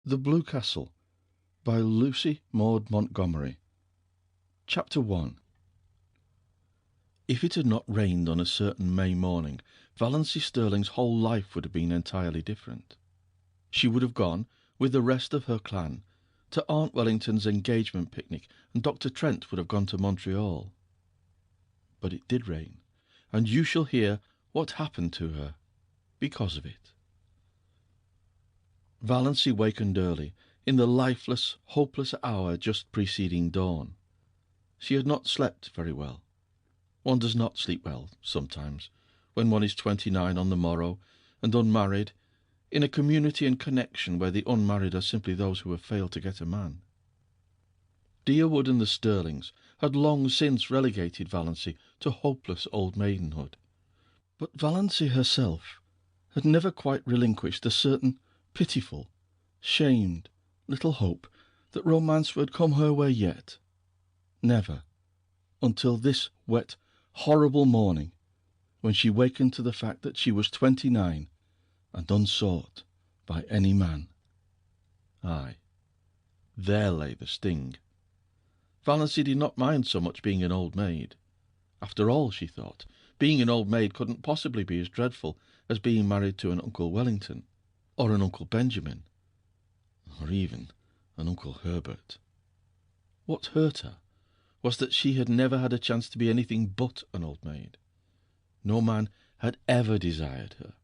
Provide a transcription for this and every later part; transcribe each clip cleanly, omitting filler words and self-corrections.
The Blue Castle by Lucy Maud Montgomery. Chapter 1. If it had not rained on a certain May morning, Valancy Stirling's whole life would have been entirely different. She would have gone, with the rest of her clan, to Aunt Wellington's engagement picnic, and Dr. Trent would have gone to Montreal. But it did rain, and you shall hear what happened to her because of it. Valancy wakened early, in the lifeless, hopeless hour just preceding dawn. She had not slept very well. One does not sleep well, sometimes, when one is 29 on the morrow, and unmarried, in a community and connection where the unmarried are simply those who have failed to get a man. Deerwood and the Stirlings had long since relegated Valancy to hopeless old maidenhood. But Valancy herself had never quite relinquished a certain pitiful, shamed little hope that romance would come her way yet. Never, until this wet, horrible morning, when she wakened to the fact that she was 29 and unsought by any man. Aye, there lay the sting. Valancy did not mind so much being an old maid. After all, she thought, being an old maid couldn't possibly be as dreadful as being married to an Uncle Wellington, or an Uncle Benjamin, or even an Uncle Herbert. What hurt her was that she had never had a chance to be anything but an old maid. No man had ever desired her.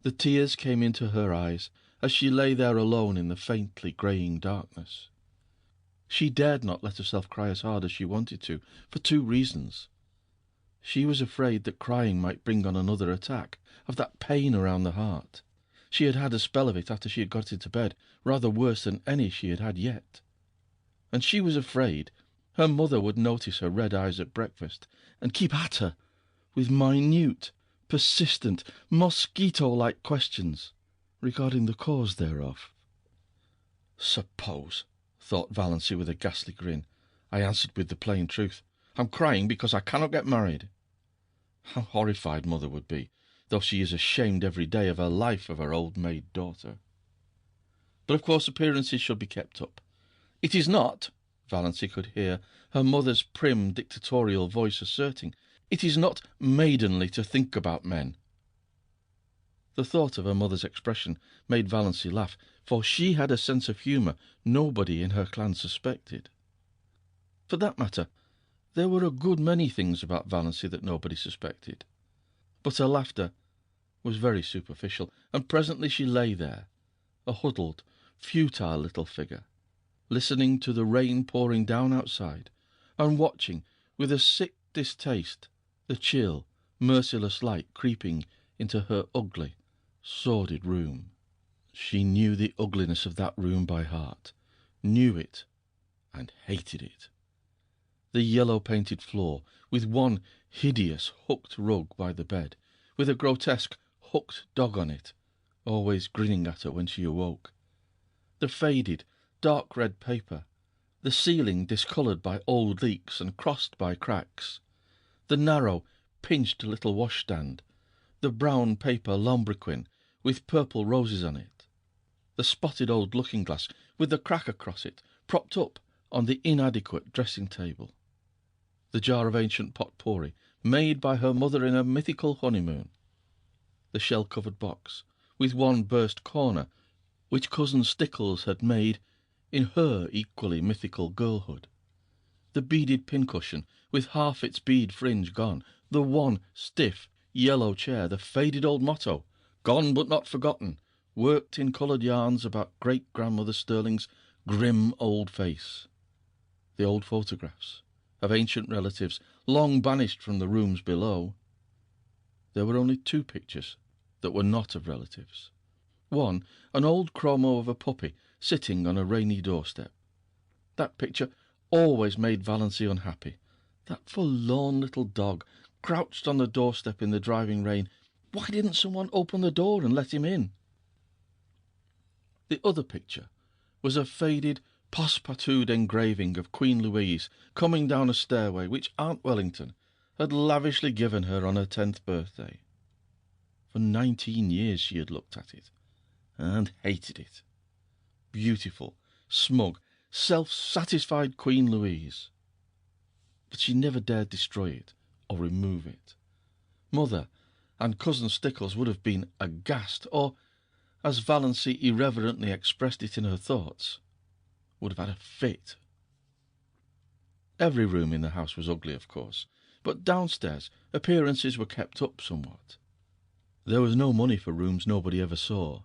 The tears came into her eyes as she lay there alone in the faintly greying darkness. She dared not let herself cry as hard as she wanted to, for two reasons. She was afraid that crying might bring on another attack of that pain around the heart. She had had a spell of it after she had got into bed, rather worse than any she had had yet. And she was afraid her mother would notice her red eyes at breakfast and keep at her with minute, persistent, mosquito-like questions regarding the cause thereof. Suppose, thought Valancy with a ghastly grin, I answered with the plain truth. I'm crying because I cannot get married. How horrified mother would be, though she is ashamed every day of her life of her old maid daughter. But of course appearances should be kept up. It is not, Valancy could hear her mother's prim dictatorial voice asserting, it is not maidenly to think about men. The thought of her mother's expression made Valancy laugh, for she had a sense of humour nobody in her clan suspected. For that matter, there were a good many things about Valancy that nobody suspected. But her laughter was very superficial, and presently she lay there, a huddled, futile little figure, listening to the rain pouring down outside, and watching with a sick distaste the chill, merciless light creeping into her ugly, sordid room. She knew the ugliness of that room by heart, knew it, and hated it. The yellow-painted floor, with one hideous hooked rug by the bed, with a grotesque hooked dog on it, always grinning at her when she awoke. The faded, dark red paper, the ceiling discoloured by old leaks and crossed by cracks, the narrow, pinched little washstand, the brown paper lambrequin with purple roses on it, the spotted old looking-glass with the crack across it, propped up on the inadequate dressing-table, the jar of ancient pot-pourri made by her mother in a mythical honeymoon, the shell-covered box with one burst corner which cousin Stickles had made in her equally mythical girlhood, the beaded pincushion with half its bead fringe gone, the one stiff yellow chair, the faded old motto, "Gone but not forgotten," worked in coloured yarns about great-grandmother Stirling's grim old face, the old photographs of ancient relatives long banished from the rooms below. There were only two pictures that were not of relatives. One, an old chromo of a puppy sitting on a rainy doorstep. That picture always made Valancy unhappy. That forlorn little dog, crouched on the doorstep in the driving rain. Why didn't someone open the door and let him in? The other picture was a faded, passe-partouted engraving of Queen Louise coming down a stairway which Aunt Wellington had lavishly given her on her 10th birthday. For 19 years she had looked at it, and hated it. Beautiful, smug, self-satisfied Queen Louise. But she never dared destroy it or remove it. Mother and Cousin Stickles would have been aghast, or, as Valency irreverently expressed it in her thoughts, would have had a fit. Every room in the house was ugly, of course, but downstairs appearances were kept up somewhat. There was no money for rooms nobody ever saw.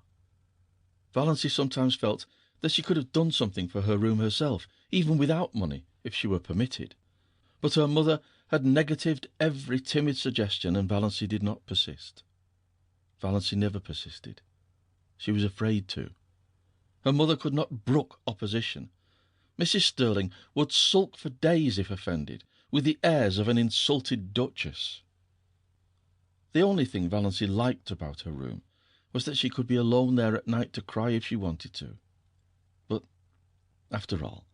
Valency sometimes felt that she could have done something for her room herself, even without money, if she were permitted. But her mother had negatived every timid suggestion, and Valency did not persist. Valency never persisted. She was afraid to. Her mother could not brook opposition. Mrs. Stirling would sulk for days if offended, with the airs of an insulted duchess. The only thing Valency liked about her room was that she could be alone there at night to cry if she wanted to. But, after all,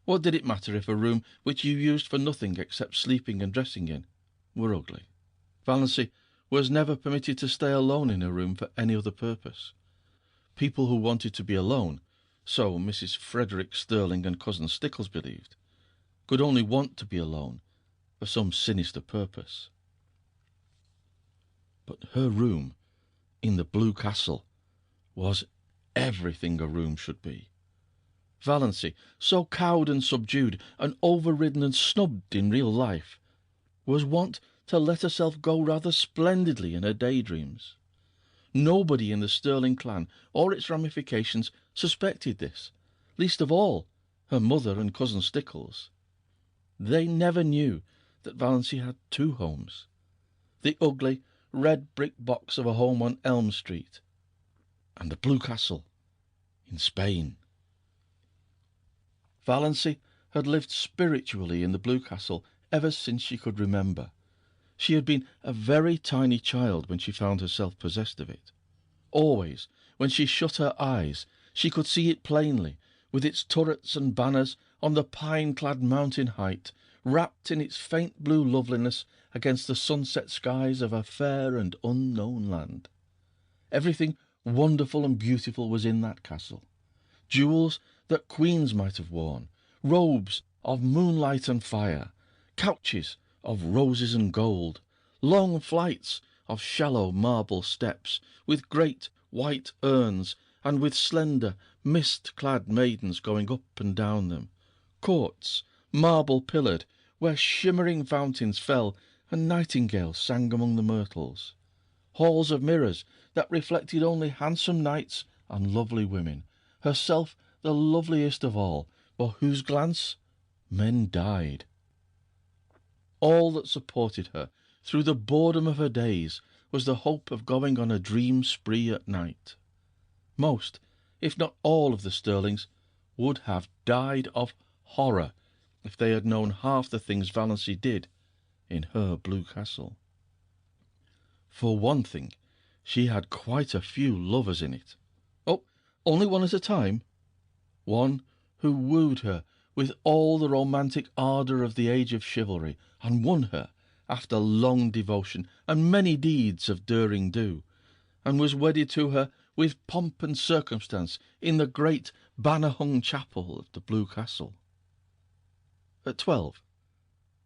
what did it matter if a room which you used for nothing except sleeping and dressing in were ugly? Valency was never permitted to stay alone in her room for any other purpose. People who wanted to be alone, so Mrs. Frederick Stirling and Cousin Stickles believed, could only want to be alone for some sinister purpose. But her room in the Blue Castle was everything a room should be. Valency, so cowed and subdued and overridden and snubbed in real life, was wont to let herself go rather splendidly in her daydreams. Nobody in the Stirling clan or its ramifications suspected this, least of all her mother and Cousin Stickles. They never knew that Valency had two homes, the ugly red brick box of a home on Elm Street, and the Blue Castle in Spain. Valency had lived spiritually in the Blue Castle ever since she could remember. She had been a very tiny child when she found herself possessed of it. Always, when she shut her eyes, she could see it plainly, with its turrets and banners on the pine-clad mountain height, wrapped in its faint blue loveliness against the sunset skies of a fair and unknown land. Everything wonderful and beautiful was in that castle. Jewels that queens might have worn, robes of moonlight and fire, couches of roses and gold, long flights of shallow marble steps, with great white urns, and with slender, mist-clad maidens going up and down them, courts, marble-pillared, where shimmering fountains fell and nightingales sang among the myrtles, halls of mirrors that reflected only handsome knights and lovely women, herself the loveliest of all, for whose glance men died. All that supported her through the boredom of her days was the hope of going on a dream spree at night. Most, if not all, of the Stirlings would have died of horror if they had known half the things Valency did in her Blue Castle. For one thing, she had quite a few lovers in it. Oh, only one at a time. One who wooed her with all the romantic ardour of the age of chivalry, and won her after long devotion and many deeds of daring do, and was wedded to her with pomp and circumstance in the great banner-hung chapel of the Blue Castle. At 12,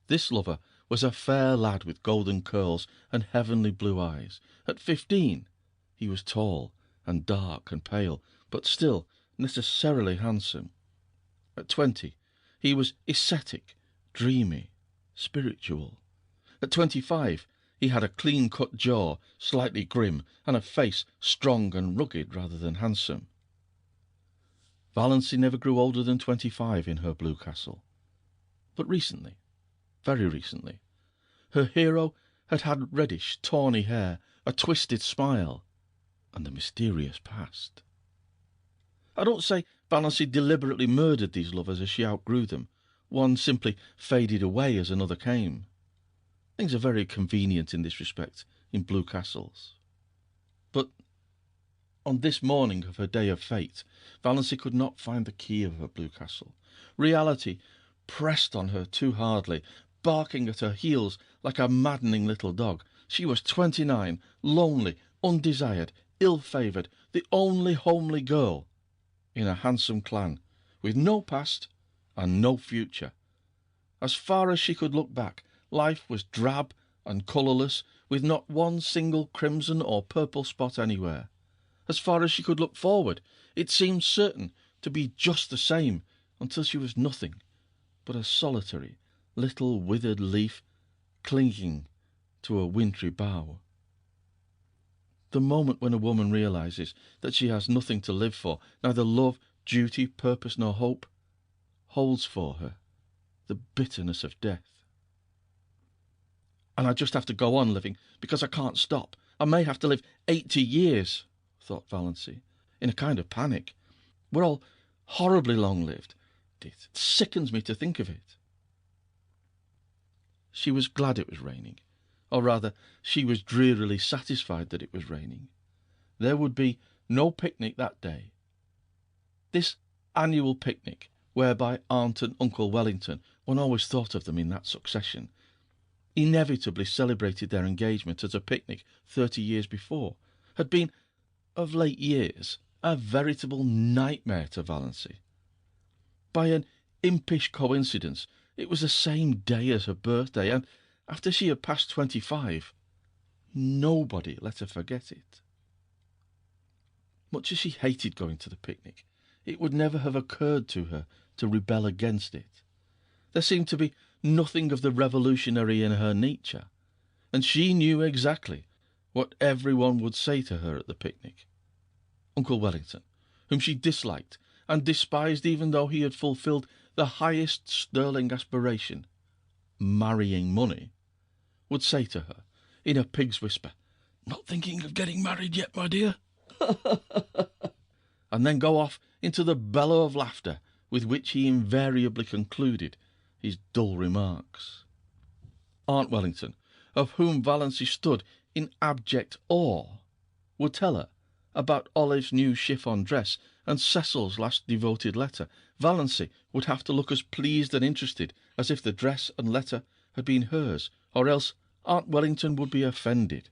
this lover was a fair lad with golden curls and heavenly blue eyes. At 15, he was tall and dark and pale, but still necessarily handsome. At 20, he was ascetic, dreamy, spiritual. At 25, he had a clean-cut jaw, slightly grim, and a face strong and rugged rather than handsome. Valency never grew older than 25 in her Blue Castle. But recently, very recently, her hero had had reddish, tawny hair, a twisted smile, and a mysterious past. I don't say Valency deliberately murdered these lovers as she outgrew them. One simply faded away as another came. Things are very convenient in this respect in Blue Castles. But on this morning of her day of fate, Valency could not find the key of her Blue Castle. Reality pressed on her too hardly, barking at her heels like a maddening little dog. She was 29, lonely, undesired, ill-favoured, the only homely girl in a handsome clan, with no past and no future. As far as she could look back, life was drab and colourless, with not one single crimson or purple spot anywhere. As far as she could look forward, it seemed certain to be just the same, until she was nothing but a solitary little withered leaf clinging to a wintry bough. The moment when a woman realises that she has nothing to live for, neither love, duty, purpose nor hope, holds for her the bitterness of death. And I just have to go on living because I can't stop. I may have to live 80 years, thought Valancy, in a kind of panic. We're all horribly long-lived. It sickens me to think of it. She was glad it was raining, or rather, she was drearily satisfied that it was raining. There would be no picnic that day. This annual picnic, whereby Aunt and Uncle Wellington, one always thought of them in that succession, inevitably celebrated their engagement at a picnic 30 years before, had been, of late years, a veritable nightmare to Valancy. By an impish coincidence, it was the same day as her birthday, and after she had passed 25, nobody let her forget it. Much as she hated going to the picnic, it would never have occurred to her to rebel against it. There seemed to be nothing of the revolutionary in her nature, and she knew exactly what everyone would say to her at the picnic. Uncle Wellington, whom she disliked and despised even though he had fulfilled the highest sterling aspiration, marrying money, would say to her, in a pig's whisper, "Not thinking of getting married yet, my dear?" and then go off into the bellow of laughter with which he invariably concluded his dull remarks. Aunt Wellington, of whom Valancy stood in abject awe, would tell her about Olive's new chiffon dress and Cecil's last devoted letter. Valancy would have to look as pleased and interested as if the dress and letter had been hers, or else Aunt Wellington would be offended.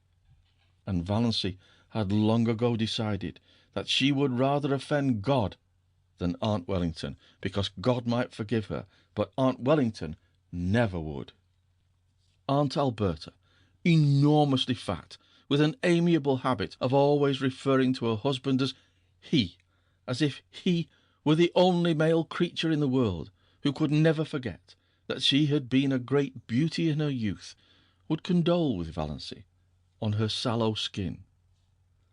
And Valancy had long ago decided that she would rather offend God than Aunt Wellington, because God might forgive her, but Aunt Wellington never would. Aunt Alberta, enormously fat, with an amiable habit of always referring to her husband as he, as if he were the only male creature in the world who could never forget that she had been a great beauty in her youth, would condole with Valancy on her sallow skin.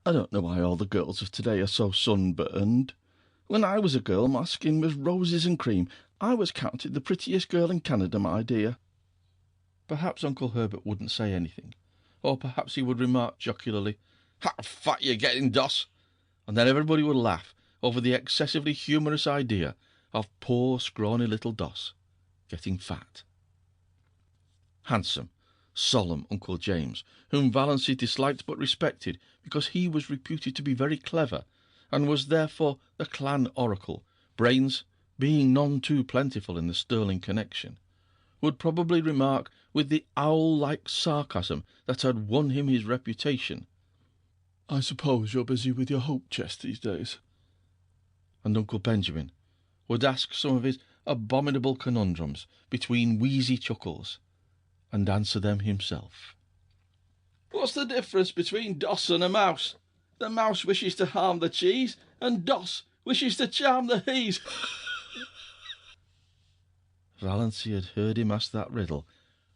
"I don't know why all the girls of today are so sunburned. When I was a girl, my skin was roses and cream. I was counted the prettiest girl in Canada, my dear." Perhaps Uncle Herbert wouldn't say anything, or perhaps he would remark jocularly, "How fat you're getting, Doss!" and then everybody would laugh over the excessively humorous idea of poor scrawny little Doss getting fat. Handsome, solemn Uncle James, whom Valancy disliked but respected because he was reputed to be very clever, and was therefore the clan oracle, brains being none too plentiful in the Stirling connection, would probably remark with the owl-like sarcasm that had won him his reputation, "I suppose you're busy with your hope chest these days." And Uncle Benjamin would ask some of his abominable conundrums between wheezy chuckles, and answer them himself. "What's the difference between Doss and a mouse? The mouse wishes to harm the cheese, and Doss wishes to charm the he's." Valancy had heard him ask that riddle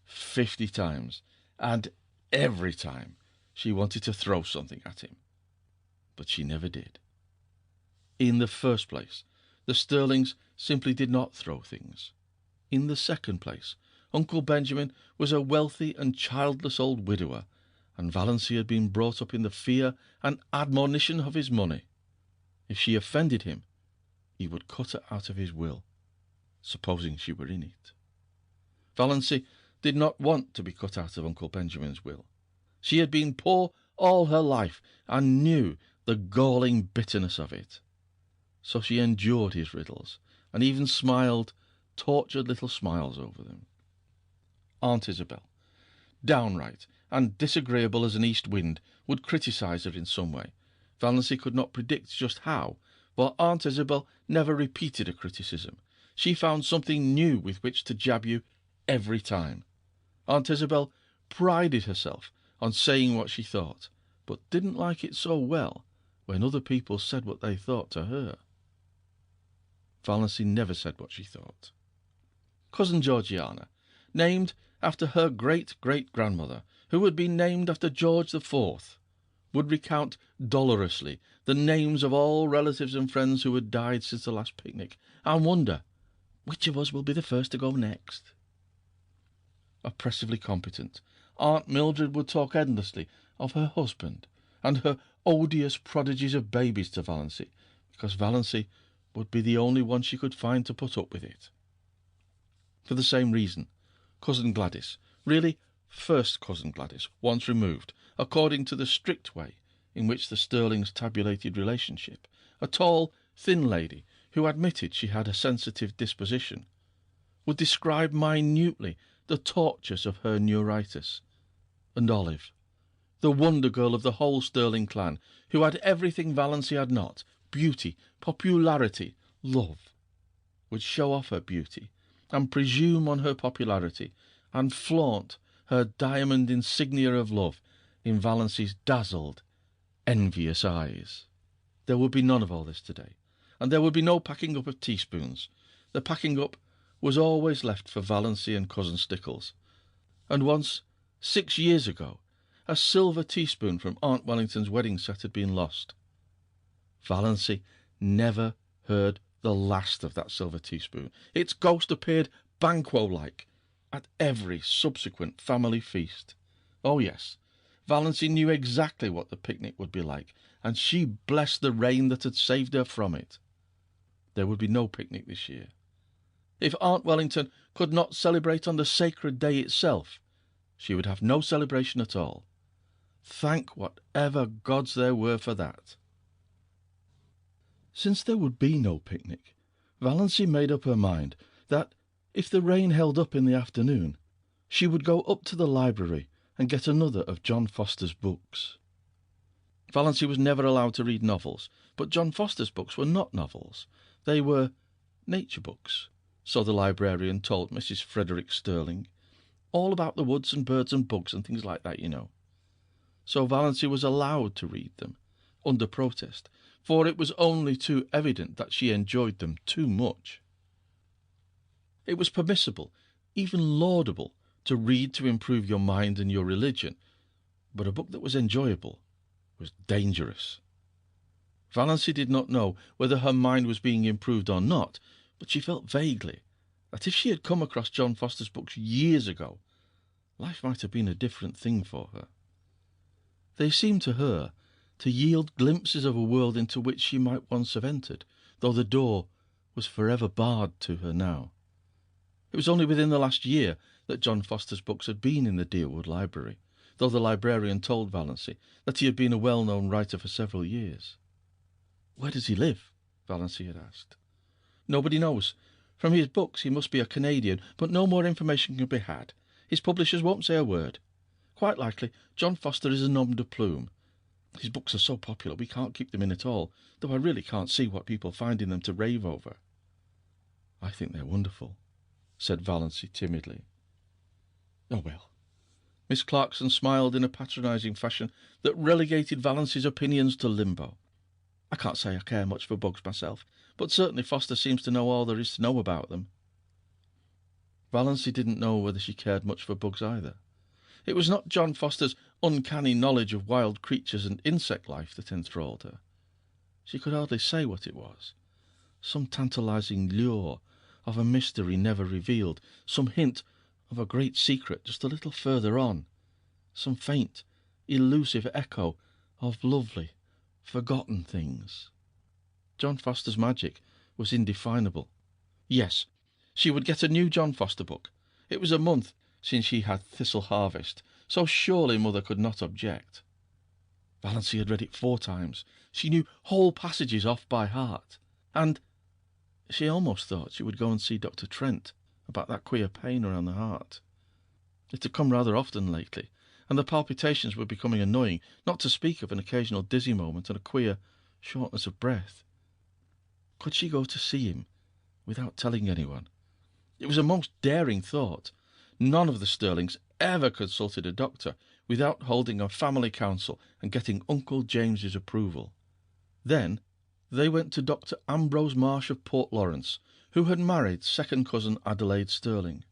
50 times, and every time she wanted to throw something at him, but she never did. In the first place, the Stirlings simply did not throw things. In the second place, Uncle Benjamin was a wealthy and childless old widower, and Valancy had been brought up in the fear and admonition of his money. If she offended him, he would cut her out of his will, supposing she were in it. Valancy did not want to be cut out of Uncle Benjamin's will. She had been poor all her life, and knew the galling bitterness of it. So she endured his riddles, and even smiled tortured little smiles over them. Aunt Isabel, downright and disagreeable as an east wind, would criticise her in some way, Valency could not predict just how, for Aunt Isabel never repeated a criticism. She found something new with which to jab you every time. Aunt Isabel prided herself on saying what she thought, but didn't like it so well when other people said what they thought to her. Valency never said what she thought. Cousin Georgiana, named after her great-great-grandmother, who had been named after George IV, would recount dolorously the names of all relatives and friends who had died since the last picnic, and wonder which of us will be the first to go next. Oppressively competent, Aunt Mildred would talk endlessly of her husband and her odious prodigies of babies to Valency, because Valency would be the only one she could find to put up with it. For the same reason, Cousin Gladys, really first Cousin Gladys, once removed, according to the strict way in which the Stirlings tabulated relationship, a tall, thin lady who admitted she had a sensitive disposition, would describe minutely the tortures of her neuritis, and Olive, the wonder girl of the whole Stirling clan, who had everything Valency had not, beauty, popularity, love, would show off her beauty, and presume on her popularity, and flaunt her diamond insignia of love in Valency's dazzled, envious eyes. There would be none of all this today, and there would be no packing up of teaspoons. The packing up was always left for Valency and Cousin Stickles, and once, 6 years ago, a silver teaspoon from Aunt Wellington's wedding set had been lost. Valency never heard the last of that silver teaspoon. Its ghost appeared Banquo-like at every subsequent family feast. Oh yes, Valency knew exactly what the picnic would be like, and she blessed the rain that had saved her from it. There would be no picnic this year. If Aunt Wellington could not celebrate on the sacred day itself, she would have no celebration at all. Thank whatever gods there were for that. Since there would be no picnic, Valency made up her mind that, if the rain held up in the afternoon, she would go up to the library and get another of John Foster's books. Valency was never allowed to read novels, but John Foster's books were not novels. They were nature books, so the librarian told Mrs. Frederick Stirling, all about the woods and birds and bugs and things like that, you know. So Valency was allowed to read them, under protest, for it was only too evident that she enjoyed them too much. It was permissible, even laudable, to read to improve your mind and your religion, but a book that was enjoyable was dangerous. Valency did not know whether her mind was being improved or not, but she felt vaguely that if she had come across John Foster's books years ago, life might have been a different thing for her. They seemed to her to yield glimpses of a world into which she might once have entered, though the door was forever barred to her now. It was only within the last year that John Foster's books had been in the Deerwood Library, though the librarian told Valency that he had been a well-known writer for several years. "Where does he live?" Valency had asked. "Nobody knows. From his books he must be a Canadian, but no more information can be had. His publishers won't say a word. Quite likely John Foster is a nom de plume. His books are so popular we can't keep them in at all, though I really can't see what people find in them to rave over." "I think they're wonderful," said Valency timidly. "Oh, well." Miss Clarkson smiled in a patronising fashion that relegated Valency's opinions to limbo. "I can't say I care much for bugs myself, but certainly Foster seems to know all there is to know about them." Valency didn't know whether she cared much for bugs either. It was not John Foster's uncanny knowledge of wild creatures and insect life that enthralled her. She could hardly say what it was. Some tantalising lure of a mystery never revealed, some hint of a great secret just a little further on, some faint, elusive echo of lovely, forgotten things. John Foster's magic was indefinable. Yes, she would get a new John Foster book. It was a month since she had Thistle Harvest, so surely Mother could not object. Valency had read it 4 times. She knew whole passages off by heart, and she almost thought she would go and see Dr. Trent about that queer pain around the heart. It had come rather often lately, and the palpitations were becoming annoying, not to speak of an occasional dizzy moment and a queer shortness of breath. Could she go to see him without telling anyone? It was a most daring thought. None of the Stirlings ever consulted a doctor without holding a family council and getting Uncle James's approval. Then they went to Dr. Ambrose Marsh of Port Lawrence, who had married second cousin Adelaide Stirling.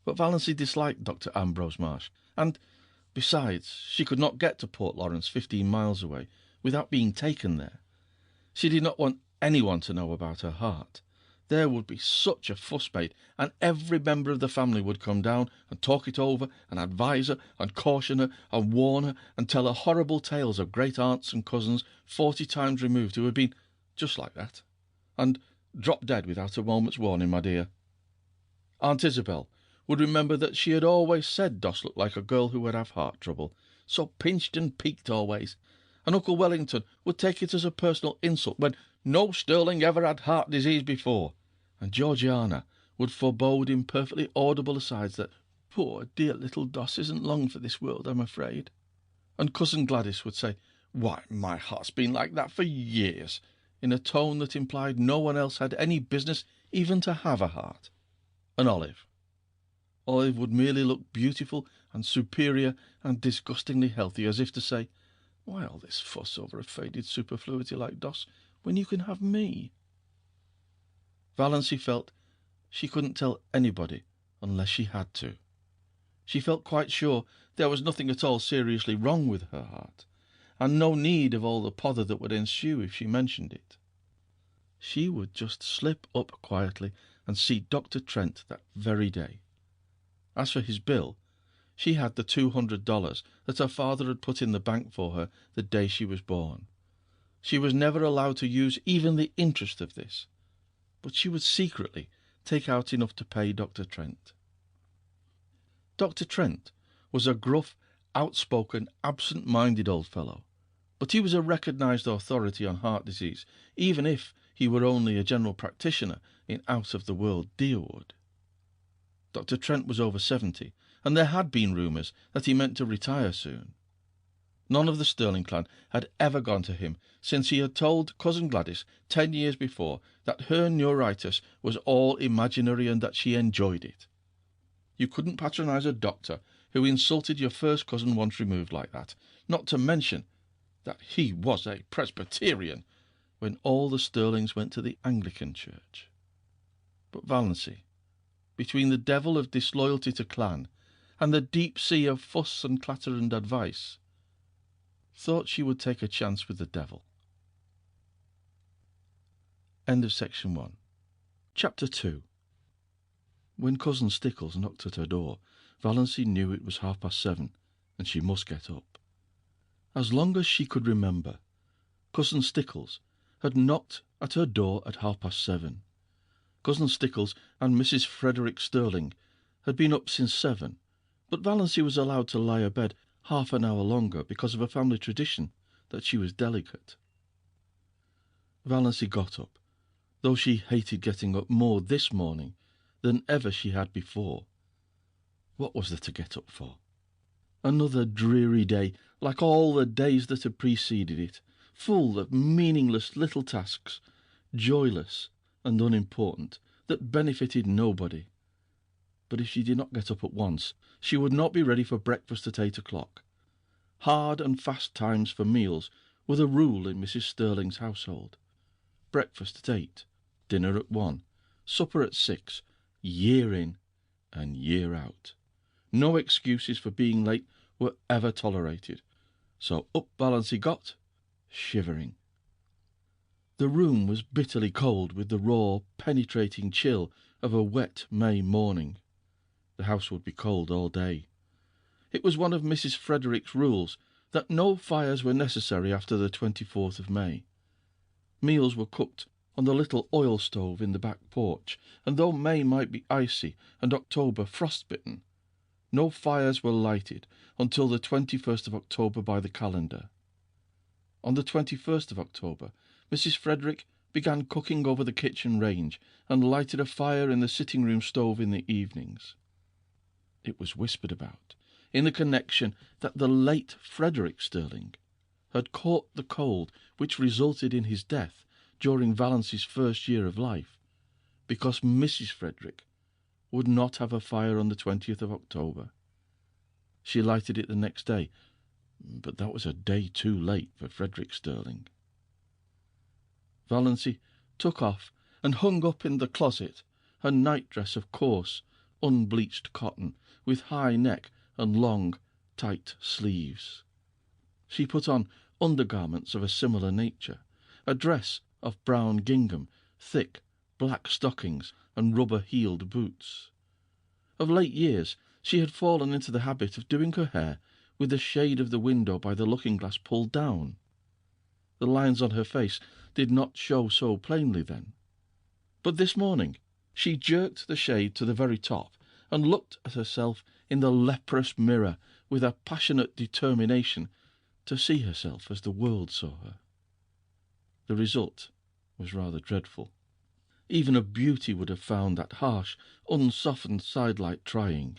But Valency disliked Dr. Ambrose Marsh, and, besides, she could not get to Port Lawrence 15 miles away without being taken there. She did not want anyone to know about her heart. There would be such a fuss made, and every member of the family would come down and talk it over and advise her and caution her and warn her and tell her horrible tales of great aunts and cousins 40 times removed who had been just like that and dropped dead without a moment's warning, my dear. Aunt Isabel would remember that she had always said Doss looked like a girl who would have heart trouble, so pinched and peaked always, and Uncle Wellington would take it as a personal insult when no Stirling ever had heart disease before, and Georgiana would forebode in perfectly audible asides that poor dear little Doss isn't long for this world, I'm afraid. And Cousin Gladys would say, "Why, my heart's been like that for years," in a tone that implied no one else had any business even to have a heart. And Olive would merely look beautiful and superior and disgustingly healthy, as if to say, "Why all this fuss over a faded superfluity like Doss, when you can have me?" Valency felt she couldn't tell anybody unless she had to. She felt quite sure there was nothing at all seriously wrong with her heart, and no need of all the pother that would ensue if she mentioned it. She would just slip up quietly and see Dr. Trent that very day. As for his bill, she had the $200 that her father had put in the bank for her the day she was born. She was never allowed to use even the interest of this, but she would secretly take out enough to pay Dr. Trent. Dr. Trent was a gruff, outspoken, absent-minded old fellow, but he was a recognised authority on heart disease, even if he were only a general practitioner in out-of-the-world Deerwood. Dr. Trent was over 70, and there had been rumours that he meant to retire soon. None of the Stirling clan had ever gone to him since he had told Cousin Gladys 10 years before that her neuritis was all imaginary and that she enjoyed it. You couldn't patronise a doctor who insulted your first cousin once removed like that, not to mention that he was a Presbyterian, when all the Stirlings went to the Anglican church. But Valency, between the devil of disloyalty to clan and the deep sea of fuss and clatter and advice, thought she would take a chance with the devil. End of section 1. Chapter 2. When Cousin Stickles knocked at her door, Valency knew it was 7:30, and she must get up. As long as she could remember, Cousin Stickles had knocked at her door at 7:30. Cousin Stickles and Mrs. Frederick Stirling had been up since 7, but Valency was allowed to lie abed half an hour longer because of a family tradition that she was delicate. Valency got up, though she hated getting up more this morning than ever she had before. What was there to get up for? Another dreary day, like all the days that had preceded it, full of meaningless little tasks, joyless and unimportant, that benefited nobody. But if she did not get up at once, she would not be ready for breakfast at 8 o'clock. Hard and fast times for meals were the rule in Mrs. Stirling's household. Breakfast at 8, dinner at 1, supper at 6, year in and year out. No excuses for being late were ever tolerated, so up Valency got, shivering. The room was bitterly cold with the raw, penetrating chill of a wet May morning. The house would be cold all day. It was one of Mrs. Frederick's rules that no fires were necessary after the 24th of May. Meals were cooked on the little oil stove in the back porch, and though May might be icy and October frostbitten, no fires were lighted until the 21st of October by the calendar. On the 21st of October, Mrs. Frederick began cooking over the kitchen range and lighted a fire in the sitting-room stove in the evenings. It was whispered about in the connection that the late Frederick Sterling had caught the cold which resulted in his death during Valency's first year of life, because Mrs. Frederick would not have a fire on the 20th of October. She lighted it the next day, but that was a day too late for Frederick Sterling. Valency took off and hung up in the closet her nightdress of coarse, unbleached cotton, with high neck and long, tight sleeves. She put on undergarments of a similar nature, a dress of brown gingham, thick black stockings, and rubber-heeled boots. Of late years she had fallen into the habit of doing her hair with the shade of the window by the looking-glass pulled down. The lines on her face did not show so plainly then. But this morning she jerked the shade to the very top and looked at herself in the leprous mirror with a passionate determination to see herself as the world saw her. The result was rather dreadful. Even a beauty would have found that harsh, unsoftened sidelight trying.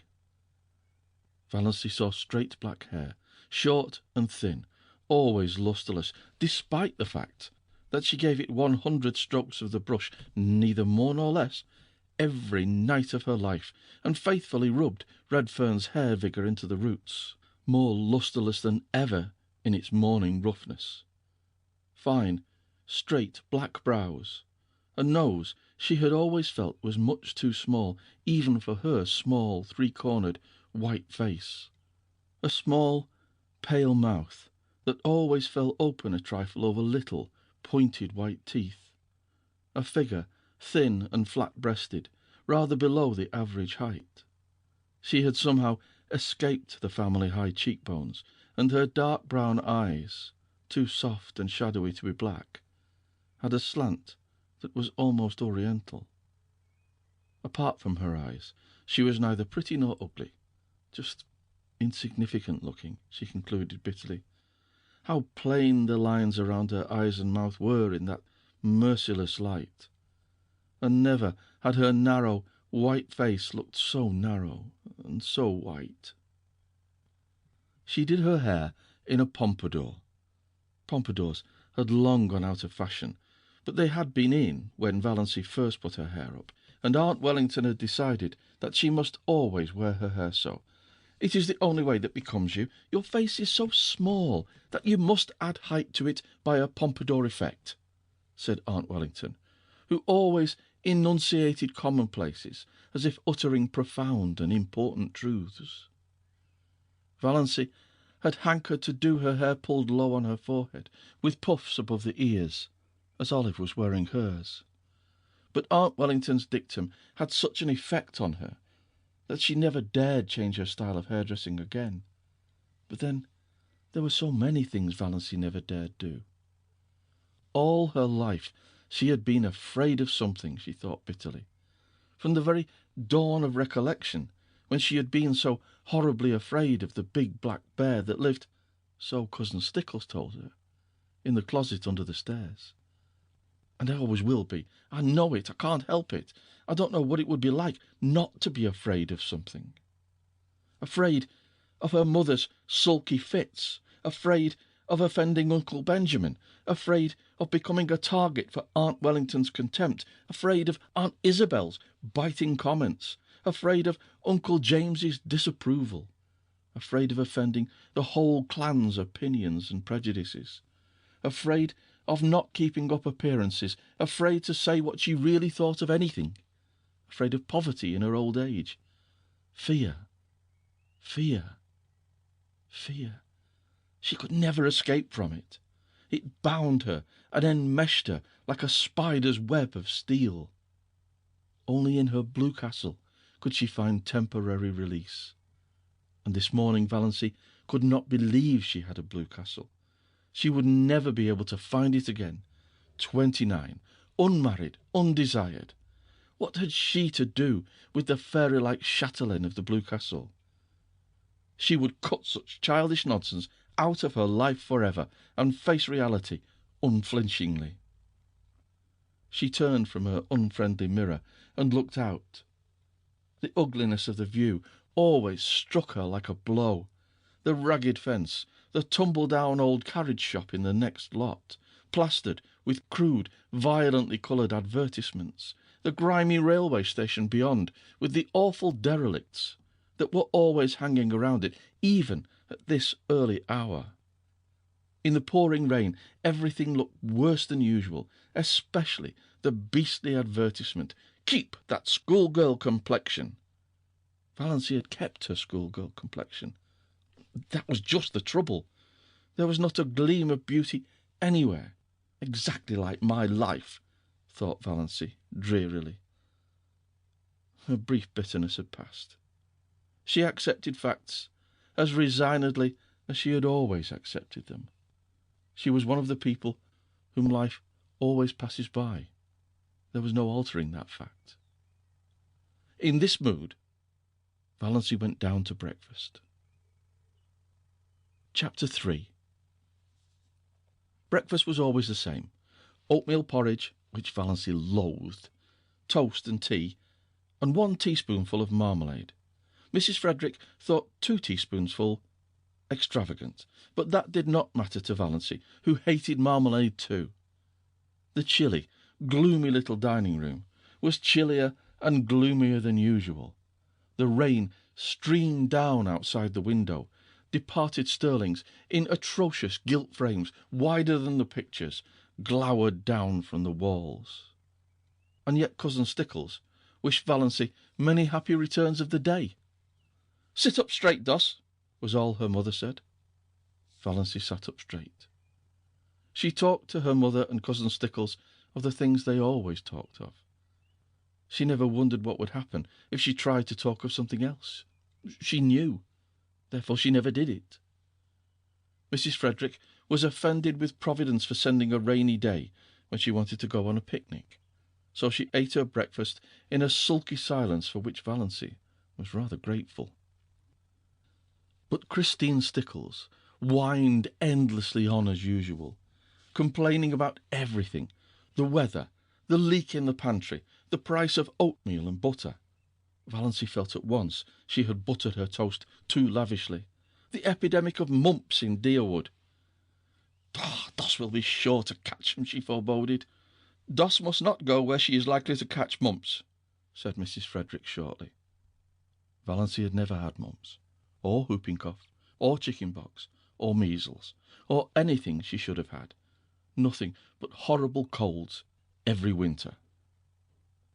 Valency saw straight black hair, short and thin, always lustreless, despite the fact that she gave it 100 strokes of the brush, neither more nor less, every night of her life, and faithfully rubbed Redfern's hair vigour into the roots, more lustreless than ever in its morning roughness. Fine, straight black brows, a nose she had always felt was much too small even for her small, three-cornered, white face, a small, pale mouth that always fell open a trifle over little, pointed white teeth, a figure thin and flat-breasted, rather below the average height. She had somehow escaped the family high cheekbones, and her dark brown eyes, too soft and shadowy to be black, had a slant that was almost oriental. Apart from her eyes, she was neither pretty nor ugly, just insignificant-looking, she concluded bitterly. How plain the lines around her eyes and mouth were in that merciless light, and never had her narrow, white face looked so narrow and so white. She did her hair in a pompadour. Pompadours had long gone out of fashion, but they had been in when Valency first put her hair up, and Aunt Wellington had decided that she must always wear her hair so. "It is the only way that becomes you. Your face is so small that you must add height to it by a pompadour effect," said Aunt Wellington, who always enunciated commonplaces as if uttering profound and important truths. Valency had hankered to do her hair pulled low on her forehead, with puffs above the ears, as Olive was wearing hers. But Aunt Wellington's dictum had such an effect on her that she never dared change her style of hairdressing again. But then there were so many things Valency never dared do. All her life she had been afraid of something, she thought bitterly. From the very dawn of recollection, when she had been so horribly afraid of the big black bear that lived, so Cousin Stickles told her, in the closet under the stairs. And I always will be. I know it. I can't help it. I don't know what it would be like not to be afraid of something. Afraid of her mother's sulky fits. Afraid of offending Uncle Benjamin. Afraid of becoming a target for Aunt Wellington's contempt. Afraid of Aunt Isabel's biting comments. Afraid of Uncle James's disapproval. Afraid of offending the whole clan's opinions and prejudices. Afraid of not keeping up appearances, afraid to say what she really thought of anything, afraid of poverty in her old age. Fear, fear, fear. She could never escape from it. It bound her and enmeshed her like a spider's web of steel. Only in her blue castle could she find temporary release. And this morning Valency could not believe she had a blue castle. She would never be able to find it again. 29, unmarried, undesired. What had she to do with the fairy-like chatelaine of the Blue Castle? She would cut such childish nonsense out of her life forever and face reality unflinchingly. She turned from her unfriendly mirror and looked out. The ugliness of the view always struck her like a blow. The ragged fence, the tumble-down old carriage shop in the next lot, plastered with crude, violently coloured advertisements, the grimy railway station beyond, with the awful derelicts that were always hanging around it, even at this early hour. In the pouring rain, everything looked worse than usual, especially the beastly advertisement, "Keep that schoolgirl complexion." Valancy had kept her schoolgirl complexion. That was just the trouble. There was not a gleam of beauty anywhere. Exactly like my life, thought Valancy drearily. Her brief bitterness had passed. She accepted facts as resignedly as she had always accepted them. She was one of the people whom life always passes by. There was no altering that fact. In this mood, Valancy went down to breakfast. Chapter 3. Breakfast was always the same. Oatmeal porridge, which Valancy loathed, toast and tea, and 1 teaspoonful of marmalade. Mrs. Frederick thought 2 teaspoonsful extravagant, but that did not matter to Valancy, who hated marmalade too. The chilly, gloomy little dining room was chillier and gloomier than usual. The rain streamed down outside the window. Departed sterlings, in atrocious gilt frames, wider than the pictures, glowered down from the walls. And yet Cousin Stickles wished Valancy many happy returns of the day. "Sit up straight, Doss," was all her mother said. Valancy sat up straight. She talked to her mother and Cousin Stickles of the things they always talked of. She never wondered what would happen if she tried to talk of something else. She knew. Therefore she never did it. Mrs. Frederick was offended with Providence for sending a rainy day when she wanted to go on a picnic, so she ate her breakfast in a sulky silence for which Valancy was rather grateful. But Christine Stickles whined endlessly on as usual, complaining about everything, the weather, the leak in the pantry, the price of oatmeal and butter. Valancy felt at once she had buttered her toast too lavishly. The epidemic of mumps in Deerwood. Doss will be sure to catch them, she foreboded. Doss must not go where she is likely to catch mumps, said Mrs. Frederick shortly. Valancy had never had mumps, or whooping cough, or chicken pox, or measles, or anything she should have had. Nothing but horrible colds every winter.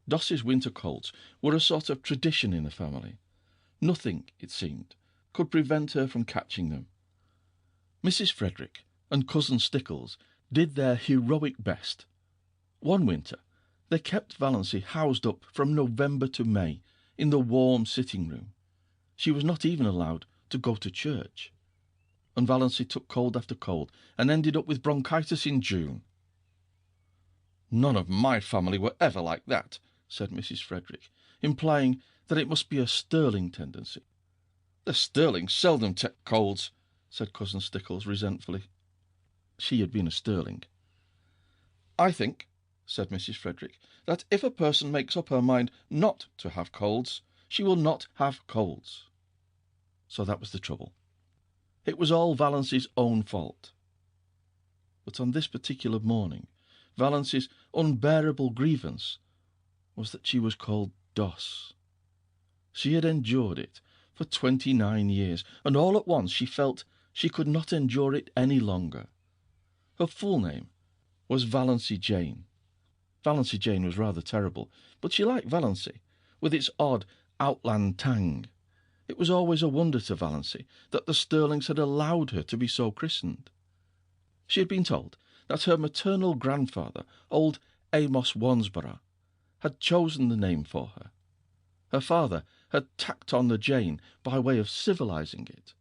Doss's winter colds were a sort of tradition in the family. Nothing, it seemed, could prevent her from catching them. Mrs. Frederick and Cousin Stickles did their heroic best. One winter they kept Valancy housed up from November to May in the warm sitting room. She was not even allowed to go to church. And Valancy took cold after cold and ended up with bronchitis in June. "None of my family were ever like that," said Mrs. Frederick, implying that it must be a Sterling tendency. "The Sterlings seldom take colds," said Cousin Stickles resentfully. She had been a Sterling. "I think," said Mrs. Frederick, "that if a person makes up her mind not to have colds, she will not have colds." So that was the trouble. It was all Valancy's own fault. But on this particular morning, Valancy's unbearable grievance was that she was called Doss. She had endured it for 29 years, and all at once she felt she could not endure it any longer. Her full name was Valancy Jane. Valancy Jane was rather terrible, but she liked Valancy, with its odd outland tang. It was always a wonder to Valancy that the Sterlings had allowed her to be so christened. She had been told that her maternal grandfather, old Amos Wansborough, had chosen the name for her. Her father had tacked on the Jane by way of civilizing it,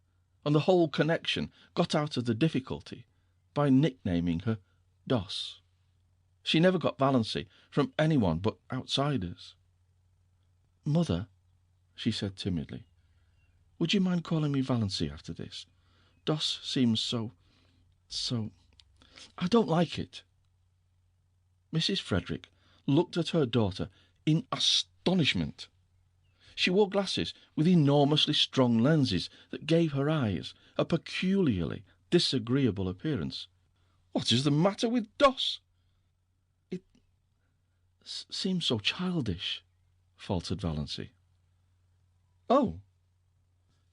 and the whole connection got out of the difficulty by nicknaming her Doss. She never got Valancy from anyone but outsiders. "Mother," she said timidly, "would you mind calling me Valancy after this? Doss seems so... I don't like it." Mrs. Frederick looked at her daughter in astonishment. She wore glasses with enormously strong lenses that gave her eyes a peculiarly disagreeable appearance. "What is the matter with Doss?" "It seems so childish," faltered Valancy. "Oh."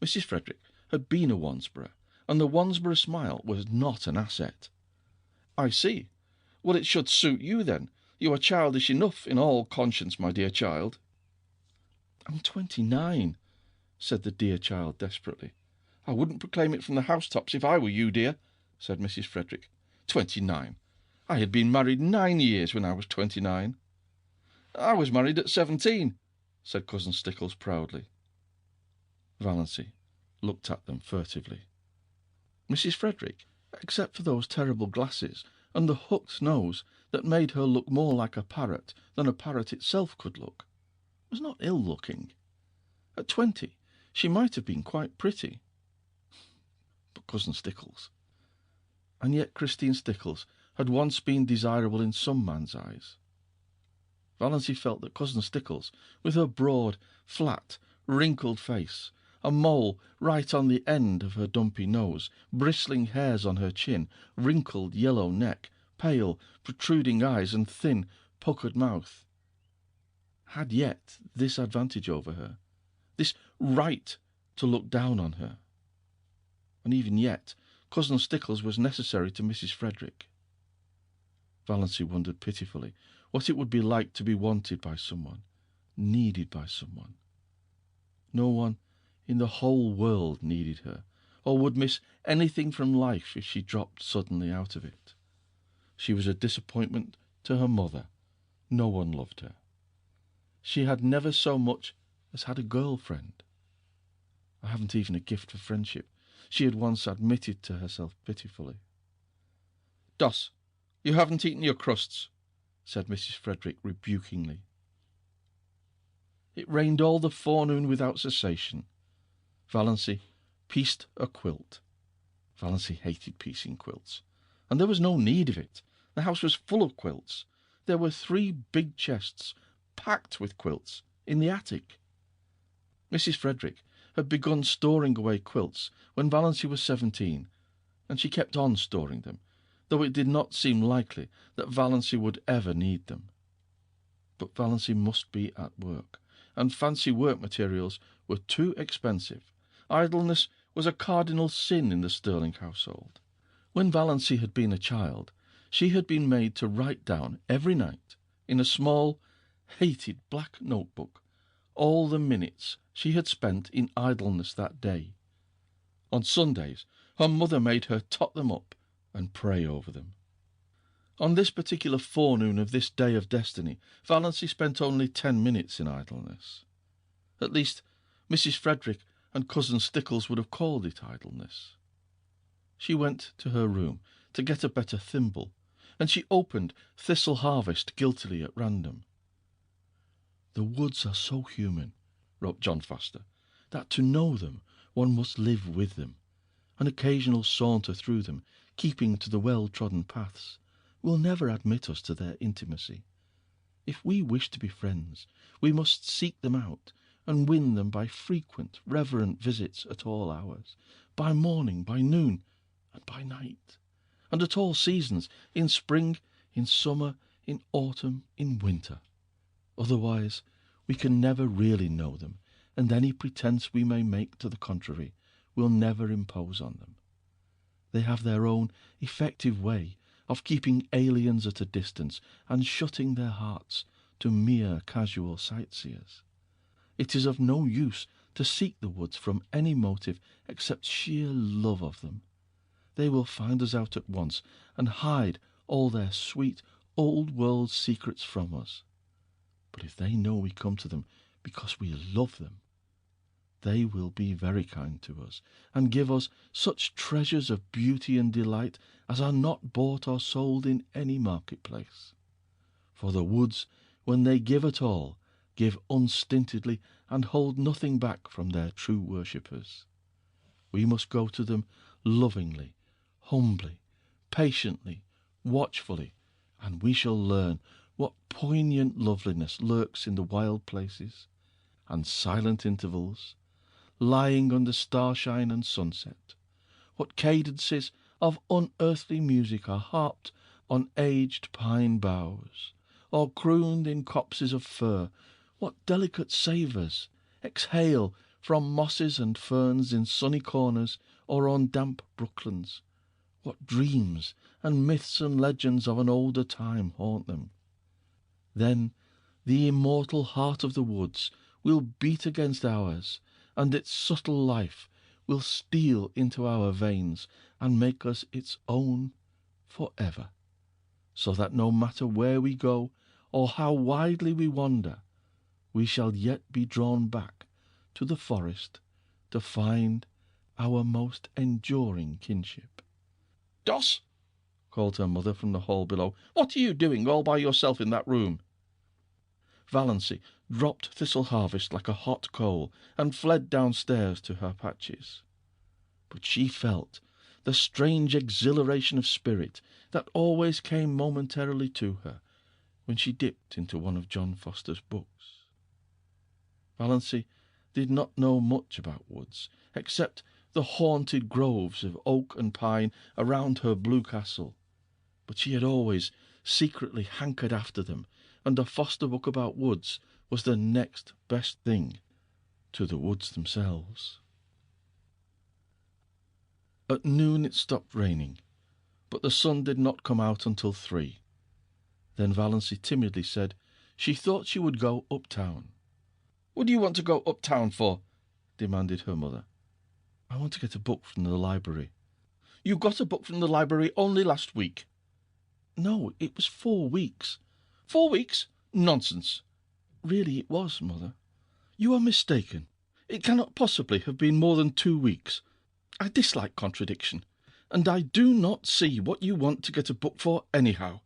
Mrs. Frederick had been a Wansborough, and the Wansborough smile was not an asset. "I see. Well, it should suit you, then. You are childish enough in all conscience, my dear child." "I'm 29, said the dear child desperately. "I wouldn't proclaim it from the housetops if I were you, dear," said Mrs. Frederick. 29. I had been married 9 years when I was 29. "I was married at 17, said Cousin Stickles proudly. Valancy looked at them furtively. Mrs. Frederick, except for those terrible glasses and the hooked nose that made her look more like a parrot than a parrot itself could look, was not ill-looking. At 20 she might have been quite pretty. But Cousin Stickles... And yet Christine Stickles had once been desirable in some man's eyes. Valancy felt that Cousin Stickles, with her broad, flat, wrinkled face, a mole right on the end of her dumpy nose, bristling hairs on her chin, wrinkled yellow neck, pale, protruding eyes, and thin, puckered mouth, had yet this advantage over her, this right to look down on her. And even yet Cousin Stickles was necessary to Mrs. Frederick. Valancy wondered pitifully what it would be like to be wanted by someone, needed by someone. No one in the whole world needed her, or would miss anything from life if she dropped suddenly out of it. She was a disappointment to her mother. No one loved her. She had never so much as had a girl-friend. "I haven't even a gift for friendship," she had once admitted to herself pitifully. "Doss, you haven't eaten your crusts," said Mrs. Frederick rebukingly. It rained all the forenoon without cessation. Valancy pieced a quilt. Valancy hated piecing quilts, and there was no need of it. The house was full of quilts. There were 3 big chests packed with quilts in the attic. Mrs. Frederick had begun storing away quilts when Valancy was 17, and she kept on storing them, though it did not seem likely that Valancy would ever need them. But Valancy must be at work, and fancy work materials were too expensive. Idleness was a cardinal sin in the Stirling household. When Valancy had been a child, she had been made to write down every night, in a small, hated black notebook, all the minutes she had spent in idleness that day. On Sundays, her mother made her tot them up and pray over them. On this particular forenoon of this day of destiny, Valancy spent only 10 minutes in idleness. At least, Mrs. Frederick and Cousin Stickles would have called it idleness. She went to her room to get a better thimble, and she opened Thistle Harvest guiltily at random. "The woods are so human," wrote John Foster, "that to know them one must live with them. An occasional saunter through them, keeping to the well-trodden paths, will never admit us to their intimacy. If we wish to be friends, we must seek them out and win them by frequent, reverent visits at all hours, by morning, by noon, and by night, and at all seasons, in spring, in summer, in autumn, in winter. Otherwise, we can never really know them, and any pretence we may make to the contrary will never impose on them. They have their own effective way of keeping aliens at a distance and shutting their hearts to mere casual sightseers. It is of no use to seek the woods from any motive except sheer love of them. They will find us out at once and hide all their sweet old-world secrets from us. But if they know we come to them because we love them, they will be very kind to us, and give us such treasures of beauty and delight as are not bought or sold in any marketplace. For the woods, when they give at all, give unstintedly and hold nothing back from their true worshippers. We must go to them lovingly, humbly, patiently, watchfully, and we shall learn what poignant loveliness lurks in the wild places, and silent intervals, lying under starshine and sunset, what cadences of unearthly music are harped on aged pine boughs, or crooned in copses of fir, what delicate savours exhale from mosses and ferns in sunny corners or on damp brooklands, what dreams and myths and legends of an older time haunt them. Then the immortal heart of the woods will beat against ours, and its subtle life will steal into our veins and make us its own for ever, so that no matter where we go or how widely we wander, we shall yet be drawn back to the forest to find our most enduring kinship. "Doss!" called her mother from the hall below. "What are you doing all by yourself in that room?" Valancy dropped Thistle Harvest like a hot coal and fled downstairs to her patches. But she felt the strange exhilaration of spirit that always came momentarily to her when she dipped into one of John Foster's books. Valancy did not know much about woods, except the haunted groves of oak and pine around her blue castle, but she had always secretly hankered after them, and a Foster book about woods was the next best thing to the woods themselves. At noon it stopped raining, but the sun did not come out until 3. Then Valancy timidly said she thought she would go uptown. "What do you want to go uptown for?" demanded her mother. "I want to get a book from the library." "You got a book from the library only last week." "No, it was 4 weeks. 4 weeks? Nonsense." "Really it was, mother." "You are mistaken. It cannot possibly have been more than 2 weeks. I dislike contradiction, and I do not see what you want to get a book for anyhow.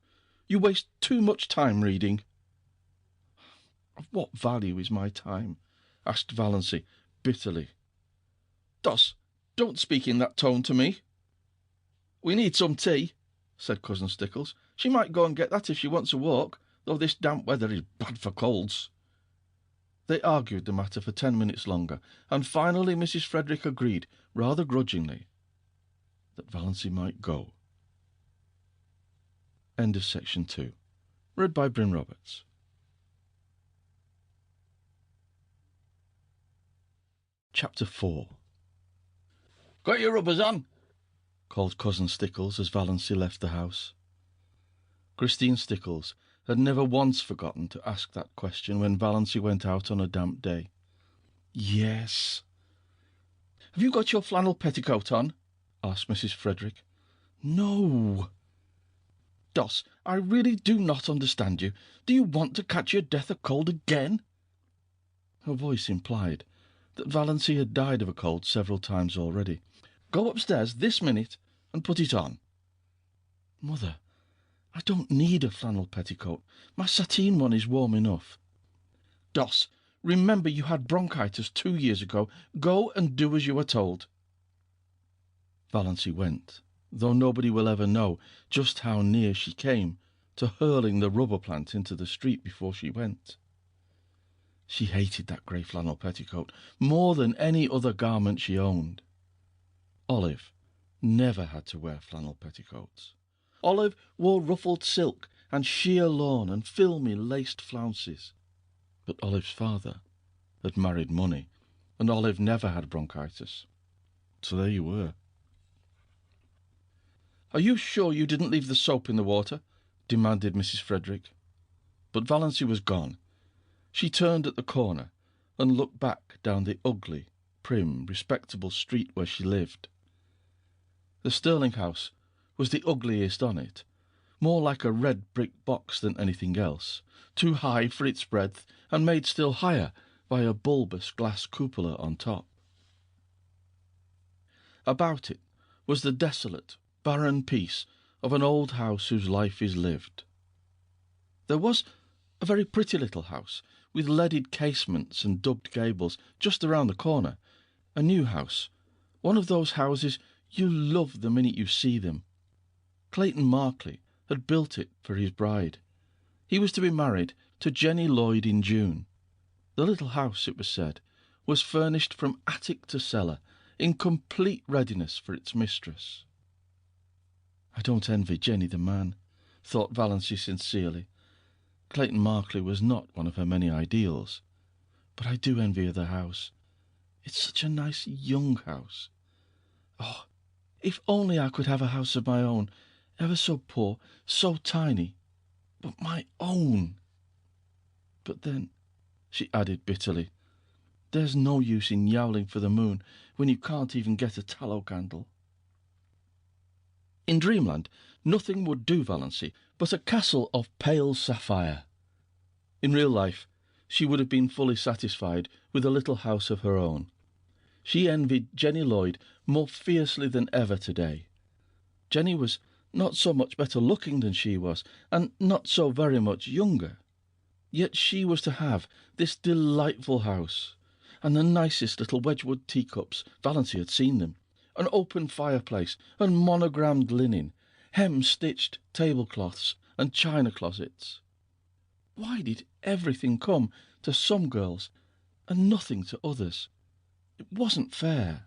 You waste too much time reading." "Of what value is my time?" asked Valancy bitterly. "Doss, don't speak in that tone to me." "We need some tea," said Cousin Stickles. "She might go and get that if she wants a walk, though this damp weather is bad for colds." They argued the matter for 10 minutes longer, and finally Mrs. Frederick agreed, rather grudgingly, that Valancy might go. End of section 2. Read by Bryn Roberts. Chapter 4. "Got your rubbers on?" called Cousin Stickles as Valancy left the house. Christine Stickles had never once forgotten to ask that question when Valancy went out on a damp day. "Yes." "Have you got your flannel petticoat on?" asked Mrs. Frederick. "No." "Doss, I really do not understand you. Do you want to catch your death of cold again?" Her voice implied that Valancy had died of a cold several times already. "Go upstairs this minute and put it on." "Mother, I don't need a flannel petticoat. My sateen one is warm enough." "Doss, remember you had bronchitis 2 years ago. Go and do as you are told." Valancy went, though nobody will ever know just how near she came to hurling the rubber plant into the street before she went. She hated that grey flannel petticoat more than any other garment she owned. Olive never had to wear flannel petticoats. Olive wore ruffled silk and sheer lawn and filmy laced flounces. But Olive's father had married money, and Olive never had bronchitis. So there you were. "Are you sure you didn't leave the soap in the water?" demanded Mrs. Frederick. But Valancy was gone. She turned at the corner and looked back down the ugly, prim, respectable street where she lived. The Sterling house was the ugliest on it, more like a red brick box than anything else, too high for its breadth and made still higher by a bulbous glass cupola on top. About it was the desolate, barren peace of an old house whose life is lived. There was a very pretty little house, with leaded casements and dubbed gables, just around the corner. A new house, one of those houses you love the minute you see them. Clayton Markley had built it for his bride. He was to be married to Jenny Lloyd in June. The little house, it was said, was furnished from attic to cellar, in complete readiness for its mistress. I don't envy Jenny the man, thought Valancy sincerely. Clayton Markley was not one of her many ideals, but I do envy her the house. It's such a nice young house. Oh, if only I could have a house of my own, ever so poor, so tiny, but my own. But then, she added bitterly, there's no use in yowling for the moon when you can't even get a tallow candle. In dreamland, nothing would do Valancy but a castle of pale sapphire. In real life, she would have been fully satisfied with a little house of her own. She envied Jenny Lloyd more fiercely than ever today. Jenny was not so much better looking than she was, and not so very much younger. Yet she was to have this delightful house, and the nicest little Wedgwood teacups, Valancy had seen them, an open fireplace, and monogrammed linen, hem-stitched tablecloths, and china closets. Why did everything come to some girls and nothing to others? It wasn't fair.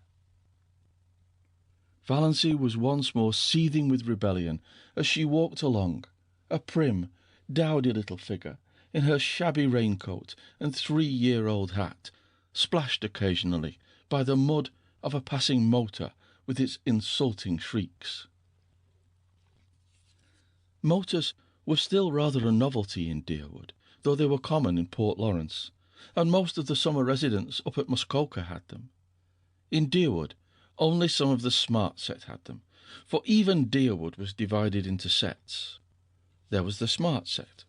Valancy was once more seething with rebellion as she walked along, a prim, dowdy little figure, in her shabby raincoat and 3-year-old hat, splashed occasionally by the mud of a passing motor with its insulting shrieks. Motors were still rather a novelty in Deerwood, though they were common in Port Lawrence, and most of the summer residents up at Muskoka had them. In Deerwood, only some of the smart set had them, for even Deerwood was divided into sets. There was the smart set,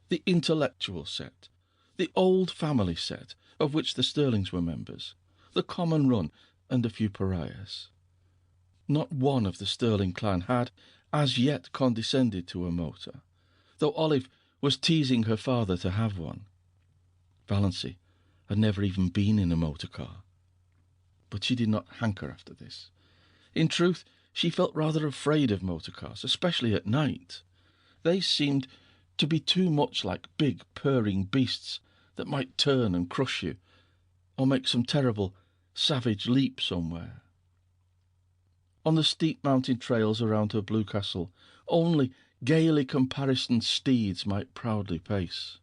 the intellectual set, the old family set, of which the Stirlings were members, the common run, and a few pariahs. Not one of the Stirling clan had, as yet, condescended to a motor, though Olive was teasing her father to have one. Valancy had never even been in a motor car, but she did not hanker after this. In truth, she felt rather afraid of motor cars, especially at night. They seemed to be too much like big, purring beasts that might turn and crush you, or make some terrible, savage leap somewhere. On the steep mountain trails around her blue castle, only gaily caparisoned steeds might proudly pace.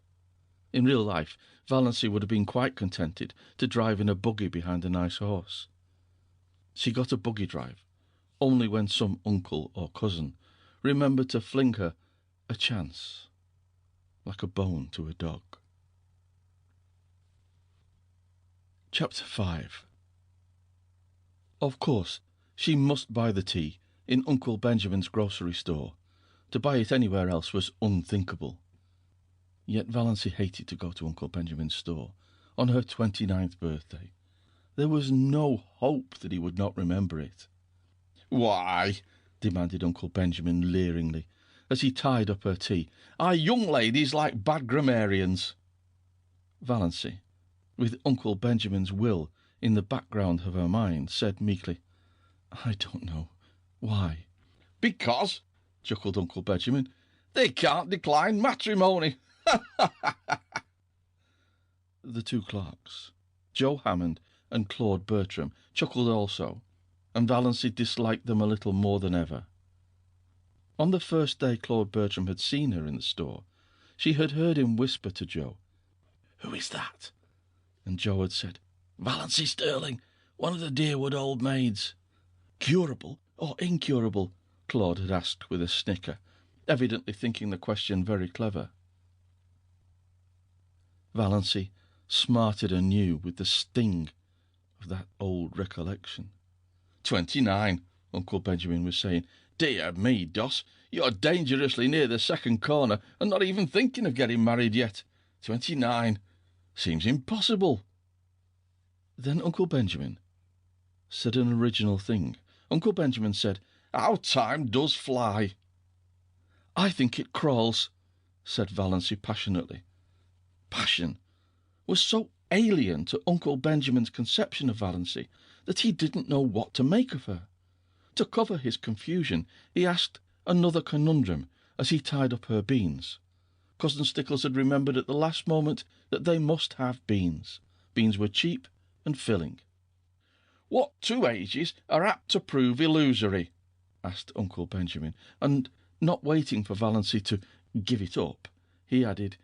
In real life, Valancy would have been quite contented to drive in a buggy behind a nice horse. She got a buggy drive only when some uncle or cousin remembered to fling her a chance, like a bone to a dog. Chapter 5. Of course, she must buy the tea in Uncle Benjamin's grocery store. To buy it anywhere else was unthinkable. Yet Valancy hated to go to Uncle Benjamin's store on her 29th birthday. There was no hope that he would not remember it. "Why," demanded Uncle Benjamin leeringly, as he tied up her tea, "are young ladies like bad grammarians?" Valancy, with Uncle Benjamin's will in the background of her mind, said meekly, "I don't know. Why?" "Because," chuckled Uncle Benjamin, "they can't decline matrimony." The two clerks, Joe Hammond and Claude Bertram, chuckled also, and Valancy disliked them a little more than ever. On the first day Claude Bertram had seen her in the store, she had heard him whisper to Joe, "Who is that?" And Joe had said, "Valancy Stirling, one of the Deerwood old maids." "Curable or incurable?" Claude had asked with a snicker, evidently thinking the question very clever. Valancy smarted anew with the sting of that old recollection. 29, Uncle Benjamin was saying. "Dear me, Doss, you're dangerously near the second corner and not even thinking of getting married yet. 29. Seems impossible." Then Uncle Benjamin said an original thing. Uncle Benjamin said, "How time does fly." "I think it crawls," said Valancy passionately. Passion was so alien to Uncle Benjamin's conception of Valancy that he didn't know what to make of her. To cover his confusion, he asked another conundrum as he tied up her beans. Cousin Stickles had remembered at the last moment that they must have beans. Beans were cheap and filling. "What two ages are apt to prove illusory?" asked Uncle Benjamin, and, not waiting for Valancy to give it up, he added,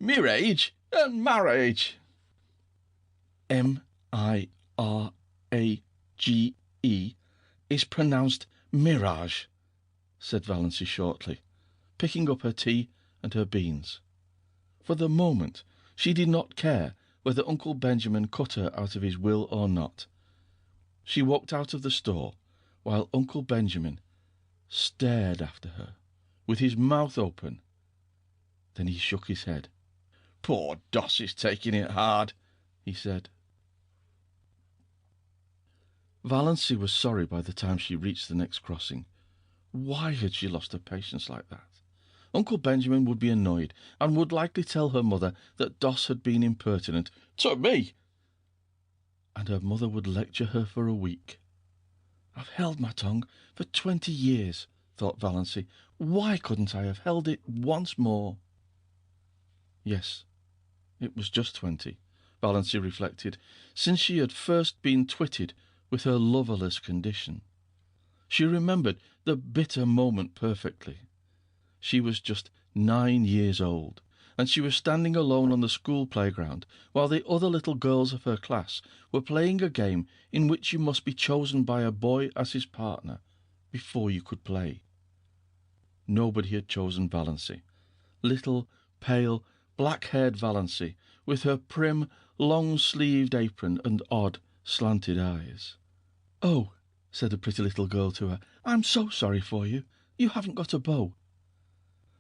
"Mirage and marriage." M-I-R-A-G-E is pronounced mirage, said Valancy shortly, picking up her tea and her beans. For the moment she did not care whether Uncle Benjamin cut her out of his will or not. She walked out of the store, while Uncle Benjamin stared after her, with his mouth open. Then he shook his head. "Poor Doss is taking it hard," he said. Valancy was sorry by the time she reached the next crossing. Why had she lost her patience like that? Uncle Benjamin would be annoyed, and would likely tell her mother that Doss had been impertinent to me, and her mother would lecture her for a week. "I've held my tongue for 20 years, thought Valancy. Why couldn't I have held it once more? Yes, it was just 20, Valancy reflected, since she had first been twitted with her loverless condition. She remembered the bitter moment perfectly. She was just 9 years old, and she was standing alone on the school playground while the other little girls of her class were playing a game in which you must be chosen by a boy as his partner before you could play. Nobody had chosen Valancy. Little, pale, black-haired Valancy, with her prim, long-sleeved apron and odd, slanted eyes. "Oh," said a pretty little girl to her, "I'm so sorry for you. You haven't got a beau."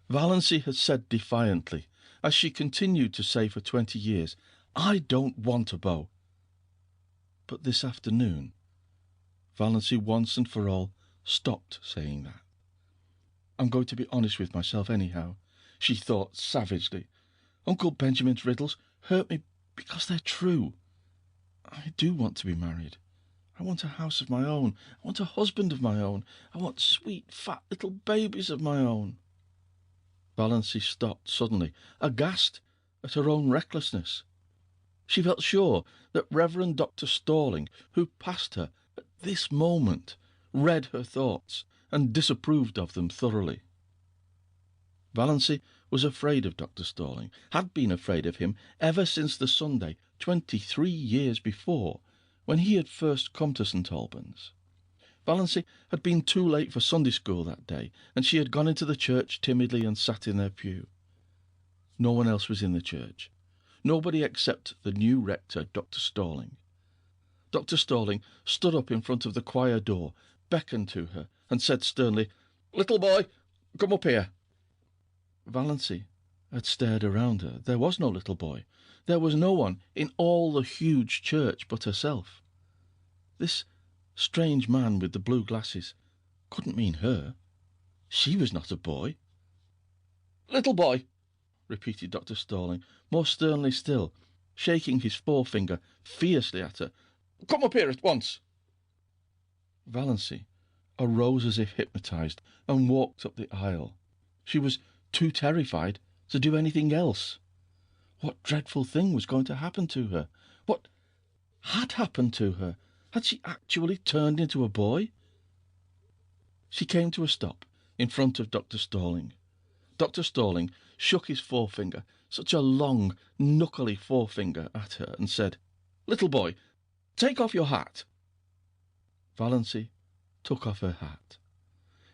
Valancy had said defiantly, as she continued to say for 20 years, "I don't want a beau." But this afternoon, Valancy once and for all stopped saying that. "I'm going to be honest with myself anyhow," she thought savagely. "Uncle Benjamin's riddles hurt me because they're true. I do want to be married. I want a house of my own. I want a husband of my own. I want sweet, fat little babies of my own." Valancy stopped suddenly, aghast at her own recklessness. She felt sure that Reverend Dr. Stalling, who passed her at this moment, read her thoughts and disapproved of them thoroughly. Valancy was afraid of Dr. Stalling, had been afraid of him ever since the Sunday 23 years before, when he had first come to St. Albans. Valancy had been too late for Sunday school that day, and she had gone into the church timidly and sat in their pew. No one else was in the church. Nobody except the new rector, Dr. Stalling. Dr. Stalling stood up in front of the choir door, beckoned to her, and said sternly, "Little boy, come up here." Valancy had stared around her. There was no little boy. There was no one in all the huge church but herself. This strange man with the blue glasses couldn't mean her. She was not a boy. "Little boy," repeated Dr. Stalling, more sternly still, shaking his forefinger fiercely at her. "Come up here at once." Valancy arose as if hypnotized and walked up the aisle. She was too terrified to do anything else. What dreadful thing was going to happen to her? What had happened to her? Had she actually turned into a boy? She came to a stop in front of Dr. Stalling. Dr. Stalling shook his forefinger, such a long, knuckly forefinger, at her and said, "Little boy, take off your hat." Valancy took off her hat.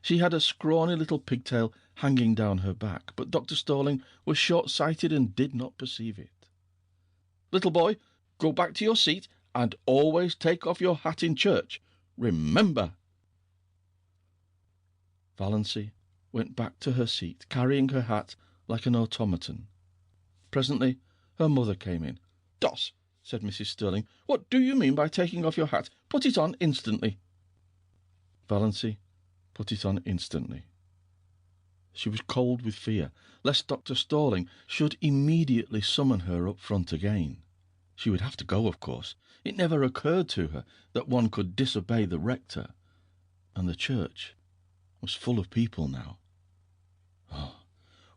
She had a scrawny little pigtail hanging down her back, but Dr. Stalling was short-sighted and did not perceive it. "Little boy, go back to your seat and always take off your hat in church. Remember." Valancy went back to her seat, carrying her hat like an automaton. Presently her mother came in. "Doss," said Mrs. Stirling, "what do you mean by taking off your hat? Put it on instantly." Valancy put it on instantly. She was cold with fear, lest Dr. Stalling should immediately summon her up front again. She would have to go, of course. It never occurred to her that one could disobey the rector, and the church was full of people now. Oh,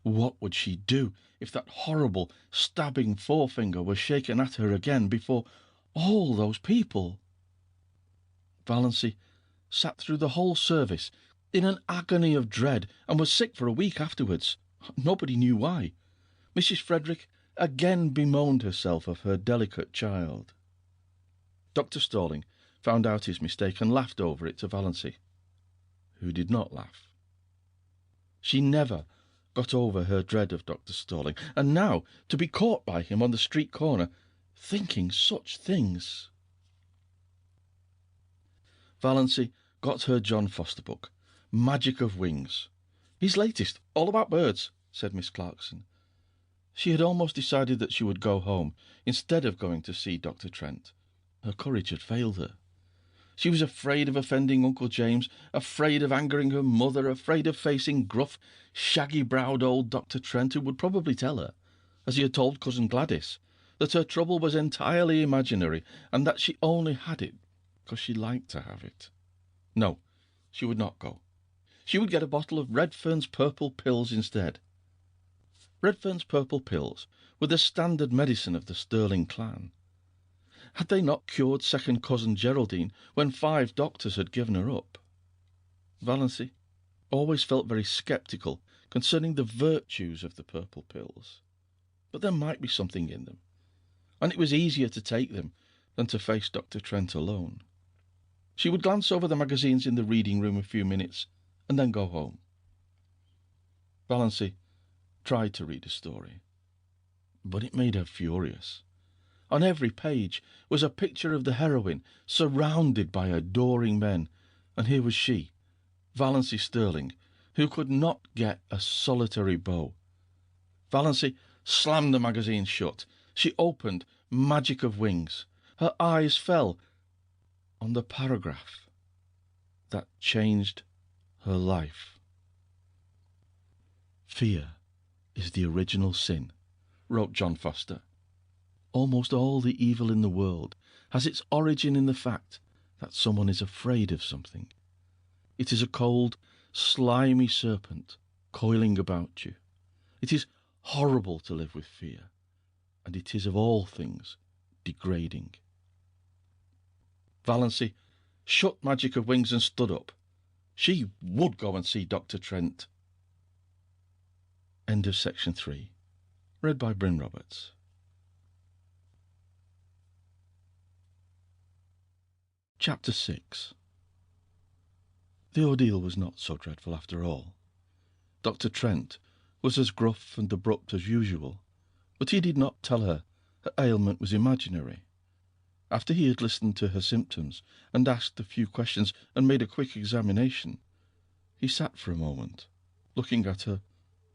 what would she do if that horrible, stabbing forefinger was shaken at her again before all those people. Valency sat through the whole service in an agony of dread and was sick for a week afterwards. Nobody knew why. Mrs. Frederick again bemoaned herself of her delicate child. Dr. Stalling found out his mistake and laughed over it to Valency, who did not laugh. She never got over her dread of Dr. Stalling, and now to be caught by him on the street corner, thinking such things. Valency got her John Foster book, Magic of Wings. His latest, all about birds, said Miss Clarkson. She had almost decided that she would go home instead of going to see Dr. Trent. Her courage had failed her. She was afraid of offending Uncle James, afraid of angering her mother, afraid of facing gruff, shaggy-browed old Dr. Trent, who would probably tell her, as he had told Cousin Gladys, that her trouble was entirely imaginary and that she only had it because she liked to have it. No, she would not go. She would get a bottle of Redfern's purple pills instead. Redfern's purple pills were the standard medicine of the Stirling clan. Had they not cured second cousin Geraldine when 5 doctors had given her up? Valency always felt very sceptical concerning the virtues of the purple pills, but there might be something in them, and it was easier to take them than to face Dr. Trent alone. She would glance over the magazines in the reading room a few minutes and then go home. Valency tried to read a story, but it made her furious. On every page was a picture of the heroine surrounded by adoring men, and here was she, Valency Stirling, who could not get a solitary beau. Valency slammed the magazine shut. She opened Magic of Wings. Her eyes fell on the paragraph that changed her life. Fear is the original sin, wrote John Foster. Almost all the evil in the world has its origin in the fact that someone is afraid of something. It is a cold, slimy serpent coiling about you. It is horrible to live with fear, and it is of all things degrading. Valency shut Magic of Wings and stood up. She would go and see Dr. Trent. End of section 3. Read by Bryn Roberts. Chapter 6. The ordeal was not so dreadful after all. Dr. Trent was as gruff and abrupt as usual, but he did not tell her her ailment was imaginary. After he had listened to her symptoms and asked a few questions and made a quick examination, he sat for a moment, looking at her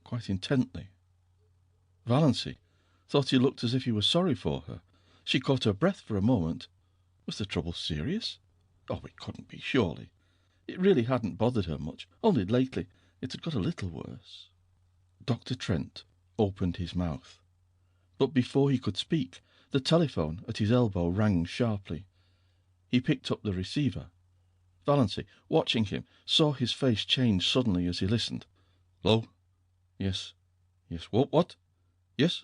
quite intently. Valency thought he looked as if he was sorry for her. She caught her breath for a moment. Was the trouble serious? Oh, it couldn't be, surely. It really hadn't bothered her much. Only lately it had got a little worse. Dr. Trent opened his mouth, but before he could speak, the telephone at his elbow rang sharply. He picked up the receiver. Valency, watching him, saw his face change suddenly as he listened. "Hello? Yes. Yes. What? Yes.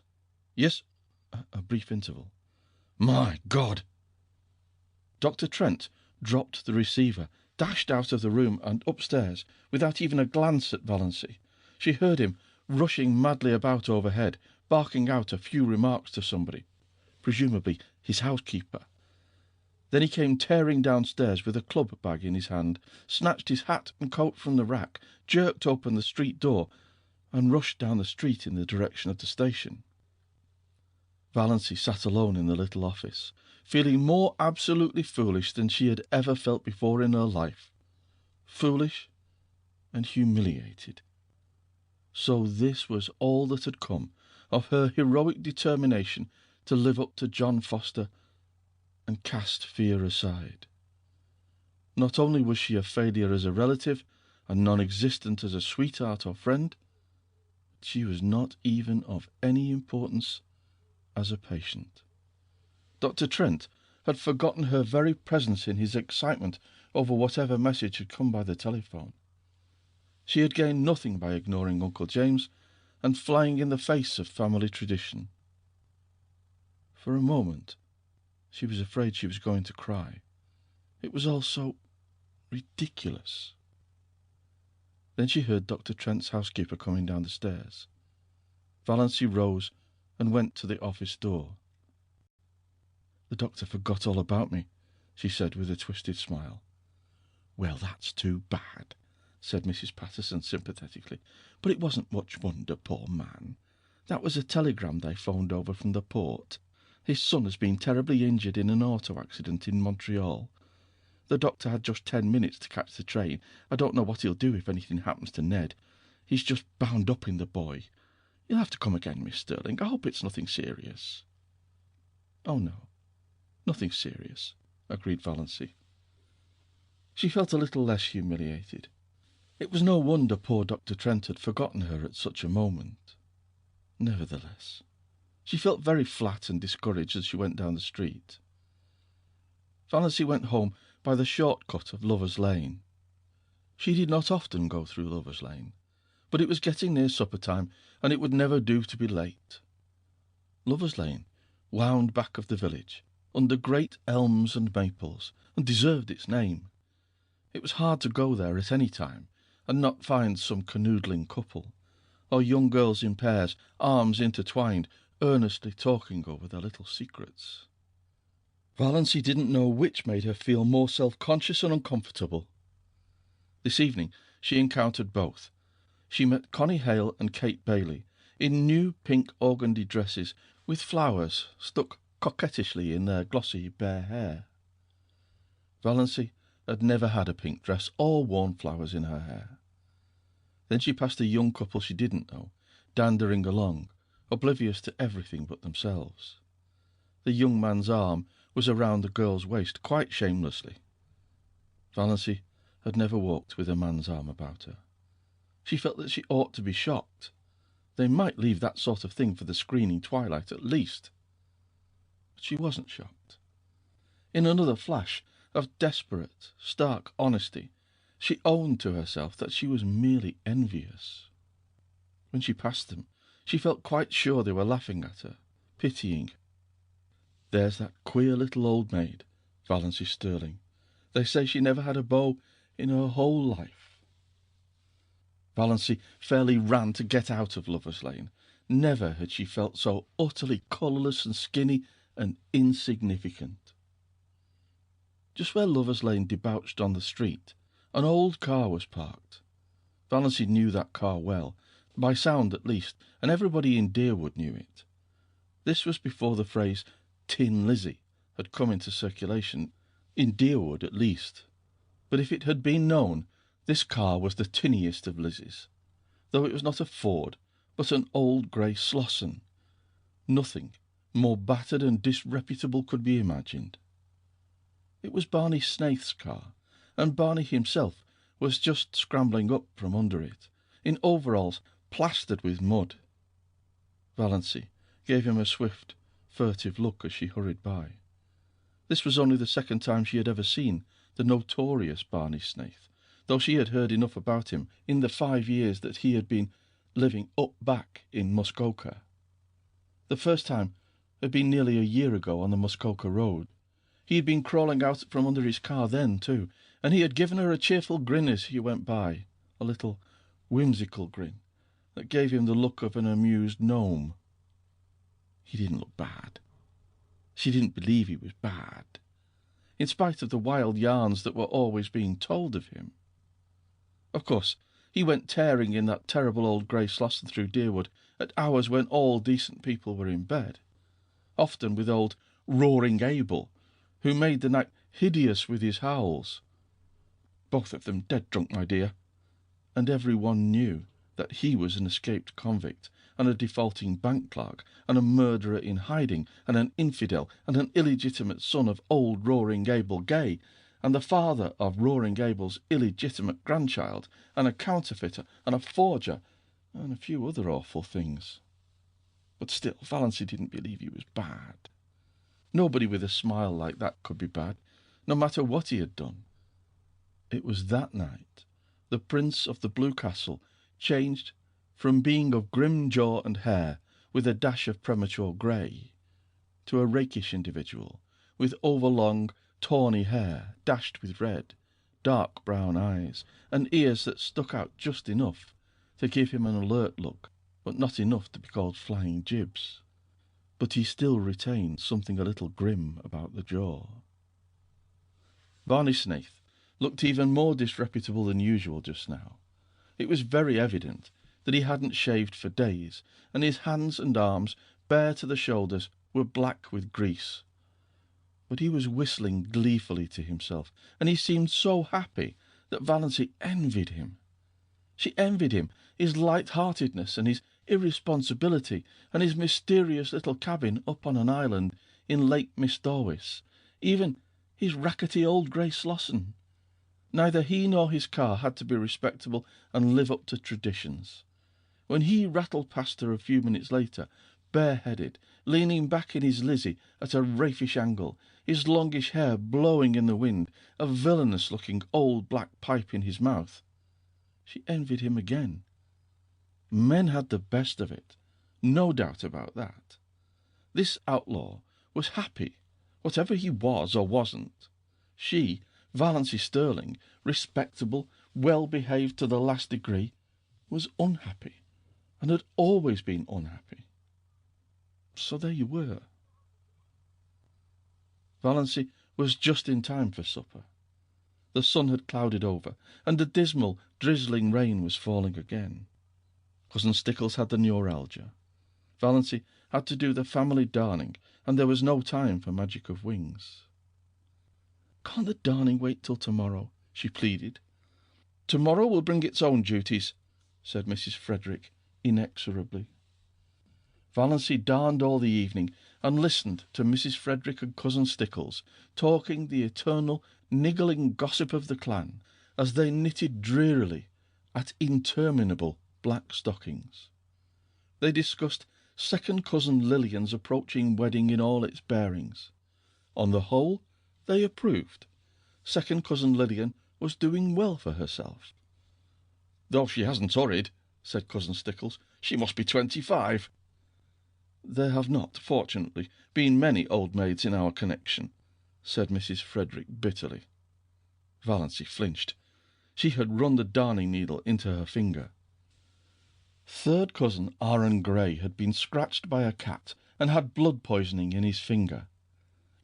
Yes." A brief interval. "My God!" Dr. Trent dropped the receiver, dashed out of the room and upstairs without even a glance at Valency. She heard him rushing madly about overhead, barking out a few remarks to somebody, presumably his housekeeper. Then he came tearing downstairs with a club bag in his hand, snatched his hat and coat from the rack, jerked open the street door, and rushed down the street in the direction of the station. Valency sat alone in the little office, feeling more absolutely foolish than she had ever felt before in her life. Foolish and humiliated. So this was all that had come of her heroic determination to live up to John Foster and cast fear aside. Not only was she a failure as a relative and non-existent as a sweetheart or friend, but she was not even of any importance as a patient. Dr. Trent had forgotten her very presence in his excitement over whatever message had come by the telephone. She had gained nothing by ignoring Uncle James, and flying in the face of family tradition. For a moment, she was afraid she was going to cry. It was all so ridiculous. Then she heard Dr. Trent's housekeeper coming down the stairs. Valancy rose and went to the office door. "The doctor forgot all about me," she said with a twisted smile. "Well, that's too bad," said Mrs. Patterson sympathetically. "But it wasn't much wonder, poor man. That was a telegram they phoned over from the port. His son has been terribly injured in an auto accident in Montreal. The doctor had just 10 minutes to catch the train. I don't know what he'll do if anything happens to Ned. He's just bound up in the boy. You'll have to come again, Miss Sterling. I hope it's nothing serious." "Oh, no, nothing serious," agreed Valancy. She felt a little less humiliated. It was no wonder poor Dr. Trent had forgotten her at such a moment. Nevertheless, she felt very flat and discouraged as she went down the street. Valancy went home by the short cut of Lover's Lane. She did not often go through Lover's Lane, but it was getting near supper time, and it would never do to be late. Lover's Lane wound back of the village, under great elms and maples, and deserved its name. It was hard to go there at any time, and not find some canoodling couple, or young girls in pairs, arms intertwined, earnestly talking over their little secrets. Valancy didn't know which made her feel more self-conscious and uncomfortable. This evening she encountered both. She met Connie Hale and Kate Bailey in new pink organdy dresses with flowers stuck coquettishly in their glossy bare hair. Valancy had never had a pink dress or worn flowers in her hair. Then she passed a young couple she didn't know, dandering along, oblivious to everything but themselves. The young man's arm was around the girl's waist quite shamelessly. Valancy had never walked with a man's arm about her. She felt that she ought to be shocked. They might leave that sort of thing for the screening twilight at least. But she wasn't shocked. In another flash of desperate, stark honesty, she owned to herself that she was merely envious. When she passed them, she felt quite sure they were laughing at her, pitying. "There's that queer little old maid, Valancy Sterling. They say she never had a beau in her whole life." Valancy fairly ran to get out of Lover's Lane. Never had she felt so utterly colourless and skinny and insignificant. Just where Lover's Lane debouched on the street, an old car was parked. Valancy knew that car well, by sound at least, and everybody in Deerwood knew it. This was before the phrase Tin Lizzie had come into circulation, in Deerwood at least. But if it had been known, this car was the tinniest of Lizzies, though it was not a Ford, but an old grey Slosson. Nothing more battered and disreputable could be imagined. It was Barney Snaith's car, and Barney himself was just scrambling up from under it, in overalls plastered with mud. Valancy gave him a swift, furtive look as she hurried by. This was only the second time she had ever seen the notorious Barney Snaith, though she had heard enough about him in the 5 years that he had been living up back in Muskoka. The first time had been nearly a year ago on the Muskoka road. He had been crawling out from under his car then, too, and he had given her a cheerful grin as he went by, a little whimsical grin that gave him the look of an amused gnome. He didn't look bad. She didn't believe he was bad, in spite of the wild yarns that were always being told of him. Of course, he went tearing in that terrible old grey Slosson through Deerwood at hours when all decent people were in bed, often with old Roaring Abel, who made the night hideous with his howls. Both of them dead drunk, my dear, and everyone knew that he was an escaped convict, and a defaulting bank clerk, and a murderer in hiding, and an infidel, and an illegitimate son of old Roaring Abel Gay, and the father of Roaring Abel's illegitimate grandchild, and a counterfeiter, and a forger, and a few other awful things. But still, Valancy didn't believe he was bad. Nobody with a smile like that could be bad, no matter what he had done. It was that night the Prince of the Blue Castle changed from being of grim jaw and hair with a dash of premature grey, to a rakish individual with overlong, tawny hair dashed with red, dark brown eyes, and ears that stuck out just enough to give him an alert look, but not enough to be called flying jibs. But he still retained something a little grim about the jaw. Varney Snaith looked even more disreputable than usual just now. It was very evident that he hadn't shaved for days, and his hands and arms, bare to the shoulders, were black with grease. But he was whistling gleefully to himself, and he seemed so happy that Valancy envied him. She envied him, his light-heartedness and his irresponsibility, and his mysterious little cabin up on an island in Lake Mistorwis, even his rackety old grey Slosson. Neither he nor his car had to be respectable and live up to traditions. When he rattled past her a few minutes later, bareheaded, leaning back in his Lizzie at a raffish angle, his longish hair blowing in the wind, a villainous-looking old black pipe in his mouth, she envied him again. Men had the best of it, no doubt about that. This outlaw was happy, whatever he was or wasn't. She, Valancy Sterling, respectable, well-behaved to the last degree, was unhappy, and had always been unhappy. So there you were. Valancy was just in time for supper. The sun had clouded over, and a dismal, drizzling rain was falling again. Cousin Stickles had the neuralgia. Valancy had to do the family darning, and there was no time for magic of wings. "Can't the darning wait till tomorrow?" she pleaded. "Tomorrow will bring its own duties," said Mrs. Frederick inexorably. Valancy darned all the evening, and listened to Mrs. Frederick and Cousin Stickles talking the eternal, niggling gossip of the clan, as they knitted drearily at interminable black stockings. They discussed second cousin Lillian's approaching wedding in all its bearings. On the whole, they approved. Second cousin Lillian was doing well for herself. "Though she hasn't hurried," said Cousin Stickles. "She must be 25. "There have not, fortunately, been many old maids in our connection," said Mrs. Frederick bitterly. Valancy flinched. She had run the darning needle into her finger. Third cousin Aaron Gray had been scratched by a cat and had blood poisoning in his finger.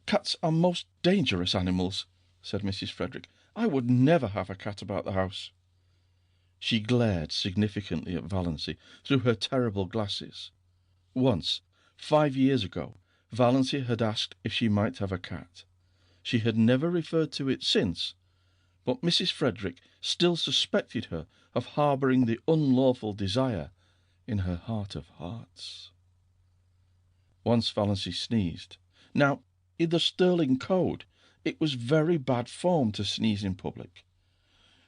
"Cats are most dangerous animals," said Mrs. Frederick. "I would never have a cat about the house." She glared significantly at Valancy through her terrible glasses. Once, 5 years ago, Valancy had asked if she might have a cat. She had never referred to it since, but Mrs. Frederick still suspected her of harbouring the unlawful desire in her heart of hearts. Once Valancy sneezed. Now, in the Sterling Code, it was very bad form to sneeze in public.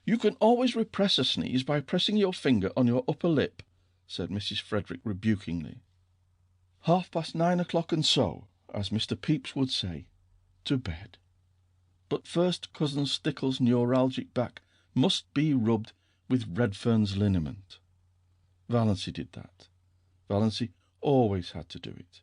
"You can always repress a sneeze by pressing your finger on your upper lip," said Mrs. Frederick rebukingly. 9:30 o'clock, and so, as Mr. Pepys would say, to bed. But first Cousin Stickles' neuralgic back must be rubbed with Redfern's liniment. Valancy did that. Valancy always had to do it.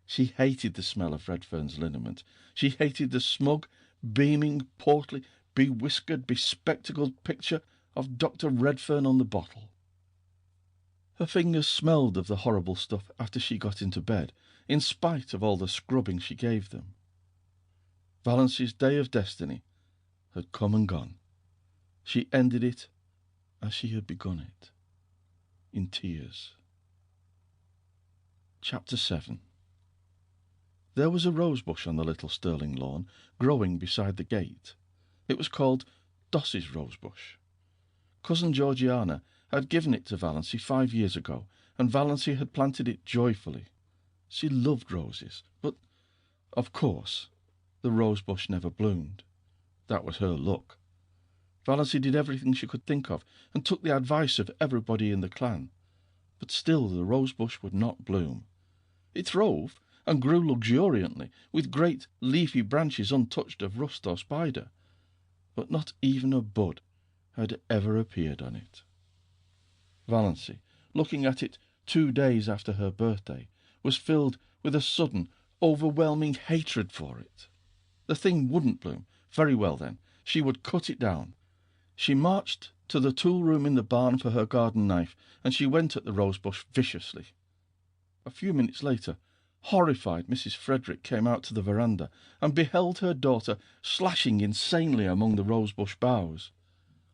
She hated the smell of Redfern's liniment. She hated the smug, beaming, portly, bewhiskered, bespectacled picture of Dr. Redfern on the bottle. Her fingers smelled of the horrible stuff after she got into bed, in spite of all the scrubbing she gave them. Valancy's day of destiny had come and gone. She ended it as she had begun it, in tears. Chapter 7. There was a rosebush on the little Sterling lawn, growing beside the gate. It was called Doss's rosebush. Cousin Georgiana had given it to Valancy 5 years ago, and Valancy had planted it joyfully. She loved roses, but, of course, the rosebush never bloomed. That was her luck. Valancy did everything she could think of, and took the advice of everybody in the clan, but still the rosebush would not bloom. It throve, and grew luxuriantly, with great leafy branches untouched of rust or spider, but not even a bud had ever appeared on it. Valancy, looking at it 2 days after her birthday, was filled with a sudden, overwhelming hatred for it. The thing wouldn't bloom. Very well then, she would cut it down. She marched to the tool room in the barn for her garden knife, and she went at the rosebush viciously. A few minutes later, horrified Mrs. Frederick came out to the veranda and beheld her daughter slashing insanely among the rosebush boughs.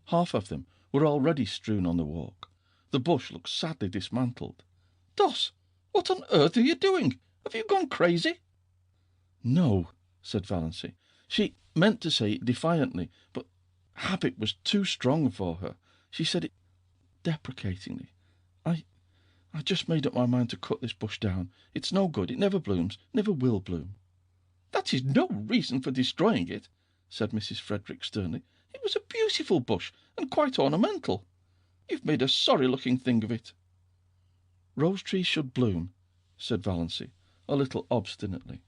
Half of them were already strewn on the walk. The bush looked sadly dismantled. "Doss, what on earth are you doing? Have you gone crazy?" "No," said Valancy. She meant to say it defiantly, but habit was too strong for her. She said it deprecatingly. I just made up my mind to cut this bush down. It's no good. It never blooms, never will bloom." "That is no reason for destroying it," said Mrs. Frederick sternly. "It was a beautiful bush, and quite ornamental. You've made a sorry-looking thing of it." "Rose trees should bloom," said Valancy, a little obstinately.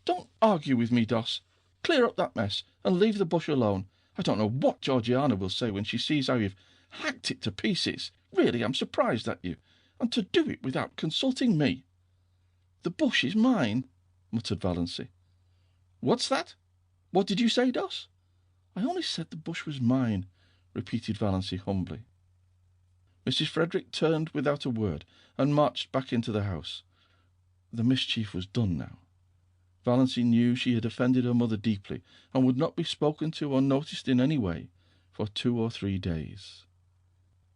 "Don't argue with me, Doss. Clear up that mess, and leave the bush alone. I don't know what Georgiana will say when she sees how you've hacked it to pieces. Really, I'm surprised at you. And to do it without consulting me." "The bush is mine," muttered Valancy. "What's that? What did you say, Doss?" "I only said the bush was mine," repeated Valancy humbly. Mrs. Frederick turned without a word and marched back into the house. The mischief was done now. Valancy knew she had offended her mother deeply, and would not be spoken to or noticed in any way for 2 or 3 days.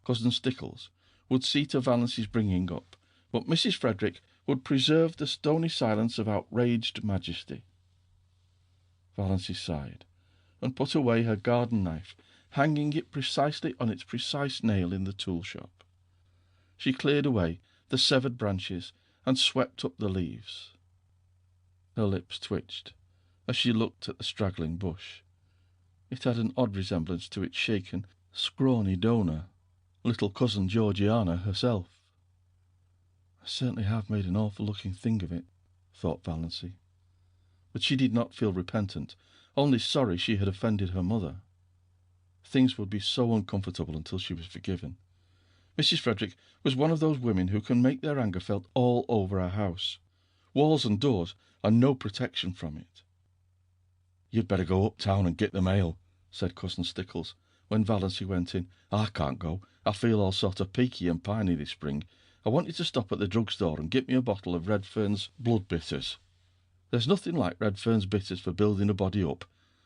Cousin Stickles would see to Valancy's bringing up, but Mrs. Frederick would preserve the stony silence of outraged majesty. Valancy sighed, and put away her garden knife, hanging it precisely on its precise nail in the tool shop. She cleared away the severed branches and swept up the leaves. Her lips twitched as she looked at the straggling bush. It had an odd resemblance to its shaken, scrawny donor, little cousin Georgiana herself. "I certainly have made an awful-looking thing of it," thought Valancy. But she did not feel repentant, only sorry she had offended her mother. Things would be so uncomfortable until she was forgiven. Mrs. Frederick was one of those women who can make their anger felt all over a house. Walls and doors are no protection from it. "You'd better go uptown and get the mail," said Cousin Stickles, when Valancy went in. "I can't go. I feel all sort of peaky and piney this spring. I want you to stop at the drugstore and get me a bottle of Redfern's blood bitters. There's nothing like Redfern's bitters for building a body up.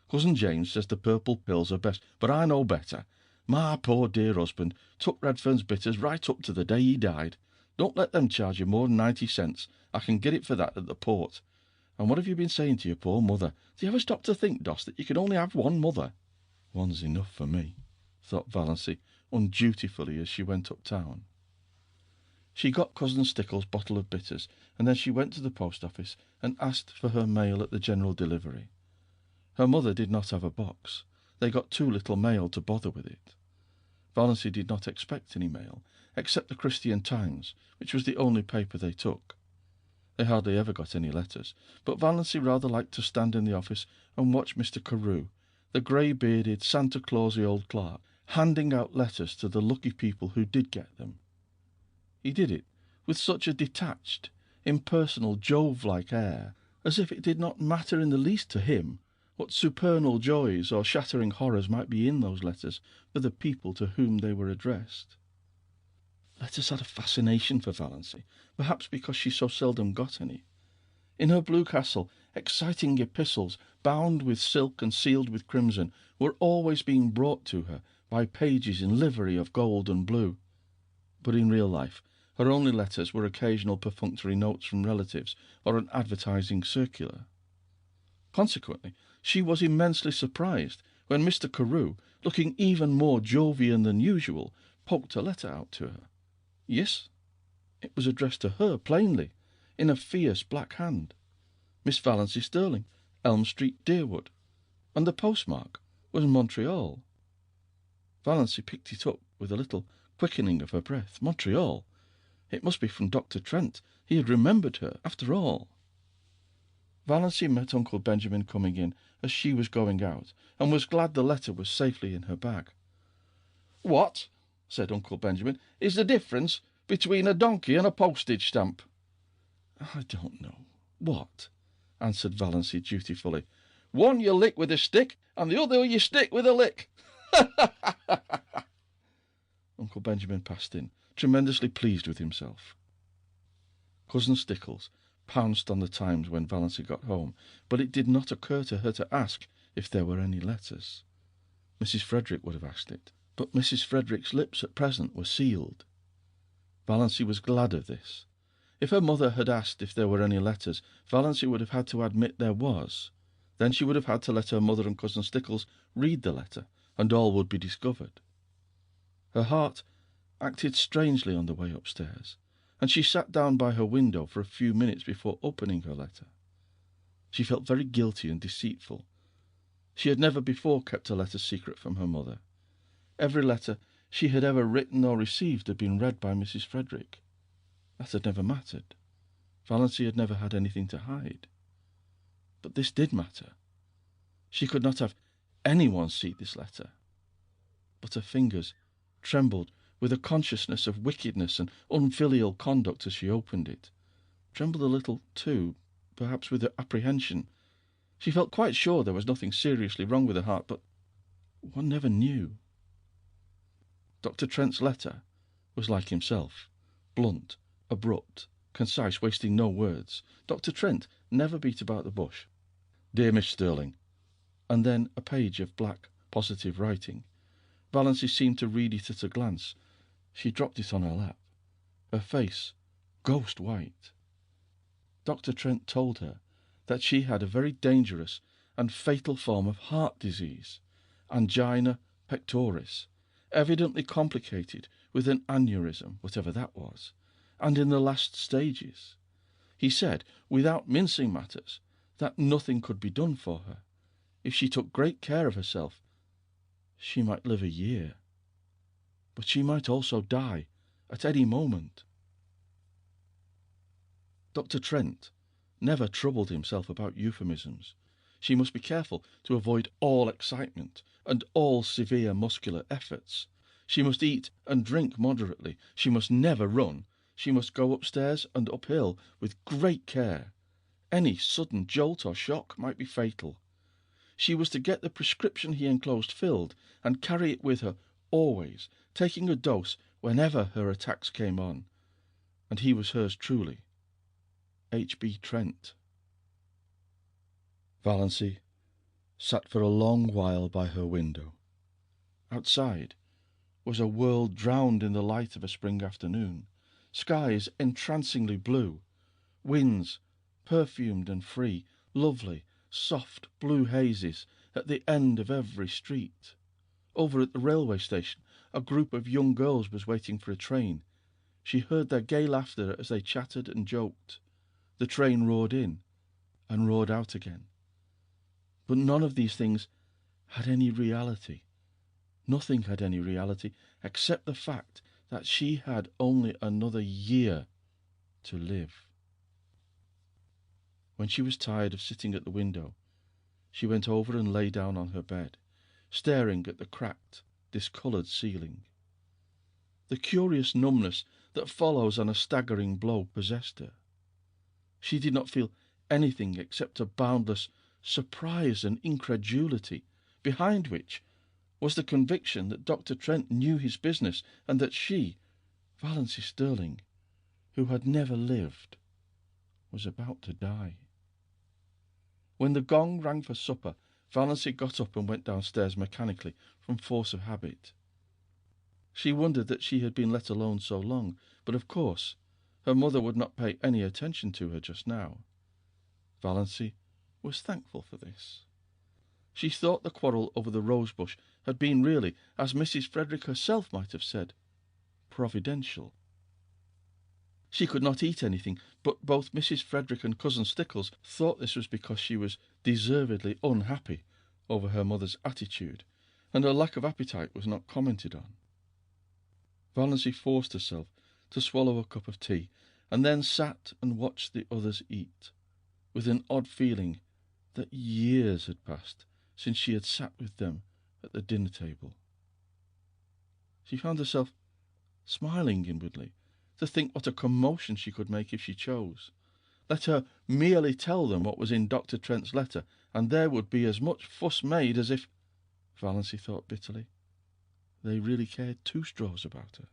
Cousin James says the purple pills are best, but I know better. My poor dear husband took Redfern's bitters right up to the day he died. Don't let them charge you more than 90 cents. I can get it for that at the port. And what have you been saying to your poor mother? Do you ever stop to think, Doss, that you can only have one mother?" "One's enough for me," thought Valancy undutifully as she went uptown. She got Cousin Stickles' bottle of bitters, and then she went to the post office and asked for her mail at the general delivery. Her mother did not have a box. They got too little mail to bother with it. Valancy did not expect any mail, except the Christian Times, which was the only paper they took. They hardly ever got any letters, but Valancy rather liked to stand in the office and watch Mr. Carew, the grey-bearded, Santa Clausy old clerk, handing out letters to the lucky people who did get them. He did it with such a detached, impersonal, Jove-like air, as if it did not matter in the least to him what supernal joys or shattering horrors might be in those letters for the people to whom they were addressed. Letters had a fascination for Valancy, perhaps because she so seldom got any. In her Blue Castle, exciting epistles, bound with silk and sealed with crimson, were always being brought to her by pages in livery of gold and blue. But in real life, her only letters were occasional perfunctory notes from relatives or an advertising circular. Consequently, she was immensely surprised when Mr. Carew, looking even more Jovian than usual, poked a letter out to her. Yes, it was addressed to her plainly, in a fierce black hand. Miss Valancy Sterling, Elm Street, Deerwood, and the postmark was Montreal. Valancy picked it up with a little quickening of her breath. Montreal! It must be from Dr. Trent. He had remembered her, after all. Valancy met Uncle Benjamin coming in as she was going out, and was glad the letter was safely in her bag. "What," said Uncle Benjamin, "is the difference between a donkey and a postage stamp." "I don't know. What?" answered Valancy dutifully. "One you lick with a stick, and the other you stick with a lick." Uncle Benjamin passed in, tremendously pleased with himself. Cousin Stickles pounced on the Times when Valancy got home, but it did not occur to her to ask if there were any letters. Mrs. Frederick would have asked it, but Mrs. Frederick's lips at present were sealed. Valancy was glad of this. If her mother had asked if there were any letters, Valancy would have had to admit there was. Then she would have had to let her mother and Cousin Stickles read the letter, and all would be discovered. Her heart acted strangely on the way upstairs, and she sat down by her window for a few minutes before opening her letter. She felt very guilty and deceitful. She had never before kept a letter secret from her mother. Every letter she had ever written or received had been read by Mrs. Frederick. That had never mattered. Valancy had never had anything to hide. But this did matter. She could not have anyone see this letter. But her fingers trembled with a consciousness of wickedness and unfilial conduct as she opened it. Trembled a little, too, perhaps with apprehension. She felt quite sure there was nothing seriously wrong with her heart, but one never knew. Dr. Trent's letter was like himself, blunt, abrupt, concise, wasting no words. Dr. Trent never beat about the bush. "Dear Miss Sterling," and then a page of black, positive writing. Valancy seemed to read it at a glance. She dropped it on her lap, her face ghost white. Dr. Trent told her that she had a very dangerous and fatal form of heart disease, angina pectoris, evidently complicated with an aneurysm, whatever that was, and in the last stages. He said, without mincing matters, that nothing could be done for her. If she took great care of herself, she might live a year. But she might also die at any moment. Dr. Trent never troubled himself about euphemisms. She must be careful to avoid all excitement and all severe muscular efforts. She must eat and drink moderately. She must never run. She must go upstairs and uphill with great care. Any sudden jolt or shock might be fatal. She was to get the prescription he enclosed filled and carry it with her always, taking a dose whenever her attacks came on. And he was hers truly, H.B. Trent. Valancy sat for a long while by her window. Outside was a world drowned in the light of a spring afternoon, skies entrancingly blue, winds perfumed and free, lovely, soft blue hazes at the end of every street. Over at the railway station, a group of young girls was waiting for a train. She heard their gay laughter as they chattered and joked. The train roared in and roared out again. But none of these things had any reality. Nothing had any reality except the fact that she had only another year to live. When she was tired of sitting at the window, she went over and lay down on her bed, staring at the cracked, discoloured ceiling. The curious numbness that follows on a staggering blow possessed her. She did not feel anything except a boundless surprise and incredulity, behind which was the conviction that Dr. Trent knew his business, and that she, Valancy Sterling, who had never lived, was about to die. When the gong rang for supper, Valancy got up and went downstairs mechanically, from force of habit. She wondered that she had been let alone so long, but of course her mother would not pay any attention to her just now. Valancy was thankful for this. She thought the quarrel over the rosebush had been really, as Mrs. Frederick herself might have said, providential. She could not eat anything, but both Mrs. Frederick and Cousin Stickles thought this was because she was deservedly unhappy over her mother's attitude, and her lack of appetite was not commented on. Valancy forced herself to swallow a cup of tea, and then sat and watched the others eat, with an odd feeling that years had passed since she had sat with them at the dinner table. She found herself smiling inwardly, To think what a commotion she could make if she chose. Let her merely tell them what was in Dr. Trent's letter, and there would be as much fuss made as if— Valancy thought bitterly— they really cared 2 straws about her.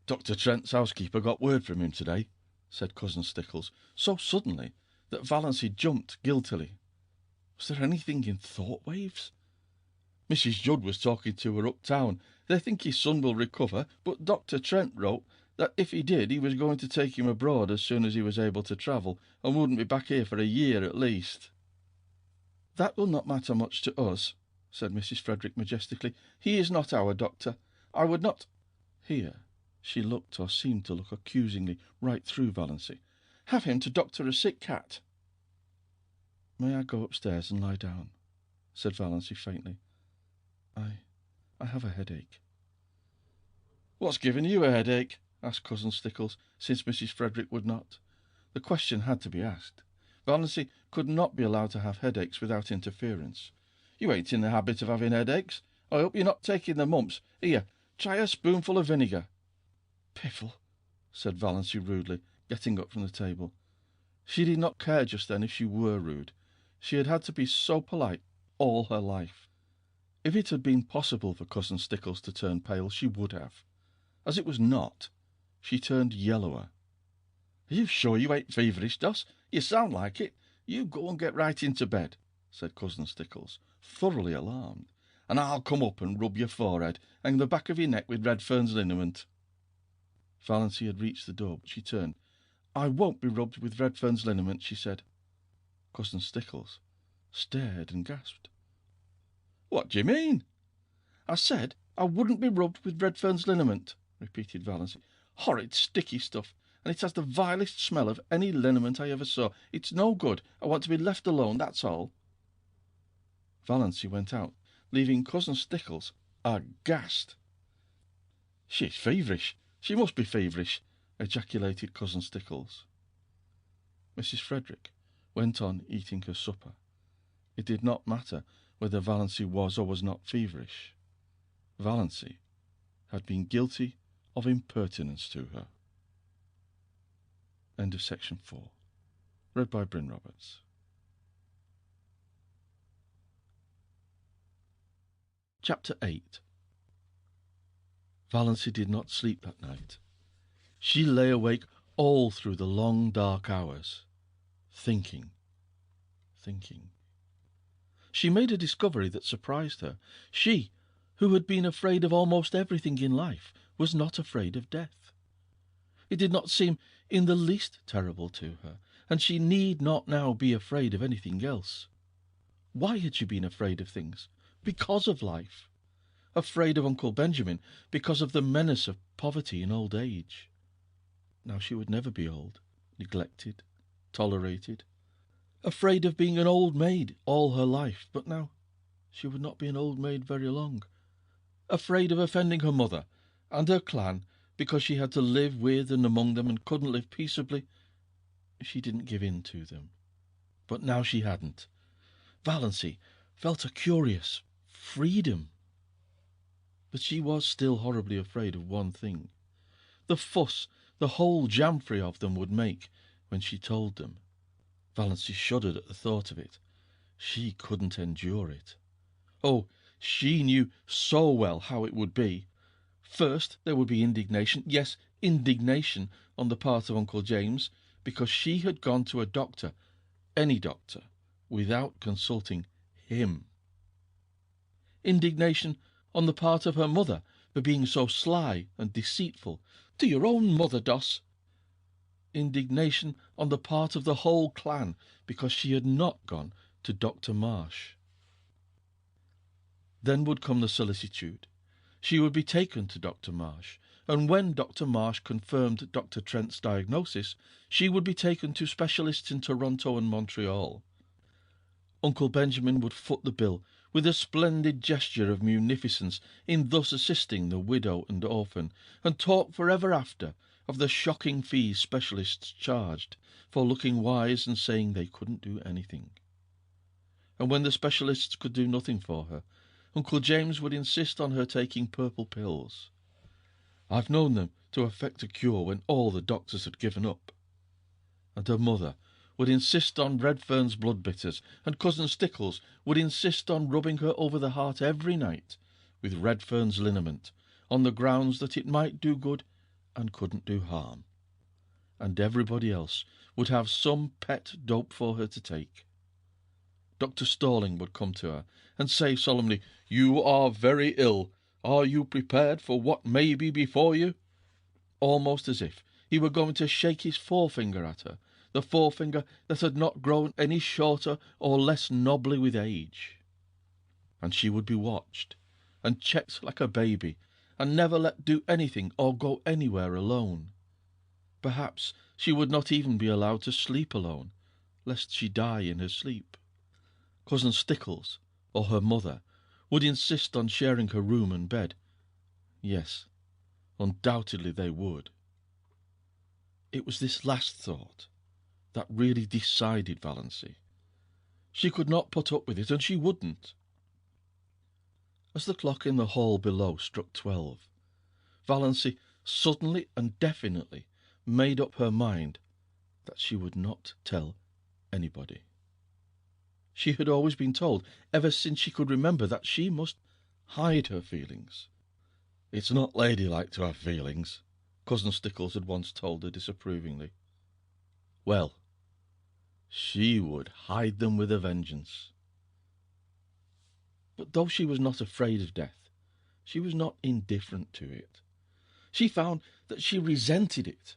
Dr. Trent's housekeeper got word from him today, said Cousin Stickles, so suddenly that Valancy jumped guiltily. Was there anything in thought waves? Mrs. Judd was talking to her uptown. They think his son will recover, but Dr. Trent wrote that if he did, he was going to take him abroad as soon as he was able to travel, and wouldn't be back here for a year at least. That will not matter much to us, said Mrs. Frederick majestically. He is not our doctor. I would not— Here she looked, or seemed to look, accusingly right through Valancy. Have him to doctor a sick cat. May I go upstairs and lie down? Said Valancy faintly. I have a headache. What's given you a headache? Asked Cousin Stickles, since Mrs. Frederick would not. The question had to be asked. Valancy could not be allowed to have headaches without interference. You ain't in the habit of having headaches. I hope you're not taking the mumps. Here, try a spoonful of vinegar. Piffle, said Valancy rudely, getting up from the table. She did not care just then if she were rude. She had had to be so polite all her life. If it had been possible for Cousin Stickles to turn pale, she would have. As it was not, she turned yellower. Are you sure you ain't feverish, Doss? You sound like it. You go and get right into bed, said Cousin Stickles, thoroughly alarmed, and I'll come up and rub your forehead and the back of your neck with Redfern's liniment. Valancy had reached the door, but she turned. I won't be rubbed with Redfern's liniment, she said. Cousin Stickles stared and gasped. What do you mean? I said I wouldn't be rubbed with Redfern's liniment, repeated Valancy. Horrid sticky stuff, and it has the vilest smell of any liniment I ever saw. It's no good. I want to be left alone, that's all. Valancy went out, leaving Cousin Stickles aghast. She's feverish. She must be feverish, ejaculated Cousin Stickles. Mrs. Frederick went on eating her supper. It did not matter whether Valancy was or was not feverish. Valancy had been guilty of impertinence to her. End of section 4. Read by Bryn Roberts. Chapter 8. Valancy did not sleep that night. She lay awake all through the long dark hours, thinking. She made a discovery that surprised her. She, who had been afraid of almost everything in life, was not afraid of death. It did not seem in the least terrible to her, and she need not now be afraid of anything else. Why had she been afraid of things? Because of life. Afraid of Uncle Benjamin because of the menace of poverty in old age. Now she would never be old, neglected, tolerated. Afraid of being an old maid all her life, but now she would not be an old maid very long. Afraid of offending her mother and her clan because she had to live with and among them and couldn't live peaceably. She didn't give in to them. But now she hadn't. Valancy felt a curious freedom. But she was still horribly afraid of one thing. The fuss the whole jamfrey of them would make when she told them. Valancy shuddered at the thought of it. She couldn't endure it. Oh, she knew so well how it would be. First there would be indignation, yes, indignation on the part of Uncle James, because she had gone to a doctor, any doctor, without consulting him. Indignation on the part of her mother for being so sly and deceitful. To your own mother, Doss. Indignation on the part of the whole clan because she had not gone to Dr. Marsh. Then would come the solicitude. She would be taken to Dr. Marsh, and when Dr. Marsh confirmed Dr. Trent's diagnosis, she would be taken to specialists in Toronto and Montreal. Uncle Benjamin would foot the bill with a splendid gesture of munificence in thus assisting the widow and orphan, and talk for ever after of the shocking fees specialists charged for looking wise and saying they couldn't do anything. And when the specialists could do nothing for her, Uncle James would insist on her taking purple pills. I've known them to effect a cure when all the doctors had given up. And her mother would insist on Redfern's blood bitters, and Cousin Stickles would insist on rubbing her over the heart every night with Redfern's liniment, on the grounds that it might do good and couldn't do harm. And everybody else would have some pet dope for her to take. Dr. Stalling would come to her and say solemnly, "You are very ill. Are you prepared for what may be before you?" Almost as if he were going to shake his forefinger at her, the forefinger that had not grown any shorter or less knobbly with age. And she would be watched and checked like a baby, and never let do anything or go anywhere alone. Perhaps she would not even be allowed to sleep alone, lest she die in her sleep. Cousin Stickles, or her mother, would insist on sharing her room and bed. Yes, undoubtedly they would. It was this last thought that really decided Valancy. She could not put up with it, and she wouldn't. As the clock in the hall below struck 12, Valancy suddenly and definitely made up her mind that she would not tell anybody. She had always been told, ever since she could remember, that she must hide her feelings. "It's not ladylike to have feelings," Cousin Stickles had once told her disapprovingly. Well, she would hide them with a vengeance. But though she was not afraid of death, she was not indifferent to it. She found that she resented it.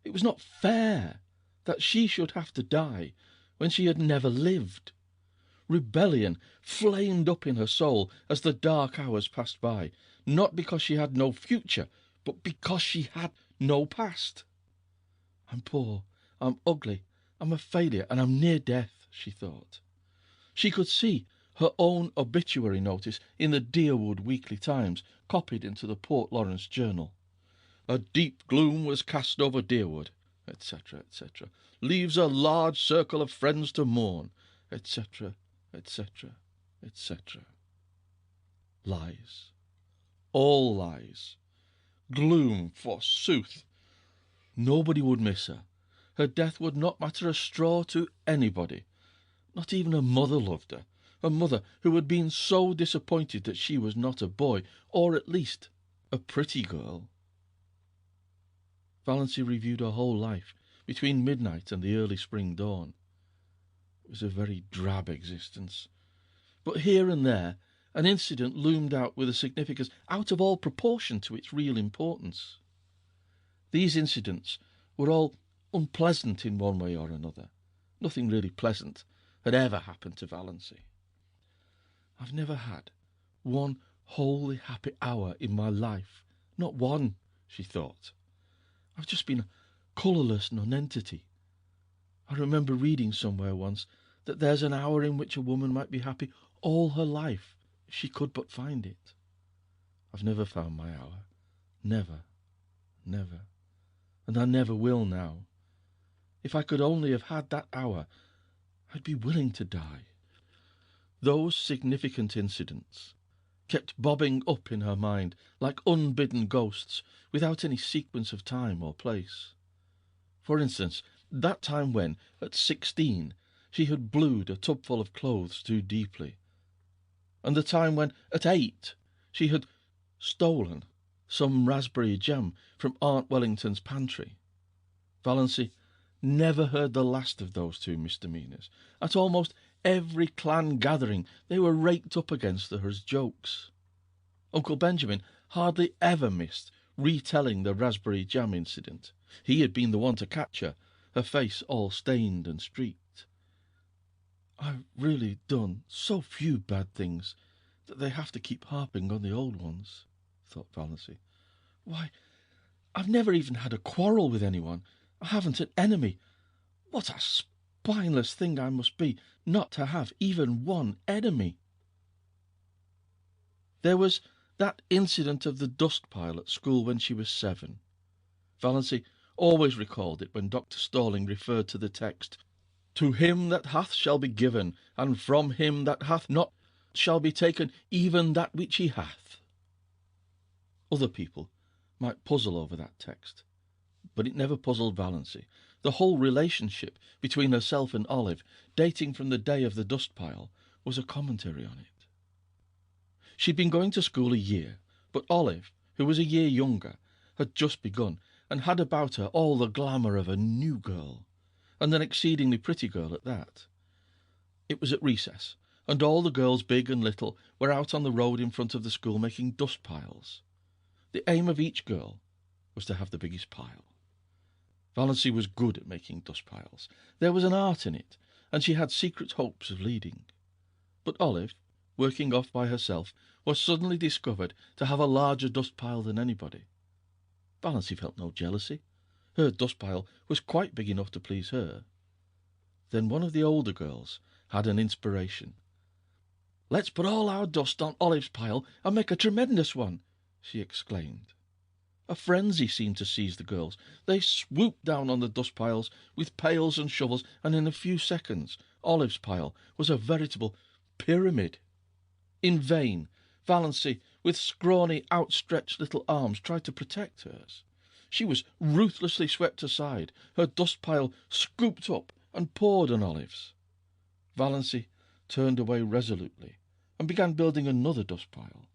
It was not fair that she should have to die when she had never lived. Rebellion flamed up in her soul as the dark hours passed by, not because she had no future, but because she had no past. "I'm poor, I'm ugly, I'm a failure, and I'm near death," she thought. She could see her own obituary notice in the Deerwood Weekly Times, copied into the Port Lawrence Journal. "A deep gloom was cast over Deerwood," etc., etc., "leaves a large circle of friends to mourn," etc., etc., etc. Lies. All lies. Gloom, forsooth. Nobody would miss her. Her death would not matter a straw to anybody. Not even her mother loved her. Her mother, who had been so disappointed that she was not a boy, or at least a pretty girl. Valancy reviewed her whole life between midnight and the early spring dawn. It was a very drab existence. But here and there an incident loomed out with a significance out of all proportion to its real importance. These incidents were all unpleasant in one way or another. Nothing really pleasant had ever happened to Valancy. "I've never had one wholly happy hour in my life. Not one," she thought. "I've just been a colourless nonentity. I remember reading somewhere once that there's an hour in which a woman might be happy all her life, if she could but find it. I've never found my hour. Never. Never. And I never will now. If I could only have had that hour, I'd be willing to die." Those significant incidents kept bobbing up in her mind like unbidden ghosts, without any sequence of time or place. For instance, that time when, at 16, she had blued a tubful of clothes too deeply, and the time when, at 8, she had stolen some raspberry jam from Aunt Wellington's pantry. Valancy never heard the last of those two misdemeanours. At almost every clan gathering they were raked up against her as jokes. Uncle Benjamin hardly ever missed retelling the raspberry jam incident. He had been the one to catch her, her face all stained and streaked. "I've really done so few bad things that they have to keep harping on the old ones," thought Valancy. "Why, I've never even had a quarrel with anyone. I haven't an enemy. What a spineless thing I must be not to have even one enemy." There was that incident of the dust pile at school when she was 7. Valancy always recalled it when Dr. Stalling referred to the text, "To him that hath shall be given, and from him that hath not shall be taken even that which he hath." Other people might puzzle over that text, but it never puzzled Valancy. The whole relationship between herself and Olive, dating from the day of the dust pile, was a commentary on it. She'd been going to school a year, but Olive, who was a year younger, had just begun, and had about her all the glamour of a new girl, and an exceedingly pretty girl at that. It was at recess, and all the girls, big and little, were out on the road in front of the school making dust piles. The aim of each girl was to have the biggest pile. Valancy was good at making dust piles. There was an art in it, and she had secret hopes of leading. But Olive, working off by herself, was suddenly discovered to have a larger dust pile than anybody. Valancy felt no jealousy. Her dust pile was quite big enough to please her. Then one of the older girls had an inspiration. "Let's put all our dust on Olive's pile and make a tremendous one," she exclaimed. A frenzy seemed to seize the girls. They swooped down on the dust piles with pails and shovels, and in a few seconds Olive's pile was a veritable pyramid. In vain Valancy, with scrawny, outstretched little arms, tried to protect hers. She was ruthlessly swept aside, her dust pile scooped up and poured on Olive's. Valancy turned away resolutely and began building another dust pile.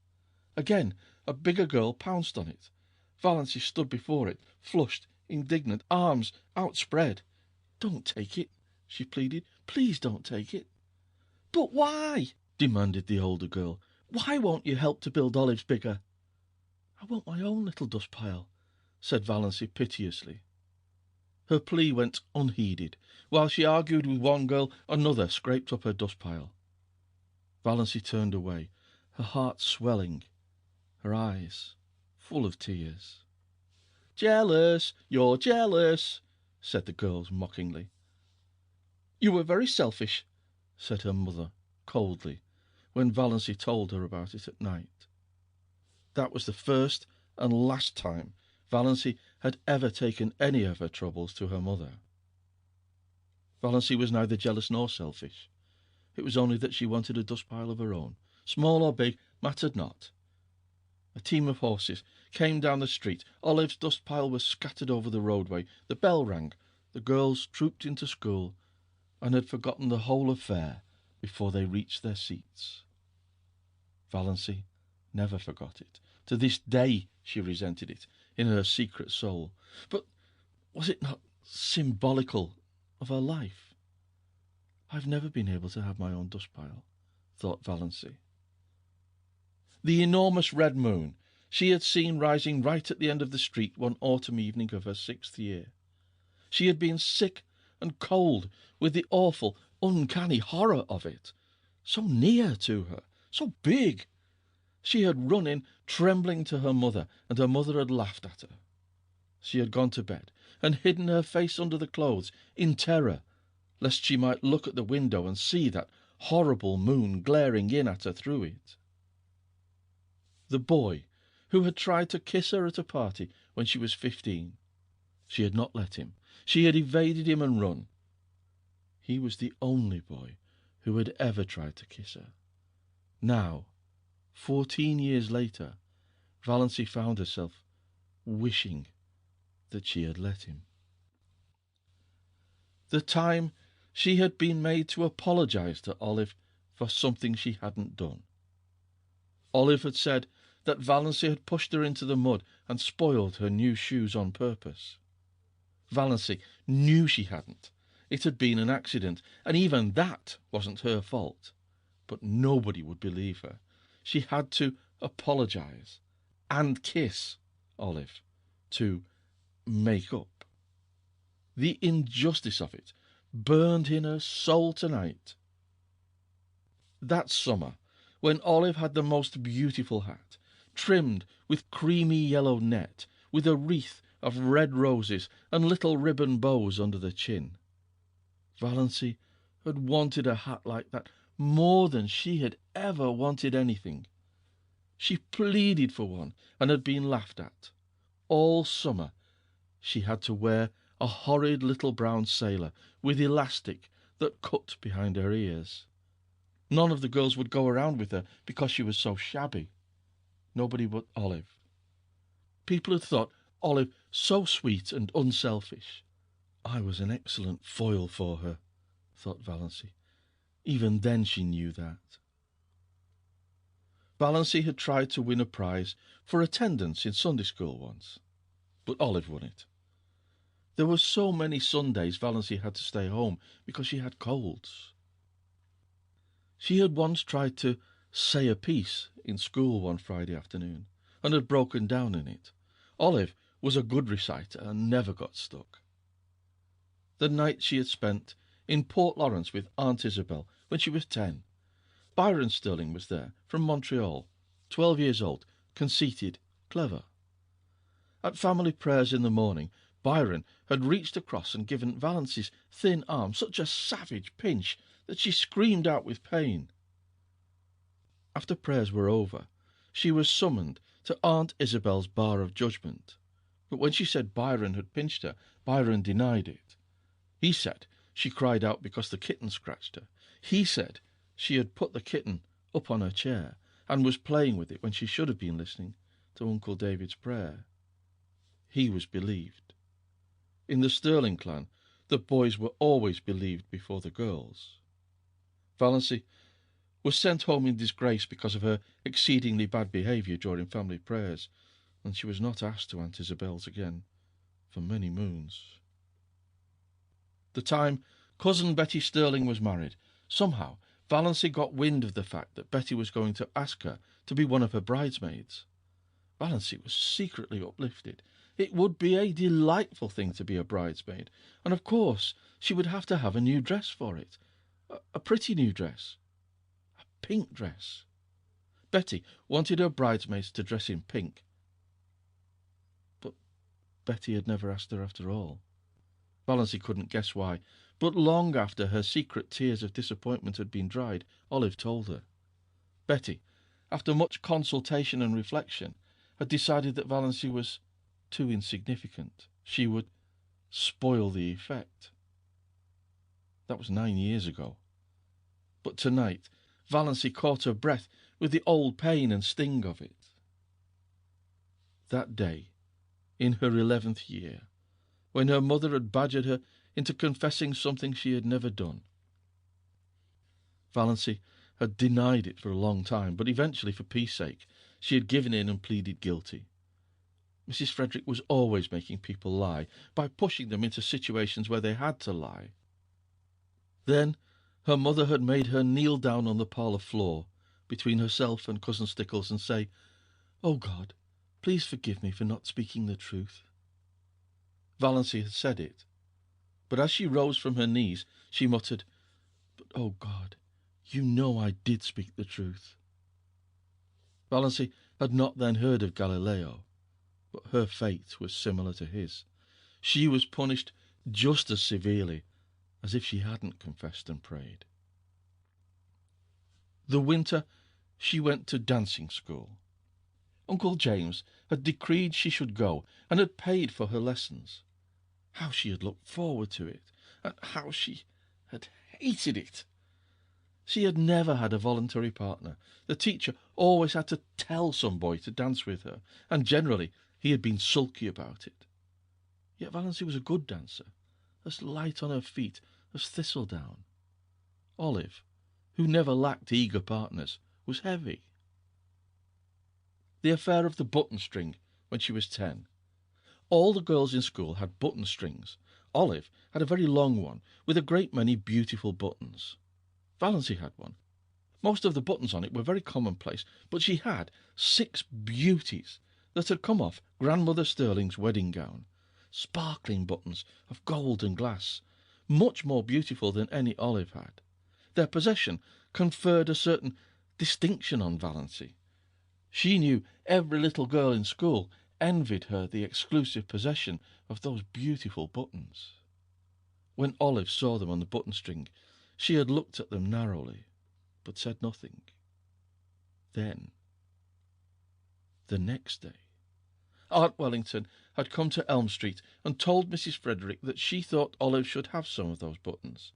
Again a bigger girl pounced on it. Valancy stood before it, flushed, indignant, arms outspread. "Don't take it," she pleaded. "Please don't take it." "But why?" demanded the older girl. "Why won't you help to build Olive's bigger?" "I want my own little dust pile," said Valancy piteously. Her plea went unheeded. While she argued with one girl, another scraped up her dust pile. Valancy turned away, her heart swelling, her eyes full of tears. "Jealous! You're jealous!" said the girls mockingly. "You were very selfish," said her mother coldly, when Valancy told her about it at night. That was the first and last time Valancy had ever taken any of her troubles to her mother. Valancy was neither jealous nor selfish. It was only that she wanted a dust pile of her own. Small or big mattered not. A team of horses came down the street. Olive's dust pile was scattered over the roadway. The bell rang. The girls trooped into school and had forgotten the whole affair before they reached their seats. Valancy never forgot it. To this day she resented it in her secret soul. But was it not symbolical of her life? "I've never been able to have my own dust pile," thought Valancy. The enormous red moon she had seen rising right at the end of the street one autumn evening of her 6th year. She had been sick and cold with the awful, uncanny horror of it. So near to her, so big. She had run in trembling to her mother, and her mother had laughed at her. She had gone to bed and hidden her face under the clothes in terror, lest she might look at the window and see that horrible moon glaring in at her through it. The boy who had tried to kiss her at a party when she was 15. She had not let him. She had evaded him and run. He was the only boy who had ever tried to kiss her. Now, 14 years later, Valancy found herself wishing that she had let him. The time she had been made to apologize to Olive for something she hadn't done. Olive had said that Valancy had pushed her into the mud and spoiled her new shoes on purpose. Valancy knew she hadn't. It had been an accident, and even that wasn't her fault. But nobody would believe her. She had to apologize and kiss Olive to make up. The injustice of it burned in her soul tonight. That summer, when Olive had the most beautiful hat, trimmed with creamy yellow net, with a wreath of red roses and little ribbon bows under the chin, Valancy had wanted a hat like that more than she had ever wanted anything. She pleaded for one and had been laughed at. All summer she had to wear a horrid little brown sailor with elastic that cut behind her ears. None of the girls would go around with her because she was so shabby. Nobody but Olive. People had thought Olive so sweet and unselfish. I was an excellent foil for her, thought Valancy. Even then she knew that. Valancy had tried to win a prize for attendance in Sunday school once, but Olive won it. There were so many Sundays Valancy had to stay home because she had colds. She had once tried to say a piece in school one Friday afternoon and had broken down in it. Olive was a good reciter and never got stuck. The night she had spent in Port Lawrence with Aunt Isabel when she was 10. Byron Sterling was there, from Montreal, 12 years old, conceited, clever. At family prayers in the morning, Byron had reached across and given Valancy's thin arm such a savage pinch that she screamed out with pain. After prayers were over, she was summoned to Aunt Isabel's bar of judgment. But when she said Byron had pinched her, Byron denied it. He said she cried out because the kitten scratched her. He said she had put the kitten up on her chair and was playing with it when she should have been listening to Uncle David's prayer. He was believed. In the Sterling clan, the boys were always believed before the girls. Valancy was sent home in disgrace because of her exceedingly bad behaviour during family prayers, and she was not asked to Aunt Isabel's again for many moons. The time cousin Betty Sterling was married, somehow Valancy got wind of the fact that Betty was going to ask her to be one of her bridesmaids. Valancy was secretly uplifted. It would be a delightful thing to be a bridesmaid, and of course she would have to have a new dress for it. A pretty new dress. A pink dress. Betty wanted her bridesmaids to dress in pink. But Betty had never asked her after all. Valancy couldn't guess why, but long after her secret tears of disappointment had been dried, Olive told her. Betty, after much consultation and reflection, had decided that Valancy was too insignificant. She would spoil the effect. That was 9 years ago. But tonight, Valancy caught her breath with the old pain and sting of it. That day, in her 11th year, when her mother had badgered her into confessing something she had never done. Valancy had denied it for a long time, but eventually, for peace sake, she had given in and pleaded guilty. Mrs. Frederick was always making people lie, by pushing them into situations where they had to lie. Then her mother had made her kneel down on the parlour floor, between herself and Cousin Stickles, and say, "Oh God, please forgive me for not speaking the truth." Valancy had said it, but as she rose from her knees, she muttered, "But, oh God, you know I did speak the truth." Valancy had not then heard of Galileo, but her fate was similar to his. She was punished just as severely as if she hadn't confessed and prayed. The winter she went to dancing school. Uncle James had decreed she should go, and had paid for her lessons. How she had looked forward to it, and how she had hated it. She had never had a voluntary partner. The teacher always had to tell some boy to dance with her, and generally he had been sulky about it. Yet Valancy was a good dancer, as light on her feet as thistledown. Olive, who never lacked eager partners, was heavy. The affair of the button string when she was 10. All the girls in school had button strings. Olive had a very long one, with a great many beautiful buttons. Valancy had one. Most of the buttons on it were very commonplace, but she had 6 beauties that had come off Grandmother Sterling's wedding gown. Sparkling buttons of gold and glass, much more beautiful than any Olive had. Their possession conferred a certain distinction on Valancy. She knew every little girl in school envied her the exclusive possession of those beautiful buttons. When Olive saw them on the button string, she had looked at them narrowly, but said nothing. Then, the next day, Aunt Wellington had come to Elm Street and told Mrs. Frederick that she thought Olive should have some of those buttons.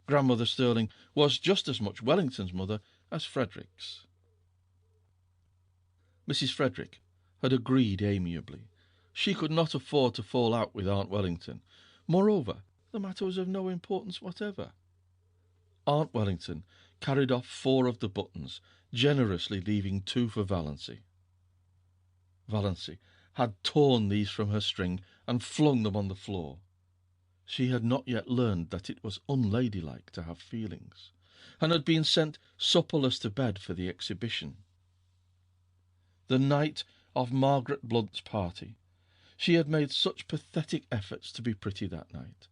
Grandmother Sterling was just as much Wellington's mother as Frederick's. Mrs. Frederick had agreed amiably. She could not afford to fall out with Aunt Wellington. Moreover, the matter was of no importance whatever. Aunt Wellington carried off 4 of the buttons, generously leaving 2 for Valancy. Valancy had torn these from her string and flung them on the floor. She had not yet learned that it was unladylike to have feelings, and had been sent supperless to bed for the exhibition. The night of Margaret Blunt's party, she had made such pathetic efforts to be pretty that night.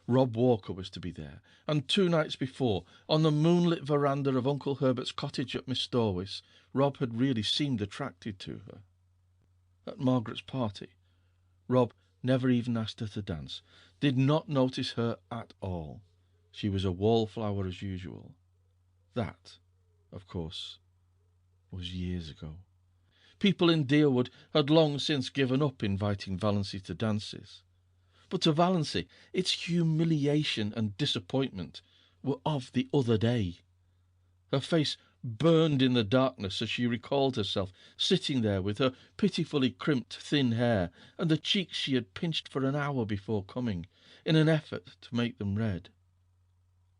Rob Walker was to be there, and 2 nights before, on the moonlit veranda of Uncle Herbert's cottage at Miss Storwis, Rob had really seemed attracted to her. At Margaret's party, Rob never even asked her to dance, did not notice her at all. She was a wallflower as usual. That, of course, was years ago. People in Deerwood had long since given up inviting Valancy to dances. But to Valancy, its humiliation and disappointment were of the other day. Her face burned in the darkness as she recalled herself sitting there with her pitifully crimped thin hair and the cheeks she had pinched for an hour before coming, in an effort to make them red.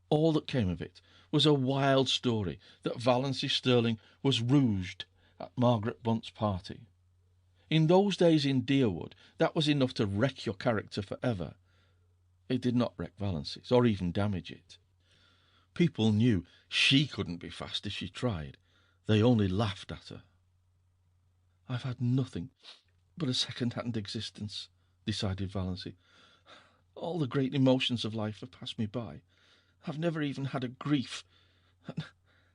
All that came of it was a wild story that Valancy Sterling was rouged at Margaret Blunt's party. In those days in Deerwood, that was enough to wreck your character forever. It did not wreck Valancy's, or even damage it. People knew she couldn't be fast if she tried. They only laughed at her. "I've had nothing but a second-hand existence," decided Valancy. "All the great emotions of life have passed me by. I've never even had a grief.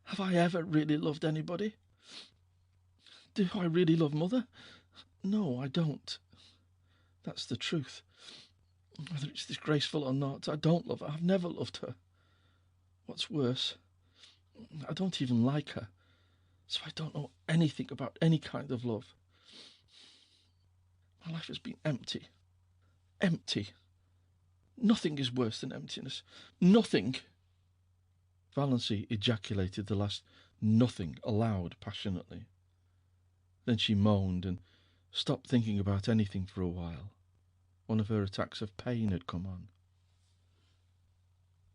Have I ever really loved anybody? Do I really love Mother? No, I don't. That's the truth. Whether it's disgraceful or not, I don't love her. I've never loved her. What's worse, I don't even like her, so I don't know anything about any kind of love. My life has been empty. Empty. Nothing is worse than emptiness. Nothing." Valancy ejaculated the last "nothing" aloud passionately. Then she moaned and stopped thinking about anything for a while. One of her attacks of pain had come on.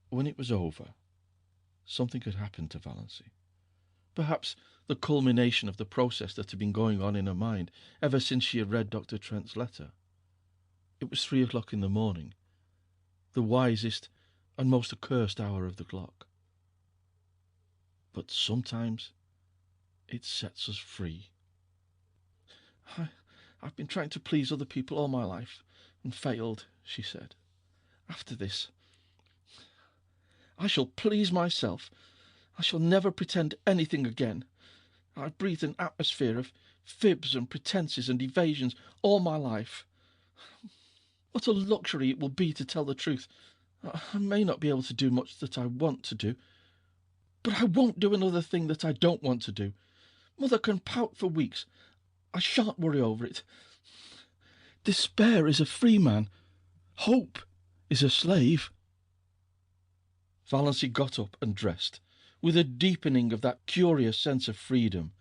When it was over, something had happened to Valancy. Perhaps the culmination of the process that had been going on in her mind ever since she had read Dr. Trent's letter. It was 3 o'clock in the morning, the wisest and most accursed hour of the clock. But sometimes it sets us free. I've been trying to please other people all my life, and failed," she said. "After this, I shall please myself. I shall never pretend anything again. I've breathed an atmosphere of fibs and pretences and evasions all my life. What a luxury it will be to tell the truth. I may not be able to do much that I want to do, but I won't do another thing that I don't want to do. Mother can pout for weeks. I shan't worry over it. Despair is a free man. Hope is a slave." Valancy got up and dressed, with a deepening of that curious sense of freedom.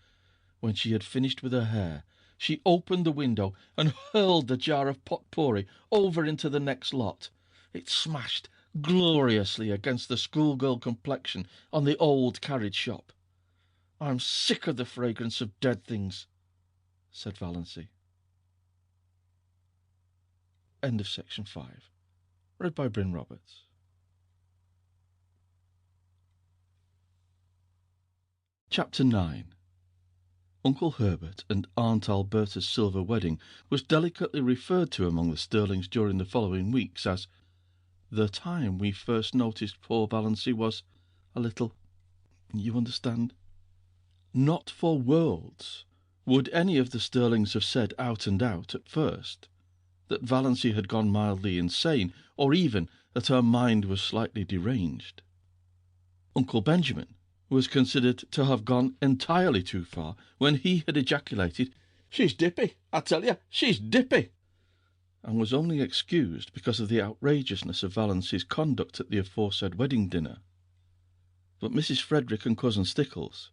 When she had finished with her hair, she opened the window and hurled the jar of potpourri over into the next lot. It smashed gloriously against the schoolgirl complexion on the old carriage shop. "I'm sick of the fragrance of dead things," said Valancy. End of section 5. Read by Bryn Roberts. Chapter 9. Uncle Herbert and Aunt Alberta's silver wedding was delicately referred to among the Sterlings during the following weeks as the time we first noticed poor Valancy was a little, you understand. Not for worlds would any of the Sterlings have said out and out at first that Valancy had gone mildly insane, or even that her mind was slightly deranged. Uncle Benjamin was considered to have gone entirely too far when he had ejaculated, "She's dippy, I tell you, she's dippy," and was only excused because of the outrageousness of Valancy's conduct at the aforesaid wedding dinner. But Mrs. Frederick and Cousin Stickles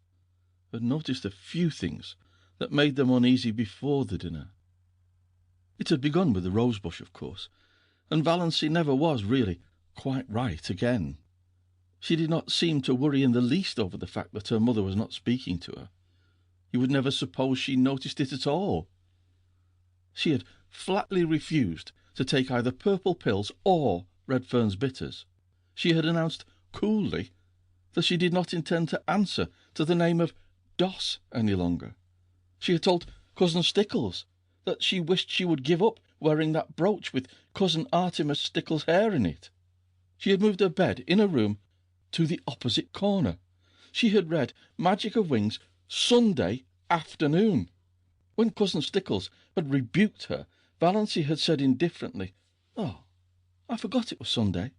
had noticed a few things that made them uneasy before the dinner. It had begun with the rosebush, of course, and Valancy never was really quite right again. She did not seem to worry in the least over the fact that her mother was not speaking to her. You would never suppose she noticed it at all. She had flatly refused to take either purple pills or Redfern's bitters. She had announced coolly that she did not intend to answer to the name of Doss any longer. She had told Cousin Stickles that she wished she would give up wearing that brooch with Cousin Artemis Stickles' hair in it. She had moved her bed in her room to the opposite corner. She had read Magic of Wings Sunday afternoon. When Cousin Stickles had rebuked her, Valancy had said indifferently, "Oh, I forgot it was Sunday,"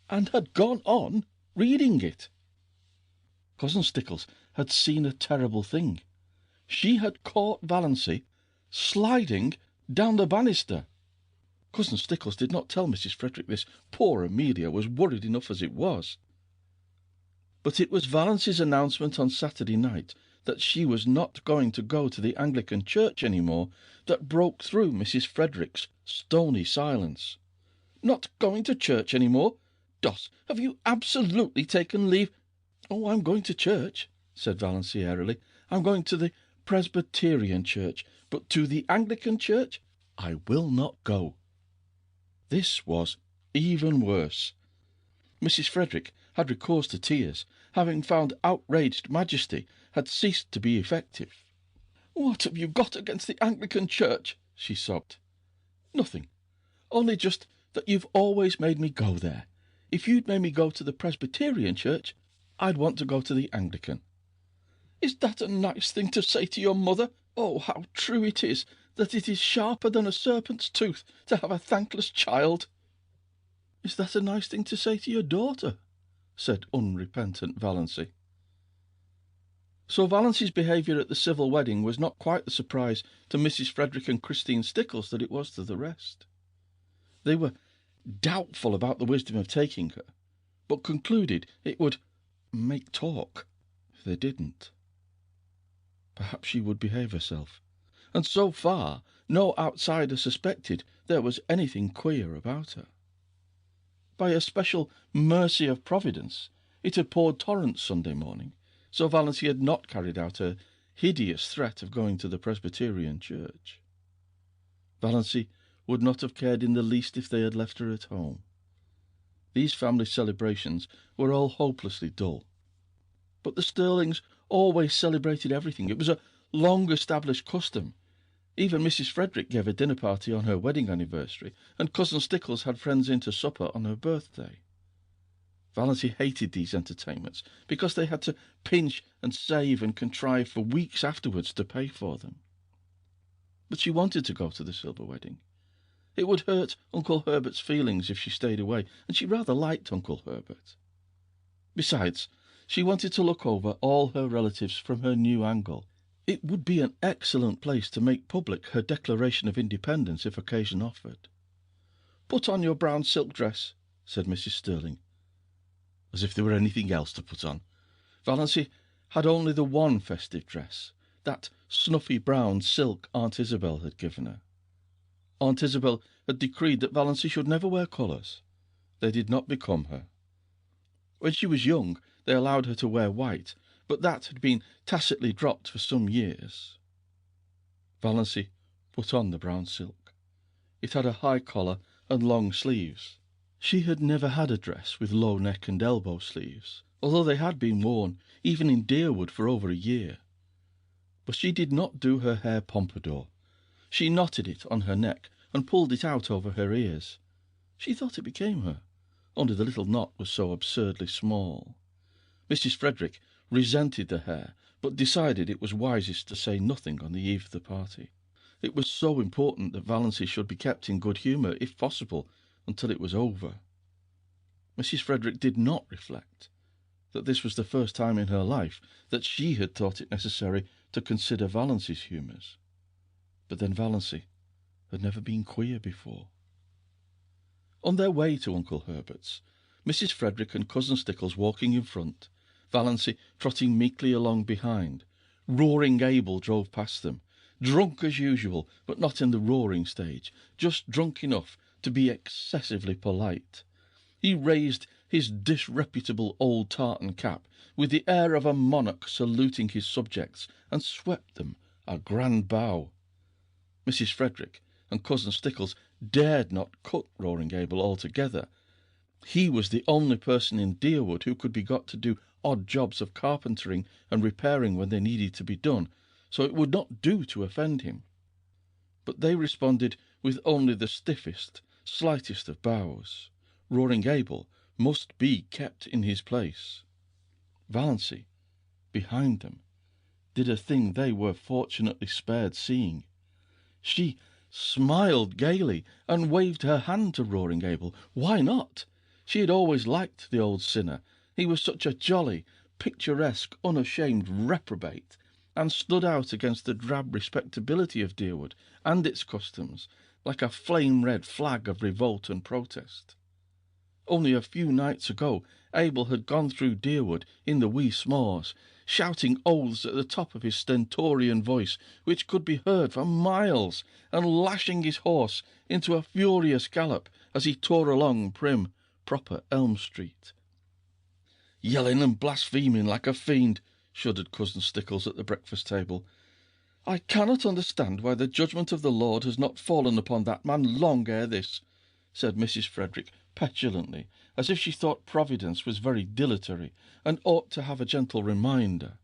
and had gone on reading it. Cousin Stickles had seen a terrible thing. She had caught Valancy sliding down the banister. Cousin Stickles did not tell Mrs. Frederick this. Poor Amelia was worried enough as it was. But it was Valancy's announcement on Saturday night that she was not going to go to the Anglican church any more that broke through Mrs. Frederick's stony silence. "Not going to church any more? Doss, have you absolutely taken leave?" "Oh, I'm going to church," said Valancy airily. "I'm going to the Presbyterian church, but to the Anglican church I will not go." This was even worse. Mrs. Frederick had recourse to tears, having found outraged majesty had ceased to be effective. "What have you got against the Anglican church?" she sobbed. "Nothing. Only just that you've always made me go there. If you'd made me go to the Presbyterian church, I'd want to go to the Anglican." "Is that a nice thing to say to your mother? Oh, how true it is that it is sharper than a serpent's tooth to have a thankless child." "Is that a nice thing to say to your daughter?" said unrepentant Valancy. So Valancy's behaviour at the civil wedding was not quite the surprise to Mrs. Frederick and Christine Stickles that it was to the rest. They were doubtful about the wisdom of taking her, but concluded it would make talk if they didn't. Perhaps she would behave herself, and so far no outsider suspected there was anything queer about her. By a special mercy of Providence, it had poured torrents Sunday morning, so Valancy had not carried out her hideous threat of going to the Presbyterian church. Valancy would not have cared in the least if they had left her at home. These family celebrations were all hopelessly dull. But the Stirlings always celebrated everything. It was a long-established custom. Even Mrs. Frederick gave a dinner party on her wedding anniversary, and Cousin Stickles had friends in to supper on her birthday. Valancy hated these entertainments because they had to pinch and save and contrive for weeks afterwards to pay for them. But she wanted to go to the silver wedding. It would hurt Uncle Herbert's feelings if she stayed away, and she rather liked Uncle Herbert. Besides, she wanted to look over all her relatives from her new angle. It would be an excellent place to make public her Declaration of Independence if occasion offered. "Put on your brown silk dress," said Mrs. Stirling. As if there were anything else to put on. Valancy had only the one festive dress, that snuffy brown silk Aunt Isabel had given her. Aunt Isabel had decreed that Valancy should never wear colours. They did not become her. When she was young, they allowed her to wear white, but that had been tacitly dropped for some years. Valancy put on the brown silk. It had a high collar and long sleeves. She had never had a dress with low neck and elbow sleeves, although they had been worn even in Deerwood for over a year. But she did not do her hair pompadour. She knotted it on her neck and pulled it out over her ears. She thought it became her, only the little knot was so absurdly small. Mrs. Frederick resented the hair, but decided it was wisest to say nothing on the eve of the party. It was so important that Valancy should be kept in good humour, if possible, until it was over. Mrs. Frederick did not reflect that this was the first time in her life that she had thought it necessary to consider Valancy's humours. But then Valancy had never been queer before. On their way to Uncle Herbert's, Mrs. Frederick and Cousin Stickles walking in front, Valancy trotting meekly along behind, Roaring Abel drove past them, drunk as usual, but not in the roaring stage, just drunk enough to be excessively polite. He raised his disreputable old tartan cap with the air of a monarch saluting his subjects, and swept them a grand bow. Mrs. Frederick and Cousin Stickles dared not cut Roaring Abel altogether. He was the only person in Deerwood who could be got to do odd jobs of carpentering and repairing when they needed to be done, so it would not do to offend him. But they responded with only the stiffest, slightest of bows. Roaring Abel must be kept in his place. Valancy, behind them, did a thing they were fortunately spared seeing. She smiled gaily and waved her hand to Roaring Abel. Why not? She had always liked the old sinner. He was such a jolly, picturesque, unashamed reprobate, and stood out against the drab respectability of Deerwood and its customs like a flame-red flag of revolt and protest. Only a few nights ago Abel had gone through Deerwood in the wee smaws, shouting oaths at the top of his stentorian voice, which could be heard for miles, and lashing his horse into a furious gallop as he tore along prim, proper Elm Street. "Yelling and blaspheming like a fiend," shuddered Cousin Stickles at the breakfast table. "I cannot understand why the judgment of the Lord has not fallen upon that man long ere this," said Mrs. Frederick petulantly, as if she thought Providence was very dilatory and ought to have a gentle reminder.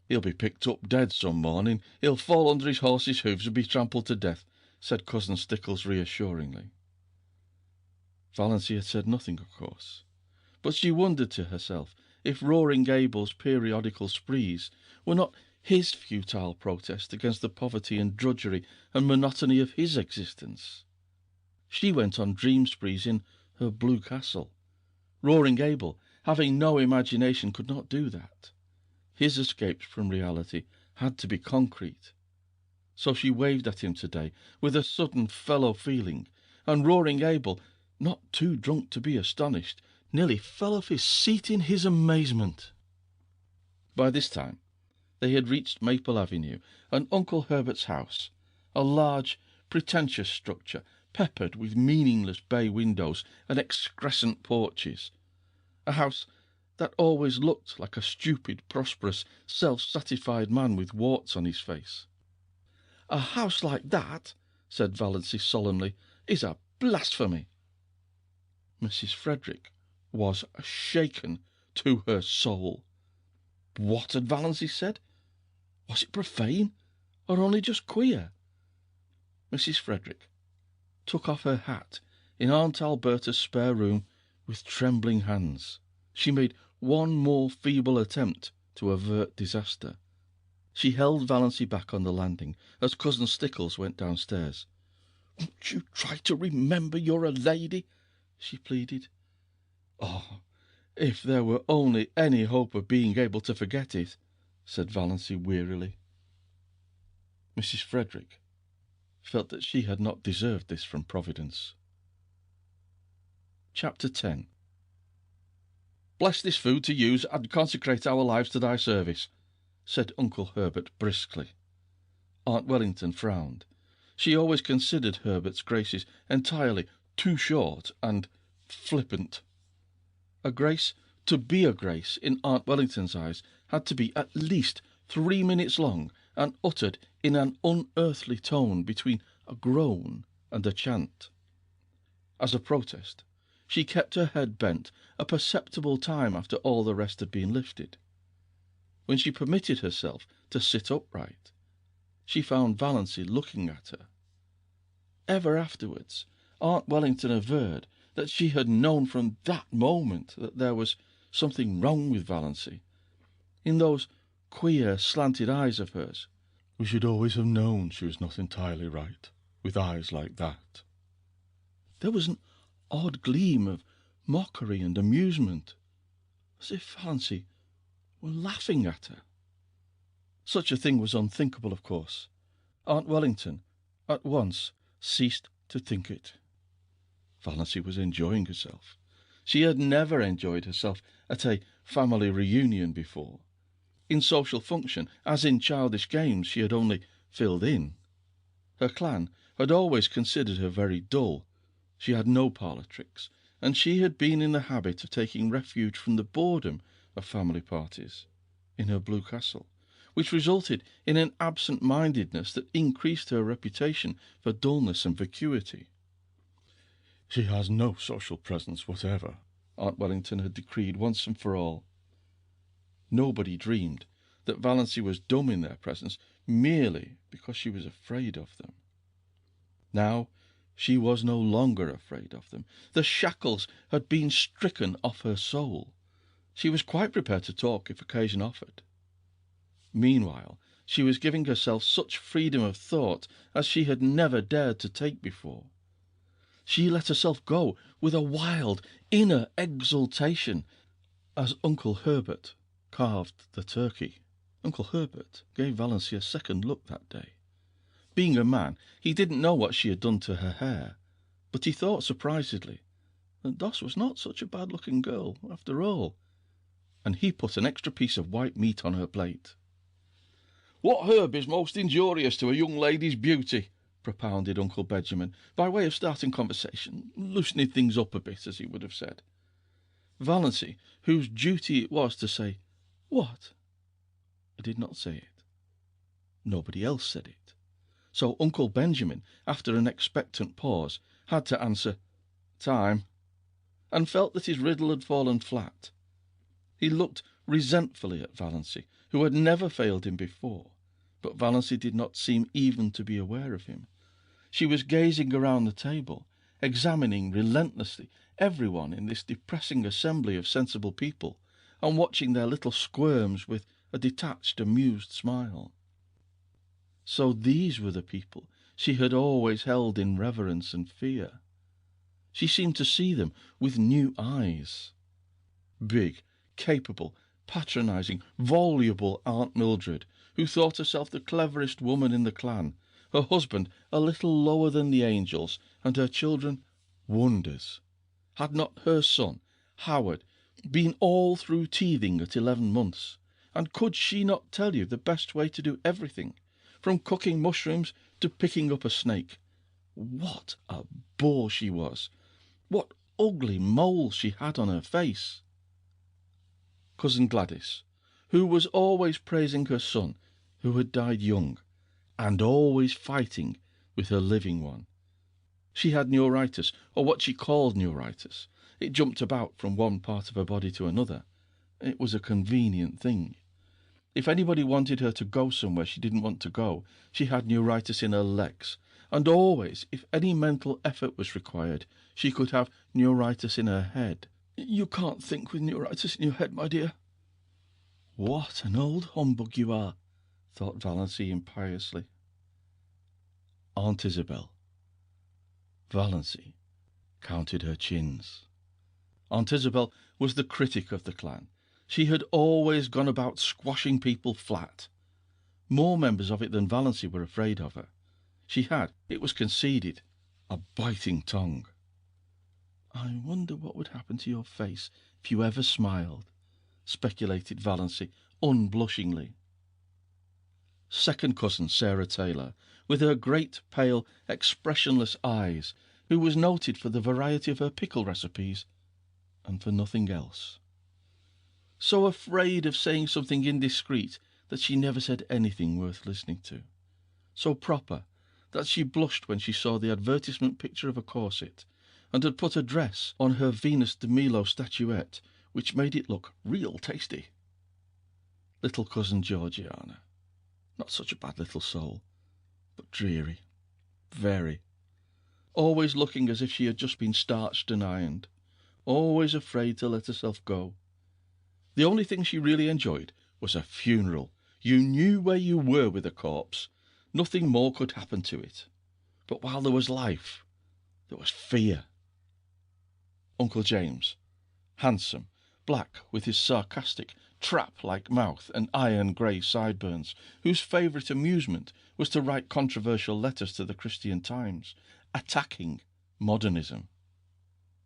"He'll be picked up dead some morning. He'll fall under his horse's hoofs and be trampled to death," said Cousin Stickles reassuringly. Valancy had said nothing, of course, but she wondered to herself if Roaring Abel's periodical sprees were not his futile protest against the poverty and drudgery and monotony of his existence. She went on dream sprees in her blue castle. Roaring Abel, having no imagination, could not do that. His escapes from reality had to be concrete. So she waved at him today with a sudden fellow feeling, and Roaring Abel, not too drunk to be astonished, nearly fell off his seat in his amazement. By this time they had reached Maple Avenue and Uncle Herbert's house, a large, pretentious structure, peppered with meaningless bay windows and excrescent porches, a house that always looked like a stupid, prosperous, self-satisfied man with warts on his face. "A house like that," said Valancy solemnly, "is a blasphemy." Mrs. Frederick was shaken to her soul. What had Valancy said? Was it profane, or only just queer? Mrs. Frederick took off her hat in Aunt Alberta's spare room with trembling hands. She made one more feeble attempt to avert disaster. She held Valancy back on the landing as Cousin Stickles went downstairs. "Won't you try to remember you're a lady?" she pleaded. "Oh, if there were only any hope of being able to forget it," said Valancy wearily. Mrs. Frederick felt that she had not deserved this from Providence. Chapter 10. "Bless this food to use, and consecrate our lives to thy service," said Uncle Herbert briskly. Aunt Wellington frowned. She always considered Herbert's graces entirely too short and flippant. A grace, to be a grace, in Aunt Wellington's eyes, had to be at least 3 minutes long, and uttered in an unearthly tone between a groan and a chant. As a protest, she kept her head bent a perceptible time after all the rest had been lifted. When she permitted herself to sit upright, she found Valancy looking at her. Ever afterwards, Aunt Wellington averred that she had known from that moment that there was something wrong with Valancy. In those queer, slanted eyes of hers, we should always have known she was not entirely right, with eyes like that. There was an odd gleam of mockery and amusement, as if Valancy were laughing at her. Such a thing was unthinkable, of course. Aunt Wellington at once ceased to think it. Valancy was enjoying herself. She had never enjoyed herself at a family reunion before. In social function, as in childish games, she had only filled in. Her clan had always considered her very dull. She had no parlour tricks, and she had been in the habit of taking refuge from the boredom of family parties in her blue castle, which resulted in an absent-mindedness that increased her reputation for dullness and vacuity. "She has no social presence whatever," Aunt Wellington had decreed once and for all. Nobody dreamed that Valancy was dumb in their presence merely because she was afraid of them. Now she was no longer afraid of them. The shackles had been stricken off her soul. She was quite prepared to talk if occasion offered. Meanwhile, she was giving herself such freedom of thought as she had never dared to take before. She let herself go with a wild inner exultation as Uncle Herbert carved the turkey. Uncle Herbert gave Valancy a second look that day. Being a man, he didn't know what she had done to her hair, but he thought surprisedly that Doss was not such a bad-looking girl after all, and he put an extra piece of white meat on her plate. "What herb is most injurious to a young lady's beauty?" propounded Uncle Benjamin, by way of starting conversation, loosening things up a bit, as he would have said. Valancy, whose duty it was to say, "What?" did not say it. Nobody else said it. So Uncle Benjamin, after an expectant pause, had to answer, "Time," and felt that his riddle had fallen flat. He looked resentfully at Valancy, who had never failed him before, but Valancy did not seem even to be aware of him. She was gazing around the table, examining relentlessly everyone in this depressing assembly of sensible people, and watching their little squirms with a detached, amused smile. So these were the people she had always held in reverence and fear. She seemed to see them with new eyes. Big, capable, patronizing, voluble Aunt Mildred, who thought herself the cleverest woman in the clan, her husband a little lower than the angels, and her children wonders. Had not her son, Howard, been all through teething at 11 months? And could she not tell you the best way to do everything, from cooking mushrooms to picking up a snake? What a bore she was! What ugly moles she had on her face! Cousin Gladys, who was always praising her son, who had died young, and always fighting with her living one. She had neuritis, or what she called neuritis. It jumped about from one part of her body to another. It was a convenient thing. If anybody wanted her to go somewhere she didn't want to go, she had neuritis in her legs, and always, if any mental effort was required, she could have neuritis in her head. "You can't think with neuritis in your head, my dear." "What an old humbug you are," thought Valancy impiously. Aunt Isabel. Valancy counted her chins. Aunt Isabel was the critic of the clan. She had always gone about squashing people flat. More members of it than Valancy were afraid of her. She had, it was conceded, a biting tongue. "I wonder what would happen to your face if you ever smiled," speculated Valancy unblushingly. Second cousin Sarah Taylor, with her great, pale, expressionless eyes, who was noted for the variety of her pickle recipes, and for nothing else. So afraid of saying something indiscreet that she never said anything worth listening to. So proper that she blushed when she saw the advertisement picture of a corset, and had put a dress on her Venus de Milo statuette, which made it look real tasty. Little cousin Georgiana. Not such a bad little soul, but dreary. Very. Always looking as if she had just been starched and ironed. Always afraid to let herself go. The only thing she really enjoyed was a funeral. You knew where you were with a corpse. Nothing more could happen to it. But while there was life, there was fear. Uncle James, handsome, black, with his sarcastic, trap-like mouth and iron-grey sideburns, whose favourite amusement was to write controversial letters to the Christian Times, attacking modernism.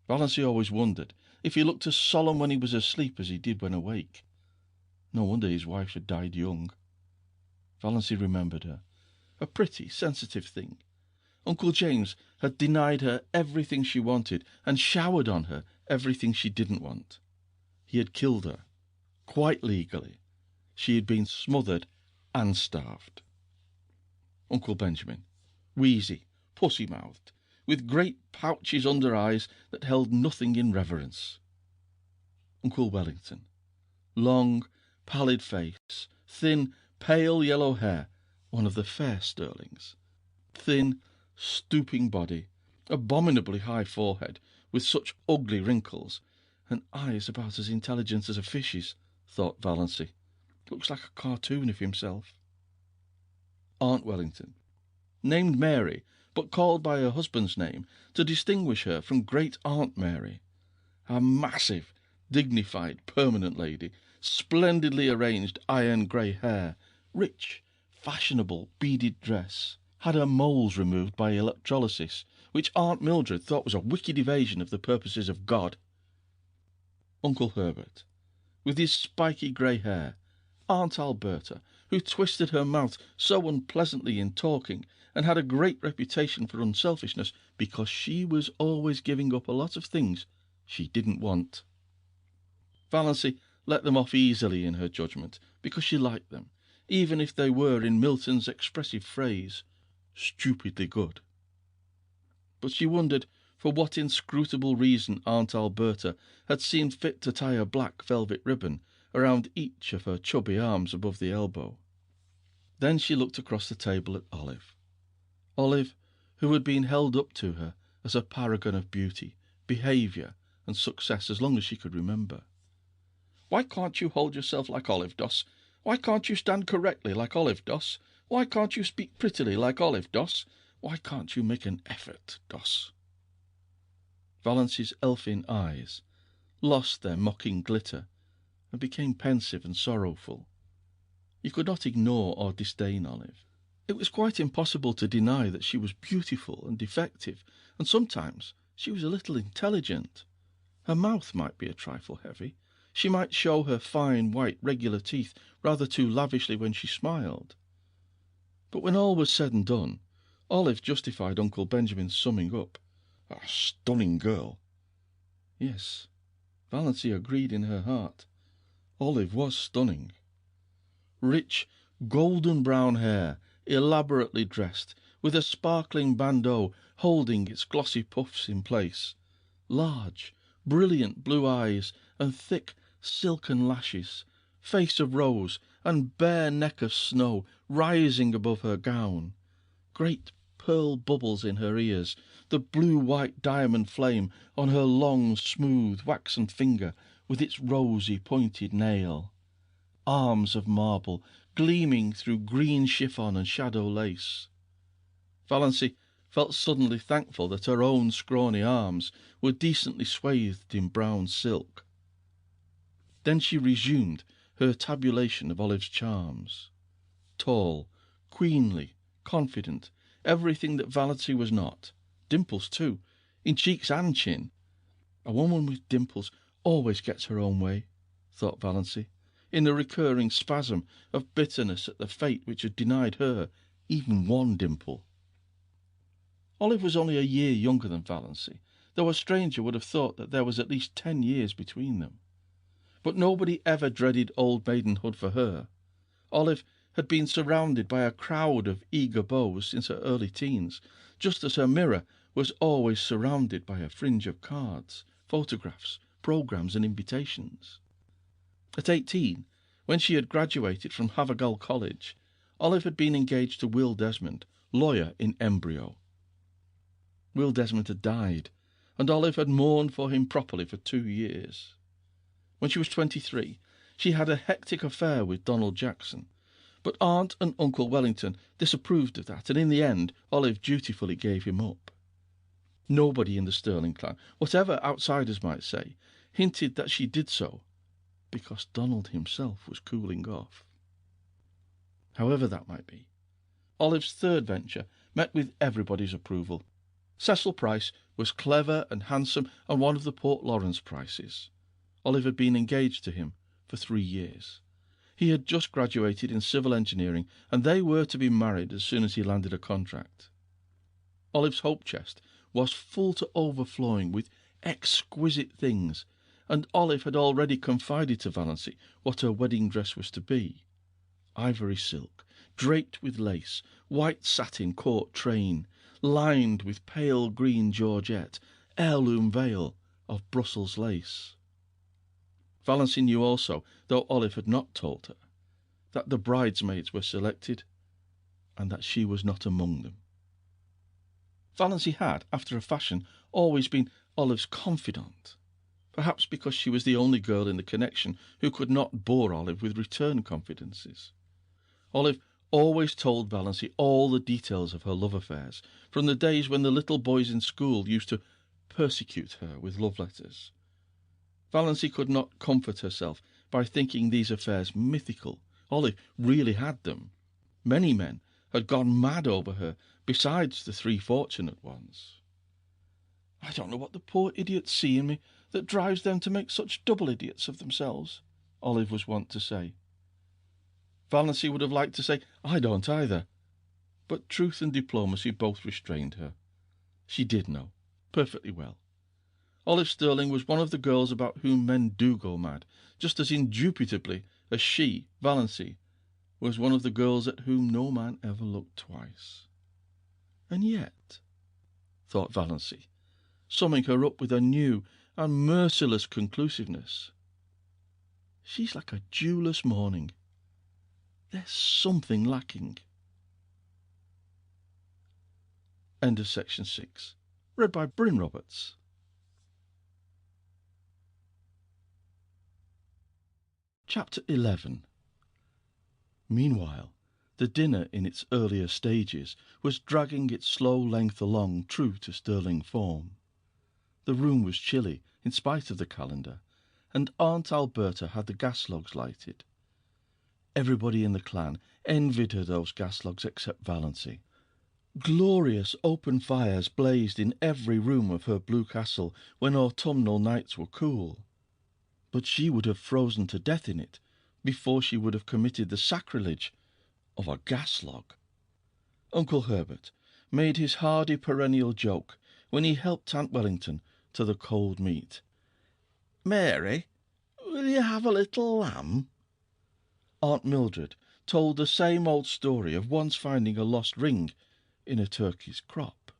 Valancy always wondered if he looked as solemn when he was asleep as he did when awake. No wonder his wife had died young. Valancy remembered her. A pretty, sensitive thing. Uncle James had denied her everything she wanted and showered on her everything she didn't want. He had killed her, quite legally. She had been smothered and starved. Uncle Benjamin, wheezy, pussy-mouthed, with great pouches under eyes that held nothing in reverence. Uncle Wellington, long, pallid face, thin, pale yellow hair, one of the fair Sterlings, thin, stooping body, abominably high forehead, with such ugly wrinkles, and eyes about as intelligent as a fish's, thought Valancy. Looks like a cartoon of himself. Aunt Wellington, named Mary, but called by her husband's name to distinguish her from Great Aunt Mary. A massive, dignified, permanent lady, splendidly arranged iron grey hair, rich, fashionable, beaded dress, had her moles removed by electrolysis, which Aunt Mildred thought was a wicked evasion of the purposes of God. Uncle Herbert, with his spiky grey hair, Aunt Alberta, who twisted her mouth so unpleasantly in talking, and had a great reputation for unselfishness because she was always giving up a lot of things she didn't want. Valancy let them off easily in her judgment, because she liked them, even if they were, in Milton's expressive phrase, stupidly good. But she wondered for what inscrutable reason Aunt Alberta had seen fit to tie a black velvet ribbon around each of her chubby arms above the elbow. Then she looked across the table at Olive. Olive, who had been held up to her as a paragon of beauty, behaviour, and success as long as she could remember. "Why can't you hold yourself like Olive does? Why can't you stand correctly like Olive does? Why can't you speak prettily like Olive does? Why can't you make an effort, does?" Valancy's elfin eyes lost their mocking glitter and became pensive and sorrowful. You could not ignore or disdain Olive. It was quite impossible to deny that she was beautiful and defective, and sometimes she was a little intelligent. Her mouth might be a trifle heavy. She might show her fine, white, regular teeth rather too lavishly when she smiled. But when all was said and done, Olive justified Uncle Benjamin's summing up. A stunning girl. Yes, Valancy agreed in her heart. Olive was stunning. Rich, golden brown hair, elaborately dressed, with a sparkling bandeau holding its glossy puffs in place. Large, brilliant blue eyes and thick, silken lashes, face of rose and bare neck of snow rising above her gown. Great pearl bubbles in her ears, the blue-white diamond flame on her long, smooth, waxen finger with its rosy, pointed nail. Arms of marble, gleaming through green chiffon and shadow lace. Valancy felt suddenly thankful that her own scrawny arms were decently swathed in brown silk. Then she resumed her tabulation of Olive's charms. Tall, queenly, confident, everything that Valancy was not. Dimples, too, in cheeks and chin. A woman with dimples always gets her own way, thought Valancy, in a recurring spasm of bitterness at the fate which had denied her even one dimple. Olive was only a year younger than Valancy, though a stranger would have thought that there was at least 10 years between them. But nobody ever dreaded old maidenhood for her. Olive had been surrounded by a crowd of eager beaux since her early teens, just as her mirror was always surrounded by a fringe of cards, photographs, programmes and invitations. At 18, when she had graduated from Havergal College, Olive had been engaged to Will Desmond, lawyer in embryo. Will Desmond had died, and Olive had mourned for him properly for 2 years. When she was 23, she had a hectic affair with Donald Jackson, but Aunt and Uncle Wellington disapproved of that, and in the end Olive dutifully gave him up. Nobody in the Sterling clan, whatever outsiders might say, hinted that she did so because Donald himself was cooling off. However that might be, Olive's third venture met with everybody's approval. Cecil Price was clever and handsome and one of the Port Lawrence Prices. Olive had been engaged to him for 3 years. He had just graduated in civil engineering, and they were to be married as soon as he landed a contract. Olive's hope chest was full to overflowing with exquisite things, and Olive had already confided to Valancy what her wedding dress was to be: ivory silk, draped with lace, white satin court train, lined with pale green georgette, heirloom veil of Brussels lace. Valancy knew also, though Olive had not told her, that the bridesmaids were selected, and that she was not among them. Valancy had, after a fashion, always been Olive's confidant, perhaps because she was the only girl in the connection who could not bore Olive with return confidences. Olive always told Valancy all the details of her love affairs, from the days when the little boys in school used to persecute her with love letters. Valancy could not comfort herself by thinking these affairs mythical. Olive really had them. Many men had gone mad over her, besides the 3 fortunate ones. "I don't know what the poor idiots see in me that drives them to make such double idiots of themselves," Olive was wont to say. Valancy would have liked to say, "I don't either," but truth and diplomacy both restrained her. She did know, perfectly well. Olive Stirling was one of the girls about whom men do go mad, just as indubitably as she, Valancy, was one of the girls at whom no man ever looked twice. And yet, thought Valancy, summing her up with a new and merciless conclusiveness, she's like a dewless morning. There's something lacking. End of section 6. Read by Bryn Roberts. Chapter 11. Meanwhile, the dinner in its earlier stages was dragging its slow length along true to Stirling form. The room was chilly, in spite of the calendar, and Aunt Alberta had the gas logs lighted. Everybody in the clan envied her those gas logs except Valancy. Glorious open fires blazed in every room of her blue castle when autumnal nights were cool, but she would have frozen to death in it before she would have committed the sacrilege of a gas log. Uncle Herbert made his hardy perennial joke when he helped Aunt Wellington to the cold meat. "Mary, will you have a little lamb?" Aunt Mildred told the same old story of once finding a lost ring in a turkey's crop.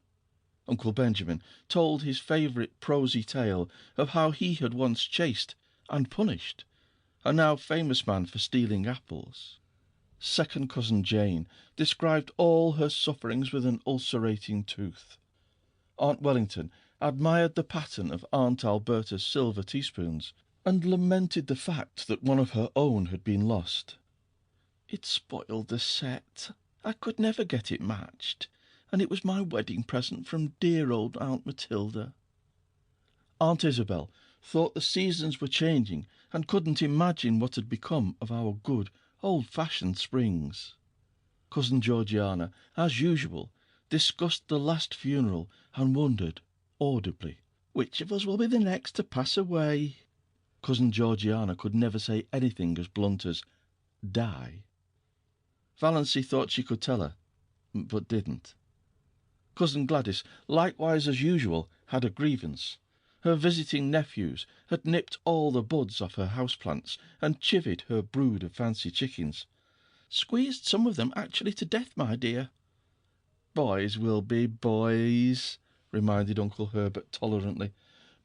Uncle Benjamin told his favourite prosy tale of how he had once chased and punished a now famous man for stealing apples. Second cousin Jane described all her sufferings with an ulcerating tooth. Aunt Wellington admired the pattern of Aunt Alberta's silver teaspoons, and lamented the fact that one of her own had been lost. "It spoiled the set. I could never get it matched, and it was my wedding present from dear old Aunt Matilda." Aunt Isabel thought the seasons were changing and couldn't imagine what had become of our good, old-fashioned springs. Cousin Georgiana, as usual, discussed the last funeral and wondered, audibly, which of us will be the next to pass away. Cousin Georgiana could never say anything as blunt as "die." Valancy thought she could tell her, but didn't. Cousin Gladys, likewise as usual, had a grievance. Her visiting nephews had nipped all the buds off her houseplants and chivied her brood of fancy chickens. "Squeezed some of them actually to death, my dear." "Boys will be boys," reminded Uncle Herbert tolerantly.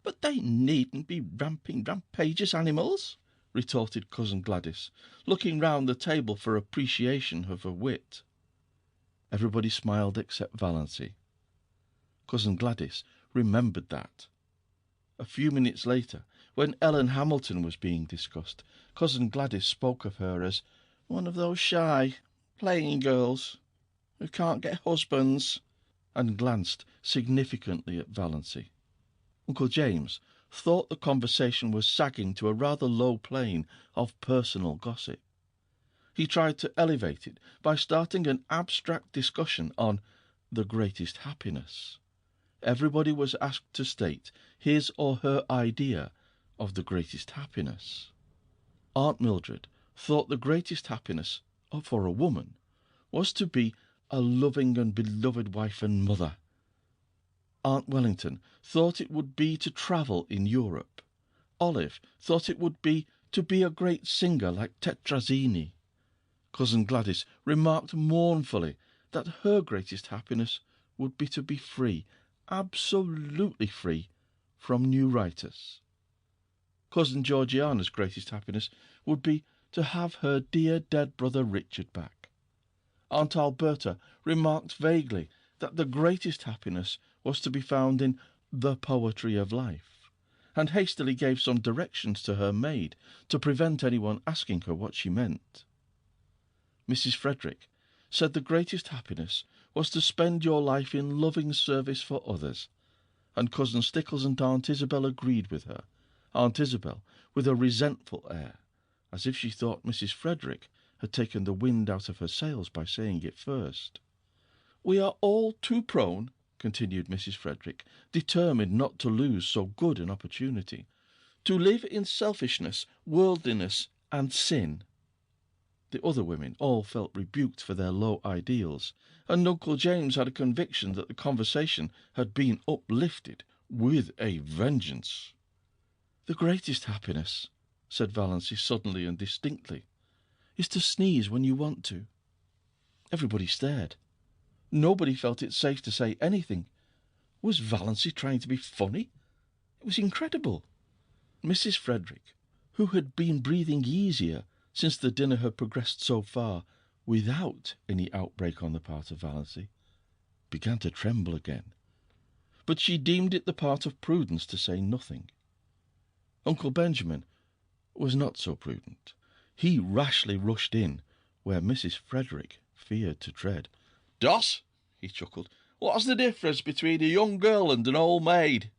"But they needn't be rampageous animals," retorted Cousin Gladys, looking round the table for appreciation of her wit. Everybody smiled except Valancy. Cousin Gladys remembered that. A few minutes later, when Ellen Hamilton was being discussed, Cousin Gladys spoke of her as one of those shy, playing girls who can't get husbands, and glanced significantly at Valancy. Uncle James thought the conversation was sagging to a rather low plane of personal gossip. He tried to elevate it by starting an abstract discussion on the greatest happiness. Everybody was asked to state his or her idea of the greatest happiness. Aunt Mildred thought the greatest happiness for a woman was to be a loving and beloved wife and mother. Aunt Wellington thought it would be to travel in Europe. Olive thought it would be to be a great singer like Tetrazzini. Cousin Gladys remarked mournfully that her greatest happiness would be to be free, absolutely free, from new writers. Cousin Georgiana's greatest happiness would be to have her dear dead brother Richard back. Aunt Alberta remarked vaguely that the greatest happiness was to be found in the poetry of life, and hastily gave some directions to her maid to prevent anyone asking her what she meant. Mrs. Frederick said the greatest happiness was to spend your life in loving service for others, and Cousin Stickles and Aunt Isabel agreed with her, Aunt Isabel with a resentful air, as if she thought Mrs. Frederick had taken the wind out of her sails by saying it first. "We are all too prone," continued Mrs. Frederick, determined not to lose so good an opportunity, "to live in selfishness, worldliness, and sin." The other women all felt rebuked for their low ideals, and Uncle James had a conviction that the conversation had been uplifted with a vengeance. "The greatest happiness," said Valancy suddenly and distinctly, "is to sneeze when you want to." Everybody stared. Nobody felt it safe to say anything. Was Valancy trying to be funny? It was incredible. Mrs. Frederick, who had been breathing easier since the dinner had progressed so far without any outbreak on the part of Valancy, began to tremble again. But she deemed it the part of prudence to say nothing. Uncle Benjamin was not so prudent. He rashly rushed in where Mrs. Frederick feared to tread. "Doss," he chuckled, "what's the difference between a young girl and an old maid?"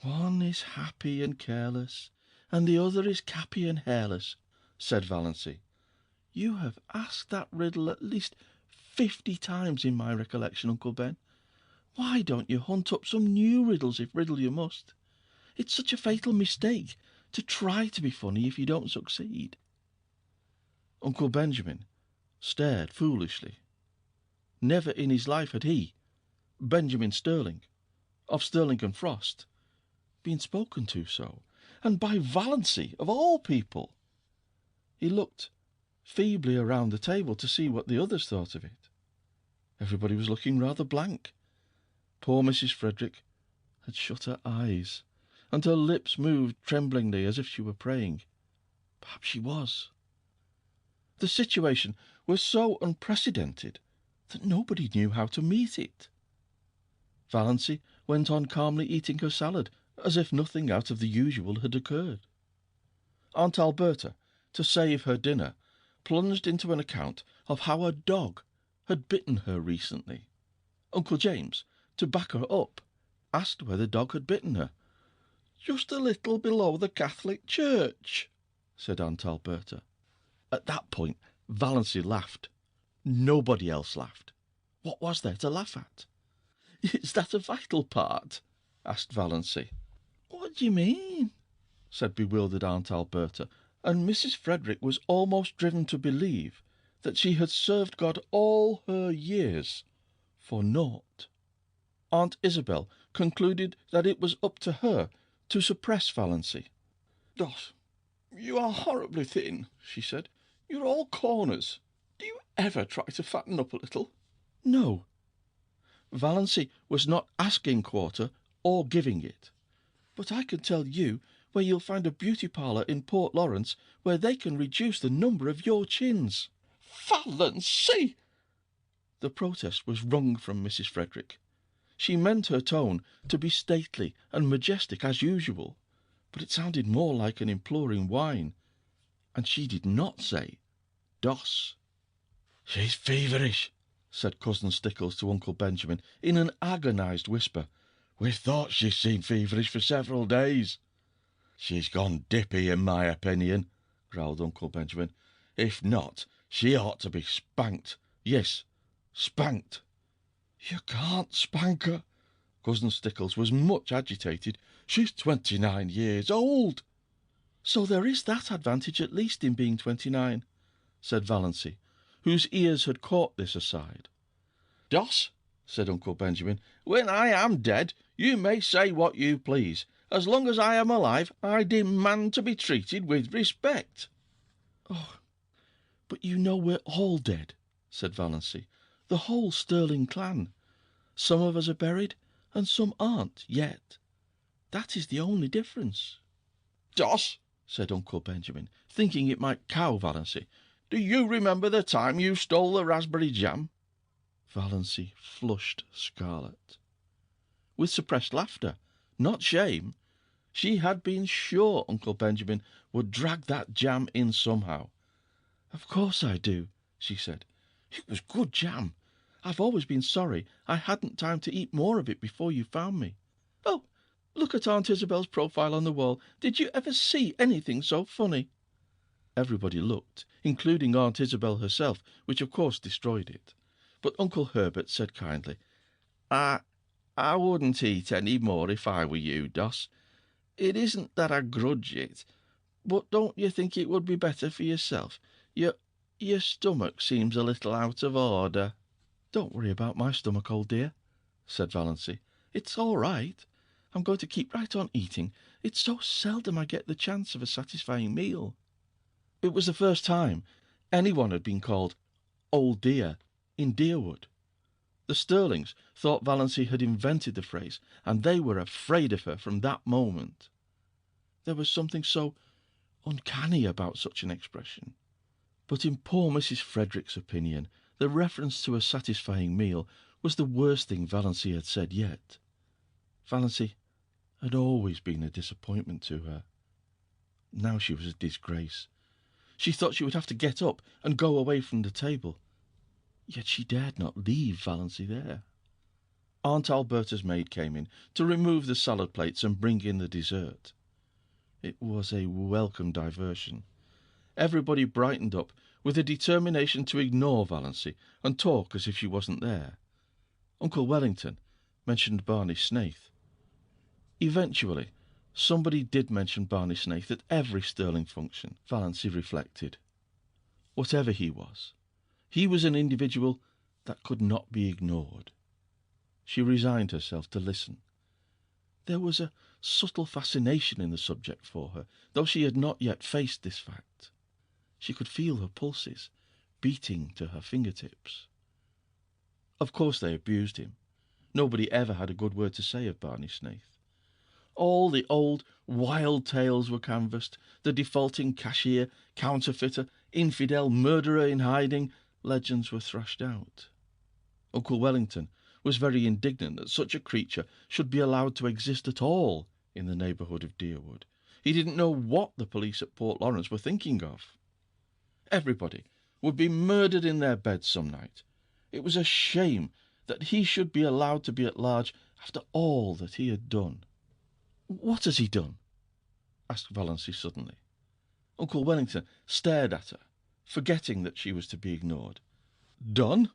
"One is happy and careless, and the other is cappy and hairless," said Valancy. "You have asked that riddle at least 50 times in my recollection, Uncle Ben. Why don't you hunt up some new riddles if riddle you must? It's such a fatal mistake to try to be funny if you don't succeed." Uncle Benjamin stared foolishly. Never in his life had he, Benjamin Sterling, of Sterling and Frost, been spoken to so, and by Valancy, of all people. He looked feebly around the table to see what the others thought of it. Everybody was looking rather blank. Poor Mrs. Frederick had shut her eyes, and her lips moved tremblingly as if she were praying. Perhaps she was. The situation was so unprecedented that nobody knew how to meet it. Valancy went on calmly eating her salad, as if nothing out of the usual had occurred. Aunt Alberta, to save her dinner, plunged into an account of how a dog had bitten her recently. Uncle James, to back her up, asked where the dog had bitten her. "Just a little below the Catholic Church," said Aunt Alberta. At that point, Valancy laughed. Nobody else laughed. What was there to laugh at? "Is that a vital part?" asked Valancy. "What do you mean?" said bewildered Aunt Alberta, and Mrs. Frederick was almost driven to believe that she had served God all her years for naught. Aunt Isabel concluded that it was up to her to suppress Valancy. "Doss, you are horribly thin," she said. "You're all corners. Do you ever try to fatten up a little?" "No." Valancy was not asking quarter or giving it. "But I can tell you where you'll find a beauty parlour in Port Lawrence where they can reduce the number of your chins." "Valancy!" The protest was wrung from Mrs. Frederick. She meant her tone to be stately and majestic as usual, but it sounded more like an imploring whine, and she did not say "Doss." "She's feverish," said Cousin Stickles to Uncle Benjamin in an agonized whisper. "We've thought she seemed feverish for several days." "She's gone dippy, in my opinion," growled Uncle Benjamin. "If not, she ought to be spanked. Yes, spanked." "You can't spank her." Cousin Stickles was much agitated. "She's 29 years old." "So there is that advantage at least in being 29, said Valancy, whose ears had caught this aside. Doss, said Uncle Benjamin, when I am dead, you may say what you please. As long as I am alive, I demand to be treated with respect. Oh, but you know we're all dead, said Valancy, the whole Sterling clan. Some of us are buried, and some aren't yet. That is the only difference. Doss, said Uncle Benjamin, thinking it might cow Valancy, do you remember the time you stole the raspberry jam? Valancy flushed scarlet. With suppressed laughter, not shame. She had been sure Uncle Benjamin would drag that jam in somehow. "Of course I do," she said. "It was good jam. I've always been sorry I hadn't time to eat more of it before you found me. Oh, look at Aunt Isabel's profile on the wall. Did you ever see anything so funny?" Everybody looked, including Aunt Isabel herself, which of course destroyed it. But Uncle Herbert said kindly, I wouldn't eat any more if I were you, Doss. It isn't that I grudge it, but don't you think it would be better for yourself? Your stomach seems a little out of order." "Don't worry about my stomach, old dear," said Valancy. "It's all right. I'm going to keep right on eating. It's so seldom I get the chance of a satisfying meal." It was the first time anyone had been called "old dear" in Deerwood. The Sterlings thought Valancy had invented the phrase, and they were afraid of her from that moment. There was something so uncanny about such an expression. But in poor Mrs. Frederick's opinion, the reference to a satisfying meal was the worst thing Valancy had said yet. Valancy had always been a disappointment to her. Now she was a disgrace. She thought she would have to get up and go away from the table. Yet she dared not leave Valancy there. Aunt Alberta's maid came in to remove the salad plates and bring in the dessert. It was a welcome diversion. Everybody brightened up with a determination to ignore Valancy and talk as if she wasn't there. Uncle Wellington mentioned Barney Snaith. Eventually, somebody did mention Barney Snaith at every Sterling function, Valancy reflected. Whatever he was an individual that could not be ignored. She resigned herself to listen. There was a subtle fascination in the subject for her, though she had not yet faced this fact. She could feel her pulses beating to her fingertips. Of course they abused him. Nobody ever had a good word to say of Barney Snaith. All the old wild tales were canvassed, the defaulting cashier, counterfeiter, infidel, murderer in hiding. Legends were thrashed out. Uncle Wellington was very indignant that such a creature should be allowed to exist at all in the neighbourhood of Deerwood. He didn't know what the police at Port Lawrence were thinking of. Everybody would be murdered in their beds some night. It was a shame that he should be allowed to be at large after all that he had done. "What has he done?" asked Valancy suddenly. Uncle Wellington stared at her, forgetting that she was to be ignored. "Done?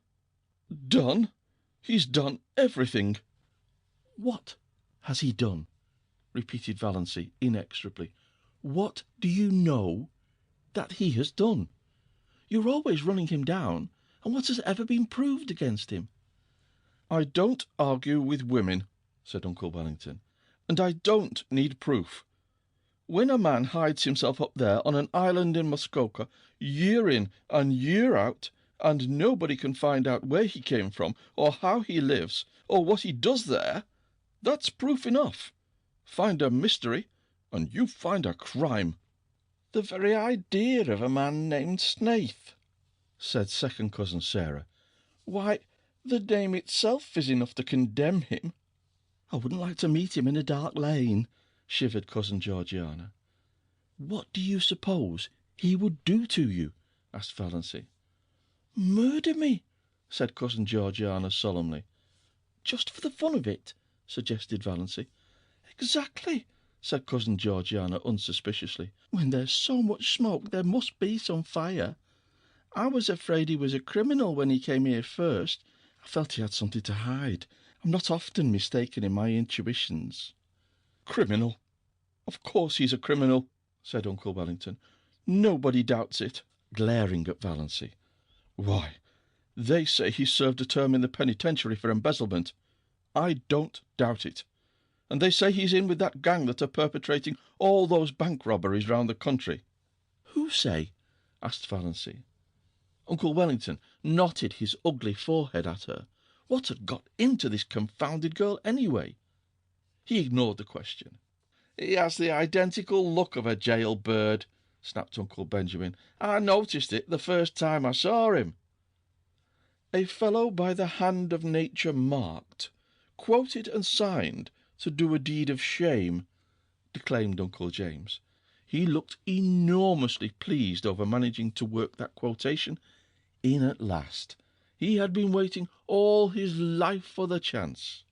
Done? He's done everything." "What has he done?" repeated Valancy inexorably. "What do you know that he has done? You're always running him down, and what has ever been proved against him?" "I don't argue with women," said Uncle Wellington, "and I don't need proof. When a man hides himself up there on an island in Muskoka, year in and year out, and nobody can find out where he came from, or how he lives, or what he does there, that's proof enough. Find a mystery, and you find a crime." "The very idea of a man named Snaith," said second cousin Sarah. "Why, the name itself is enough to condemn him." "I wouldn't like to meet him in a dark lane," shivered cousin Georgiana. "What do you suppose he would do to you?" asked Valancy. "Murder me," said cousin Georgiana solemnly. "Just for the fun of it?" suggested Valancy. "Exactly," said cousin Georgiana unsuspiciously. "When there's so much smoke there must be some fire. I was afraid he was a criminal when he came here first. I felt he had something to hide. I'm not often mistaken in my intuitions." "Criminal? Of course he's a criminal," said Uncle Wellington. "Nobody doubts it," glaring at Valancy. "Why, they say he served a term in the penitentiary for embezzlement. I don't doubt it. And they say he's in with that gang that are perpetrating all those bank robberies round the country." "Who say?" asked Valancy. Uncle Wellington knotted his ugly forehead at her. What had got into this confounded girl anyway? He ignored the question. "He has the identical look of a jailbird," snapped Uncle Benjamin. "I noticed it the first time I saw him." "A fellow by the hand of nature marked, quoted and signed to do a deed of shame," declaimed Uncle James. He looked enormously pleased over managing to work that quotation in at last. He had been waiting all his life for the chance.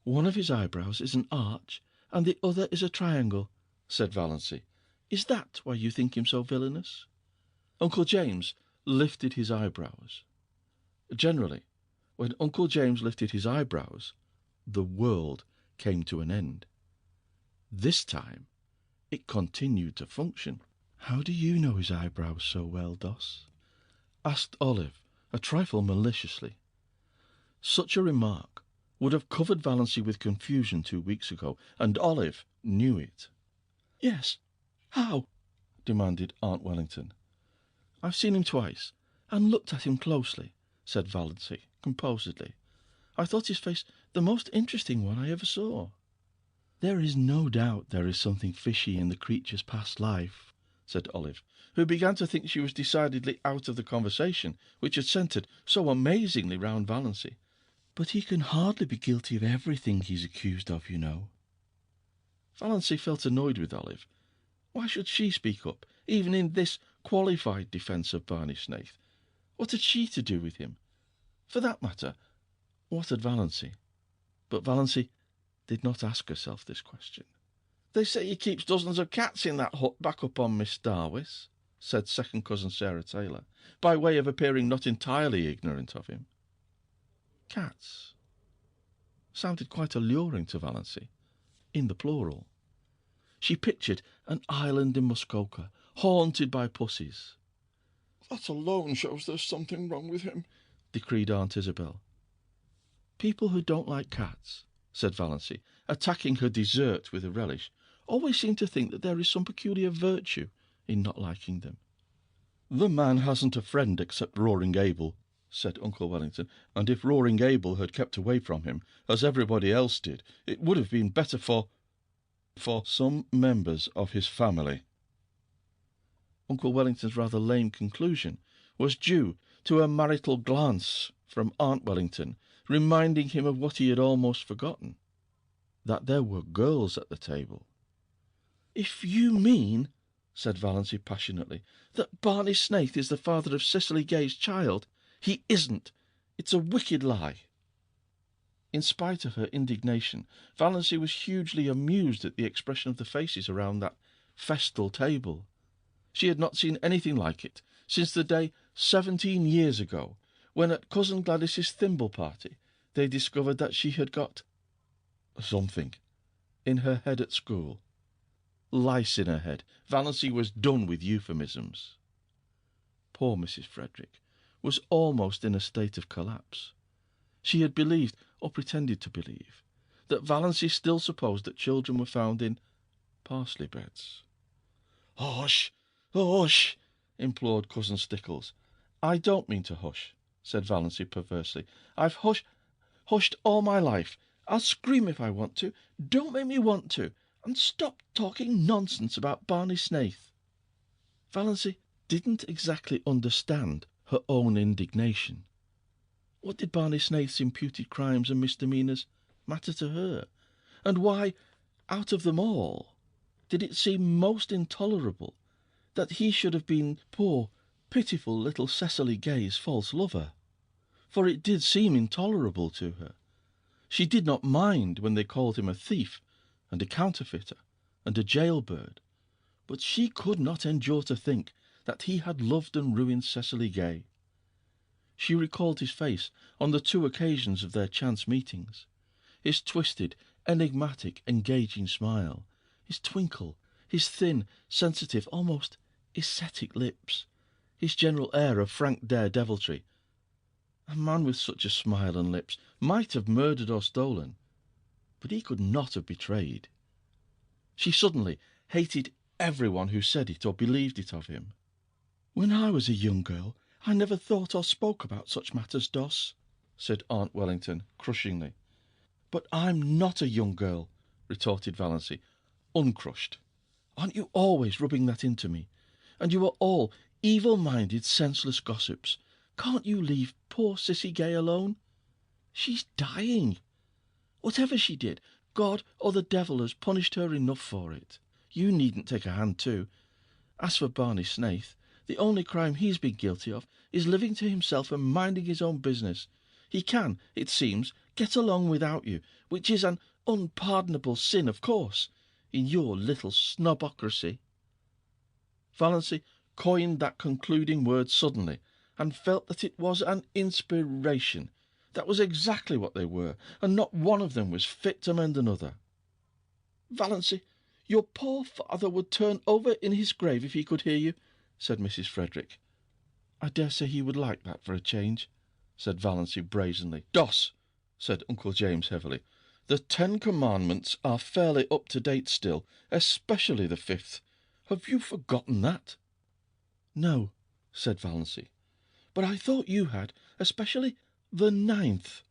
"One of his eyebrows is an arch, and the other is a triangle," said Valancy. "Is that why you think him so villainous?" Uncle James lifted his eyebrows. Generally, when Uncle James lifted his eyebrows, the world came to an end. This time it continued to function. "How do you know his eyebrows so well, Doss?" asked Olive, a trifle maliciously. Such a remark would have covered Valancy with confusion 2 weeks ago, and Olive knew it. "Yes, how?" demanded Aunt Wellington. "I've seen him twice, and looked at him closely," said Valancy composedly. "I thought his face the most interesting one I ever saw." "There is no doubt there is something fishy in the creature's past life," said Olive, who began to think she was decidedly out of the conversation, which had centred so amazingly round Valancy. "But he can hardly be guilty of everything he's accused of, you know." Valancy felt annoyed with Olive. Why should she speak up, even in this qualified defence of Barney Snaith? What had she to do with him? For that matter, what had Valancy? But Valancy did not ask herself this question. "They say he keeps dozens of cats in that hut back up on Miss Darwis," said second cousin Sarah Taylor, by way of appearing not entirely ignorant of him. Cats sounded quite alluring to Valancy, in the plural. She pictured an island in Muskoka, haunted by pussies. "That alone shows there's something wrong with him," decreed Aunt Isabel. "People who don't like cats," said Valancy, attacking her dessert with a relish, "always seem to think that there is some peculiar virtue in not liking them." "The man hasn't a friend except Roaring Abel," said Uncle Wellington, "and if Roaring Abel had kept away from him, as everybody else did, it would have been better for some members of his family." Uncle Wellington's rather lame conclusion was due to a marital glance from Aunt Wellington, reminding him of what he had almost forgotten, that there were girls at the table. "If you mean," said Valancy passionately, "that Barney Snaith is the father of Cecily Gay's child, he isn't. It's a wicked lie." In spite of her indignation, Valancy was hugely amused at the expression of the faces around that festal table. She had not seen anything like it since the day 17 years ago, when at Cousin Gladys's thimble party they discovered that she had got something in her head at school. Lice in her head. Valancy was done with euphemisms. Poor Mrs. Frederick was almost in a state of collapse. She had believed, or pretended to believe, that Valancy still supposed that children were found in parsley beds. "Hush, hush!" implored Cousin Stickles. "I don't mean to hush," said Valancy perversely. "I've hushed all my life. I'll scream if I want to. Don't make me want to. And stop talking nonsense about Barney Snaith." Valancy didn't exactly understand her own indignation. What did Barney Snaith's imputed crimes and misdemeanours matter to her? And why, out of them all, did it seem most intolerable that he should have been poor, pitiful little Cecily Gay's false lover? For it did seem intolerable to her. She did not mind when they called him a thief and a counterfeiter and a jailbird, but she could not endure to think that he had loved and ruined Cecily Gay. She recalled his face on the 2 occasions of their chance meetings, his twisted, enigmatic, engaging smile, his twinkle, his thin, sensitive, almost ascetic lips, his general air of frank daredeviltry. A man with such a smile and lips might have murdered or stolen, but he could not have betrayed. She suddenly hated everyone who said it or believed it of him. "When I was a young girl, I never thought or spoke about such matters, Doss," said Aunt Wellington crushingly. "But I'm not a young girl," retorted Valancy, uncrushed. "Aren't you always rubbing that into me? And you are all evil-minded, senseless gossips. Can't you leave poor Cissy Gay alone? She's dying. Whatever she did, God or the devil has punished her enough for it. You needn't take a hand too. As for Barney Snaith, the only crime he's been guilty of is living to himself and minding his own business. He can, it seems, get along without you, which is an unpardonable sin, of course, in your little snobocracy." Valancy coined that concluding word suddenly, and felt that it was an inspiration. That was exactly what they were, and not one of them was fit to mend another. "Valancy, your poor father would turn over in his grave if he could hear you," said Mrs. Frederick. "I dare say he would like that for a change," said Valancy brazenly. "Doss," said Uncle James heavily, "the 10 Commandments are fairly up to date still, especially the 5th. Have you forgotten that?" "No," said Valancy, "but I thought you had, especially the 9th.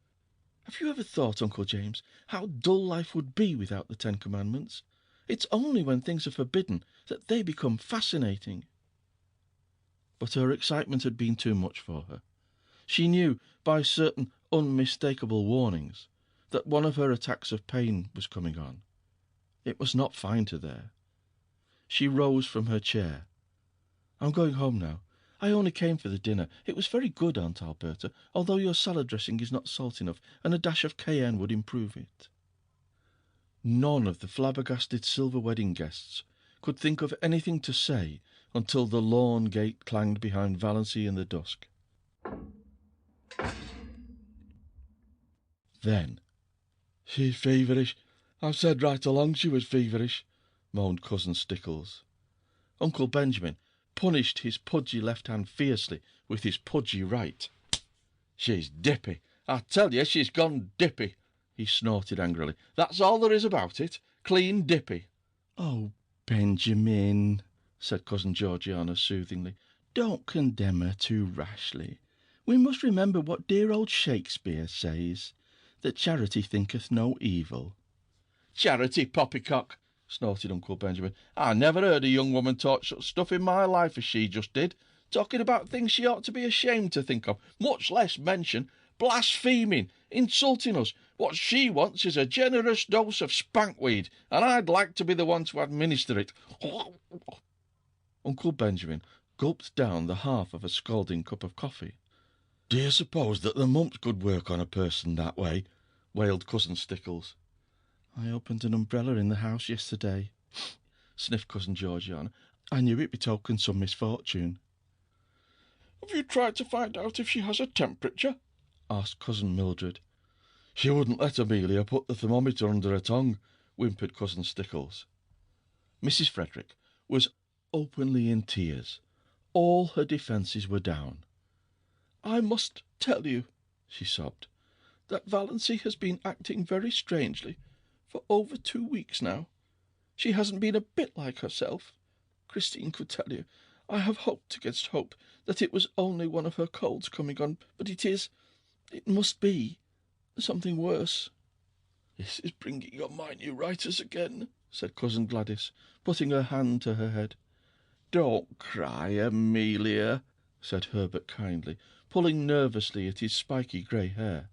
Have you ever thought, Uncle James, how dull life would be without the 10 Commandments? It's only when things are forbidden that they become fascinating." But her excitement had been too much for her. She knew, by certain unmistakable warnings, that one of her attacks of pain was coming on. It must not find her there. She rose from her chair. "I'm going home now. I only came for the dinner. It was very good, Aunt Alberta, although your salad dressing is not salt enough, and a dash of cayenne would improve it." None of the flabbergasted silver wedding guests could think of anything to say until the lawn gate clanged behind Valancy in the dusk. Then, "She's feverish. I've said right along she was feverish," moaned Cousin Stickles. Uncle Benjamin punished his pudgy left hand fiercely with his pudgy right. "She's dippy. I tell you, she's gone dippy," he snorted angrily. "That's all there is about it. Clean dippy." "Oh, Benjamin," said Cousin Georgiana soothingly, "don't condemn her too rashly. We must remember what dear old Shakespeare says, that charity thinketh no evil." "Charity, poppycock!" snorted Uncle Benjamin. "I never heard a young woman talk such stuff in my life as she just did, talking about things she ought to be ashamed to think of, much less mention, blaspheming, insulting us. What she wants is a generous dose of spankweed, and I'd like to be the one to administer it." Uncle Benjamin gulped down the half of a scalding cup of coffee. "Do you suppose that the mumps could work on a person that way?" wailed Cousin Stickles. "I opened an umbrella in the house yesterday," sniffed Cousin Georgiana. "I knew it betokened some misfortune." "Have you tried to find out if she has a temperature?" asked Cousin Mildred. "She wouldn't let Amelia put the thermometer under her tongue," whimpered Cousin Stickles. Mrs. Frederick was openly in tears. All her defences were down. "I must tell you," she sobbed, "that Valancy has been acting very strangely for over 2 weeks now. She hasn't been a bit like herself. Christine could tell you. I have hoped against hope that it was only one of her colds coming on, but it must be, something worse." "This is bringing your minutitis again," said Cousin Gladys, putting her hand to her head. "Don't cry, Amelia," said Herbert kindly, pulling nervously at his spiky grey hair.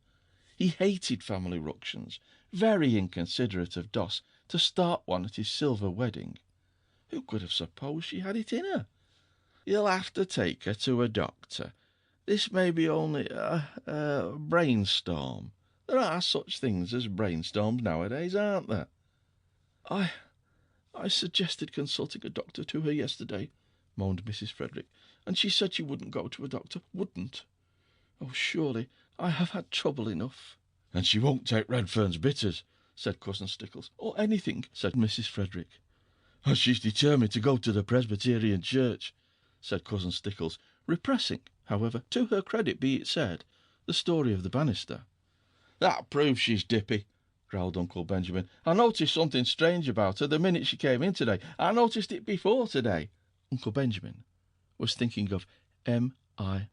He hated family ructions, very inconsiderate of Doss to start one at his silver wedding. Who could have supposed she had it in her? "You'll have to take her to a doctor. This may be only a brainstorm. There are such things as brainstorms nowadays, aren't there?" I suggested consulting a doctor to her yesterday," moaned Mrs. Frederick, "and she said she wouldn't go to a doctor, wouldn't. Oh, surely I have had trouble enough." "And she won't take Redfern's bitters," said Cousin Stickles. "Or anything," said Mrs. Frederick. "And she's determined to go to the Presbyterian church," said Cousin Stickles, repressing, however, to her credit be it said, the story of the banister. "That proves she's dippy," growled Uncle Benjamin. "I noticed something strange about her the minute she came in today. I noticed it before today." Uncle Benjamin was thinking of Mirazh.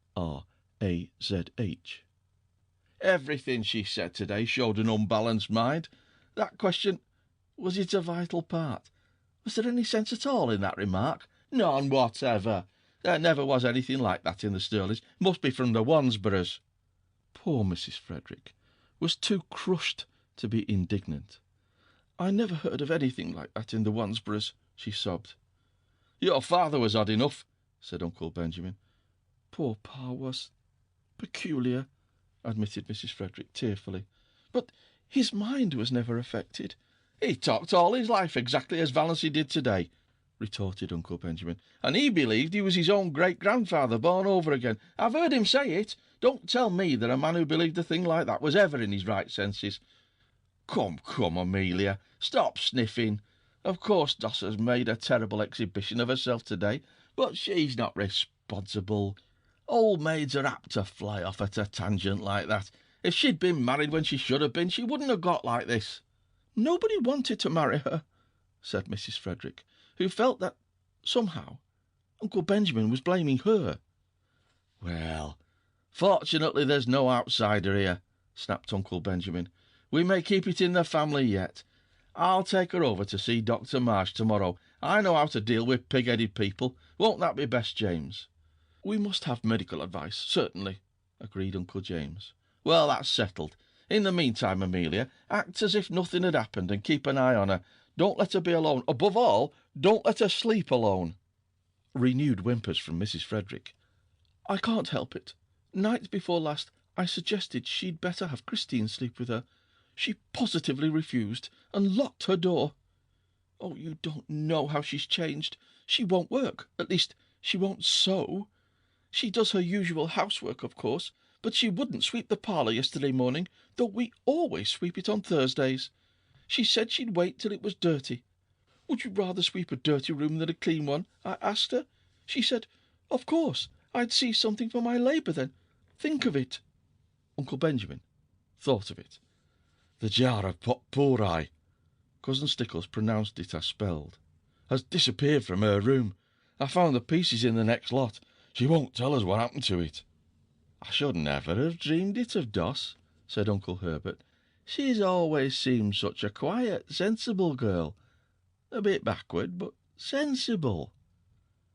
"Everything she said today showed an unbalanced mind. That question, was it a vital part? Was there any sense at all in that remark? None whatever. There never was anything like that in the Stirlings. Must be from the Wansboroughs." Poor Mrs. Frederick was too crushed to be indignant. "I never heard of anything like that in the Wansboroughs," she sobbed. "Your father was odd enough," said Uncle Benjamin. "Poor Pa was peculiar," admitted Mrs. Frederick tearfully. "But his mind was never affected." "He talked all his life exactly as Valency did today," retorted Uncle Benjamin. "And he believed he was his own great-grandfather born over again. I've heard him say it. Don't tell me that a man who believed a thing like that was ever in his right senses." Come, Amelia, stop sniffing. Of course Doss has made a terrible exhibition of herself today, but she's not responsible. Old maids are apt to fly off at a tangent like that. If she'd been married when she should have been, she wouldn't have got like this." "Nobody wanted to marry her," said Mrs. Frederick, who felt that, somehow, Uncle Benjamin was blaming her. "Well, fortunately there's no outsider here," snapped Uncle Benjamin. "We may keep it in the family yet. I'll take her over to see Dr. Marsh tomorrow. I know how to deal with pig-headed people. Won't that be best, James?" "We must have medical advice, certainly," agreed Uncle James. "Well, that's settled. In the meantime, Amelia, act as if nothing had happened and keep an eye on her. Don't let her be alone. Above all, don't let her sleep alone." Renewed whimpers from Mrs. Frederick. "I can't help it. Night before last I suggested she'd better have Christine sleep with her. She positively refused and locked her door. Oh, you don't know how she's changed. She won't work. At least, she won't sew. She does her usual housework, of course, but she wouldn't sweep the parlour yesterday morning, though we always sweep it on Thursdays. She said she'd wait till it was dirty. 'Would you rather sweep a dirty room than a clean one?' I asked her. She said, 'Of course, I'd see something for my labour then.' Think of it." Uncle Benjamin thought of it. "The jar of potpourri," Cousin Stickles pronounced it as spelled, "has disappeared from her room. I found the pieces in the next lot. She won't tell us what happened to it." "I should never have dreamed it of Doss," said Uncle Herbert. "She's always seemed such a quiet, sensible girl. A bit backward, but sensible."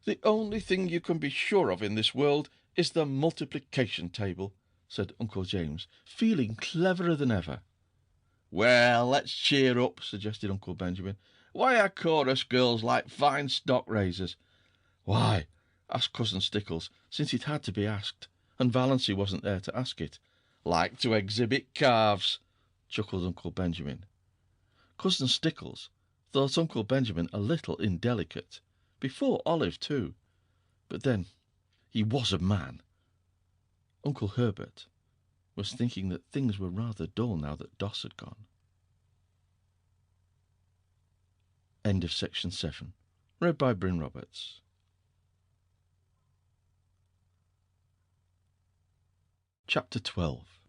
"The only thing you can be sure of in this world is the multiplication table," said Uncle James, feeling cleverer than ever. "Well, let's cheer up," suggested Uncle Benjamin. "Why are chorus girls like fine stock raisers?" "Why?" asked Cousin Stickles, since it had to be asked, and Valency wasn't there to ask it. "Like to exhibit calves," chuckled Uncle Benjamin. Cousin Stickles thought Uncle Benjamin a little indelicate, before Olive too, but then he was a man. Uncle Herbert was thinking that things were rather dull now that Doss had gone. End of section 7. Read by Bryn Roberts. Chapter 12.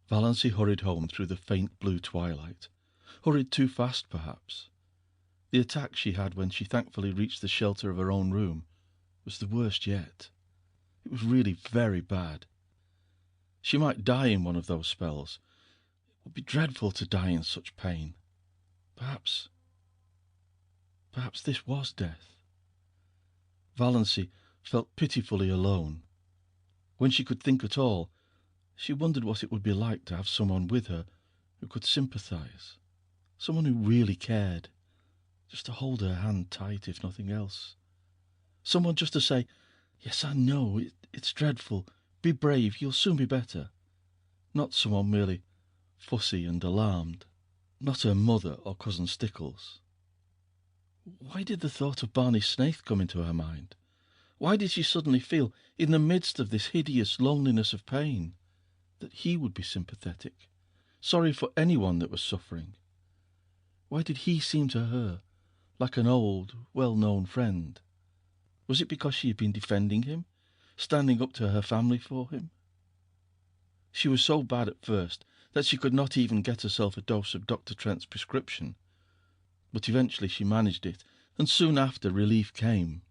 Valency hurried home through the faint blue twilight. Hurried too fast, perhaps. The attack she had when she thankfully reached the shelter of her own room was the worst yet. It was really very bad. She might die in one of those spells. It would be dreadful to die in such pain. Perhaps this was death. Valency felt pitifully alone. When she could think at all, she wondered what it would be like to have someone with her who could sympathize, someone who really cared, just to hold her hand tight if nothing else. Someone just to say, "Yes, I know, it's dreadful. Be brave, you'll soon be better." Not someone merely fussy and alarmed. Not her mother or Cousin Stickles. Why did the thought of Barney Snaith come into her mind? Why did she suddenly feel, in the midst of this hideous loneliness of pain, that he would be sympathetic, sorry for anyone that was suffering? Why did he seem to her like an old, well-known friend? Was it because she had been defending him, standing up to her family for him? She was so bad at first that she could not even get herself a dose of Dr. Trent's prescription. But eventually she managed it, and soon after relief came.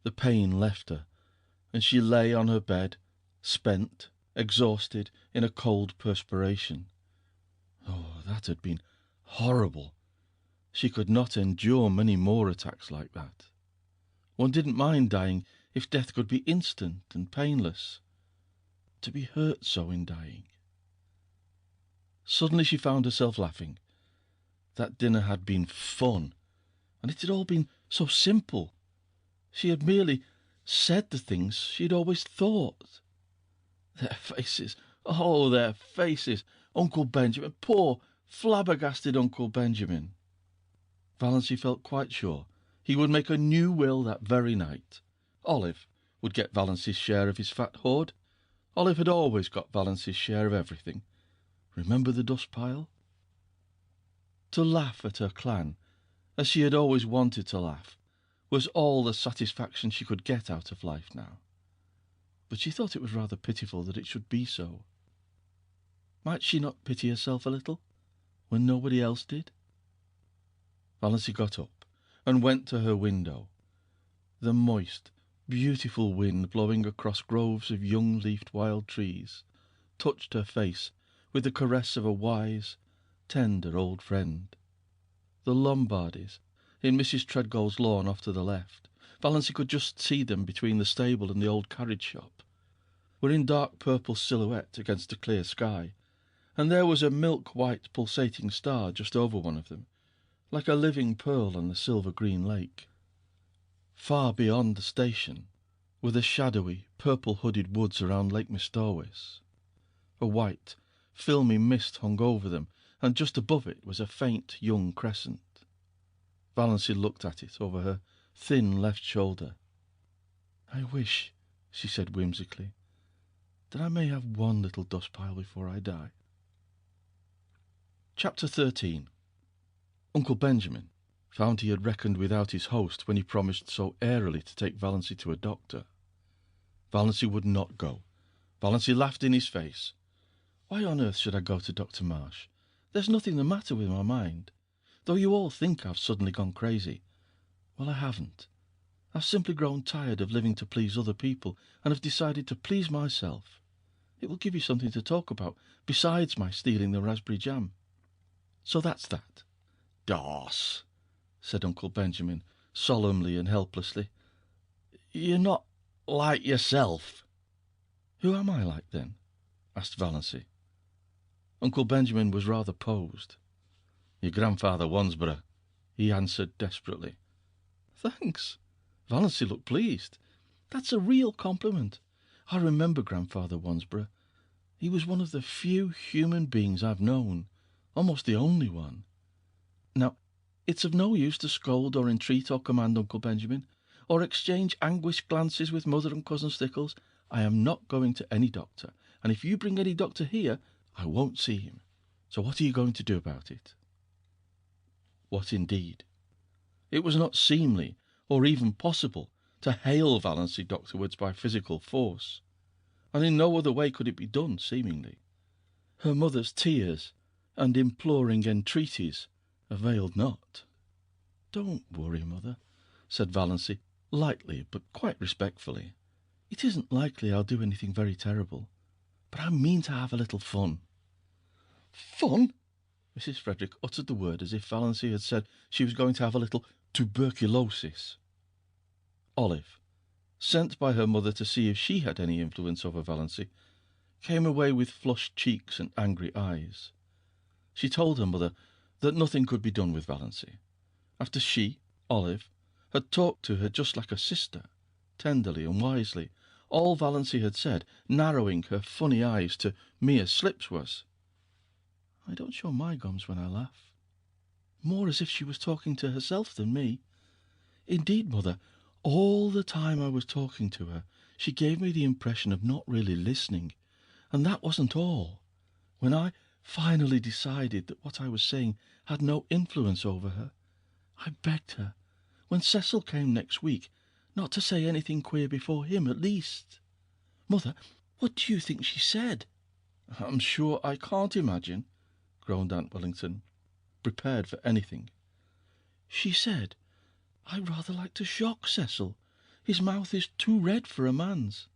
The pain left her, and she lay on her bed, spent, exhausted, in a cold perspiration. Oh, that had been horrible. She could not endure many more attacks like that. One didn't mind dying if death could be instant and painless. To be hurt so in dying. Suddenly she found herself laughing. That dinner had been fun, and it had all been so simple. She had merely said the things she had always thought. Their faces, oh, their faces! Uncle Benjamin, poor, flabbergasted Uncle Benjamin. Valancy felt quite sure he would make a new will that very night. Olive would get Valancy's share of his fat hoard. Olive had always got Valancy's share of everything. Remember the dust pile? To laugh at her clan, as she had always wanted to laugh, was all the satisfaction she could get out of life now. But she thought it was rather pitiful that it should be so. Might she not pity herself a little, when nobody else did? Valancy got up and went to her window. The moist, beautiful wind blowing across groves of young-leafed wild trees touched her face with the caress of a wise, tender old friend. The Lombardys, in Mrs. Treadgold's lawn off to the left, Valancy could just see them between the stable and the old carriage shop, were in dark purple silhouette against a clear sky, and there was a milk-white pulsating star just over one of them, like a living pearl on the silver-green lake. Far beyond the station were the shadowy, purple-hooded woods around Lake Mistorwis. A white, filmy mist hung over them, and just above it was a faint young crescent. Valancy looked at it over her thin left shoulder. "I wish," she said whimsically, "that I may have one little dust pile before I die." Chapter 13. Uncle Benjamin found he had reckoned without his host when he promised so airily to take Valancy to a doctor. Valancy would not go. Valancy laughed in his face. "Why on earth should I go to Dr. Marsh? There's nothing the matter with my mind. Though you all think I've suddenly gone crazy. Well, I haven't. I've simply grown tired of living to please other people, and have decided to please myself. It will give you something to talk about, besides my stealing the raspberry jam. So that's that." "Doss," said Uncle Benjamin, solemnly and helplessly. "You're not like yourself." "Who am I like, then?" asked Valancy. Uncle Benjamin was rather posed. "Your grandfather Wansborough," he answered desperately. "Thanks." Valancy looked pleased. "That's a real compliment. I remember Grandfather Wansborough. He was one of the few human beings I've known, almost the only one. Now, it's of no use to scold or entreat or command Uncle Benjamin, or exchange anguished glances with Mother and Cousin Stickles. I am not going to any doctor, and if you bring any doctor here, I won't see him. So what are you going to do about it?" What indeed? It was not seemly, or even possible, to hale Valancy doctorwards by physical force, and in no other way could it be done, seemingly. Her mother's tears and imploring entreaties availed not. "Don't worry, Mother," said Valancy, lightly but quite respectfully. "It isn't likely I'll do anything very terrible, but I mean to have a little fun." "Fun?" Mrs. Frederick uttered the word as if Valancy had said she was going to have a little tuberculosis. Olive, sent by her mother to see if she had any influence over Valancy, came away with flushed cheeks and angry eyes. She told her mother that nothing could be done with Valancy, after she, Olive, had talked to her just like a sister, tenderly and wisely. All Valancy had said, narrowing her funny eyes to mere slips, was, "I don't show my gums when I laugh," more as if she was talking to herself than me. Indeed, Mother, all the time I was talking to her, she gave me the impression of not really listening, and that wasn't all. When I finally decided that what I was saying had no influence over her, I begged her, when Cecil came next week, not to say anything queer before him, at least. Mother, what do you think she said?" "I'm sure I can't imagine," groaned Aunt Wellington, prepared for anything. "She said, 'I rather like to shock Cecil. His mouth is too red for a man's.'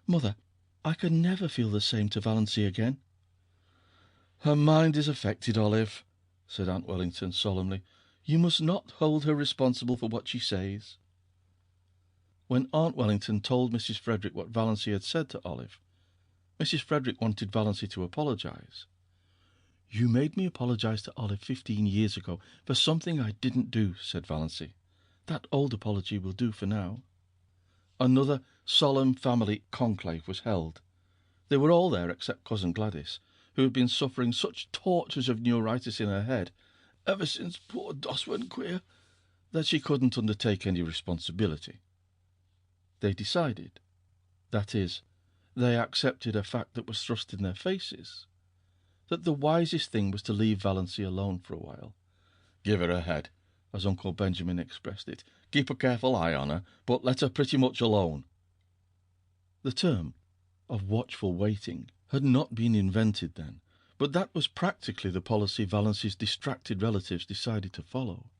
Mother, I can never feel the same to Valancy again." "Her mind is affected, Olive," said Aunt Wellington solemnly. "You must not hold her responsible for what she says." When Aunt Wellington told Mrs. Frederick what Valancy had said to Olive, Mrs. Frederick wanted Valancy to apologise. "You made me apologise to Olive 15 years ago for something I didn't do," said Valancy. "That old apology will do for now." Another solemn family conclave was held. They were all there except Cousin Gladys, who had been suffering such tortures of neuritis in her head ever since poor Doss went queer that she couldn't undertake any responsibility. They decided, that is, they accepted a fact that was thrust in their faces, that the wisest thing was to leave Valancy alone for a while. "Give her a head," as Uncle Benjamin expressed it. "Keep a careful eye on her, but let her pretty much alone." The term of watchful waiting had not been invented then, but that was practically the policy Valancy's distracted relatives decided to follow.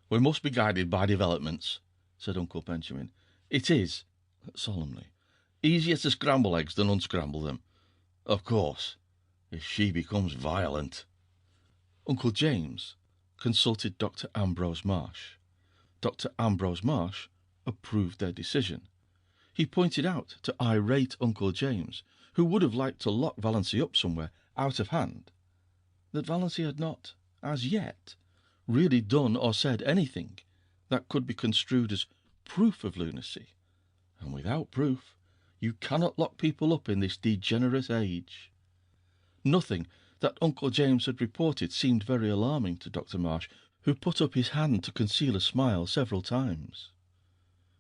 "We must be guided by developments," said Uncle Benjamin. "It is," solemnly, "easier to scramble eggs than unscramble them. Of course, if she becomes violent—" Uncle James consulted Dr. Ambrose Marsh. Dr. Ambrose Marsh approved their decision. He pointed out to irate Uncle James, who would have liked to lock Valancy up somewhere out of hand, that Valancy had not, as yet, really done or said anything that could be construed as proof of lunacy, and without proof you cannot lock people up in this degenerate age. Nothing that Uncle James had reported seemed very alarming to Dr. Marsh, who put up his hand to conceal a smile several times.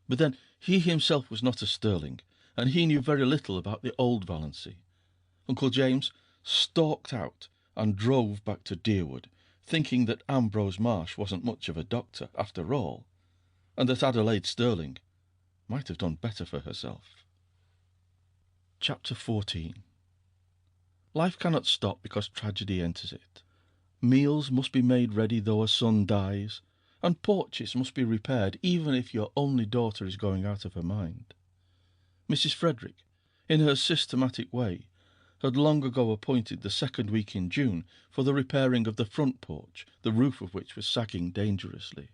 But then he himself was not a Sterling, and he knew very little about the old Valancy. Uncle James stalked out and drove back to Deerwood, thinking that Ambrose Marsh wasn't much of a doctor after all, and that Adelaide Sterling might have done better for herself. Chapter 14. Life cannot stop because tragedy enters it. Meals must be made ready though a son dies, and porches must be repaired even if your only daughter is going out of her mind. Mrs. Frederick, in her systematic way, had long ago appointed the second week in June for the repairing of the front porch, the roof of which was sagging dangerously.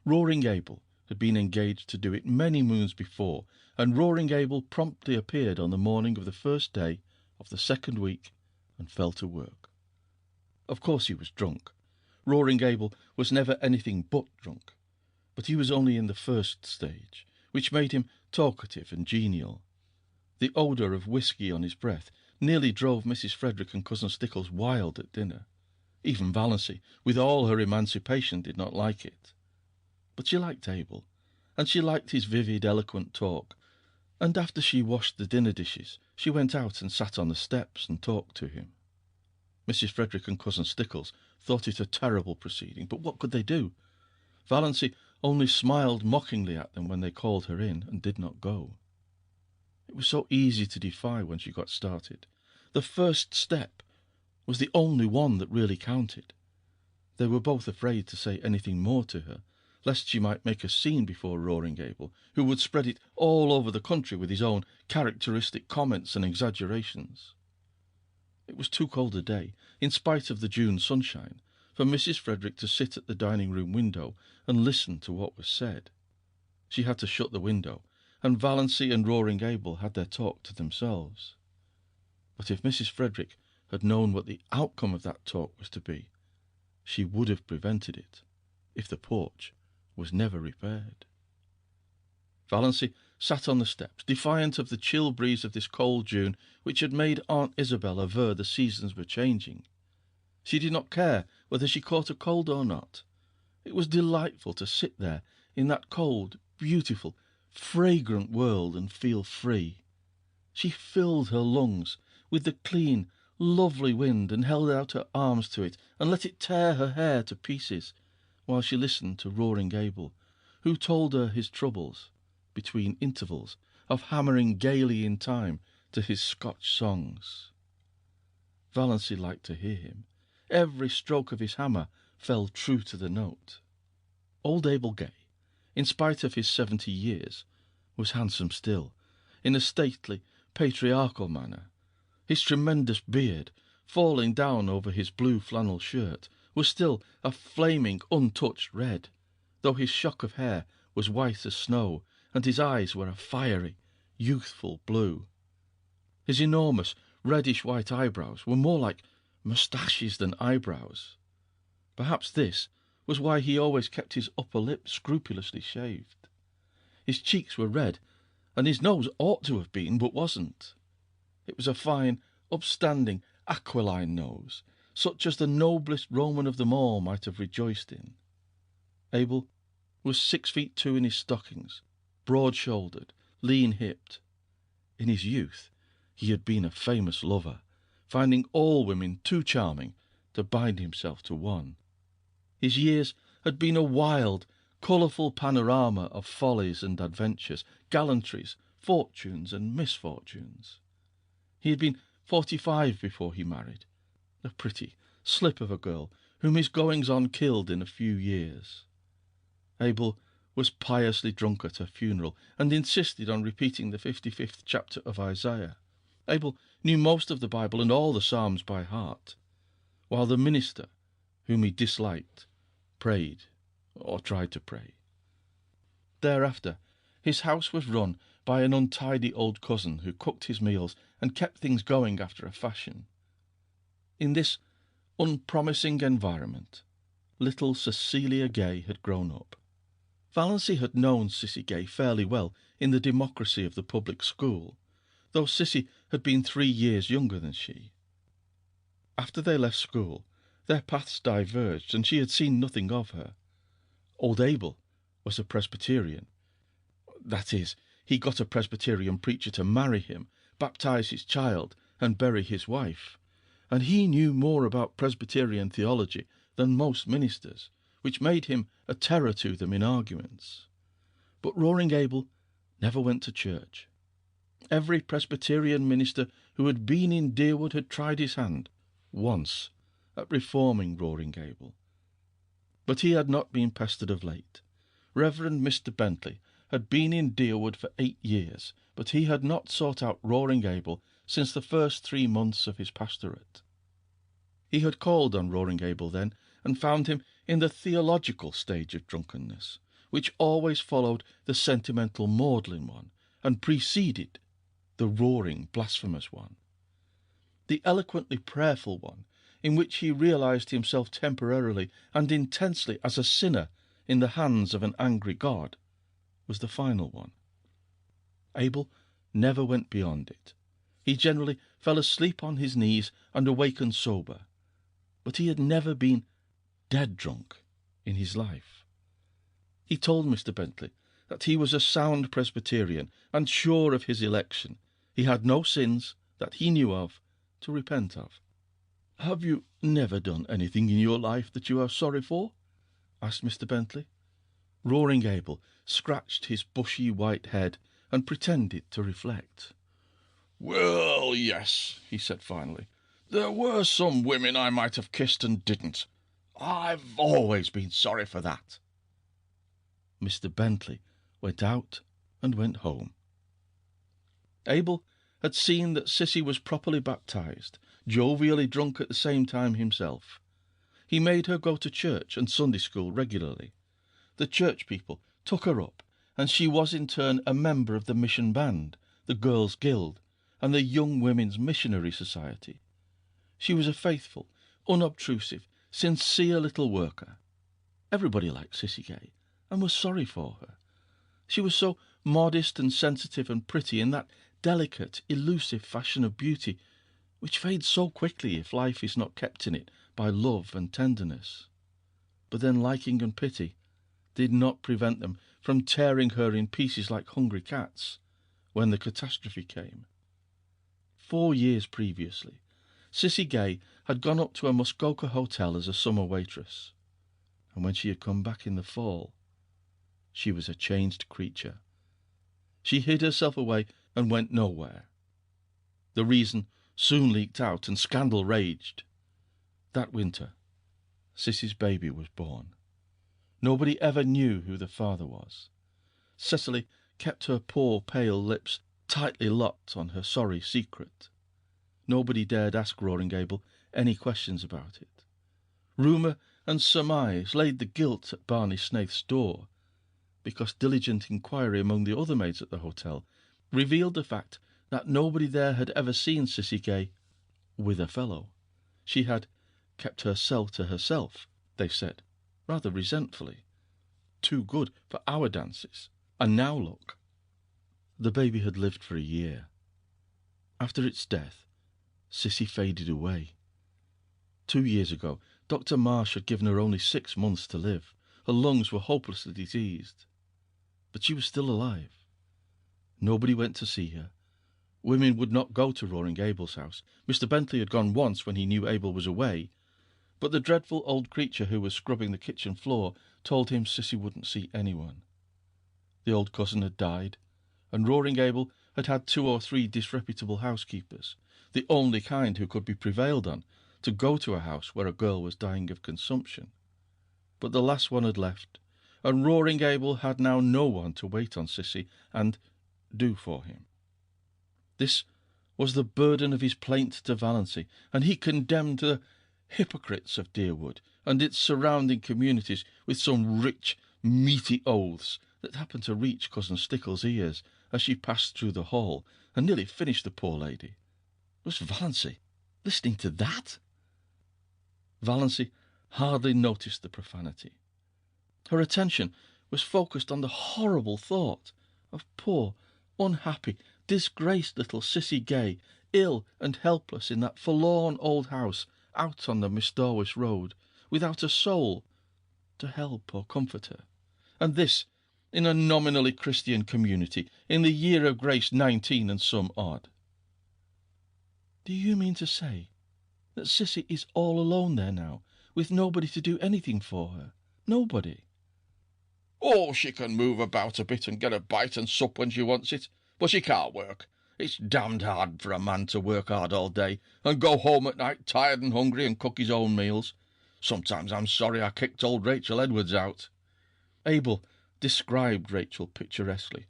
Roaring Abel had been engaged to do it many moons before, and Roaring Abel promptly appeared on the morning of the first day of the second week and fell to work. Of course he was drunk. Roaring Abel was never anything but drunk, but he was only in the first stage, which made him talkative and genial. The odour of whisky on his breath nearly drove Mrs. Frederick and Cousin Stickles wild at dinner. Even Valancy, with all her emancipation, did not like it. But she liked Abel, and she liked his vivid, eloquent talk, and after she washed the dinner dishes, she went out and sat on the steps and talked to him. Mrs. Frederick and Cousin Stickles thought it a terrible proceeding, but what could they do? Valancy only smiled mockingly at them when they called her in and did not go. It was so easy to defy when she got started. The first step was the only one that really counted. They were both afraid to say anything more to her, lest she might make a scene before Roaring Abel, who would spread it all over the country with his own characteristic comments and exaggerations. It was too cold a day, in spite of the June sunshine, for Mrs. Frederick to sit at the dining-room window and listen to what was said. She had to shut the window, and Valancy and Roaring Abel had their talk to themselves. But if Mrs. Frederick had known what the outcome of that talk was to be, she would have prevented it, if the porch was never repaired. Valancy sat on the steps, defiant of the chill breeze of this cold June, which had made Aunt Isabel aver the seasons were changing. She did not care whether she caught a cold or not. It was delightful to sit there in that cold, beautiful, fragrant world and feel free. She filled her lungs with the clean, lovely wind and held out her arms to it and let it tear her hair to pieces, while she listened to roaring Abel, who told her his troubles, between intervals of hammering gaily in time to his Scotch songs. Valancy liked to hear him. Every stroke of his hammer fell true to the note. Old Abel Gay, in spite of his 70 years, was handsome still, in a stately, patriarchal manner. His tremendous beard, falling down over his blue flannel shirt, was still a flaming, untouched red, though his shock of hair was white as snow, and his eyes were a fiery, youthful blue. His enormous, reddish-white eyebrows were more like moustaches than eyebrows. Perhaps this was why he always kept his upper lip scrupulously shaved. His cheeks were red, and his nose ought to have been, but wasn't. It was a fine, upstanding, aquiline nose, such as the noblest Roman of them all might have rejoiced in. Abel was 6'2" in his stockings, broad-shouldered, lean-hipped. In his youth he had been a famous lover, finding all women too charming to bind himself to one. His years had been a wild, colourful panorama of follies and adventures, gallantries, fortunes and misfortunes. He had been 45 before he married, a pretty slip of a girl whom his goings-on killed in a few years. Abel was piously drunk at her funeral and insisted on repeating the 55th chapter of Isaiah. Abel knew most of the Bible and all the Psalms by heart, while the minister, whom he disliked, prayed, or tried to pray. Thereafter, his house was run by an untidy old cousin who cooked his meals and kept things going after a fashion. In this unpromising environment, little Cecilia Gay had grown up. Valancy had known Cissy Gay fairly well in the democracy of the public school, though Cissy had been 3 years younger than she. After they left school, their paths diverged, and she had seen nothing of her. Old Abel was a Presbyterian. That is, he got a Presbyterian preacher to marry him, baptize his child, and bury his wife, and he knew more about Presbyterian theology than most ministers, which made him a terror to them in arguments. But Roaring Abel never went to church. Every Presbyterian minister who had been in Deerwood had tried his hand, once, at reforming Roaring Abel. But he had not been pestered of late. Reverend Mr. Bentley had been in Deerwood for 8 years, but he had not sought out Roaring Abel since the first 3 months of his pastorate. He had called on Roaring Abel then, and found him in the theological stage of drunkenness, which always followed the sentimental maudlin one, and preceded the roaring blasphemous one. The eloquently prayerful one, in which he realized himself temporarily and intensely as a sinner in the hands of an angry God, was the final one. Abel never went beyond it. He generally fell asleep on his knees and awakened sober, but he had never been dead drunk in his life. He told Mr. Bentley that he was a sound Presbyterian and sure of his election. He had no sins that he knew of to repent of. "Have you never done anything in your life that you are sorry for?" asked Mr. Bentley. Roaring Abel scratched his bushy white head and pretended to reflect. "Well, yes," he said finally. "There were some women I might have kissed and didn't. I've always been sorry for that." Mr. Bentley went out and went home. Abel had seen that Cissy was properly baptized, jovially drunk at the same time himself. He made her go to church and Sunday school regularly. The church people took her up, and she was in turn a member of the mission band, the Girls' Guild, and the Young Women's Missionary Society. She was a faithful, unobtrusive, sincere little worker. Everybody liked Cissy Gay, and was sorry for her. She was so modest and sensitive and pretty in that delicate, elusive fashion of beauty which fades so quickly if life is not kept in it by love and tenderness. But then liking and pity did not prevent them from tearing her in pieces like hungry cats when the catastrophe came. 4 years previously, Cissy Gay had gone up to a Muskoka hotel as a summer waitress. and when she had come back in the fall, she was a changed creature. She hid herself away and went nowhere. The reason soon leaked out and scandal raged. That winter, Sissy's baby was born. Nobody ever knew who the father was. Cecily kept her poor pale lips tightly locked on her sorry secret. Nobody dared ask Roaring Abel any questions about it. Rumour and surmise laid the guilt at Barney Snaith's door, because diligent inquiry among the other maids at the hotel revealed the fact that nobody there had ever seen Sissy Gay with a fellow. She had kept herself to herself, they said, rather resentfully. Too good for our dances. And now look. The baby had lived for a year. After its death, Sissy faded away. 2 years ago, Dr. Marsh had given her only 6 months to live. Her lungs were hopelessly diseased. But she was still alive. Nobody went to see her. Women would not go to Roaring Abel's house. Mr. Bentley had gone once when he knew Abel was away, but the dreadful old creature who was scrubbing the kitchen floor told him Sissy wouldn't see anyone. The old cousin had died, and Roaring Abel had had 2 or 3 disreputable housekeepers, the only kind who could be prevailed on to go to a house where a girl was dying of consumption. But the last one had left, and Roaring Abel had now no one to wait on Sissy and do for him. This was the burden of his plaint to Valency, and he condemned the hypocrites of Deerwood and its surrounding communities with some rich, meaty oaths that happened to reach Cousin Stickle's ears as she passed through the hall and nearly finished the poor lady. Was Valency listening to that? Valency hardly noticed the profanity. Her attention was focused on the horrible thought of poor, unhappy, disgraced little Sissy Gay, ill and helpless in that forlorn old house out on the Mistorwish road, without a soul to help or comfort her. And this in a nominally Christian community, in the year of grace 19 and some odd. Do you mean to say that Sissy is all alone there now, with nobody to do anything for her? Nobody? Oh, she can move about a bit and get a bite and sup when she wants it, but she can't work. It's damned hard for a man to work hard all day and go home at night tired and hungry and cook his own meals. Sometimes I'm sorry I kicked old Rachel Edwards out. Abel described Rachel picturesquely.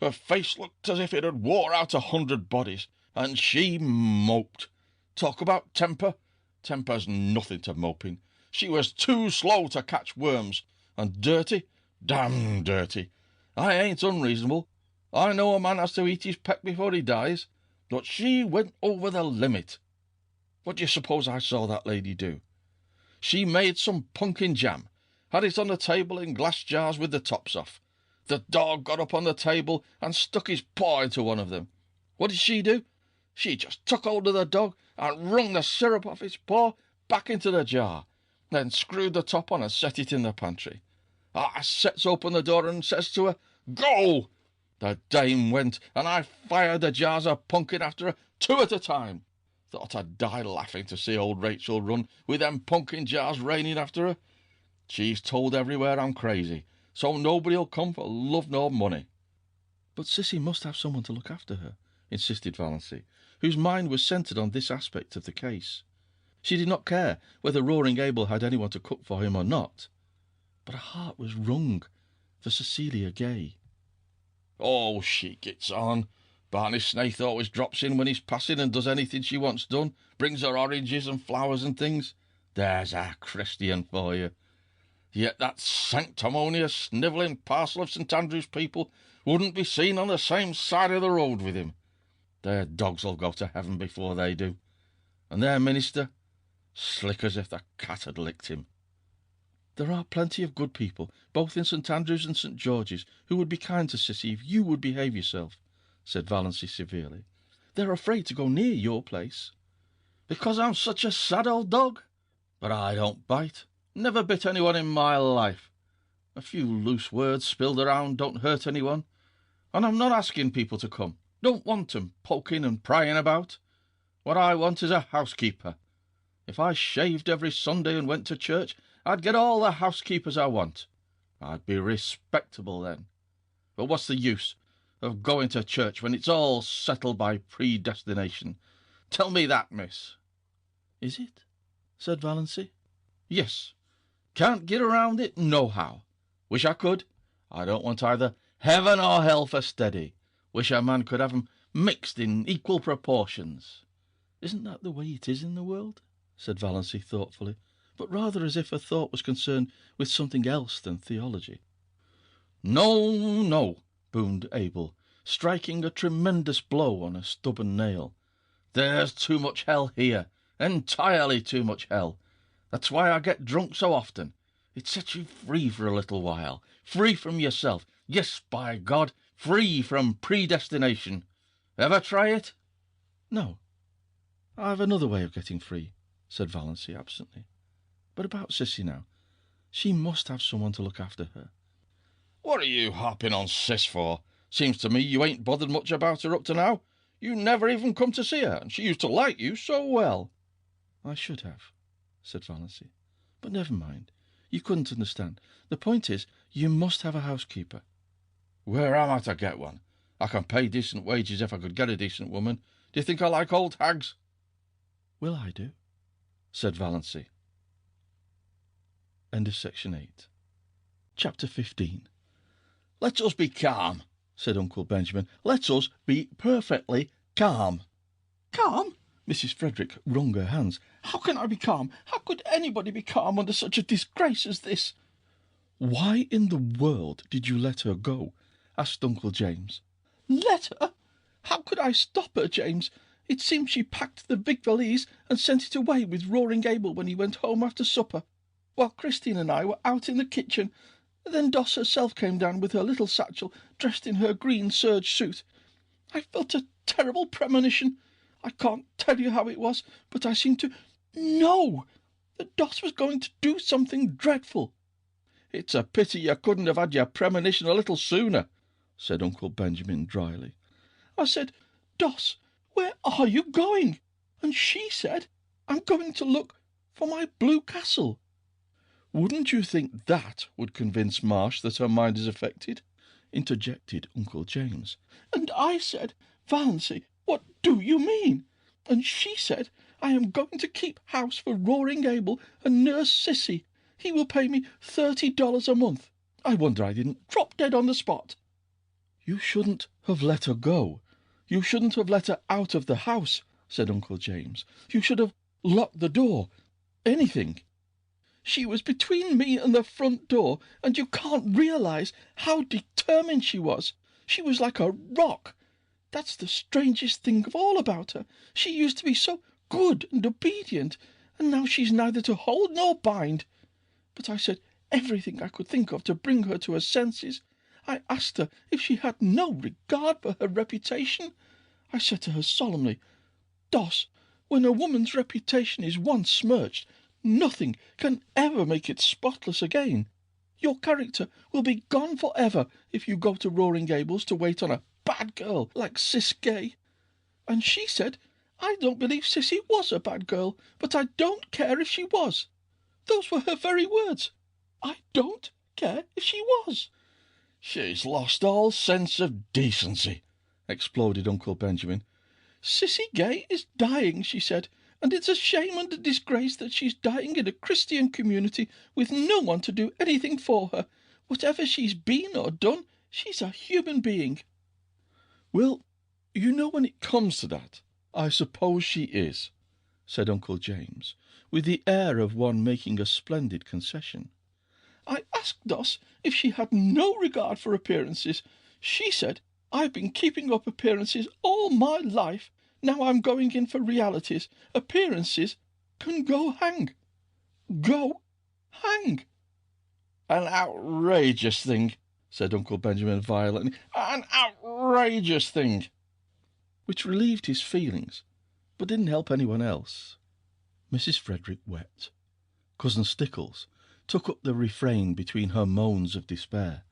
Her face looked as if it had wore out 100 bodies, and she moped. Talk about temper. Temper's nothing to moping. She was too slow to catch worms, and dirty, damn dirty. I ain't unreasonable. I know a man has to eat his peck before he dies, but she went over the limit. What do you suppose I saw that lady do? She made some pumpkin jam, had it on the table in glass jars with the tops off. The dog got up on the table and stuck his paw into one of them. What did she do? She just took hold of the dog and wrung the syrup off his paw back into the jar, then screwed the top on and set it in the pantry. I sets open the door and says to her, "Go!" The dame went, and I fired the jars of pumpkin after her, 2 at a time. Thought I'd die laughing to see old Rachel run with them pumpkin jars raining after her. She's told everywhere I'm crazy, so nobody'll come for love nor money. But Sissy must have someone to look after her, insisted Valency, whose mind was centred on this aspect of the case. She did not care whether Roaring Abel had anyone to cook for him or not, but her heart was wrung for Cecilia Gay. Oh, she gets on. Barney Snaith always drops in when he's passing and does anything she wants done, brings her oranges and flowers and things. There's a Christian for you. Yet that sanctimonious, snivelling parcel of St. Andrew's people wouldn't be seen on the same side of the road with him. Their dogs'll go to heaven before they do. And their minister, slick as if the cat had licked him. There are plenty of good people, both in St. Andrew's and St. George's, who would be kind to Sissy if you would behave yourself, said Valency severely. They're afraid to go near your place. Because I'm such a sad old dog? But I don't bite. Never bit anyone in my life. A few loose words spilled around don't hurt anyone. And I'm not asking people to come. Don't want 'em poking and prying about. What I want is a housekeeper. If I shaved every Sunday and went to church, I'd get all the housekeepers I want. I'd be respectable then. But what's the use of going to church when it's all settled by predestination? Tell me that, miss." "Is it?" said Valency. "Yes. Can't get around it nohow. Wish I could. I don't want either heaven or hell for steady. Wish a man could have 'em mixed in equal proportions." "Isn't that the way it is in the world?" said Valency thoughtfully, but rather as if her thought was concerned with something else than theology. "No, no," boomed Abel, striking a tremendous blow on a stubborn nail. "There's too much hell here, entirely too much hell. That's why I get drunk so often. It sets you free for a little while, free from yourself. Yes, by God, free from predestination. Ever try it?" "No. I've another way of getting free," said Valency absently. "But about Sissy now. She must have someone to look after her." "What are you harping on Sis for? Seems to me you ain't bothered much about her up to now. You never even come to see her, and she used to like you so well." "I should have," said Valency. "But never mind. You couldn't understand. The point is, you must have a housekeeper." "Where am I to get one? I can pay decent wages if I could get a decent woman. Do you think I like old hags?" "Well, I do," said Valency. End of section 8. Chapter 15. "Let us be calm," said Uncle Benjamin. "Let us be perfectly calm." "Calm?" Mrs. Frederick wrung her hands. "How can I be calm? How could anybody be calm under such a disgrace as this?" "Why in the world did you let her go?" asked Uncle James. "Let her? How could I stop her, James? It seems she packed the big valise and sent it away with Roaring Abel when he went home after supper, while Christine and I were out in the kitchen. Then Doss herself came down with her little satchel, dressed in her green serge suit. I felt a terrible premonition. I can't tell you how it was, but I seemed to know that Doss was going to do something dreadful." "It's a pity you couldn't have had your premonition a little sooner," said Uncle Benjamin dryly. "I said, 'Doss, where are you going?' And she said, 'I'm going to look for my blue castle.'" "Wouldn't you think that would convince Marsh that her mind is affected?" interjected Uncle James. "And I said, 'Valency, what do you mean?' And she said, 'I am going to keep house for Roaring Abel and nurse Sissy. He will pay me $30 a month.' I wonder I didn't drop dead on the spot." "You shouldn't have let her go. You shouldn't have let her out of the house," said Uncle James. "You should have locked the door. Anything." "She was between me and the front door, and you can't realize how determined she was. She was like a rock. That's the strangest thing of all about her. She used to be so good and obedient, and now she's neither to hold nor bind. But I said everything I could think of to bring her to her senses. I asked her if she had no regard for her reputation. I said to her solemnly, 'Doss, when a woman's reputation is once smirched, nothing can ever make it spotless again. Your character will be gone for ever if you go to Roaring Abel's to wait on a bad girl like Sis Gay.' And she said, 'I don't believe Sissy was a bad girl, but I don't care if she was.' Those were her very words. I don't care if she was." "She's lost all sense of decency," exploded Uncle Benjamin. "Sissy Gay is dying," she said, "and it's a shame and a disgrace that she's dying in a Christian community with no one to do anything for her. Whatever she's been or done, she's a human being." "Well, you know, when it comes to that, I suppose she is," said Uncle James, with the air of one making a splendid concession. "I asked Doss if she had no regard for appearances. She said, 'I've been keeping up appearances all my life. Now I'm going in for realities. Appearances can go hang. Go hang.'" "An outrageous thing," said Uncle Benjamin violently. "An outrageous thing." Which relieved his feelings, but didn't help anyone else. Mrs. Frederick wept. Cousin Stickles took up the refrain between her moans of despair.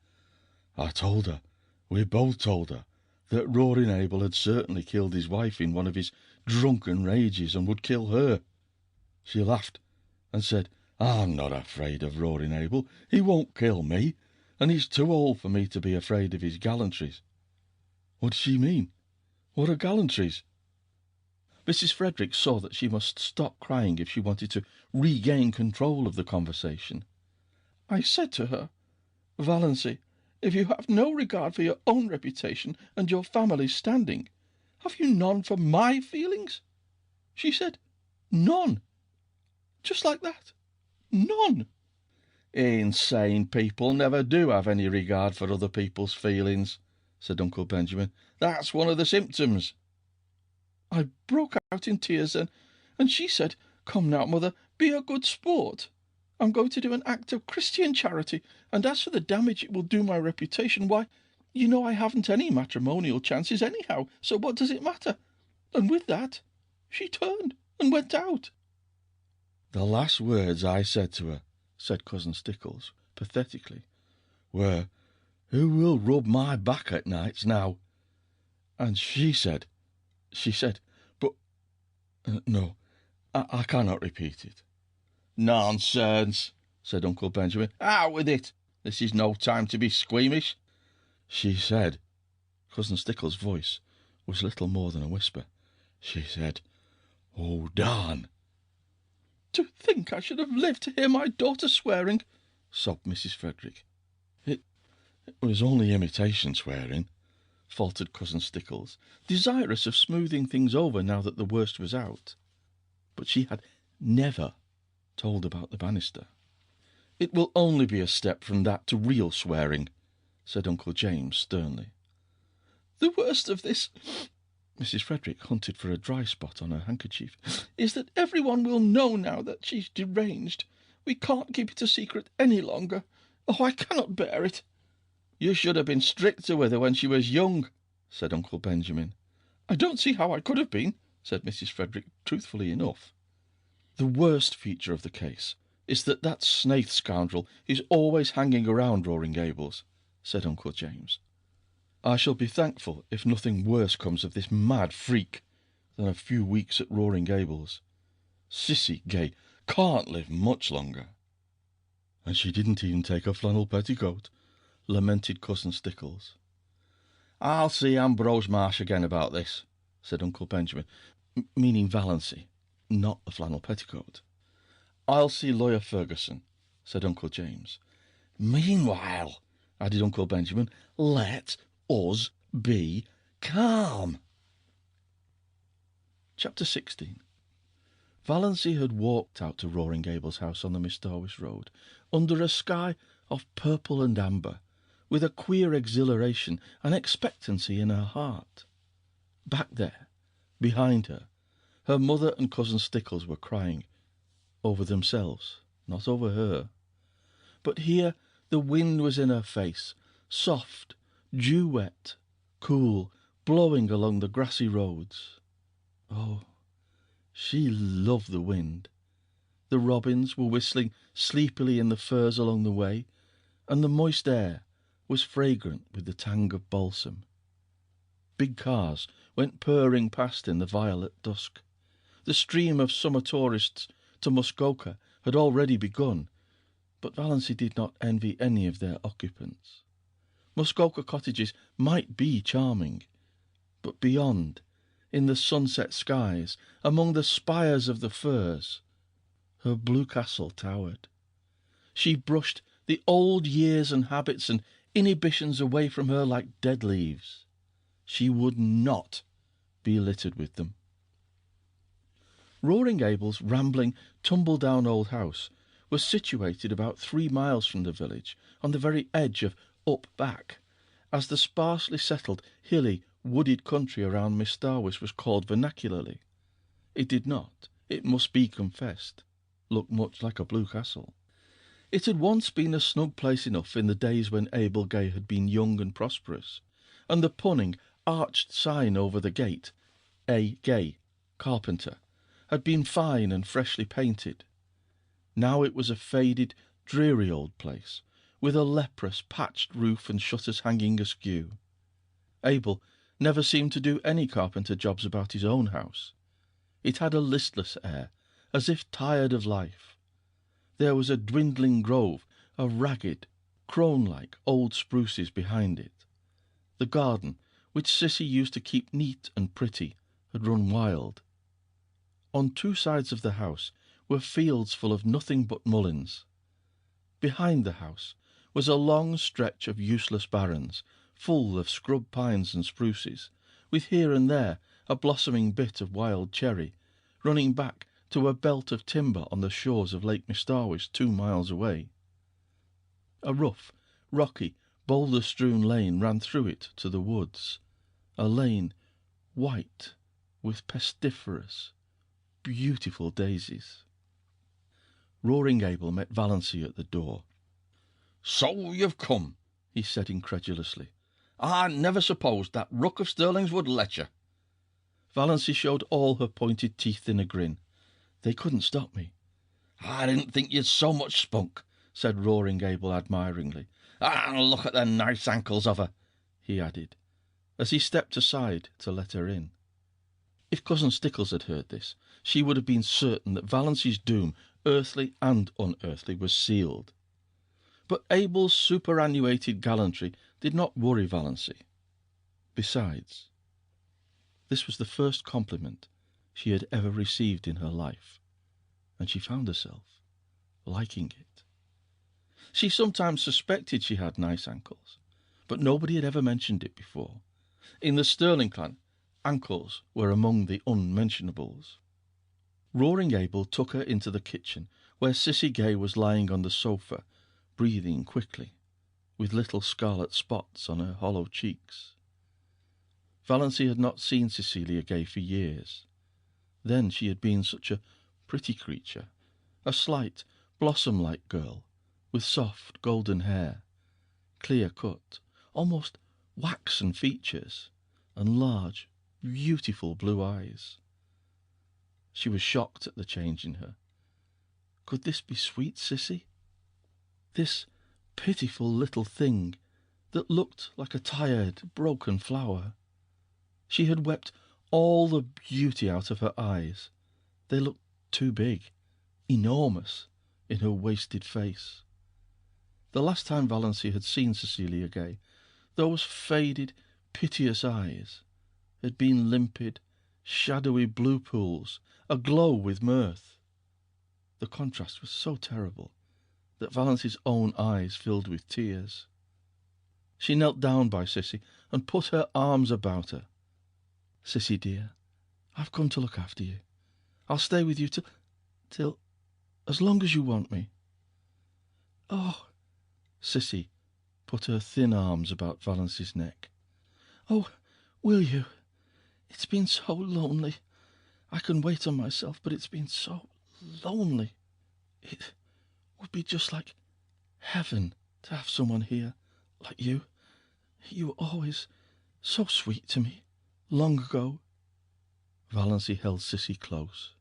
"I told her, we both told her, that Roaring Abel had certainly killed his wife in one of his drunken rages and would kill her. She laughed and said, I'm not afraid of Roaring Abel. He won't kill me, and he's too old for me to be afraid of his gallantries." "What does she mean? What are gallantries?" Mrs. Frederick saw that she must stop crying if she wanted to regain control of the conversation. "I said to her, 'Valency, if you have no regard for your own reputation and your family's standing, have you none for my feelings?' She said, 'None.' Just like that. None." "Insane people never do have any regard for other people's feelings," said Uncle Benjamin. "That's one of the symptoms." I broke out in tears then, and she said, 'Come now, mother, be a good sport. I'm going to do an act of Christian charity, and as for the damage it will do my reputation, why, you know I haven't any matrimonial chances anyhow, so what does it matter?' And with that, she turned and went out." "The last words I said to her," said Cousin Stickles, pathetically, "were, 'Who will rub my back at nights now?' And she said, but no, I cannot repeat it." "Nonsense," said Uncle Benjamin. "Out with it. This is no time to be squeamish." "She said," Cousin Stickles' voice was little more than a whisper, "she said, 'Oh, darn!'" "To think I should have lived to hear my daughter swearing," sobbed Mrs. Frederick. It was only imitation swearing," faltered Cousin Stickles, desirous of smoothing things over now that the worst was out. But she had never told about the banister. "It will only be a step from that to real swearing," said Uncle James sternly. "The worst of this," Mrs. Frederick hunted for a dry spot on her handkerchief, "is that everyone will know now that she's deranged. We can't keep it a secret any longer. Oh, I cannot bear it." "You should have been stricter with her when she was young," said Uncle Benjamin. "I don't see how I could have been," said Mrs. Frederick, truthfully enough. "The worst feature of the case is that Snaith scoundrel is always hanging around Roaring Gables," said Uncle James. "I shall be thankful if nothing worse comes of this mad freak than a few weeks at Roaring Gables. Sissy Gay can't live much longer." "And she didn't even take her flannel petticoat," lamented Cousin Stickles. "I'll see Ambrose Marsh again about this," said Uncle Benjamin, meaning Valency, not the flannel petticoat. "I'll see Lawyer Ferguson," said Uncle James. "Meanwhile," added Uncle Benjamin, "let us be calm." Chapter 16. Valency had walked out to Roaring Gables house on the Miss Darwish road, under a sky of purple and amber, with a queer exhilaration and expectancy in her heart. Back there, behind her, her mother and Cousin Stickles were crying, over themselves, not over her. But here the wind was in her face, soft, dew-wet, cool, blowing along the grassy roads. Oh, she loved the wind. The robins were whistling sleepily in the firs along the way, and the moist air was fragrant with the tang of balsam. Big cars went purring past in the violet dusk. The stream of summer tourists to Muskoka had already begun, but Valency did not envy any of their occupants. Muskoka cottages might be charming, but beyond, in the sunset skies, among the spires of the firs, her blue castle towered. She brushed the old years and habits and inhibitions away from her like dead leaves. She would not be littered with them. Roaring Abel's rambling, tumble-down old house was situated about 3 miles from the village, on the very edge of Up Back, as the sparsely settled, hilly, wooded country around Miss Darwish was called vernacularly. It did not, it must be confessed, look much like a blue castle. It had once been a snug place enough in the days when Abel Gay had been young and prosperous, and the punning, arched sign over the gate, A. Gay, carpenter, had been fine and freshly painted. Now it was a faded, dreary old place, with a leprous, patched roof and shutters hanging askew. Abel never seemed to do any carpenter jobs about his own house. It had a listless air, as if tired of life. There was a dwindling grove of ragged, crone-like old spruces behind it. The garden, which Sissy used to keep neat and pretty, had run wild. On two sides of the house were fields full of nothing but mulleins. Behind the house was a long stretch of useless barrens, full of scrub pines and spruces, with here and there a blossoming bit of wild cherry, running back to a belt of timber on the shores of Lake Mistarwish 2 miles away. A rough, rocky, boulder-strewn lane ran through it to the woods, a lane white with pestiferous, beautiful daisies. Roaring Abel met Valancy at the door. "So you've come," he said incredulously. "I never supposed that ruck of Stirlings would let you." Valancy showed all her pointed teeth in a grin. "They couldn't stop me." "I didn't think you'd so much spunk," said Roaring Abel admiringly. "And look at the nice ankles of her," he added, as he stepped aside to let her in. If Cousin Stickles had heard this, she would have been certain that Valancy's doom, earthly and unearthly, was sealed. But Abel's superannuated gallantry did not worry Valancy. Besides, this was the first compliment she had ever received in her life, and she found herself liking it. She sometimes suspected she had nice ankles, but nobody had ever mentioned it before. In the Stirling clan, ankles were among the unmentionables. Roaring Abel took her into the kitchen, where Sissy Gay was lying on the sofa, breathing quickly, with little scarlet spots on her hollow cheeks. Valancy had not seen Cecilia Gay for years. Then she had been such a pretty creature, a slight, blossom-like girl, with soft golden hair, clear-cut, almost waxen features, and large, beautiful blue eyes. She was shocked at the change in her. Could this be sweet Sissy? This pitiful little thing that looked like a tired, broken flower. She had wept all the beauty out of her eyes. They looked too big, enormous, in her wasted face. The last time Valancy had seen Cecilia Gay, those faded, piteous eyes had been limpid, shadowy blue pools, aglow with mirth. The contrast was so terrible that Valancy's own eyes filled with tears. She knelt down by Sissy and put her arms about her. "Sissy dear, I've come to look after you. I'll stay with you till as long as you want me." "Oh," Sissy put her thin arms about Valancy's neck. "Oh, will you? It's been so lonely. I can wait on myself, but it's been so lonely. It would be just like heaven to have someone here like you. You were always so sweet to me, long ago." Valancy held Sissy close.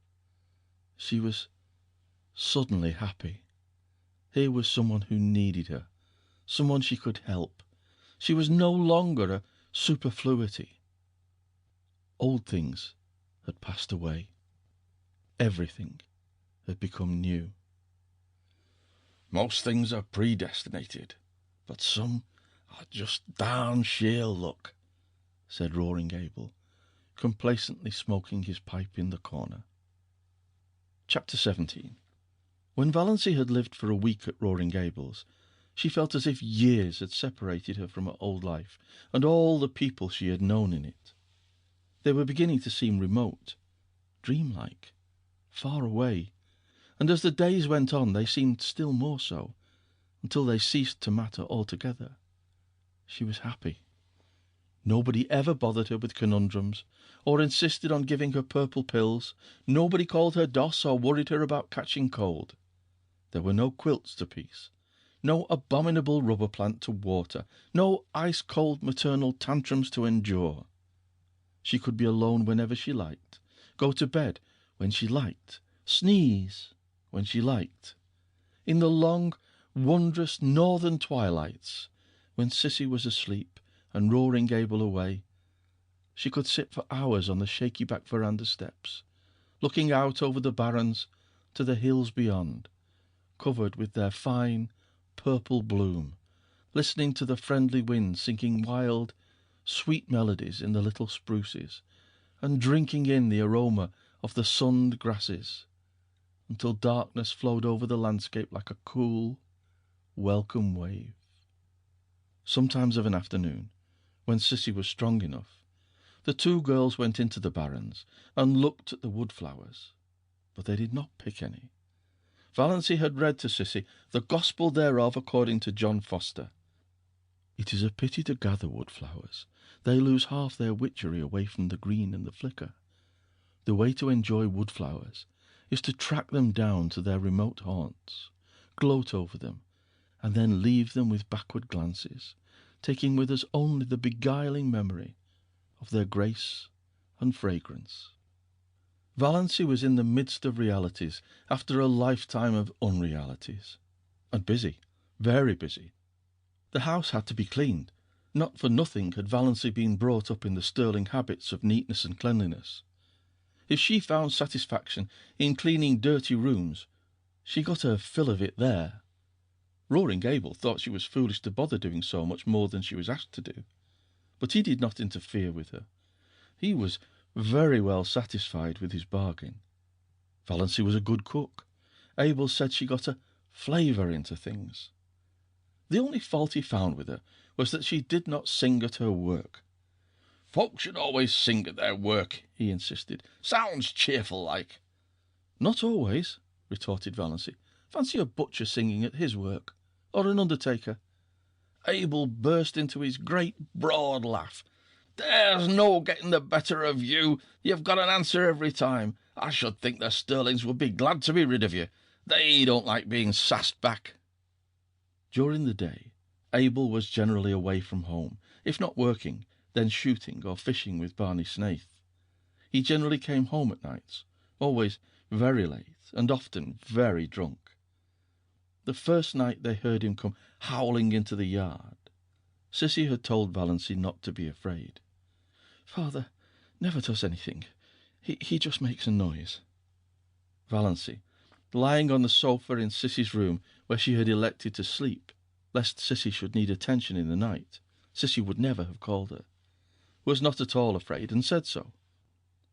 She was suddenly happy. Here was someone who needed her, someone she could help. She was no longer a superfluity. Old things had passed away. Everything had become new. "Most things are predestinated, but some are just darn sheer luck," said Roaring Abel, complacently smoking his pipe in the corner. Chapter 17. When Valancy had lived for a week at Roaring Abel's, she felt as if years had separated her from her old life and all the people she had known in it. They were beginning to seem remote, dreamlike, far away, and as the days went on they seemed still more so, until they ceased to matter altogether. She was happy. Nobody ever bothered her with conundrums, or insisted on giving her purple pills. Nobody called her Doss or worried her about catching cold. There were no quilts to piece, no abominable rubber plant to water, no ice-cold maternal tantrums to endure. She could be alone whenever she liked, go to bed when she liked, sneeze when she liked. In the long, wondrous northern twilights, when Sissy was asleep and Roaring Abel away, she could sit for hours on the shaky back veranda steps, looking out over the barrens to the hills beyond, covered with their fine purple bloom, listening to the friendly wind singing wild, sweet melodies in the little spruces, and drinking in the aroma of the sunned grasses, until darkness flowed over the landscape like a cool, welcome wave. Sometimes of an afternoon, when Sissy was strong enough, the two girls went into the barrens and looked at the woodflowers, but they did not pick any. Valancy had read to Sissy the gospel thereof according to John Foster. It is a pity to gather woodflowers. They lose half their witchery away from the green and the flicker. The way to enjoy woodflowers is to track them down to their remote haunts, gloat over them, and then leave them with backward glances, taking with us only the beguiling memory of their grace and fragrance. Valancy was in the midst of realities after a lifetime of unrealities, and busy, very busy. The house had to be cleaned. Not for nothing had Valancy been brought up in the sterling habits of neatness and cleanliness. If she found satisfaction in cleaning dirty rooms, she got her fill of it there. Roaring Abel thought she was foolish to bother doing so much more than she was asked to do, but he did not interfere with her. He was very well satisfied with his bargain. Valancy was a good cook. Abel said she got a flavour into things. The only fault he found with her was that she did not sing at her work. "Folks should always sing at their work," he insisted. "Sounds cheerful like." "Not always," retorted Valancy. "Fancy a butcher singing at his work, or an undertaker." Abel burst into his great broad laugh. "There's no getting the better of you. You've got an answer every time. I should think the Sterlings would be glad to be rid of you. They don't like being sassed back." During the day, Abel was generally away from home, if not working, then shooting or fishing with Barney Snaith. He generally came home at nights, always very late, and often very drunk. The first night they heard him come howling into the yard, Sissy had told Valancy not to be afraid. "Father never does anything. He just makes a noise." Valancy, lying on the sofa in Sissy's room where she had elected to sleep, lest Sissy should need attention in the night, Sissy would never have called her, was not at all afraid, and said so.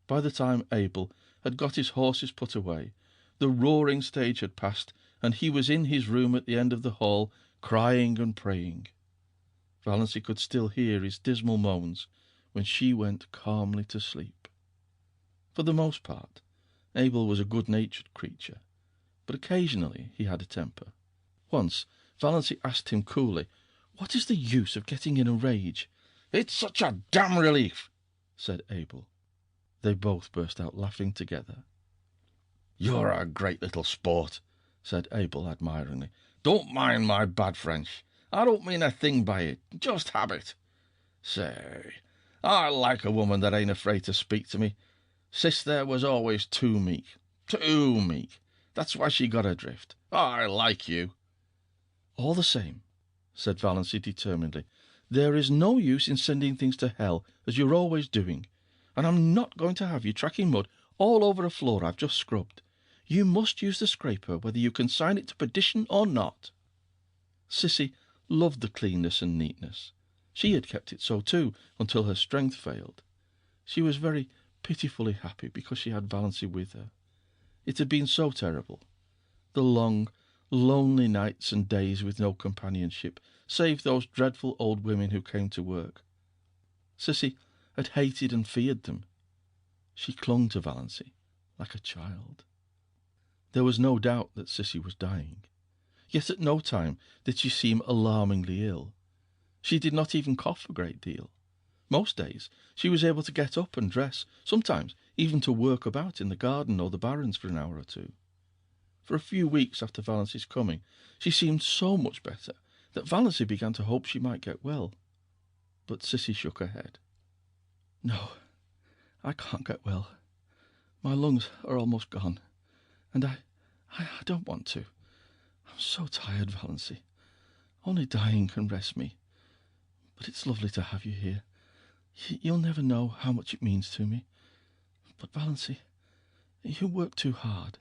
By the time Abel had got his horses put away, the roaring stage had passed, and he was in his room at the end of the hall, crying and praying. Valancy could still hear his dismal moans when she went calmly to sleep. For the most part, Abel was a good-natured creature, but occasionally he had a temper. Once Valancy asked him coolly, "What is the use of getting in a rage?" "It's such a damn relief," said Abel. They both burst out laughing together. "You're a great little sport," said Abel admiringly. "Don't mind my bad French. I don't mean a thing by it, just habit. Say, I like a woman that ain't afraid to speak to me. Sis there was always too meek. Too meek. That's why she got adrift. I like you." "All the same," said Valancy determinedly, "there is no use in sending things to hell, as you're always doing, and I'm not going to have you tracking mud all over a floor I've just scrubbed. You must use the scraper, whether you consign it to perdition or not." Sissy loved the cleanness and neatness. She had kept it so too, until her strength failed. She was very pitifully happy because she had Valancy with her. It had been so terrible. The long, lonely nights and days with no companionship, save those dreadful old women who came to work. Sissy had hated and feared them. She clung to Valancy like a child. There was no doubt that Sissy was dying. Yet at no time did she seem alarmingly ill. She did not even cough a great deal. Most days she was able to get up and dress, sometimes even to work about in the garden or the barrens for an hour or two. For a few weeks after Valancy's coming, she seemed so much better that Valancy began to hope she might get well. But Sissy shook her head. "No, I can't get well. My lungs are almost gone, and I don't want to. I'm so tired, Valancy. Only dying can rest me. But it's lovely to have you here. You'll never know how much it means to me. But, Valancy, you work too hard.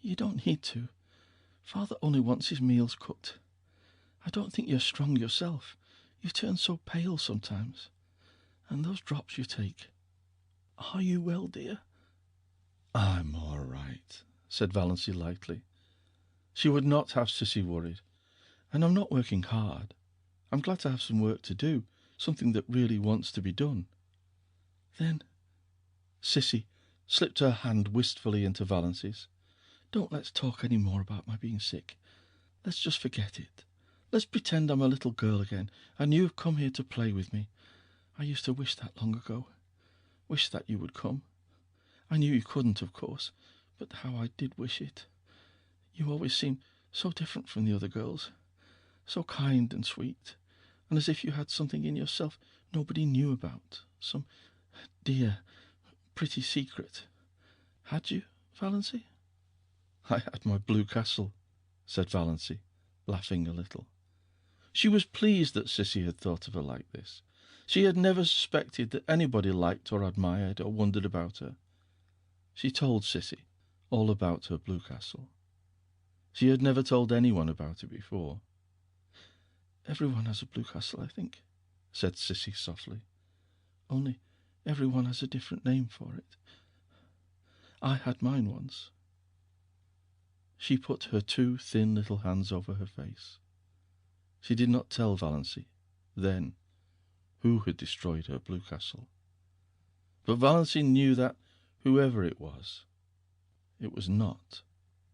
You don't need to. Father only wants his meals cooked. I don't think you're strong yourself. You turn so pale sometimes. And those drops you take. Are you well, dear?" "I'm all right," said Valency lightly. She would not have Sissy worried. "And I'm not working hard. I'm glad to have some work to do, something that really wants to be done." "Then," Sissy slipped her hand wistfully into Valency's, "don't let's talk any more about my being sick. Let's just forget it. Let's pretend I'm a little girl again, and you've come here to play with me. I used to wish that long ago. Wish that you would come. I knew you couldn't, of course, but how I did wish it. You always seemed so different from the other girls, so kind and sweet, and as if you had something in yourself nobody knew about, some dear, pretty secret. Had you, Valency?" "I had my blue castle," said Valency, laughing a little. She was pleased that Sissy had thought of her like this. She had never suspected that anybody liked or admired or wondered about her. She told Sissy all about her blue castle. She had never told anyone about it before. "Everyone has a blue castle, I think," said Sissy softly. "Only everyone has a different name for it. I had mine once." She put her two thin little hands over her face. She did not tell Valency then who had destroyed her blue castle. But Valency knew that, whoever it was not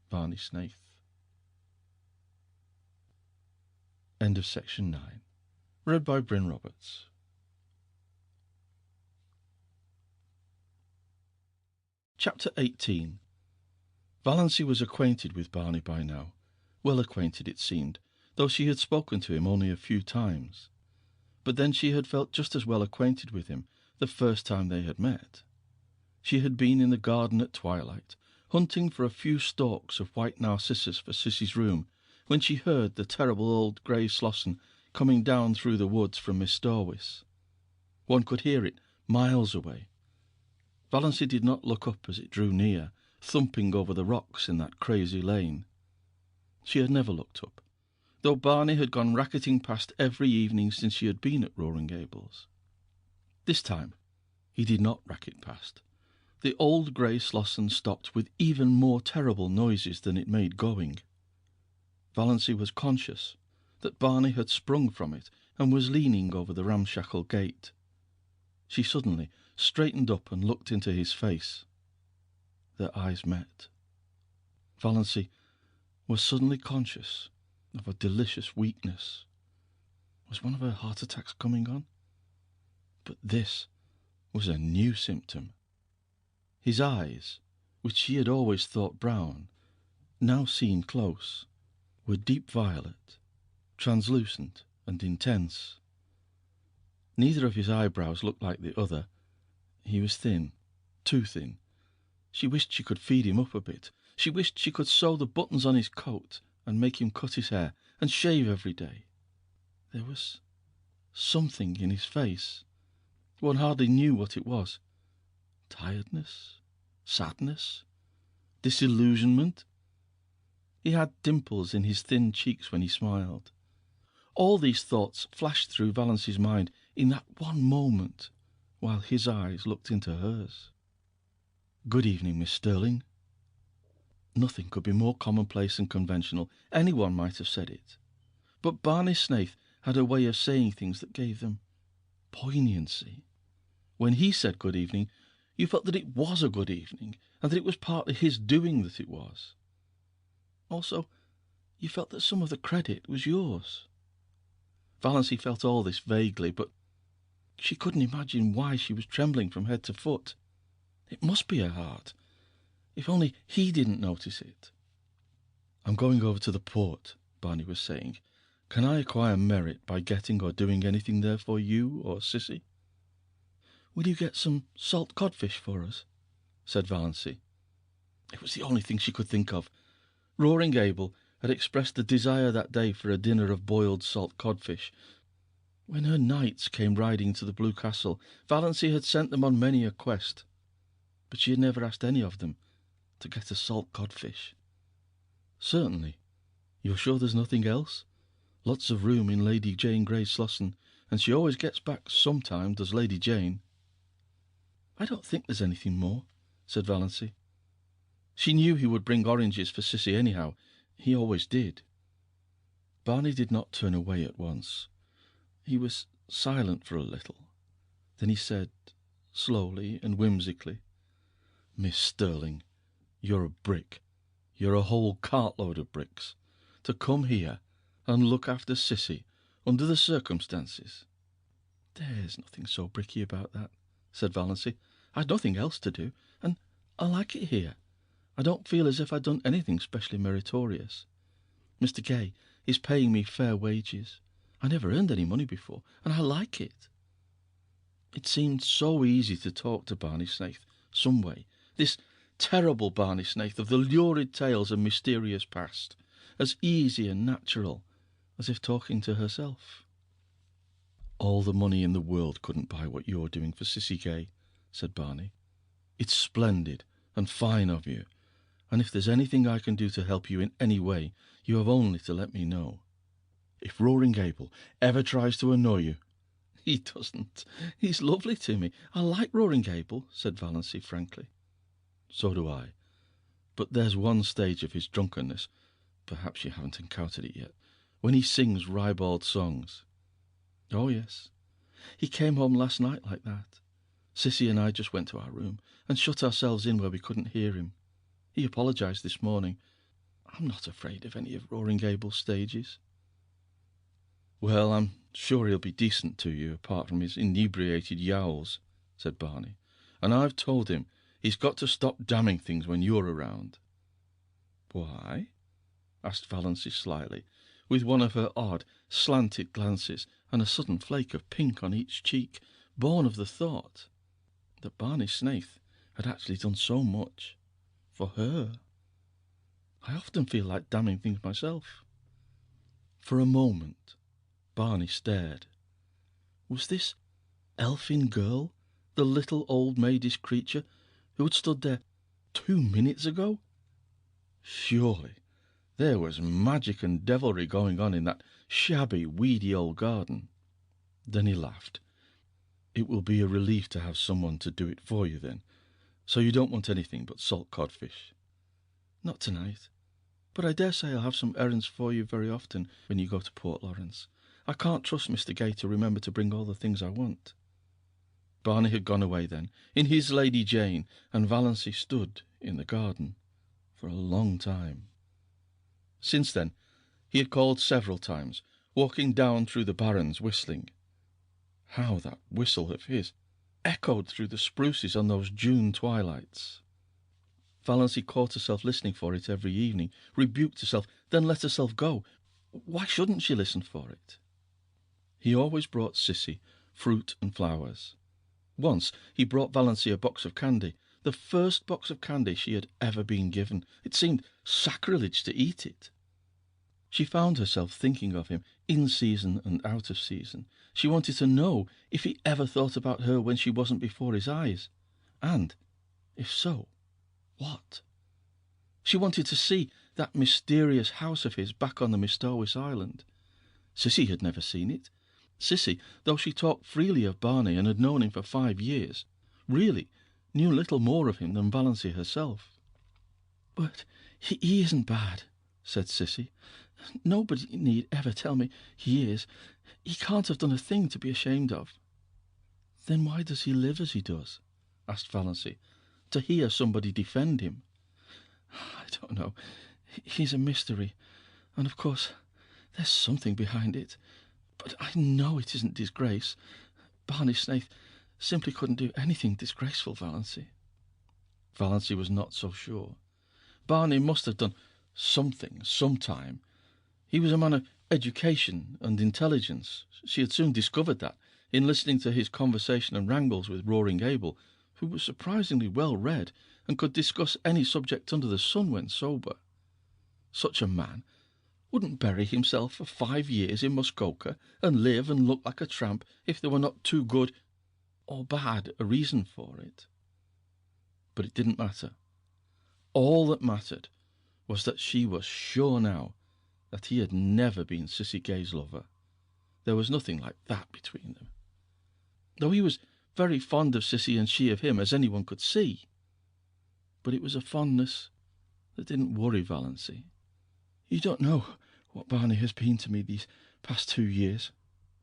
Barney Snaith. End of section 9. Read by Bryn Roberts. Chapter 18. Valency was acquainted with Barney by now. Well acquainted, it seemed, though she had spoken to him only a few times. But then she had felt just as well acquainted with him the first time they had met. She had been in the garden at twilight, hunting for a few stalks of white narcissus for Sissy's room, when she heard the terrible old grey Slosson coming down through the woods from Miss Dorwis. One could hear it miles away. Valency did not look up as it drew near, thumping over the rocks in that crazy lane. She had never looked up, though Barney had gone racketing past every evening since she had been at Roaring Gables. This time he did not racket past. The old grey Slosson stopped with even more terrible noises than it made going. Valency was conscious that Barney had sprung from it and was leaning over the ramshackle gate. She suddenly straightened up and looked into his face. Their eyes met. Valency was suddenly conscious of a delicious weakness. Was one of her heart attacks coming on? But this was a new symptom. His eyes, which she had always thought brown, now seen close, were deep violet, translucent and intense. Neither of his eyebrows looked like the other. He was thin, too thin. She wished she could feed him up a bit. She wished she could sew the buttons on his coat and make him cut his hair and shave every day. There was something in his face. One hardly knew what it was. Tiredness? Sadness? Disillusionment? He had dimples in his thin cheeks when he smiled. All these thoughts flashed through Valency's mind in that one moment, while his eyes looked into hers. "Good evening, Miss Sterling." Nothing could be more commonplace and conventional. Anyone might have said it. But Barney Snaith had a way of saying things that gave them poignancy. When he said good evening, you felt that it was a good evening, and that it was partly his doing that it was. Also, you felt that some of the credit was yours. Valency felt all this vaguely, but she couldn't imagine why she was trembling from head to foot. It must be her heart. If only he didn't notice it. "I'm going over to the port," Barney was saying. "Can I acquire merit by getting or doing anything there for you or Sissy?" "Will you get some salt codfish for us?" said Valency. It was the only thing she could think of. Roaring Abel had expressed the desire that day for a dinner of boiled salt codfish. When her knights came riding to the Blue Castle, Valency had sent them on many a quest, but she had never asked any of them to get a salt codfish. Certainly You're sure there's nothing else? Lots of room in Lady Jane Grey's Slossen, and she always gets back sometime, does Lady Jane." "I don't think there's anything more," said Valancy. She knew he would bring oranges for Cissy anyhow. He always did. Barney did not turn away at once. He was silent for a little. Then he said, slowly and whimsically, "Miss Sterling, you're a brick. You're a whole cartload of bricks. To come here and look after Cissy under the circumstances." "There's nothing so bricky about that," said Valancy. "I'd nothing else to do, and I like it here. I don't feel as if I'd done anything specially meritorious. Mr. Gay is paying me fair wages. I never earned any money before, and I like it." It seemed so easy to talk to Barney Snaith, some way, this terrible Barney Snaith of the lurid tales and mysterious past, as easy and natural as if talking to herself. "All the money in the world couldn't buy what you're doing for Cissy Gay," said Barney. "It's splendid and fine of you, and if there's anything I can do to help you in any way, you have only to let me know. If Roaring Abel ever tries to annoy you—" "He doesn't. He's lovely to me. I like Roaring Abel," said Valancy frankly. "So do I. But there's one stage of his drunkenness, perhaps you haven't encountered it yet, when he sings ribald songs." "Oh, yes. He came home last night like that. Cissy and I just went to our room and shut ourselves in where we couldn't hear him. He apologized this morning. I'm not afraid of any of Roaring Abel's stages." "Well, I'm sure he'll be decent to you, apart from his inebriated yowls," said Barney. "And I've told him he's got to stop damning things when you're around." "Why?" asked Valancy slyly, with one of her odd, slanted glances and a sudden flake of pink on each cheek, born of the thought that Barney Snaith had actually done so much for her. "I often feel like damning things myself." For a moment Barney stared. Was this elfin girl the little old maidish creature who had stood there 2 minutes ago? Surely there was magic and devilry going on in that shabby, weedy old garden. Then he laughed. "It will be a relief to have someone to do it for you, then. So you don't want anything but salt codfish?" "Not tonight. But I dare say I'll have some errands for you very often when you go to Port Lawrence. I can't trust Mr. Gay to remember to bring all the things I want." Barney had gone away then, in his Lady Jane, and Valancy stood in the garden for a long time. Since then he had called several times, walking down through the barrens whistling. How that whistle of his echoed through the spruces on those June twilights! Valancy caught herself listening for it every evening, rebuked herself, then let herself go. Why shouldn't she listen for it? He always brought Cissy fruit and flowers. Once he brought Valancy a box of candy, the first box of candy she had ever been given. It seemed sacrilege to eat it. She found herself thinking of him in season and out of season. She wanted to know if he ever thought about her when she wasn't before his eyes, and, if so, what? She wanted to see that mysterious house of his back on the Mistowis Island. Cissy had never seen it. Cissy, though she talked freely of Barney and had known him for 5 years, really knew little more of him than Valancy herself. "But he isn't bad," said Cissy. "Nobody need ever tell me he is. He can't have done a thing to be ashamed of." "Then why does he live as he does?" asked Valancy. "To hear somebody defend him." "I don't know. He's a mystery, and of course there's something behind it. But I know it isn't disgrace. Barney Snaith simply couldn't do anything disgraceful, Valancy." Valancy was not so sure. Barney must have done something sometime. He was a man of education and intelligence. She had soon discovered that in listening to his conversation and wrangles with Roaring Abel, who was surprisingly well read and could discuss any subject under the sun when sober. Such a man wouldn't bury himself for 5 years in Muskoka and live and look like a tramp if there were not too good or bad a reason for it. But it didn't matter. All that mattered was that she was sure now that he had never been Cissy Gay's lover. There was nothing like that between them, though he was very fond of Cissy and she of him, as anyone could see. But it was a fondness that didn't worry Valancy. "You don't know what Barney has been to me these past 2 years,"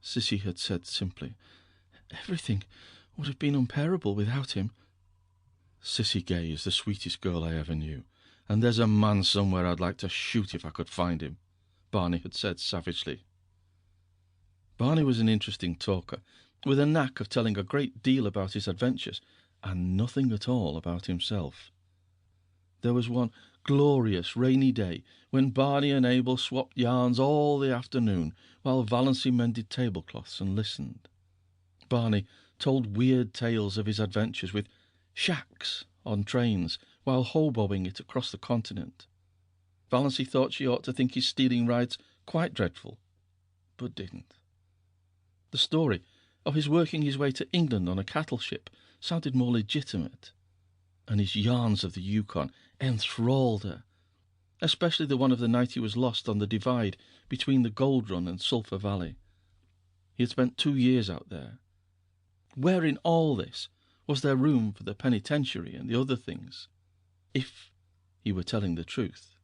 Cissy had said simply. "Everything would have been unbearable without him." "Cissy Gay is the sweetest girl I ever knew, and there's a man somewhere I'd like to shoot if I could find him," Barney had said savagely. Barney was an interesting talker, with a knack of telling a great deal about his adventures, and nothing at all about himself. There was one glorious rainy day when Barney and Abel swapped yarns all the afternoon while Valancy mended tablecloths and listened. Barney told weird tales of his adventures with shacks on trains while hoboing it across the continent. Valancy thought she ought to think his stealing rides quite dreadful, but didn't. The story of his working his way to England on a cattle ship sounded more legitimate, and his yarns of the Yukon enthralled her, especially the one of the night he was lost on the divide between the Gold Run and Sulphur Valley. He had spent 2 years out there. Where in all this was there room for the penitentiary and the other things, if he were telling the truth?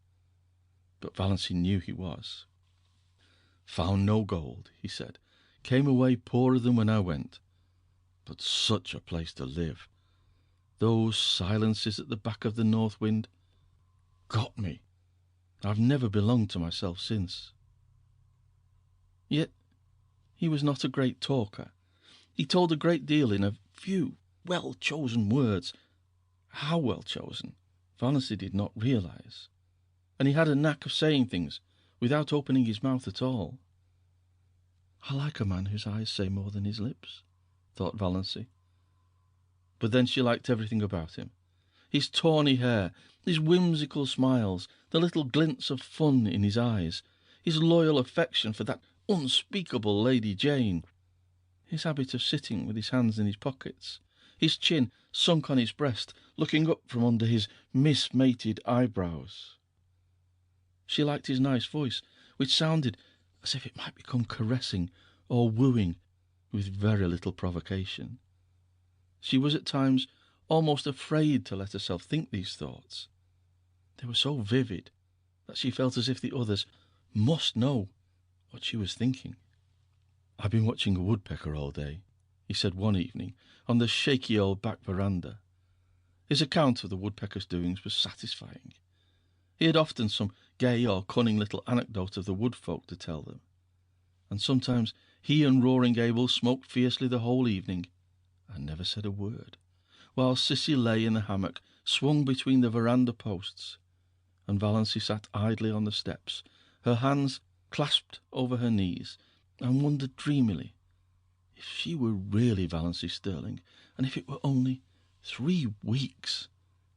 But Valancy knew he was. "Found no gold," he said. "Came away poorer than when I went. But such a place to live. Those silences at the back of the north wind got me. I've never belonged to myself since." Yet he was not a great talker. He told a great deal in a few well-chosen words. How well chosen, Valancy did not realize. And he had a knack of saying things without opening his mouth at all. "I like a man whose eyes say more than his lips," thought Valancy. But then she liked everything about him. His tawny hair, his whimsical smiles, the little glints of fun in his eyes, his loyal affection for that unspeakable Lady Jane, his habit of sitting with his hands in his pockets, his chin sunk on his breast, looking up from under his mismated eyebrows. She liked his nice voice, which sounded as if it might become caressing or wooing with very little provocation. She was at times almost afraid to let herself think these thoughts. They were so vivid that she felt as if the others must know what she was thinking. "I've been watching a woodpecker all day," he said one evening on the shaky old back veranda. His account of the woodpecker's doings was satisfying. He had often some gay or cunning little anecdote of the woodfolk to tell them, and sometimes he and Roaring Abel smoked fiercely the whole evening and never said a word, while Cissy lay in the hammock swung between the veranda posts, and Valancy sat idly on the steps, her hands clasped over her knees, and wondered dreamily if she were really Valancy Stirling, and if it were only 3 weeks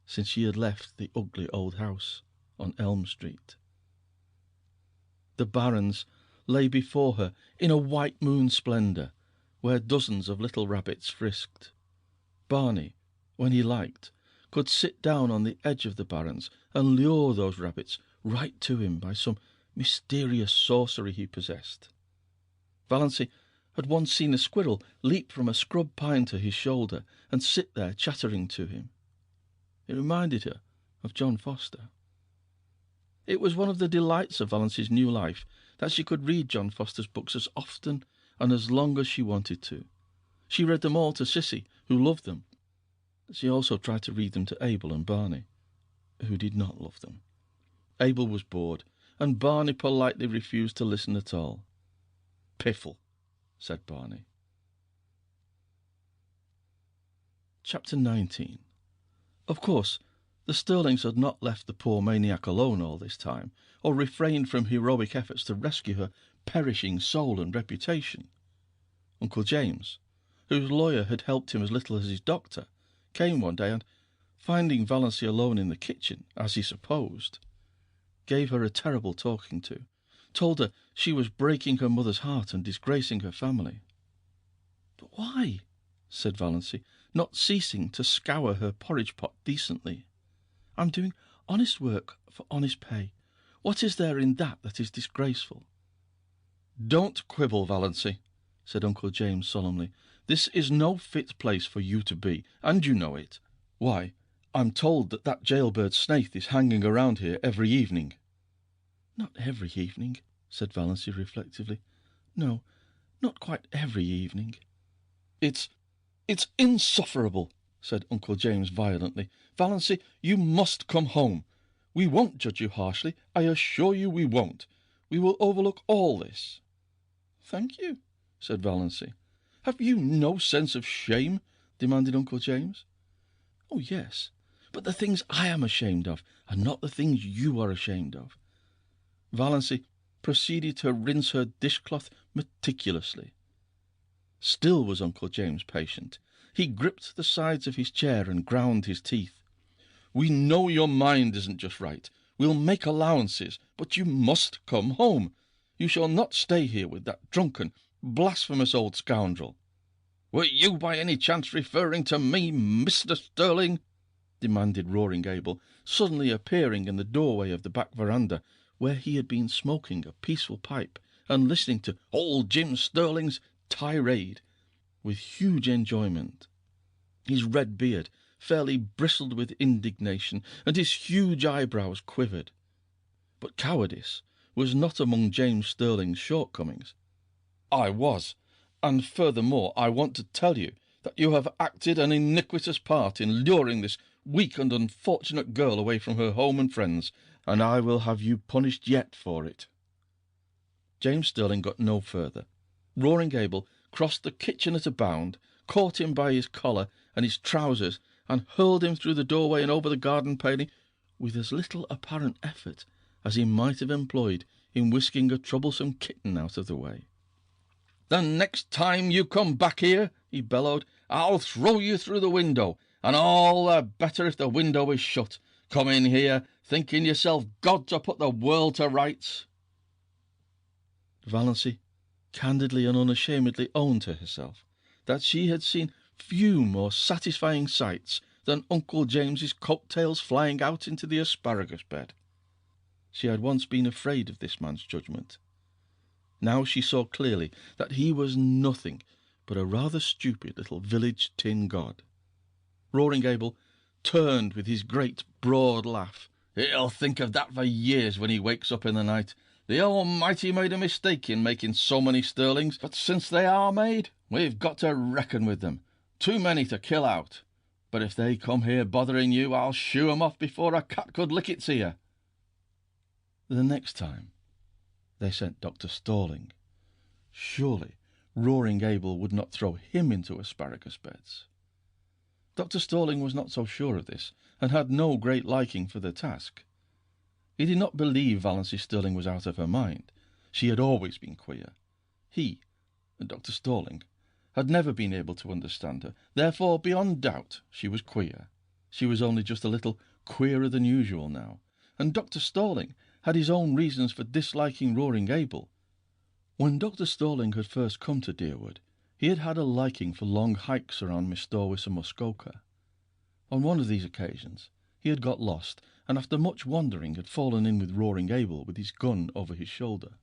since she had left the ugly old house on Elm Street. The barrens lay before her in a white moon splendour, where dozens of little rabbits frisked. Barney, when he liked, could sit down on the edge of the barrens and lure those rabbits right to him by some mysterious sorcery he possessed. Valancy had once seen a squirrel leap from a scrub pine to his shoulder and sit there chattering to him. It reminded her of John Foster. It was one of the delights of Valancy's new life that she could read John Foster's books as often and as long as she wanted to. She read them all to Cissy, who loved them. She also tried to read them to Abel and Barney, who did not love them. Abel was bored, and Barney politely refused to listen at all. "Piffle," said Barney. Chapter 19. Of course, the Stirlings had not left the poor maniac alone all this time, or refrained from heroic efforts to rescue her perishing soul and reputation. Uncle James, whose lawyer had helped him as little as his doctor, came one day and, finding Valancy alone in the kitchen, as he supposed, gave her a terrible talking to, told her she was breaking her mother's heart and disgracing her family. "But why?" said Valancy, not ceasing to scour her porridge pot decently. "I'm doing honest work for honest pay. What is there in that is disgraceful?" "Don't quibble, Valancy," said Uncle James solemnly. "This is no fit place for you to be, and you know it. Why, I'm told that jailbird Snaith is hanging around here every evening." "Not every evening," said Valancy reflectively. "No, not quite every evening." It's insufferable," said Uncle James violently. "Valancy, you must come home. We won't judge you harshly. I assure you we won't. We will overlook all this." "Thank you," said Valancy. "Have you no sense of shame?" demanded Uncle James. "Oh, yes, but the things I am ashamed of are not the things you are ashamed of." Valancy proceeded to rinse her dishcloth meticulously. Still was Uncle James patient. He gripped the sides of his chair and ground his teeth. "We know your mind isn't just right. We'll make allowances, but you must come home. You shall not stay here with that drunken, blasphemous old scoundrel." "Were you by any chance referring to me, Mr. Sterling?" demanded Roaring Abel, suddenly appearing in the doorway of the back veranda, where he had been smoking a peaceful pipe and listening to old Jim Sterling's tirade with huge enjoyment. His red beard fairly bristled with indignation, and his huge eyebrows quivered. But cowardice was not among James Sterling's shortcomings. "I was, and furthermore I want to tell you that you have acted an iniquitous part in luring this weak and unfortunate girl away from her home and friends, and I will have you punished yet for it." James Sterling got no further. Roaring Abel crossed the kitchen at a bound, caught him by his collar and his trousers, and hurled him through the doorway and over the garden paling with as little apparent effort as he might have employed in whisking a troublesome kitten out of the way. "The next time you come back here," he bellowed, "I'll throw you through the window, and all the better if the window is shut. Come in here, thinking yourself God to put the world to rights." Valancy candidly and unashamedly owned to herself that she had seen few more satisfying sights than Uncle James's coat-tails flying out into the asparagus bed. She had once been afraid of this man's judgment. Now she saw clearly that he was nothing but a rather stupid little village tin god. Roaring Abel turned with his great broad laugh. "He'll think of that for years when he wakes up in the night. The Almighty made a mistake in making so many Sterlings, but since they are made, we've got to reckon with them. Too many to kill out. But if they come here bothering you, I'll shoo 'em off before a cat could lick its ear." The next time they sent Dr. Sterling. Surely Roaring Abel would not throw him into asparagus beds. Dr. Sterling was not so sure of this, and had no great liking for the task. He did not believe Valancy Sterling was out of her mind. She had always been queer. He, Dr. Sterling, had never been able to understand her. Therefore, beyond doubt, she was queer. She was only just a little queerer than usual now, and Dr. Sterling had his own reasons for disliking Roaring Abel. When Dr. Sterling had first come to Deerwood, he had had a liking for long hikes around Miss Dorwis and Muskoka. On one of these occasions he had got lost, and after much wandering had fallen in with Roaring Abel with his gun over his shoulder.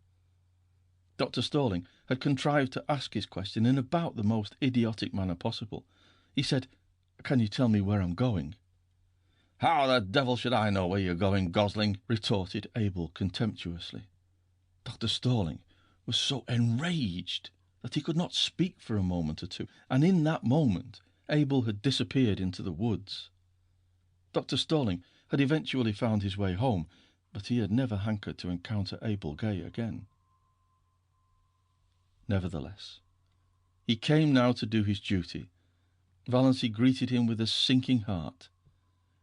Dr. Sterling had contrived to ask his question in about the most idiotic manner possible. He said, "Can you tell me where I'm going?" "How the devil should I know where you're going, Gosling?" retorted Abel contemptuously. Dr. Sterling was so enraged that he could not speak for a moment or two, and in that moment Abel had disappeared into the woods. Dr. Sterling had eventually found his way home, but he had never hankered to encounter Abel Gay again. Nevertheless, he came now to do his duty. Valancy greeted him with a sinking heart.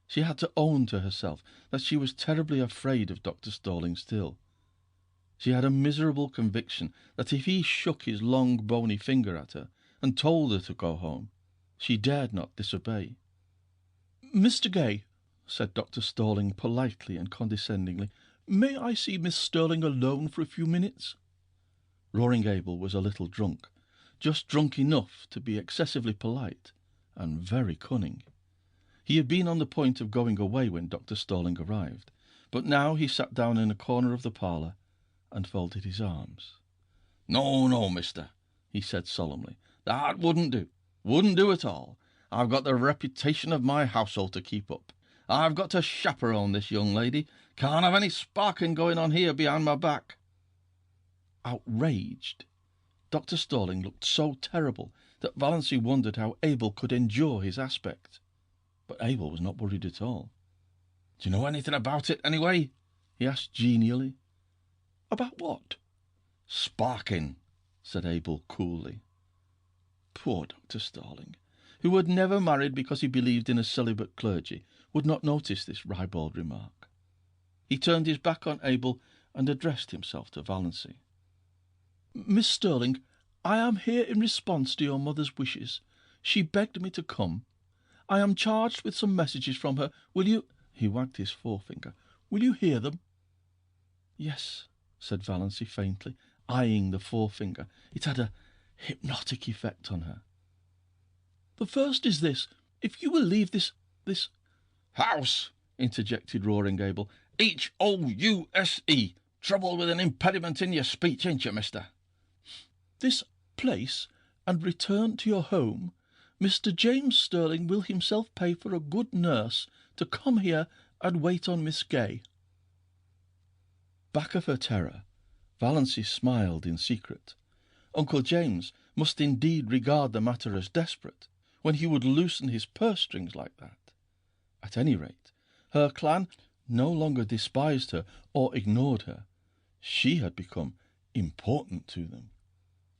She had to own to herself that she was terribly afraid of Dr. Sterling still. She had a miserable conviction that if he shook his long bony finger at her and told her to go home, she dared not disobey. "Mr. Gay," said Dr. Sterling politely and condescendingly, "may I see Miss Sterling alone for a few minutes?" Roaring Abel was a little drunk, just drunk enough to be excessively polite and very cunning. He had been on the point of going away when Dr. Sterling arrived, But now he sat down in a corner of the parlour and folded his arms. "No, no, mister," he said solemnly. "That wouldn't do. Wouldn't do at all. I've got the reputation of my household to keep up. I've got to chaperone this young lady. Can't have any sparking going on here behind my back." Outraged, Dr. Stalling looked so terrible that Valancy wondered how Abel could endure his aspect. But Abel was not worried at all. "Do you know anything about it, anyway?" he asked genially. "About what?" "Sparking," said Abel coolly. Poor Dr. Stalling, who had never married because he believed in a celibate clergy, would not notice this ribald remark. He turned his back on Abel and addressed himself to Valancy. "Miss Stirling, I am here in response to your mother's wishes. She begged me to come. I am charged with some messages from her. Will you—" He wagged his forefinger. "Will you hear them?" "Yes," said Valancy faintly, eyeing the forefinger. It had a hypnotic effect on her. "The first is this. If you will leave this... "House," interjected Roaring Abel. House. Trouble with an impediment in your speech, ain't you, mister? "This place, and return to your home. Mr. James Stirling will himself pay for a good nurse to come here and wait on Miss Gay." Back of her terror, Valancy smiled in secret. Uncle James must indeed regard the matter as desperate, when he would loosen his purse strings like that. At any rate, her clan no longer despised her or ignored her. She had become important to them.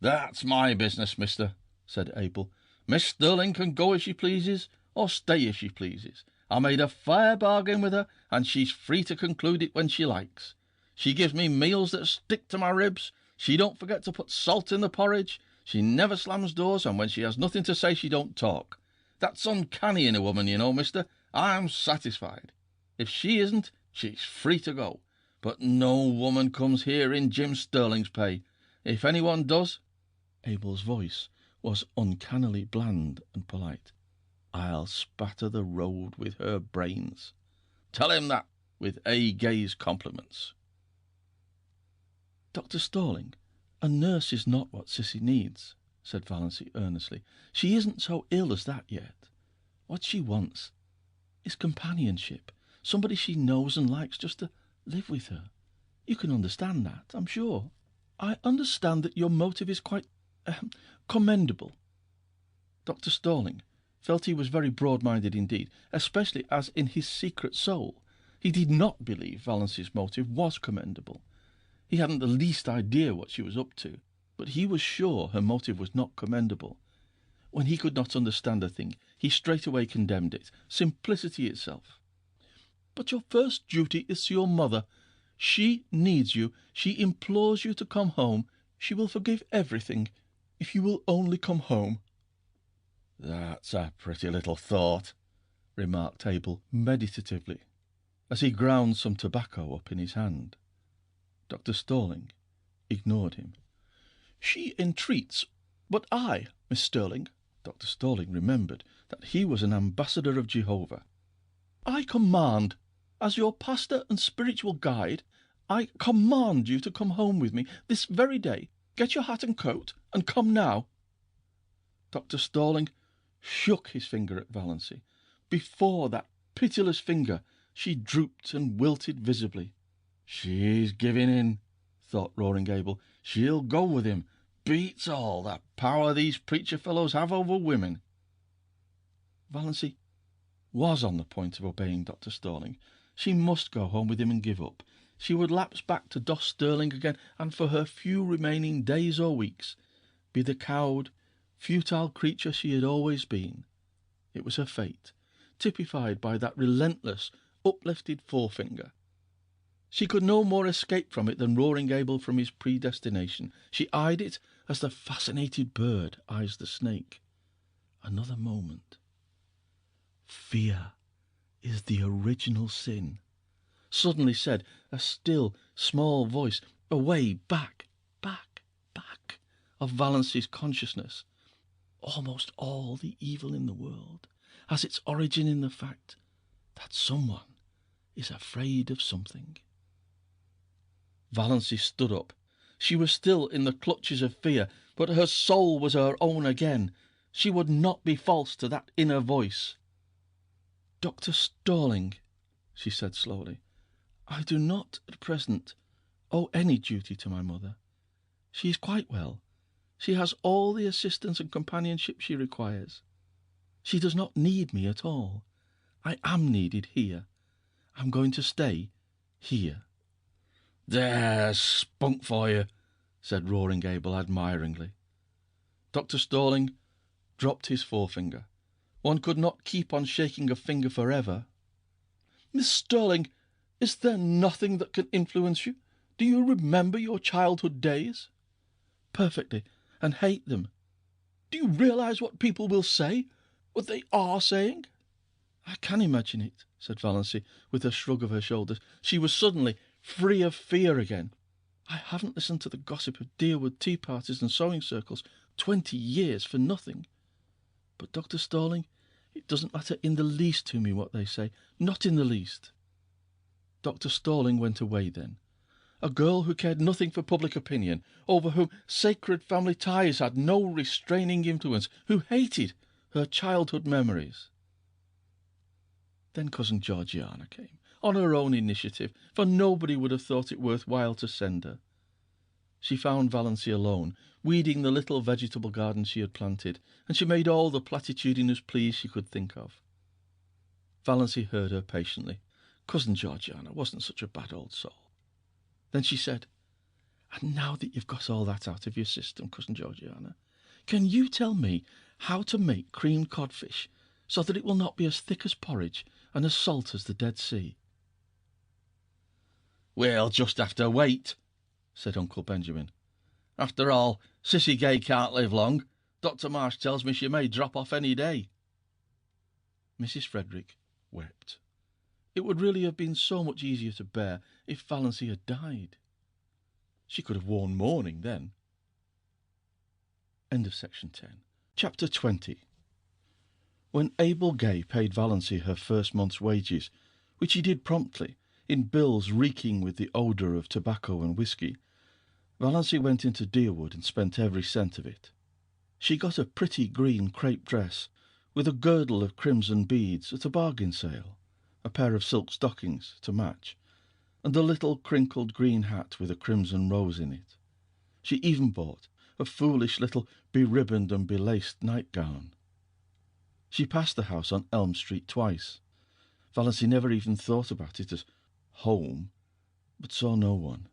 "That's my business, mister," said Abel. "Miss Stirling can go if she pleases, or stay if she pleases. I made a fair bargain with her, and she's free to conclude it when she likes. She gives me meals that stick to my ribs. She don't forget to put salt in the porridge. She never slams doors, and when she has nothing to say, she don't talk. That's uncanny in a woman, you know, mister. I'm satisfied. If she isn't, she's free to go. But no woman comes here in Jim Stirling's pay. If anyone does—" Abel's voice was uncannily bland and polite. "I'll spatter the road with her brains. Tell him that, with A. Gay's compliments." "Dr. Stalling, a nurse is not what Sissy needs," said Valancy earnestly. "She isn't so ill as that yet. What she wants is companionship, somebody she knows and likes just to live with her. You can understand that, I'm sure." "I understand that your motive is quite commendable." Dr. Stalling felt he was very broad-minded indeed, especially as in his secret soul he did not believe Valancy's motive was commendable. He hadn't the least idea what she was up to, but he was sure her motive was not commendable. When he could not understand a thing, he straightway condemned it, simplicity itself. "But your first duty is to your mother. She needs you. She implores you to come home. She will forgive everything if you will only come home." "That's a pretty little thought," remarked Abel meditatively, as he ground some tobacco up in his hand. Dr. Stalling ignored him. "She entreats, but I, Miss Stirling—" Dr. Stalling remembered that he was an ambassador of Jehovah. "I command, as your pastor and spiritual guide, I command you to come home with me this very day. Get your hat and coat, and come now." Dr. Stalling shook his finger at Valancy. Before that pitiless finger she drooped and wilted visibly. "She's giving in," thought Roaring Abel. "She'll go with him. Beats all, the power these preacher fellows have over women." Valancy was on the point of obeying Dr. Stalling. She must go home with him and give up. She would lapse back to Doss Stirling again, and for her few remaining days or weeks be the cowed, futile creature she had always been. It was her fate, typified by that relentless, uplifted forefinger. She could no more escape from it than Roaring Abel from his predestination. She eyed it as the fascinated bird eyes the snake. Another moment. "Fear is the original sin," suddenly said a still, small voice, away back of Valancy's consciousness. Almost all the evil in the world has its origin in the fact that someone is afraid of something." Valency stood up. She was still in the clutches of fear, but her soul was her own again. She would not be false to that inner voice. "Dr. Stalling," she said slowly, "I do not at present owe any duty to my mother. She is quite well. She has all the assistance and companionship she requires. She does not need me at all. I am needed here. I'm going to stay here." "There's spunk for you," said Roaring Abel admiringly. Dr. Stalling dropped his forefinger. One could not keep on shaking a finger forever. "Miss Stirling, is there nothing that can influence you? Do you remember your childhood days?" "Perfectly, and hate them." "Do you realize what people will say? What they are saying?" "I can imagine it," said Valency, with a shrug of her shoulders. She was suddenly free of fear again. "I haven't listened to the gossip of Deerwood tea parties and sewing circles 20 years for nothing. But, Dr. Stalling, it doesn't matter in the least to me what they say, not in the least." Dr. Stalling went away then. A girl who cared nothing for public opinion, over whom sacred family ties had no restraining influence, who hated her childhood memories. Then Cousin Georgiana came, on her own initiative, for nobody would have thought it worth while to send her. She found Valency alone, weeding the little vegetable garden she had planted, and she made all the platitudinous pleas she could think of. Valency heard her patiently. Cousin Georgiana wasn't such a bad old soul. Then she said, "And now that you've got all that out of your system, Cousin Georgiana, can you tell me how to make creamed codfish so that it will not be as thick as porridge and as salt as the Dead Sea?" "We'll just have to wait," said Uncle Benjamin. "After all, Sissy Gay can't live long. Dr. Marsh tells me she may drop off any day." Mrs. Frederick wept. It would really have been so much easier to bear if Valency had died. She could have worn mourning then. End of section 10. Chapter 20. When Abel Gay paid Valency her first month's wages, which he did promptly, in bills reeking with the odour of tobacco and whisky, Valency went into Deerwood and spent every cent of it. She got a pretty green crepe dress, with a girdle of crimson beads at a bargain sale, a pair of silk stockings to match, and a little crinkled green hat with a crimson rose in it. She even bought a foolish little beribboned and belaced nightgown. She passed the house on Elm Street twice. Valency never even thought about it as home, but saw no one.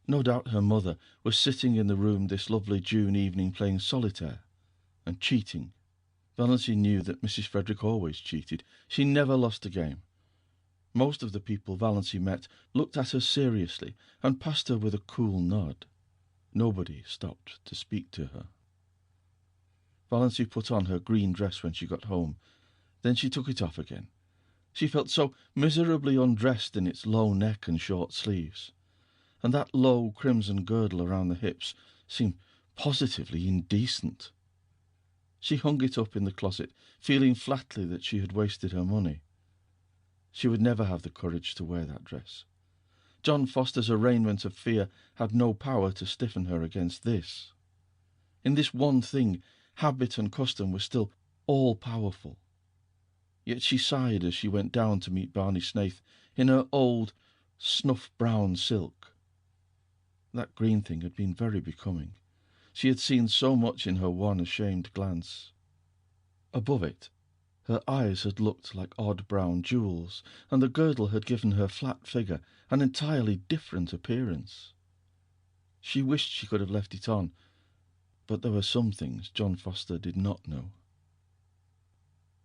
No doubt her mother was sitting in the room this lovely June evening playing solitaire and cheating. Valency knew that Mrs. Frederick always cheated. She never lost a game. Most of the people Valency met looked at her seriously and passed her with a cool nod. Nobody stopped to speak to her. Valency put on her green dress when she got home. Then she took it off again. She felt so miserably undressed in its low neck and short sleeves, and that low crimson girdle around the hips seemed positively indecent. She hung it up in the closet, feeling flatly that she had wasted her money. She would never have the courage to wear that dress. John Foster's arraignment of fear had no power to stiffen her against this. In this one thing, habit and custom were still all-powerful. Yet she sighed as she went down to meet Barney Snaith in her old snuff-brown silk. That green thing had been very becoming. She had seen so much in her one ashamed glance. Above it, her eyes had looked like odd brown jewels, and the girdle had given her flat figure an entirely different appearance. She wished she could have left it on, but there were some things John Foster did not know.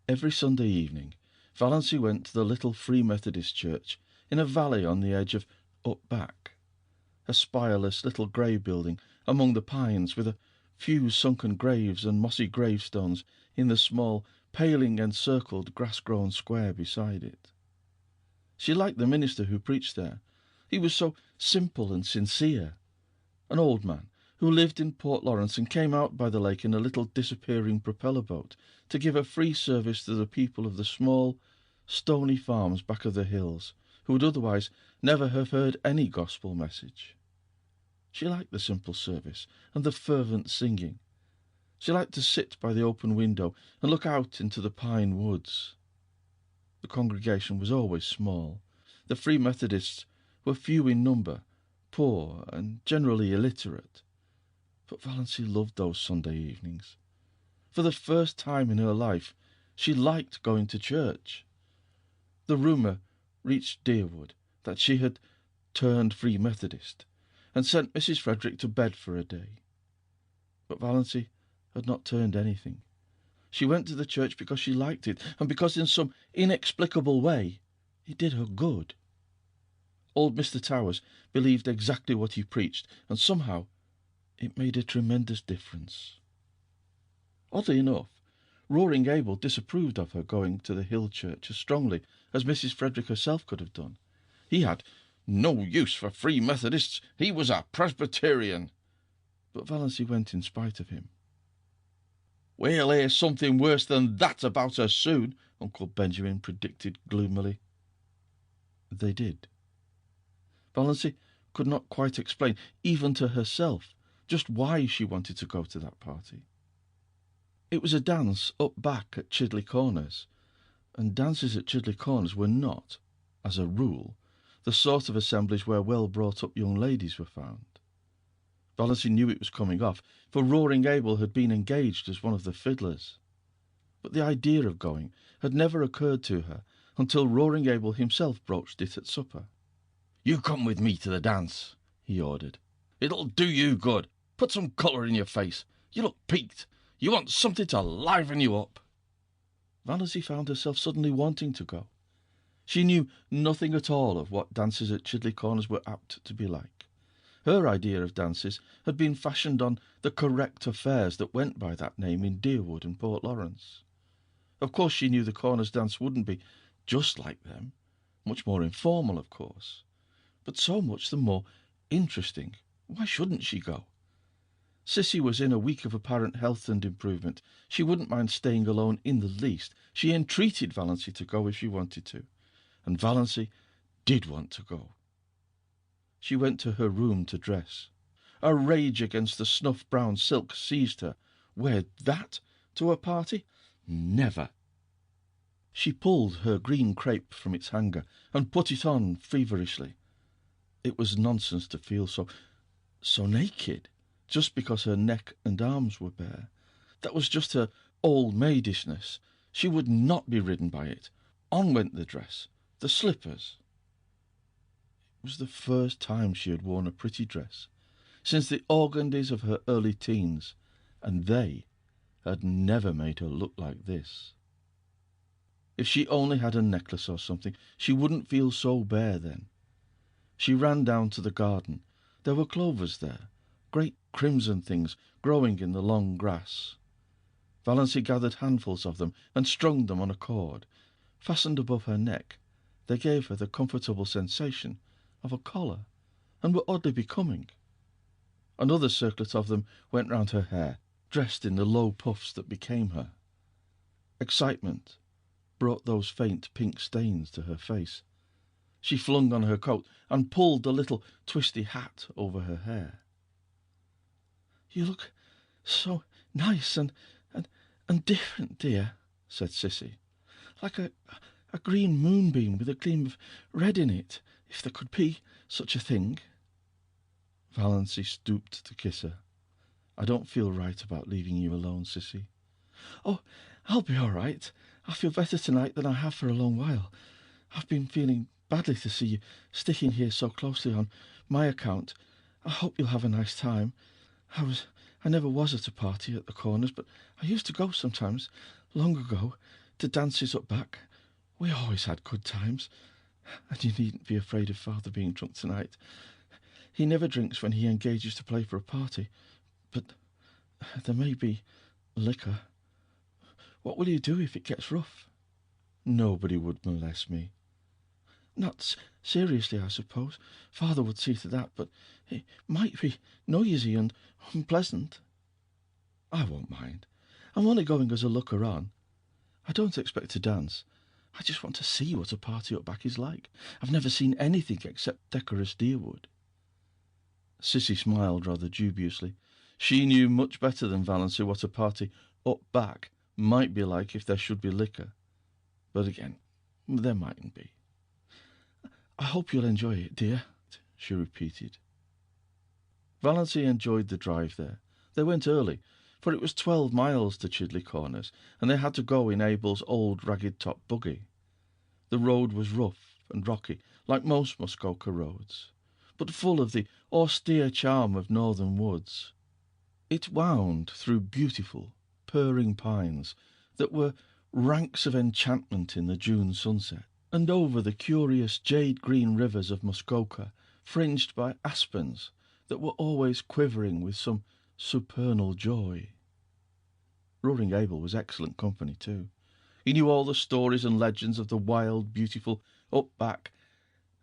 Every Sunday evening, Valency went to the little Free Methodist church in a valley on the edge of Up Back, a spireless little grey building among the pines, with a few sunken graves and mossy gravestones in the small, paling-encircled, grass-grown square beside it. She liked the minister who preached there. He was so simple and sincere. An old man who lived in Port Lawrence and came out by the lake in a little disappearing propeller boat to give a free service to the people of the small, stony farms back of the hills, who would otherwise never have heard any gospel message. She liked the simple service and the fervent singing. She liked to sit by the open window and look out into the pine woods. The congregation was always small. The Free Methodists were few in number, poor and generally illiterate. But Valency loved those Sunday evenings. For the first time in her life, she liked going to church. The rumour reached Deerwood that she had turned Free Methodist and sent Mrs. Frederick to bed for a day. But Valency had not turned anything. She went to the church because she liked it, and because in some inexplicable way it did her good. Old Mr. Towers believed exactly what he preached, and somehow it made a tremendous difference. Oddly enough, Roaring Abel disapproved of her going to the hill church as strongly as Mrs. Frederick herself could have done. He had no use for Free Methodists. He was a Presbyterian. But Valency went in spite of him. "We'll hear something worse than that about her soon," Uncle Benjamin predicted gloomily. They did. Valency could not quite explain, even to herself, just why she wanted to go to that party. It was a dance up back at Chidley Corners, and dances at Chidley Corners were not, as a rule, the sort of assemblies where well-brought-up young ladies were found. Valency knew it was coming off, for Roaring Abel had been engaged as one of the fiddlers. But the idea of going had never occurred to her until Roaring Abel himself broached it at supper. "You come with me to the dance," he ordered. "It'll do you good. Put some colour in your face. You look peaked. You want something to liven you up." Valency found herself suddenly wanting to go. She knew nothing at all of what dances at Chidley Corners were apt to be like. Her idea of dances had been fashioned on the correct affairs that went by that name in Deerwood and Port Lawrence. Of course she knew the Corners dance wouldn't be just like them, much more informal, of course, but so much the more interesting. Why shouldn't she go? Cissy was in a week of apparent health and improvement. She wouldn't mind staying alone in the least. She entreated Valency to go if she wanted to, and Valency did want to go. She went to her room to dress. A rage against the snuff-brown silk seized her. Wear that to a party? Never. She pulled her green crepe from its hanger and put it on feverishly. It was nonsense to feel so naked, just because her neck and arms were bare. That was just her old maidishness. She would not be ridden by it. On went the dress, the slippers. It was the first time she had worn a pretty dress since the organdies of her early teens, and they had never made her look like this. If she only had a necklace or something, she wouldn't feel so bare then. She ran down to the garden. There were clovers there, great crimson things growing in the long grass. Valency gathered handfuls of them and strung them on a cord. Fastened above her neck, they gave her the comfortable sensation of a collar, and were oddly becoming. Another circlet of them went round her hair, dressed in the low puffs that became her. Excitement brought those faint pink stains to her face. She flung on her coat and pulled the little twisty hat over her hair. "You look so nice and different, dear," said Cissy. "Like a green moonbeam with a gleam of red in it, if there could be such a thing." Valency stooped to kiss her. "I don't feel right about leaving you alone, Cissy." "Oh, I'll be all right. I feel better tonight than I have for a long while. I've been feeling badly to see you sticking here so closely on my account. I hope you'll have a nice time. I never was at a party at the Corners, but I used to go sometimes, long ago, to dances up back. We always had good times. And you needn't be afraid of Father being drunk tonight. He never drinks when he engages to play for a party, but there may be liquor. What will you do if it gets rough?" "Nobody would molest me." "Not seriously, I suppose. Father would see to that, but it might be noisy and unpleasant." "I won't mind. I'm only going as a looker-on. I don't expect to dance. I just want to see what a party up back is like. I've never seen anything except decorous deerwood." Sissy smiled rather dubiously. She knew much better than Valency what a party up back might be like if there should be liquor. But again, there mightn't be. "I hope you'll enjoy it, dear," she repeated. Valency enjoyed the drive there. They went early, for it was 12 miles to Chidley Corners, and they had to go in Abel's old ragged-top buggy. The road was rough and rocky, like most Muskoka roads, but full of the austere charm of northern woods. It wound through beautiful, purring pines that were ranks of enchantment in the June sunset, and over the curious jade-green rivers of Muskoka, fringed by aspens that were always quivering with some supernal joy. Roaring Abel was excellent company too. He knew all the stories and legends of the wild, beautiful up-back,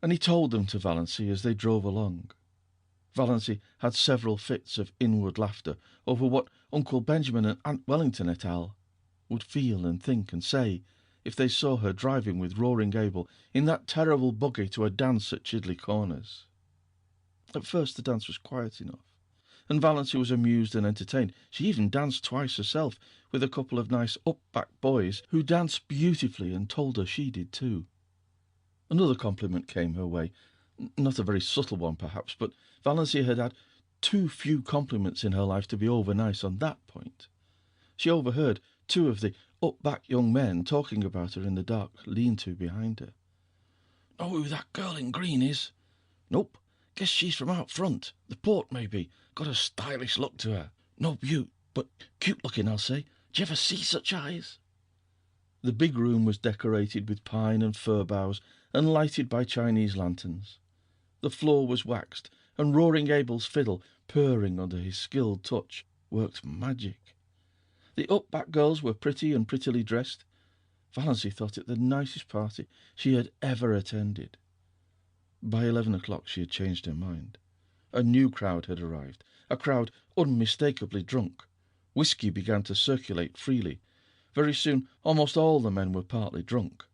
and he told them to Valency as they drove along. Valency had several fits of inward laughter over what Uncle Benjamin and Aunt Wellington et al. Would feel and think and say if they saw her driving with Roaring Abel in that terrible buggy to a dance at Chidley Corners. At first the dance was quiet enough, and Valency was amused and entertained. She even danced twice herself, with a couple of nice up-back boys who danced beautifully and told her she did too. Another compliment came her way, not a very subtle one perhaps, but Valency had had too few compliments in her life to be over-nice on that point. She overheard 2 of the up-back young men talking about her in the dark lean-to behind her. "Know who that girl in green is?" "Nope. Guess she's from out front. The port, maybe. Got a stylish look to her. No beaut, but cute-looking, I'll say. D'you ever see such eyes?" The big room was decorated with pine and fir boughs and lighted by Chinese lanterns. The floor was waxed, and Roaring Abel's fiddle, purring under his skilled touch, worked magic. The up-back girls were pretty and prettily dressed. Valency thought it the nicest party she had ever attended. By 11 o'clock she had changed her mind. A new crowd had arrived, a crowd unmistakably drunk. Whisky began to circulate freely. Very soon almost all the men were partly drunk.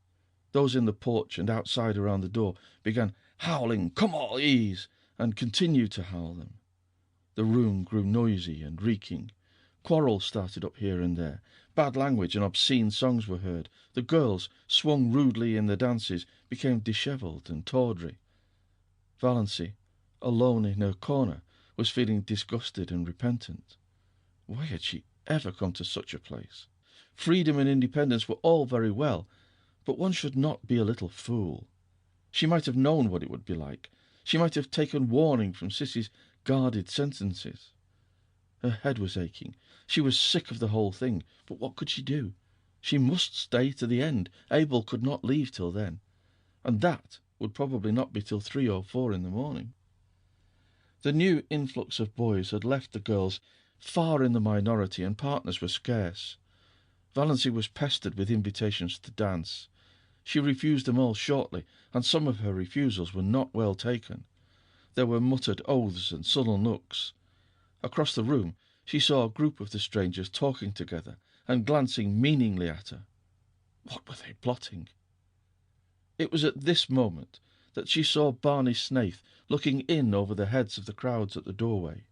Those in the porch and outside around the door began howling "Come all ye's," and continued to howl them. The room grew noisy and reeking. Quarrels started up here and there. Bad language and obscene songs were heard. The girls, swung rudely in the dances, became dishevelled and tawdry. Valency, alone in her corner, was feeling disgusted and repentant. Why had she ever come to such a place? Freedom and independence were all very well, but one should not be a little fool. She might have known what it would be like. She might have taken warning from Sissy's guarded sentences. Her head was aching. She was sick of the whole thing, but what could she do? She must stay to the end. Abel could not leave till then, and that would probably not be till 3 or 4 in the morning. The new influx of boys had left the girls far in the minority, and partners were scarce. Valency was pestered with invitations to dance. She refused them all shortly, and some of her refusals were not well taken. There were muttered oaths and sullen looks. Across the room she saw a group of the strangers talking together and glancing meaningly at her. What were they plotting? It was at this moment that she saw Barney Snaith looking in over the heads of the crowds at the doorway.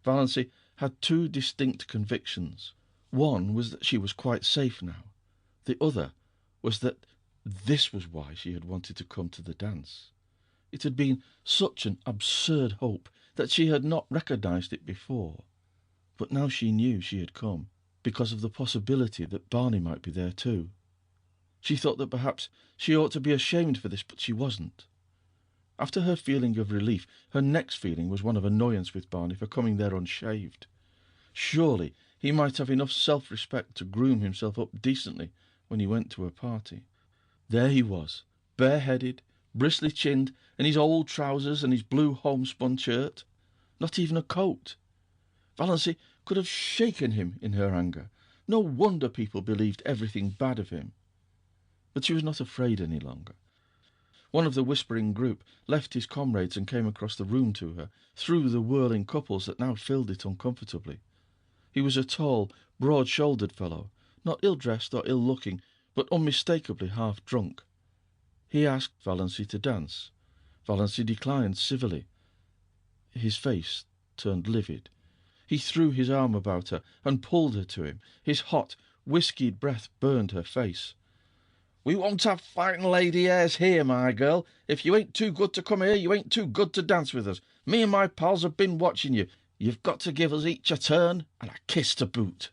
Valency had 2 distinct convictions. One was that she was quite safe now. The other was that this was why she had wanted to come to the dance. It had been such an absurd hope that she had not recognized it before. But now she knew she had come because of the possibility that Barney might be there too. She thought that perhaps she ought to be ashamed for this, but she wasn't. After her feeling of relief, her next feeling was one of annoyance with Barney for coming there unshaved. Surely he might have enough self-respect to groom himself up decently when he went to a party. There he was, bareheaded, bristly-chinned, in his old trousers and his blue homespun shirt. Not even a coat. Valency could have shaken him in her anger. No wonder people believed everything bad of him. But she was not afraid any longer. One of the whispering group left his comrades and came across the room to her, through the whirling couples that now filled it uncomfortably. He was a tall, broad-shouldered fellow, not ill-dressed or ill-looking, but unmistakably half drunk. He asked Valancy to dance. Valancy declined civilly. His face turned livid. He threw his arm about her and pulled her to him. His hot, whiskied breath burned her face. "We won't have fighting lady airs here, my girl. If you ain't too good to come here, you ain't too good to dance with us. Me and my pals have been watching you. You've got to give us each a turn and a kiss to boot."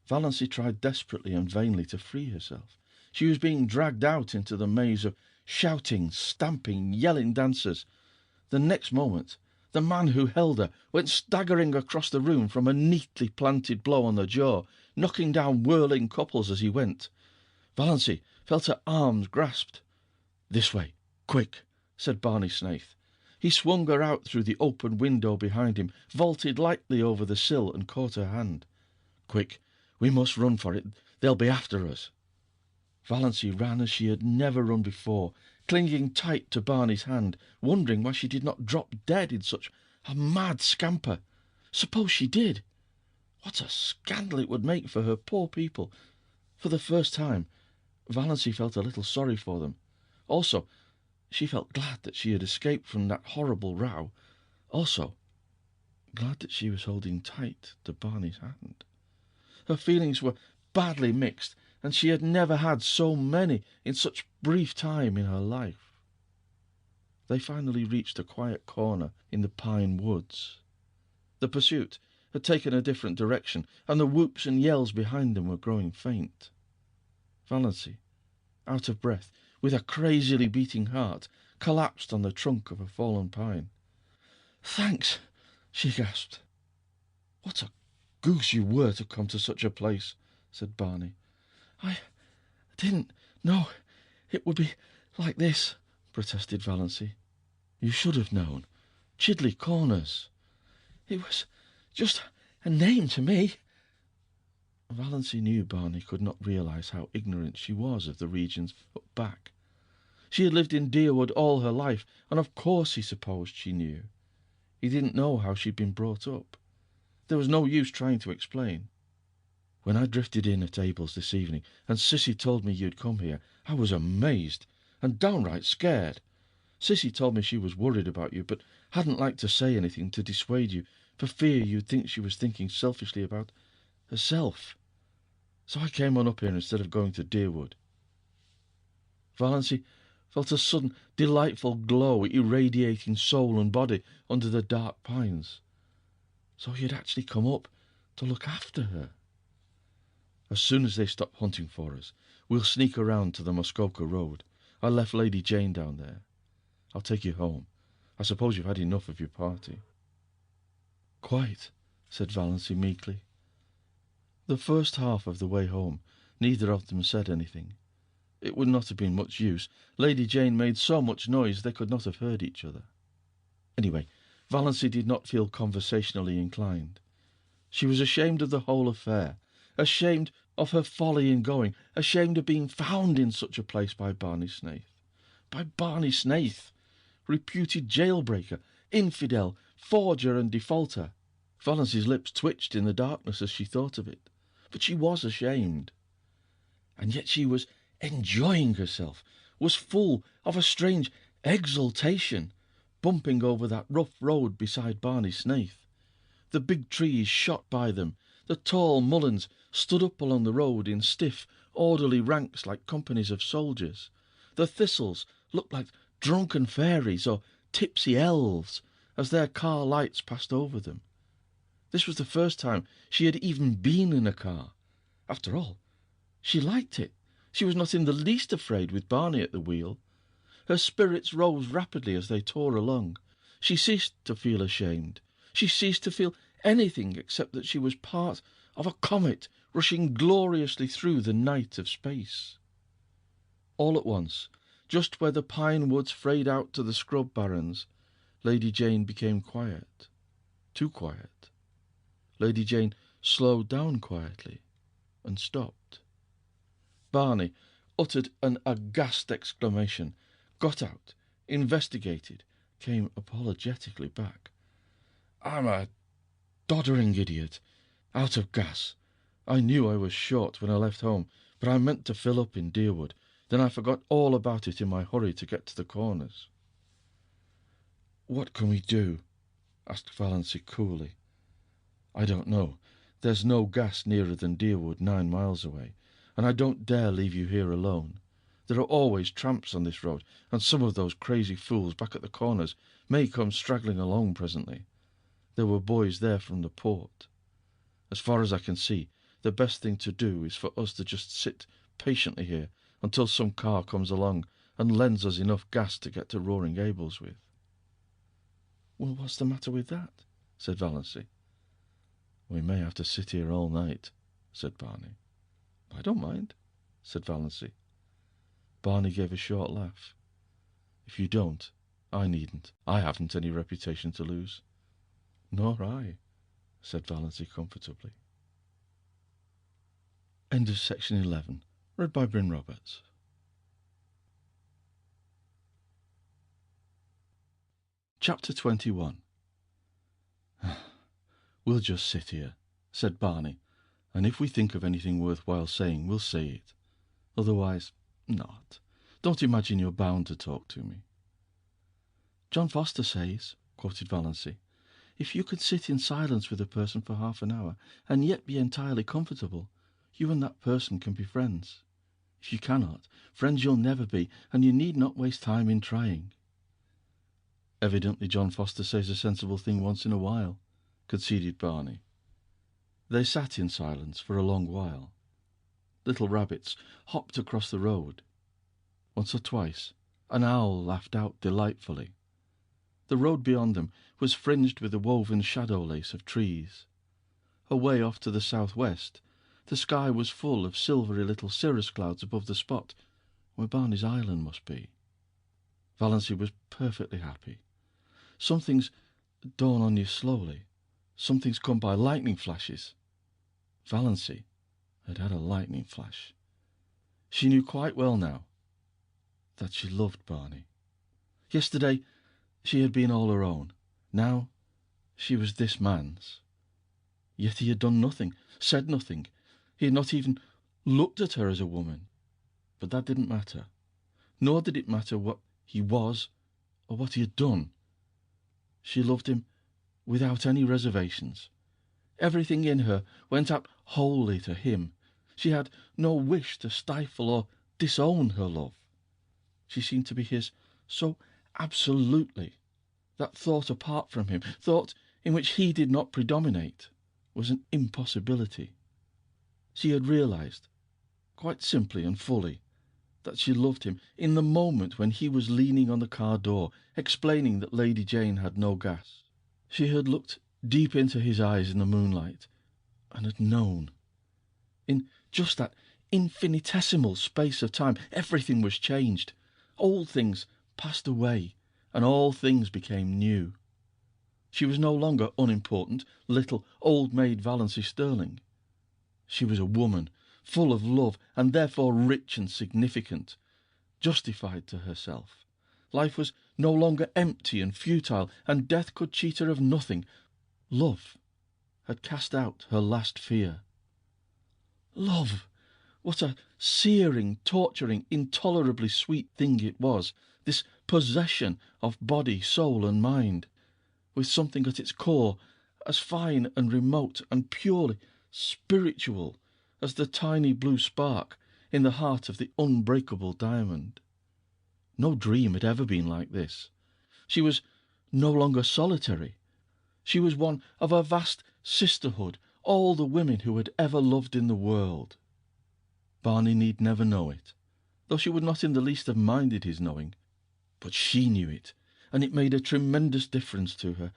Valancy tried desperately and vainly to free herself. She was being dragged out into the maze of shouting, stamping, yelling dancers. The next moment, the man who held her went staggering across the room from a neatly planted blow on the jaw, knocking down whirling couples as he went. Valancy felt her arms grasped. "This way, quick," said Barney Snaith. He swung her out through the open window behind him, vaulted lightly over the sill and caught her hand. "Quick, we must run for it. They'll be after us." Valancy ran as she had never run before, clinging tight to Barney's hand, wondering why she did not drop dead in such a mad scamper. Suppose she did? What a scandal it would make for her poor people. For the first time, Valancy felt a little sorry for them. Also, she felt glad that she had escaped from that horrible row. Also, glad that she was holding tight to Barney's hand. Her feelings were badly mixed, and she had never had so many in such brief time in her life. They finally reached a quiet corner in the pine woods. The pursuit had taken a different direction, and the whoops and yells behind them were growing faint. Valancy, out of breath, with a crazily beating heart, collapsed on the trunk of a fallen pine. "Thanks," she gasped. "What a goose you were to come to such a place," said Barney. "I didn't know it would be like this," protested Valancy. "You should have known. Chidley Corners. It was just a name to me." Valancy knew Barney could not realise how ignorant she was of the regions up back. She had lived in Deerwood all her life, and of course he supposed she knew. He didn't know how she'd been brought up. There was no use trying to explain. "When I drifted in at Abel's this evening, and Sissy told me you'd come here, I was amazed, and downright scared. Sissy told me she was worried about you, but hadn't liked to say anything to dissuade you, for fear you'd think she was thinking selfishly about herself. So I came on up here instead of going to Deerwood." Valancy felt a sudden, delightful glow irradiating soul and body under the dark pines. So he had actually come up to look after her. "As soon as they stop hunting for us, we'll sneak around to the Muskoka Road. I left Lady Jane down there. I'll take you home. I suppose you've had enough of your party." "Quite," said Valancy meekly. The first half of the way home, neither of them said anything. It would not have been much use. Lady Jane made so much noise they could not have heard each other. Anyway, Valancy did not feel conversationally inclined. She was ashamed of the whole affair, ashamed of her folly in going, ashamed of being found in such a place by Barney Snaith. By Barney Snaith, reputed jailbreaker, infidel, forger and defaulter. Valancy's lips twitched in the darkness as she thought of it. But she was ashamed. And yet she was enjoying herself, was full of a strange exultation, bumping over that rough road beside Barney Snaith. The big trees shot by them. The tall mulleins stood up along the road in stiff, orderly ranks like companies of soldiers. The thistles looked like drunken fairies or tipsy elves as their car lights passed over them. This was the first time she had even been in a car. After all, she liked it. She was not in the least afraid with Barney at the wheel. Her spirits rose rapidly as they tore along. She ceased to feel ashamed. She ceased to feel anything except that she was part of a comet rushing gloriously through the night of space. All at once, just where the pine woods frayed out to the scrub barrens, Lady Jane became quiet. Too quiet. Lady Jane slowed down quietly and stopped. Barney uttered an aghast exclamation, got out, investigated, came apologetically back. "I'm a doddering idiot, out of gas. I knew I was short when I left home, but I meant to fill up in Deerwood. Then I forgot all about it in my hurry to get to the corners." "What can we do?" asked Valancy coolly. "I don't know. There's no gas nearer than Deerwood, 9 miles away, and I don't dare leave you here alone. There are always tramps on this road, and some of those crazy fools back at the corners may come straggling along presently. There were boys there from the port. As far as I can see, the best thing to do is for us to just sit patiently here until some car comes along and lends us enough gas to get to Roaring Gables with." "Well, what's the matter with that?" said Valancy. "We may have to sit here all night," said Barney. "I don't mind," said Valancy. Barney gave a short laugh. "If you don't, I needn't. I haven't any reputation to lose." "Nor I," said Valancy comfortably. End of section 11. Read by Bryn Roberts. Chapter 21. "We'll just sit here," said Barney, "and if we think of anything worthwhile saying, we'll say it. Otherwise, not. Don't imagine you're bound to talk to me." "John Foster says," quoted Valancy, "if you could sit in silence with a person for half an hour, and yet be entirely comfortable, you and that person can be friends. If you cannot, friends you'll never be, and you need not waste time in trying." "Evidently John Foster says a sensible thing once in a while," conceded Barney. They sat in silence for a long while. Little rabbits hopped across the road. Once or twice an owl laughed out delightfully. The road beyond them was fringed with a woven shadow lace of trees. Away off to the southwest, the sky was full of silvery little cirrus clouds above the spot where Barney's Island must be. Valancy was perfectly happy. Some things dawn on you slowly. Some things come by lightning flashes. Valancy had had a lightning flash. She knew quite well now that she loved Barney. Yesterday she had been all her own. Now she was this man's. Yet he had done nothing, said nothing. He had not even looked at her as a woman. But that didn't matter. Nor did it matter what he was or what he had done. She loved him without any reservations. Everything in her went out wholly to him. She had no wish to stifle or disown her love. She seemed to be his so absolutely that thought apart from him, thought in which he did not predominate, was an impossibility. She had realized, quite simply and fully, that she loved him in the moment when he was leaning on the car door, explaining that Lady Jane had no gas. She had looked deep into his eyes in the moonlight, and had known. In just that infinitesimal space of time, everything was changed. Old things passed away, and all things became new. She was no longer unimportant, little old-maid Valancy Sterling. She was a woman, full of love, and therefore rich and significant, justified to herself. Life was no longer empty and futile, and death could cheat her of nothing. Love had cast out her last fear. Love! What a searing, torturing, intolerably sweet thing it was, this possession of body, soul, and mind, with something at its core as fine and remote and purely spiritual as the tiny blue spark in the heart of the unbreakable diamond. No dream had ever been like this. She was no longer solitary. She was one of a vast sisterhood, all the women who had ever loved in the world. Barney need never know it, though she would not in the least have minded his knowing. But she knew it, and it made a tremendous difference to her,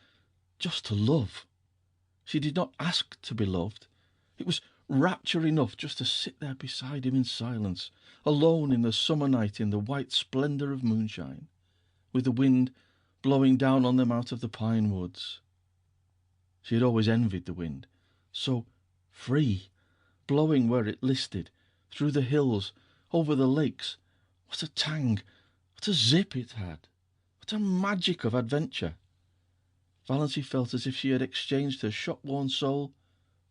just to love. She did not ask to be loved. It was rapture enough just to sit there beside him in silence, alone in the summer night in the white splendour of moonshine, with the wind blowing down on them out of the pine woods. She had always envied the wind, so free, blowing where it listed, through the hills, over the lakes. What a tang, what a zip it had, what a magic of adventure. Valancy felt as if she had exchanged her shop-worn soul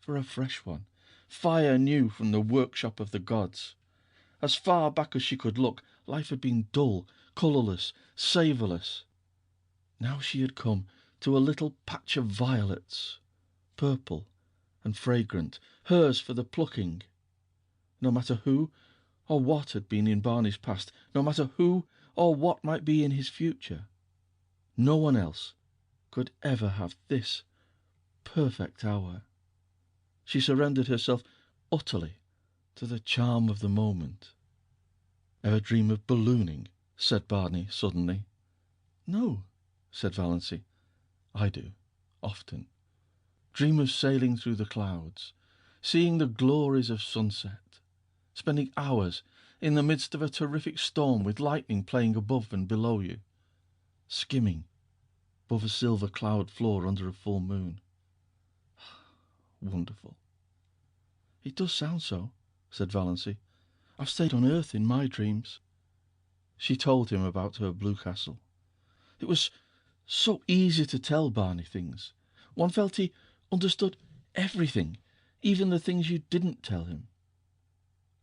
for a fresh one, fire new from the workshop of the gods. As far back as she could look, life had been dull, colourless, savourless. Now she had come to a little patch of violets, purple and fragrant, hers for the plucking. No matter who or what had been in Barney's past, no matter who or what might be in his future, no one else could ever have this perfect hour. She surrendered herself utterly to the charm of the moment. "Ever dream of ballooning?" said Barney suddenly. "No," said Valancy. "I do, often. Dream of sailing through the clouds, seeing the glories of sunset, spending hours in the midst of a terrific storm with lightning playing above and below you, skimming above a silver cloud floor under a full moon. Wonderful." "It does sound so," said Valancy. "I've stayed on earth in my dreams." She told him about her blue castle. It was so easy to tell Barney things. One felt he understood everything, even the things you didn't tell him.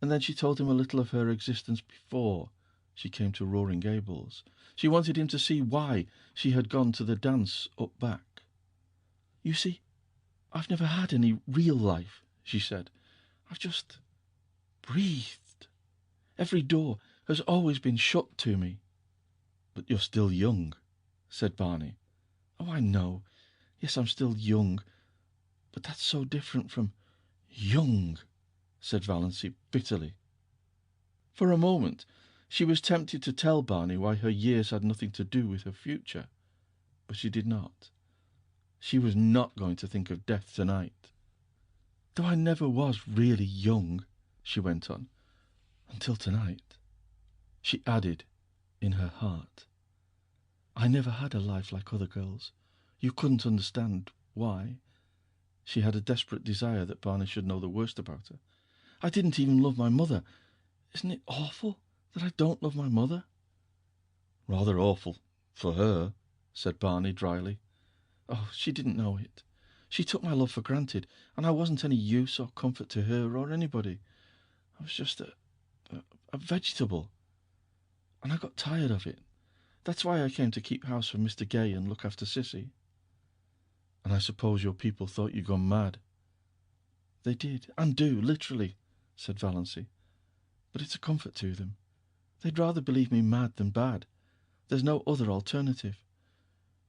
And then she told him a little of her existence before she came to Roaring Gables. She wanted him to see why she had gone to the dance up back. "You see, I've never had any real life," she said. "I've just breathed. Every door has always been shut to me." "But you're still young," said Barney. "Oh, I know. Yes, I'm still young. But that's so different from young," said Valancy bitterly. For a moment she was tempted to tell Barney why her years had nothing to do with her future, but she did not. She was not going to think of death tonight. "Though I never was really young," she went on, "until tonight." She added, in her heart, "I never had a life like other girls. You couldn't understand why." She had a desperate desire that Barney should know the worst about her. "I didn't even love my mother. Isn't it awful that I don't love my mother?" "Rather awful for her," said Barney dryly. "Oh, she didn't know it. She took my love for granted, and I wasn't any use or comfort to her or anybody. I was just a vegetable, and I got tired of it. That's why I came to keep house for Mr. Gay and look after Sissy." "And I suppose your people thought you'd gone mad?" "They did, and do, literally," said Valancy. "But it's a comfort to them. They'd rather believe me mad than bad. There's no other alternative.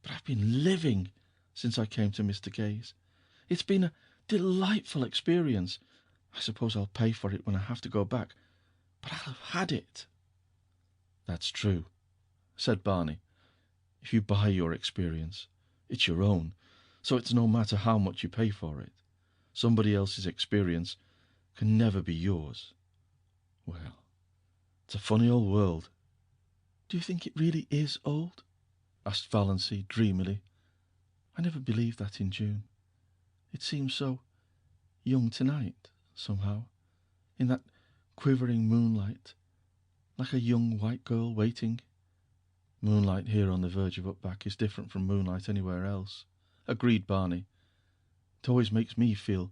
But I've been living since I came to Mr. Gay's. It's been a delightful experience. I suppose I'll pay for it when I have to go back, but I'll have had it." "That's true," said Barney. "If you buy your experience, it's your own, so it's no matter how much you pay for it. Somebody else's experience can never be yours. Well, it's a funny old world." "Do you think it really is old?" asked Valancy dreamily. "I never believed that in June. It seems so young tonight, somehow, in that quivering moonlight, like a young white girl waiting." "Moonlight here on the verge of Upback is different from moonlight anywhere else," agreed Barney. "It always makes me feel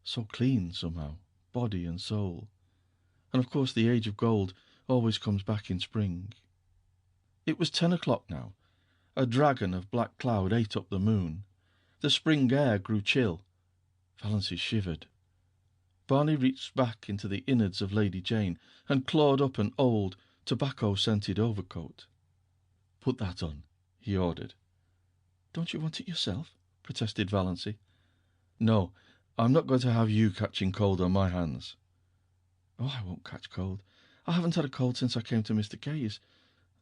so clean somehow, body and soul. And of course the age of gold always comes back in spring." It was 10 o'clock now. A dragon of black cloud ate up the moon. The spring air grew chill. Valancy shivered. Barney reached back into the innards of Lady Jane and clawed up an old, tobacco-scented overcoat. "Put that on," he ordered. "Don't you want it yourself?" protested Valancy. "No, I'm not going to have you catching cold on my hands." "Oh, I won't catch cold. I haven't had a cold since I came to Mr. Gay's,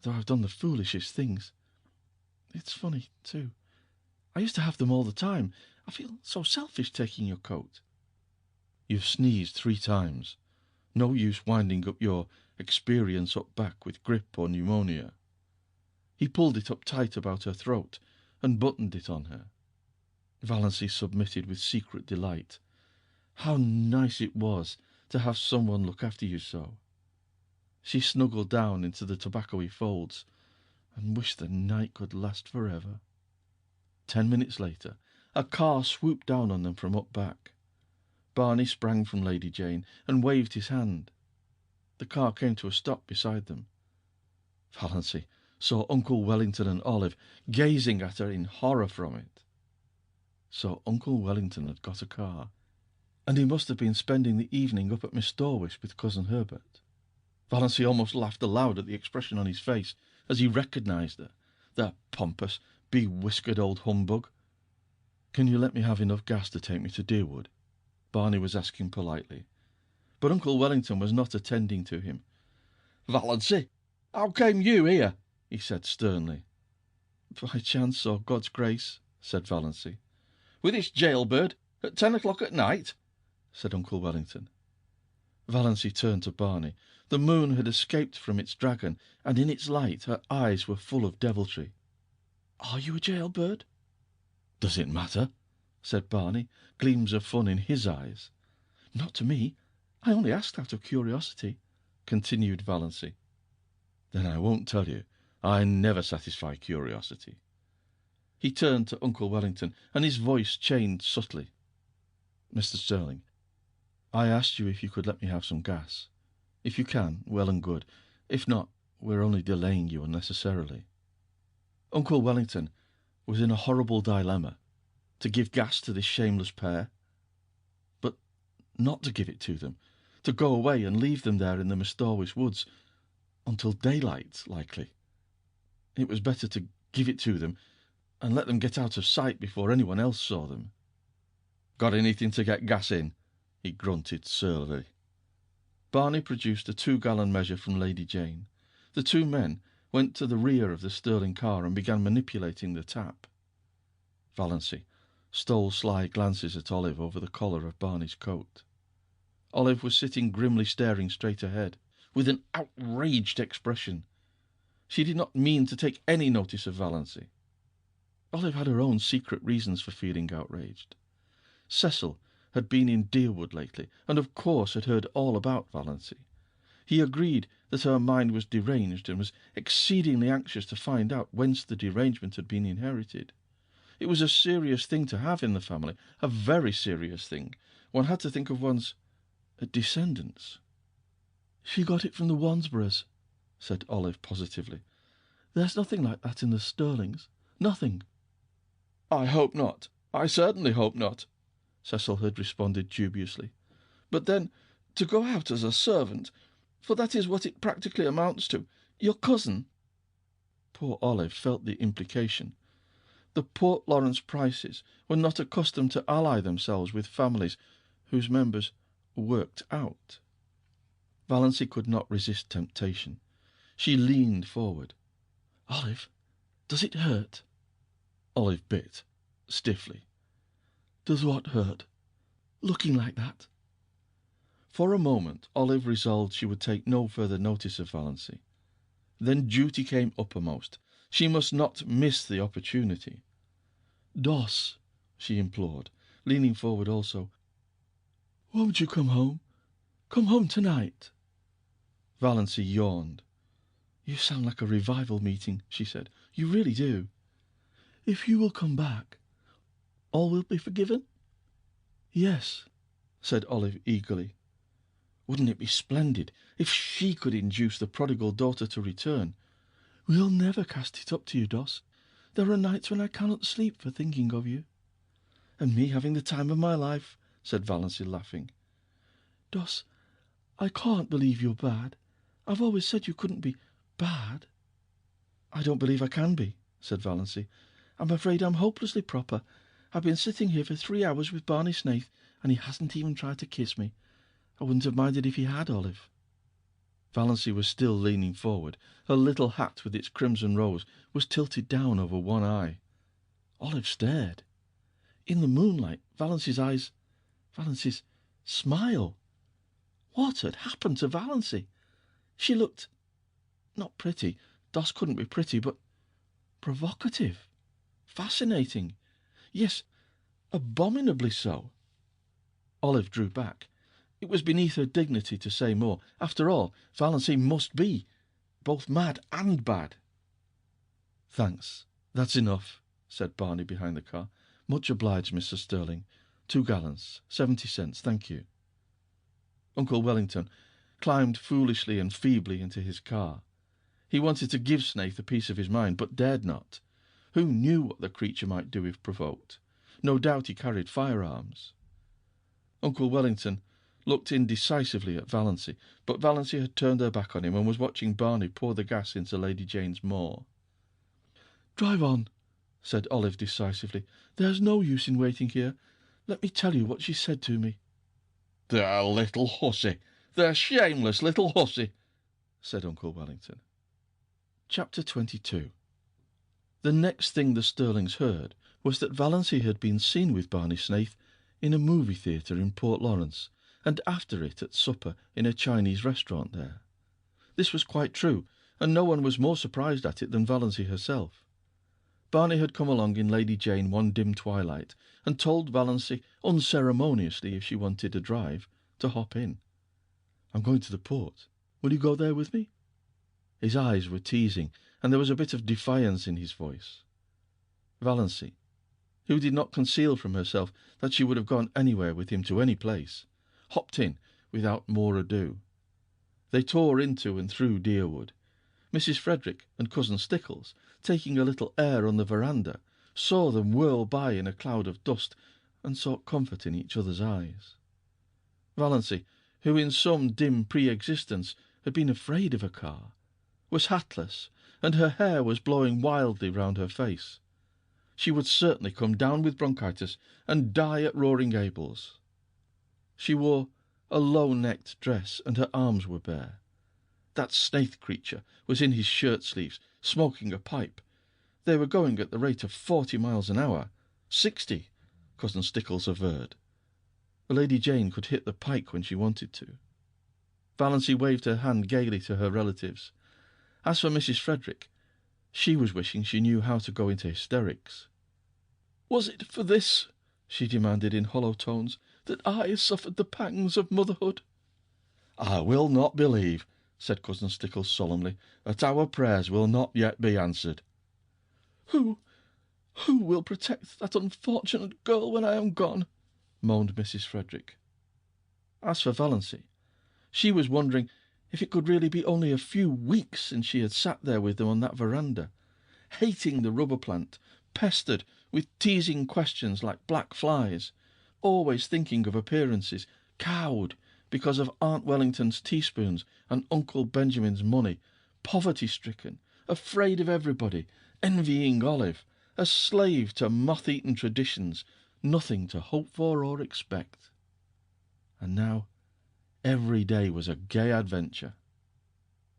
though I've done the foolishest things. It's funny, too. I used to have them all the time. I feel so selfish taking your coat." "You've sneezed 3 times. No use winding up your experience up back with grippe or pneumonia." He pulled it up tight about her throat and buttoned it on her. Valancy submitted with secret delight. How nice it was to have someone look after you so. She snuggled down into the tobacco-y folds and wished the night could last forever. 10 minutes later, a car swooped down on them from up back. Barney sprang from Lady Jane and waved his hand. The car came to a stop beside them. Valancy saw Uncle Wellington and Olive gazing at her in horror from it. So Uncle Wellington had got a car, and he must have been spending the evening up at Miss Storwish with Cousin Herbert. Valancy almost laughed aloud at the expression on his face as he recognised her, the pompous, be-whiskered old humbug. "Can you let me have enough gas to take me to Deerwood?" Barney was asking politely. But Uncle Wellington was not attending to him. "Valancy, how came you here?" he said sternly. "By chance or God's grace," said Valancy. "With this jailbird at 10 o'clock at night?" said Uncle Wellington. Valancy turned to Barney. The moon had escaped from its dragon, and in its light her eyes were full of deviltry. "Are you a jailbird?" "Does it matter?" said Barney, gleams of fun in his eyes. "Not to me. I only asked out of curiosity," continued Valancy. "Then I won't tell you. I never satisfy curiosity." He turned to Uncle Wellington, and his voice changed subtly. "Mr. Sterling, I asked you if you could let me have some gas. If you can, well and good. If not, we're only delaying you unnecessarily." Uncle Wellington was in a horrible dilemma: to give gas to this shameless pair, but not to give it to them, to go away and leave them there in the Mistorwish woods until daylight, likely. It was better to give it to them and let them get out of sight before anyone else saw them. "Got anything to get gas in?" he grunted surlily. Barney produced a 2-gallon measure from Lady Jane. The two men went to the rear of the Sterling car and began manipulating the tap. Valancy stole sly glances at Olive over the collar of Barney's coat. Olive was sitting grimly staring straight ahead, with an outraged expression. She did not mean to take any notice of Valancy. Olive had her own secret reasons for feeling outraged. Cecil had been in Deerwood lately, and of course had heard all about Valancy. He agreed that her mind was deranged, and was exceedingly anxious to find out whence the derangement had been inherited. It was a serious thing to have in the family, a very serious thing. One had to think of one's descendants. "She got it from the Wansboroughs," said Olive positively. "There's nothing like that in the Sterlings. Nothing." "I hope not. I certainly hope not," Cecil had responded dubiously. "But then, to go out as a servant, for that is what it practically amounts to, your cousin—" Poor Olive felt the implication. The Port Lawrence Prices were not accustomed to ally themselves with families whose members worked out. Valancy could not resist temptation. She leaned forward. "Olive, does it hurt?" Olive bit, stiffly. "Does what hurt? Looking like that?" For a moment Olive resolved she would take no further notice of Valancy. Then duty came uppermost. She must not miss the opportunity. "Doss," she implored, leaning forward also, "won't you come home? Come home tonight." Valancy yawned. "You sound like a revival meeting," she said. "You really do." "If you will come back, all will be forgiven?" "Yes," said Olive eagerly. Wouldn't it be splendid if she could induce the prodigal daughter to return? "We'll never cast it up to you, Doss. There are nights when I cannot sleep for thinking of you." "And me having the time of my life," said Valancy, laughing. "Doss, I can't believe you're bad. I've always said you couldn't be bad." "I don't believe I can be," said Valancy. "I'm afraid I'm hopelessly proper. I've been sitting here for 3 hours with Barney Snaith, and he hasn't even tried to kiss me. I wouldn't have minded if he had, Olive." Valancy was still leaning forward. Her little hat with its crimson rose was tilted down over one eye. Olive stared. In the moonlight, Valancy's smile. What had happened to Valancy? She looked not pretty. Doss couldn't be pretty, but provocative, fascinating. Yes, abominably so. Olive drew back. It was beneath her dignity to say more. After all, Valancy must be both mad and bad. "Thanks, that's enough," said Barney behind the car. "Much obliged, Mr. Sterling. 2 gallons, 70 cents, thank you." Uncle Wellington climbed foolishly and feebly into his car. He wanted to give Snaith a piece of his mind, but dared not. Who knew what the creature might do if provoked? No doubt he carried firearms. Uncle Wellington looked indecisively at Valancy, but Valancy had turned her back on him and was watching Barney pour the gas into Lady Jane's maw. "Drive on," said Olive decisively. "There's no use in waiting here. Let me tell you what she said to me." "The little hussy, the shameless little hussy," said Uncle Wellington. Chapter 22. The next thing the Stirlings heard was that Valancy had been seen with Barney Snaith in a movie theatre in Port Lawrence, and after it at supper in a Chinese restaurant there. This was quite true, and no one was more surprised at it than Valancy herself. Barney had come along in Lady Jane one dim twilight, and told Valancy unceremoniously, if she wanted a drive, to hop in. "I'm going to the port. Will you go there with me?" His eyes were teasing, and there was a bit of defiance in his voice. Valancy, who did not conceal from herself that she would have gone anywhere with him to any place, hopped in without more ado. They tore into and through Deerwood. Mrs. Frederick and Cousin Stickles, taking a little air on the veranda, saw them whirl by in a cloud of dust, and sought comfort in each other's eyes. Valancy, who in some dim pre-existence had been afraid of a car, was hatless, and her hair was blowing wildly round her face. She would certainly come down with bronchitis and die at Roaring Abel's. She wore a low-necked dress, and her arms were bare. That Snaith creature was in his shirt-sleeves, smoking a pipe. They were going at the rate of 40 miles an hour. 60, Cousin Stickles averred. Lady Jane could hit the pike when she wanted to. Valancy waved her hand gaily to her relatives. As for Mrs. Frederick, she was wishing she knew how to go into hysterics. "Was it for this," she demanded in hollow tones, "that I suffered the pangs of motherhood?" "I will not believe," said Cousin Stickles solemnly, "that our prayers will not yet be answered." Who will protect that unfortunate girl when I am gone?" moaned Mrs. Frederick. As for Valancy, she was wondering if it could really be only a few weeks since she had sat there with them on that veranda, hating the rubber plant, pestered with teasing questions like black flies, always thinking of appearances, cowed because of Aunt Wellington's teaspoons and Uncle Benjamin's money, poverty-stricken, afraid of everybody, envying Olive, a slave to moth-eaten traditions, nothing to hope for or expect. And now every day was a gay adventure.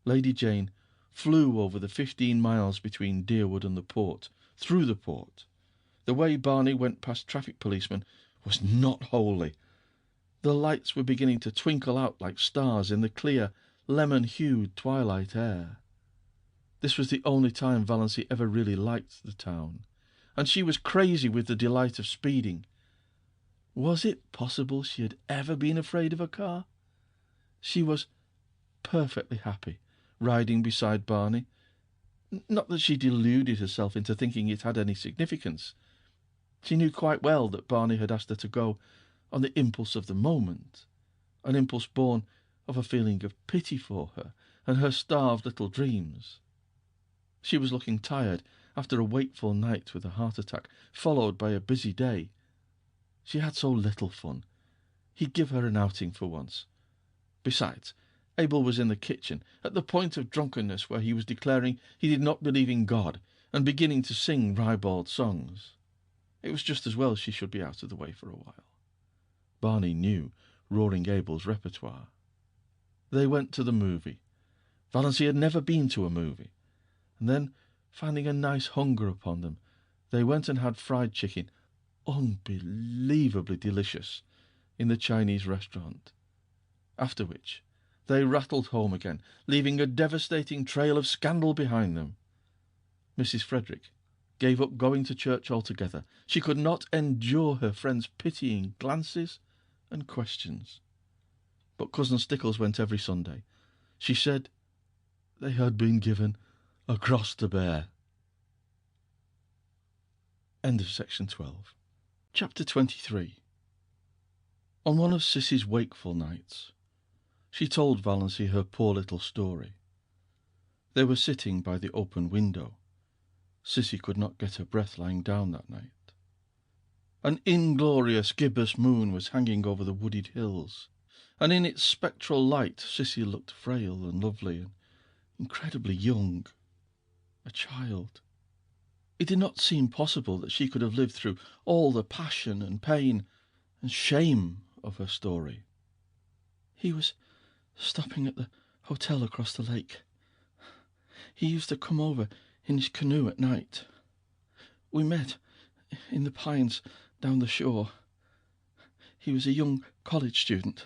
Lady Jane flew over the 15 miles between Deerwood and the port, through the port. The way Barney went past traffic policemen was not holy. The lights were beginning to twinkle out like stars in the clear, lemon-hued twilight air. This was the only time Valancy ever really liked the town, and she was crazy with the delight of speeding. Was it possible she had ever been afraid of a car? She was perfectly happy riding beside Barney. Not that she deluded herself into thinking it had any significance. She knew quite well that Barney had asked her to go on the impulse of the moment, an impulse born of a feeling of pity for her and her starved little dreams. She was looking tired after a wakeful night with a heart attack, followed by a busy day. She had so little fun. He'd give her an outing for once. Besides, Abel was in the kitchen, at the point of drunkenness where he was declaring he did not believe in God and beginning to sing ribald songs. It was just as well she should be out of the way for a while. Barney knew Roaring Abel's repertoire. They went to the movie. Valancy had never been to a movie. And then, finding a nice hunger upon them, they went and had fried chicken, unbelievably delicious, in the Chinese restaurant. After which, they rattled home again, leaving a devastating trail of scandal behind them. Mrs. Frederick gave up going to church altogether. She could not endure her friends' pitying glances and questions. But Cousin Stickles went every Sunday. She said they had been given a cross to bear. End of section 12. Chapter 23. On one of Sissy's wakeful nights, She told Valency her poor little story. They were sitting by the open window. Sissy could not get her breath lying down that night. An inglorious gibbous moon was hanging over the wooded hills, and in its spectral light Sissy looked frail and lovely and incredibly young. A child. It did not seem possible that she could have lived through all the passion and pain and shame of her story. He was stopping at the hotel across the lake. He used to come over in his canoe at night. We met in the pines down the shore. He was a young college student.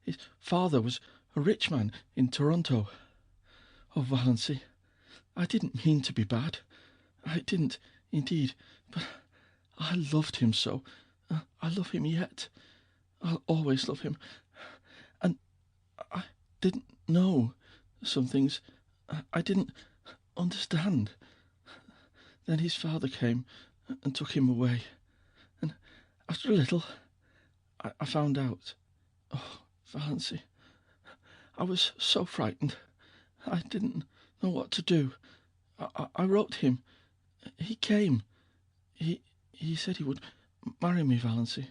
His father was a rich man in Toronto. Oh, Valency, I didn't mean to be bad. I didn't, indeed, but I loved him so. I love him yet. I'll always love him. And I didn't know some things. I didn't understand. Then his father came and took him away. And after a little, I found out. Oh, Valency, I was so frightened. I didn't know what to do. I wrote him. He came. He said he would marry me, Valency.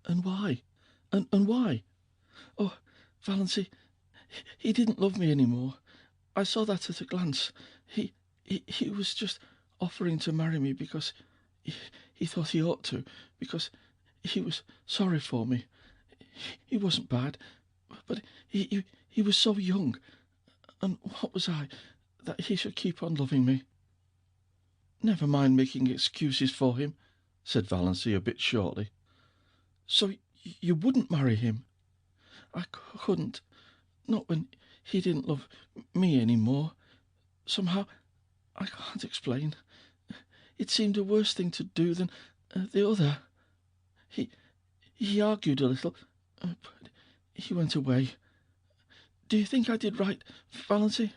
And why? And why? Oh, Valency, he didn't love me any more. I saw that at a glance. He was just offering to marry me because he thought he ought to, because he was sorry for me. He wasn't bad, but he was so young, and what was I, that he should keep on loving me? Never mind making excuses for him, said Valency a bit shortly. So you wouldn't marry him? I couldn't, not when he didn't love me any more. Somehow, I can't explain. It seemed a worse thing to do than the other. He argued a little, but he went away. Do you think I did right, Valency?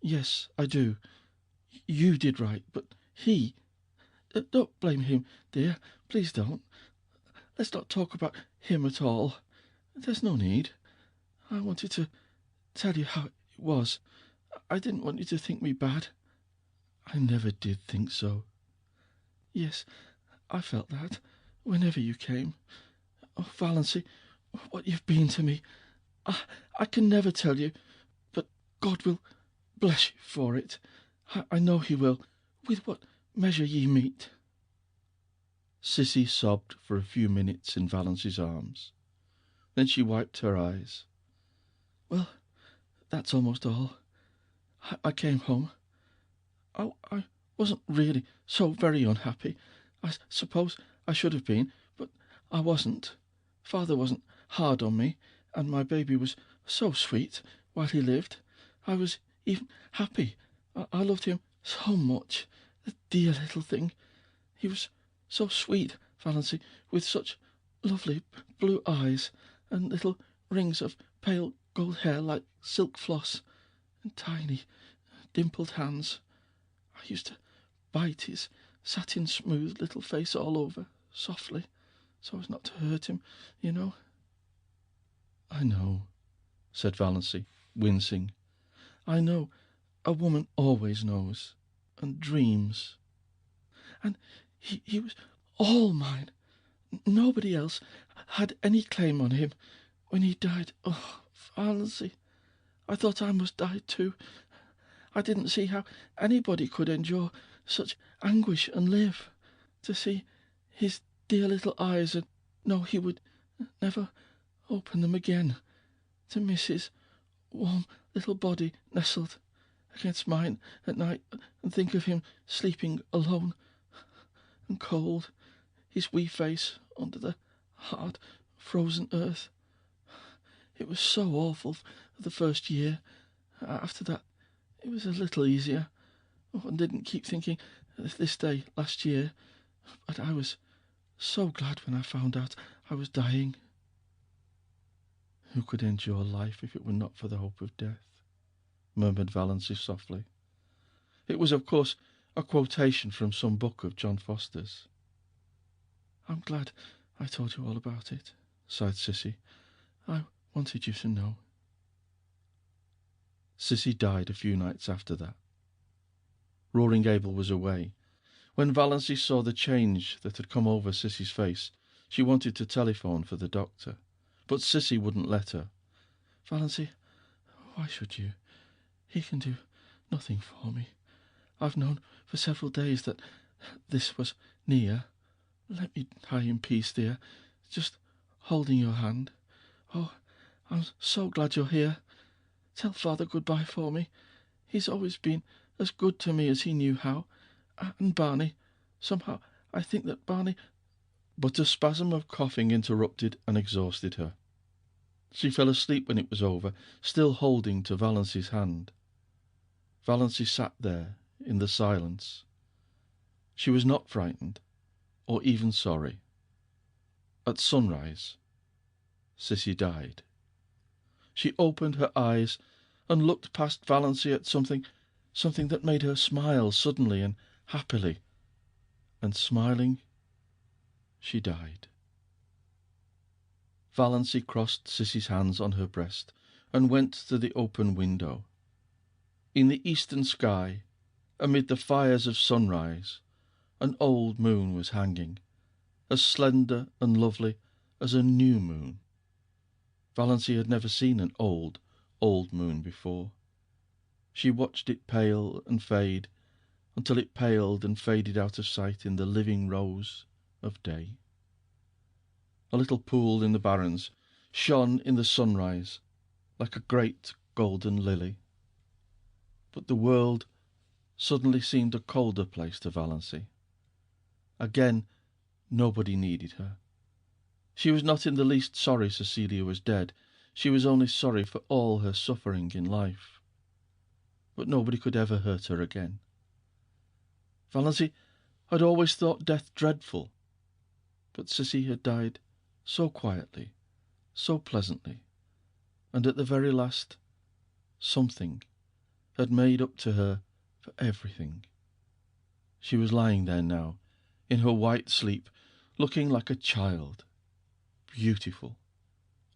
Yes, I do. You did right, but he... Don't blame him, dear. Please don't. Let's not talk about him at all. There's no need. I wanted to tell you how it was. I didn't want you to think me bad. I never did think so. Yes, I felt that whenever you came. Oh, Valency, what you've been to me. I can never tell you, but God will bless you for it. I know he will, with what measure ye meet. Sissy sobbed for a few minutes in Valency's arms. Then she wiped her eyes. Well, that's almost all. I came home. I wasn't really so very unhappy. I suppose I should have been, but I wasn't. Father wasn't hard on me, and my baby was so sweet while he lived. I was even happy. I loved him so much, the dear little thing. He was so sweet, Valency, with such lovely blue eyes and little rings of pale gold hair like silk floss, and tiny dimpled hands. I used to bite his satin-smooth little face all over, softly, so as not to hurt him, you know. I know, said Valency, wincing. I know. A woman always knows, and dreams. And he was all mine. Nobody else had any claim on him when he died. Oh, Valency, I thought I must die too. I didn't see how anybody could endure such anguish and live. To see his dear little eyes and know he would never open them again. To miss his warm little body nestled against mine at night, and think of him sleeping alone and cold, his wee face under the hard frozen earth. It was so awful the first year. After that it was a little easier. I didn't keep thinking of this day last year, but I was so glad when I found out I was dying. Who could endure life if it were not for the hope of death? Murmured Valency softly. It was, of course, a quotation from some book of John Foster's. I'm glad I told you all about it, sighed Sissy. I wanted you to know. Cissy died a few nights after that. Roaring Abel was away. When Valancy saw the change that had come over Cissy's face, she wanted to telephone for the doctor, but Cissy wouldn't let her. Valancy, why should you? He can do nothing for me. I've known for several days that this was near. Let me die in peace, dear, just holding your hand. Oh, I'm so glad you're here. Tell father goodbye for me. He's always been as good to me as he knew how. And Barney. Somehow I think that Barney... But a spasm of coughing interrupted and exhausted her. She fell asleep when it was over, still holding to Valancy's hand. Valancy sat there in the silence. She was not frightened, or even sorry. At sunrise, Cissy died. She opened her eyes and looked past Valancy at something that made her smile suddenly and happily. And smiling, she died. Valancy crossed Cissy's hands on her breast and went to the open window. In the eastern sky, amid the fires of sunrise, an old moon was hanging, as slender and lovely as a new moon. Valancy had never seen an old moon before. She watched it pale and fade until it paled and faded out of sight in the living rose of day. A little pool in the barrens shone in the sunrise like a great golden lily. But the world suddenly seemed a colder place to Valancy. Again, nobody needed her. She was not in the least sorry Cecilia was dead. She was only sorry for all her suffering in life. But nobody could ever hurt her again. Valancy had always thought death dreadful, but Cissy had died so quietly, so pleasantly, and at the very last, something had made up to her for everything. She was lying there now, in her white sleep, looking like a child, beautiful,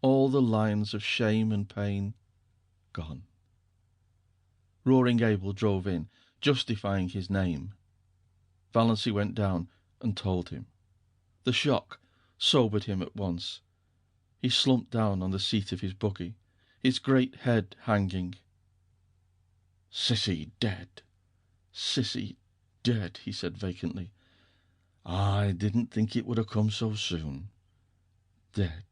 all the lines of shame and pain gone. Roaring Abel drove in, justifying his name. Valancy went down and told him. The shock sobered him at once. He slumped down on the seat of his buggy, his great head hanging. "Cissy dead, Cissy dead," he said vacantly. "I didn't think it would have come so soon. Dead.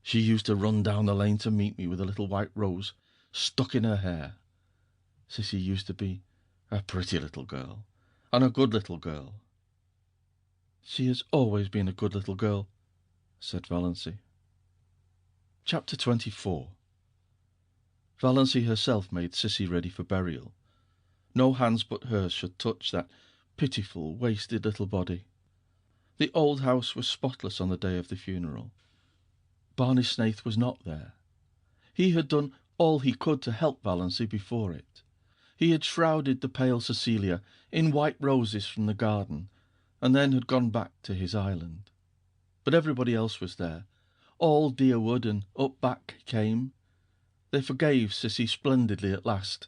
She used to run down the lane to meet me with a little white rose stuck in her hair. Cissy used to be a pretty little girl, and a good little girl." "She has always been a good little girl," said Valancy. Chapter 24. Valancy herself made Cissy ready for burial. No hands but hers should touch that pitiful, wasted little body. The old house was spotless on the day of the funeral. Barney Snaith was not there. He had done all he could to help Valancy before it. He had shrouded the pale Cecilia in white roses from the garden, and then had gone back to his island. But everybody else was there. All Deerwood and up back came. They forgave Cissy splendidly at last.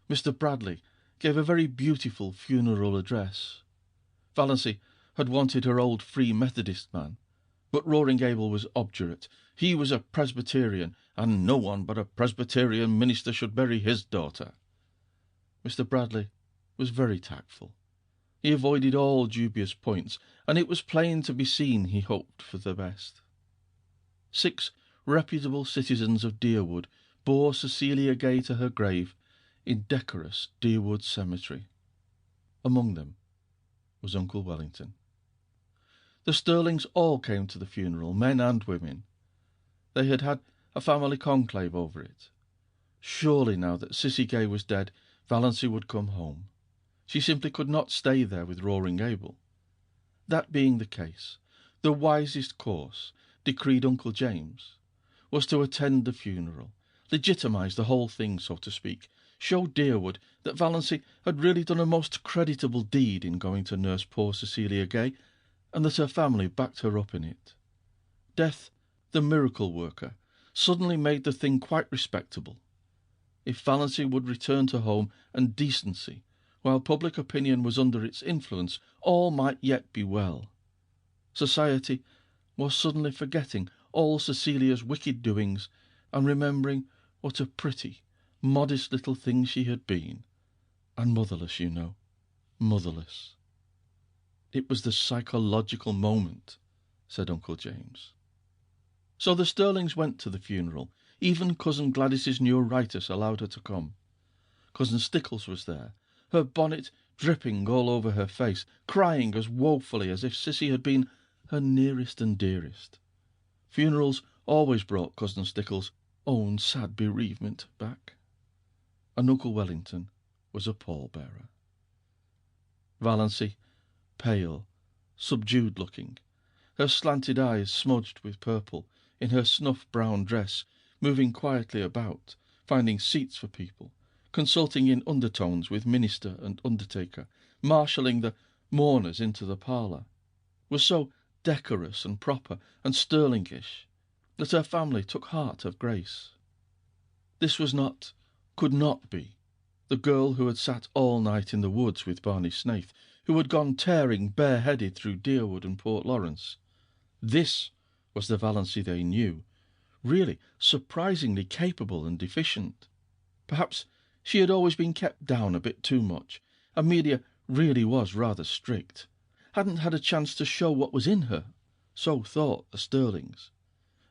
Mr. Bradley gave a very beautiful funeral address. Valancy had wanted her old Free Methodist man, but Roaring Abel was obdurate. He was a Presbyterian, and no one but a Presbyterian minister should bury his daughter. Mr. Bradley was very tactful. He avoided all dubious points, and it was plain to be seen he hoped for the best. 6 reputable citizens of Deerwood bore Cecilia Gay to her grave in decorous Deerwood Cemetery. Among them was Uncle Wellington. The Stirlings all came to the funeral, men and women. They had had a family conclave over it. Surely now that Cissy Gay was dead, Valancy would come home. She simply could not stay there with Roaring Abel. That being the case, the wisest course, decreed Uncle James, was to attend the funeral, legitimise the whole thing, so to speak, show Deerwood that Valancy had really done a most creditable deed in going to nurse poor Cecilia Gay, and that her family backed her up in it. Death, the miracle worker, suddenly made the thing quite respectable. If Valancy would return to home and decency, while public opinion was under its influence, all might yet be well. Society was suddenly forgetting all Cecilia's wicked doings and remembering what a pretty, modest little thing she had been. And motherless, you know, motherless. It was the psychological moment, said Uncle James. So the Stirlings went to the funeral. Even Cousin Gladys's neuritis allowed her to come. Cousin Stickles was there, her bonnet dripping all over her face, crying as woefully as if Cissy had been her nearest and dearest. Funerals always brought Cousin Stickles' own sad bereavement back. And Uncle Wellington was a pallbearer. Valancy, pale, subdued-looking, her slanted eyes smudged with purple, in her snuff-brown dress, moving quietly about, finding seats for people, consulting in undertones with minister and undertaker, marshalling the mourners into the parlour, was so decorous and proper and Stirlingish that her family took heart of grace. This was not, could not be, the girl who had sat all night in the woods with Barney Snaith, who had gone tearing bareheaded through Deerwood and Port Lawrence. This was the Valancy they knew, really surprisingly capable and efficient. Perhaps she had always been kept down a bit too much. Amelia really was rather strict, hadn't had a chance to show what was in her, so thought the Stirlings.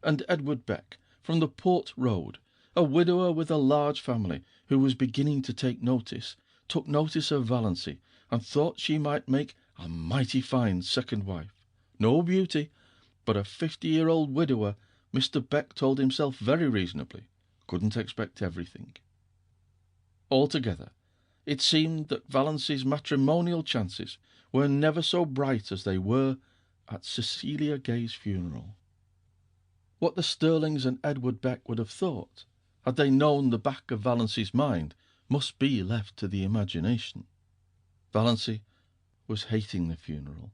And Edward Beck, from the Port Road, a widower with a large family, who was beginning to take notice, took notice of Valancy, and thought she might make a mighty fine second wife. No beauty, but a 50-year-old widower, Mr. Beck told himself very reasonably, couldn't expect everything. Altogether, it seemed that Valancy's matrimonial chances were never so bright as they were at Cecilia Gay's funeral. What the Stirlings and Edward Beck would have thought, had they known the back of Valancy's mind, must be left to the imagination. Valancy was hating the funeral,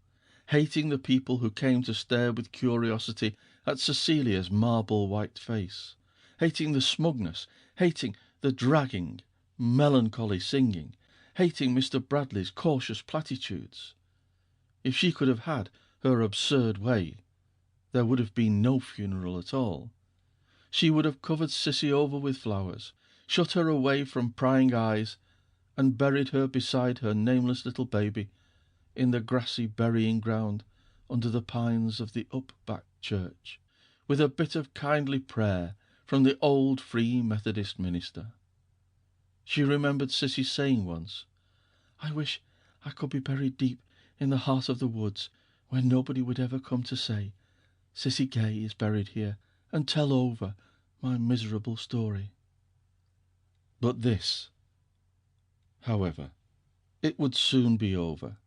hating the people who came to stare with curiosity at Cecilia's marble-white face, hating the smugness, hating the dragging, melancholy singing, hating Mr. Bradley's cautious platitudes. If she could have had her absurd way, there would have been no funeral at all. She would have covered Cissy over with flowers, shut her away from prying eyes, and buried her beside her nameless little baby in the grassy burying ground under the pines of the up-back church, with a bit of kindly prayer from the old Free Methodist minister. She remembered Cissy saying once, "I wish I could be buried deep in the heart of the woods, where nobody would ever come to say, 'Cissy Gay is buried here,' and tell over my miserable story." But this, however, it would soon be over.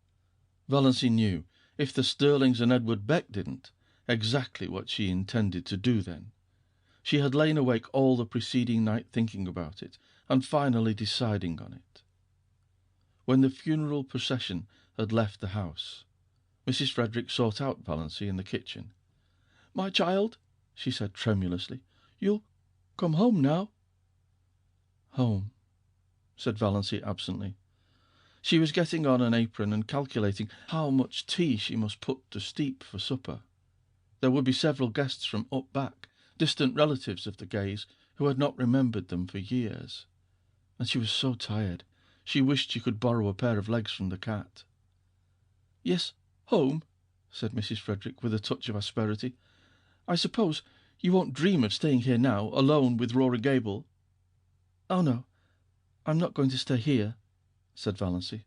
Valancy knew, if the Stirlings and Edward Beck didn't, exactly what she intended to do then. She had lain awake all the preceding night thinking about it, and finally deciding on it. When the funeral procession had left the house, Mrs. Frederick sought out Valancy in the kitchen. "My child," she said tremulously, "you'll come home now?" "Home," said Valancy absently. She was getting on an apron and calculating how much tea she must put to steep for supper. There would be several guests from up back, distant relatives of the Gays, who had not remembered them for years. And she was so tired, she wished she could borrow a pair of legs from the cat. "Yes, home," said Mrs. Frederick, with a touch of asperity. "I suppose you won't dream of staying here now, alone with Rory Gable?" "Oh, no, I'm not going to stay here," said Valancy.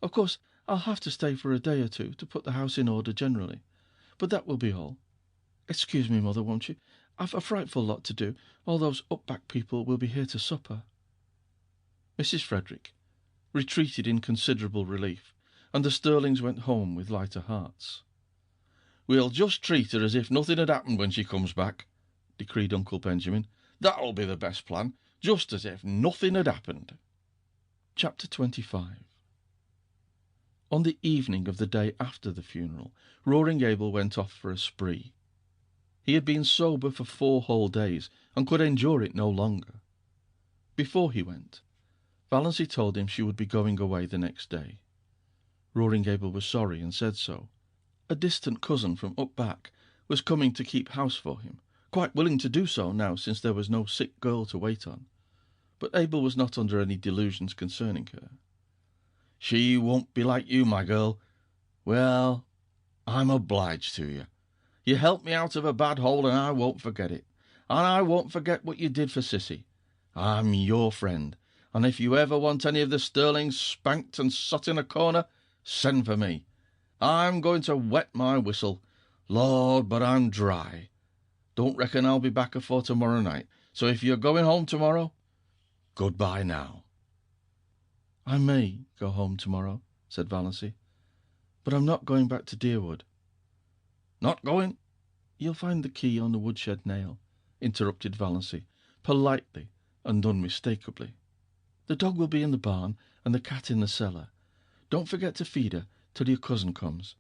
"Of course, I'll have to stay for a day or two to put the house in order generally, but that will be all. Excuse me, Mother, won't you? I've a frightful lot to do. All those up-back people will be here to supper." Mrs. Frederick retreated in considerable relief, and the Stirlings went home with lighter hearts. "We'll just treat her as if nothing had happened when she comes back," decreed Uncle Benjamin. "That'll be the best plan, just as if nothing had happened." Chapter 25. On the evening of the day after the funeral, Roaring Abel went off for a spree. He had been sober for 4 whole days, and could endure it no longer. Before he went, Valancy told him she would be going away the next day. Roaring Gable was sorry and said so. A distant cousin from up back was coming to keep house for him, quite willing to do so now since there was no sick girl to wait on. But Abel was not under any delusions concerning her. "She won't be like you, my girl. Well, I'm obliged to you. You helped me out of a bad hole, and I won't forget it. And I won't forget what you did for Sissy. I'm your friend, and if you ever want any of the Sterlings spanked and sot in a corner, send for me. I'm going to wet my whistle. Lord, but I'm dry. Don't reckon I'll be back afore tomorrow night, so if you're going home tomorrow, goodbye now." "I may go home tomorrow," said Valancy, "but I'm not going back to Deerwood." "Not going?" "You'll find the key on the woodshed nail," interrupted Valancy, politely and unmistakably. "The dog will be in the barn and the cat in the cellar. Don't forget to feed her till your cousin comes.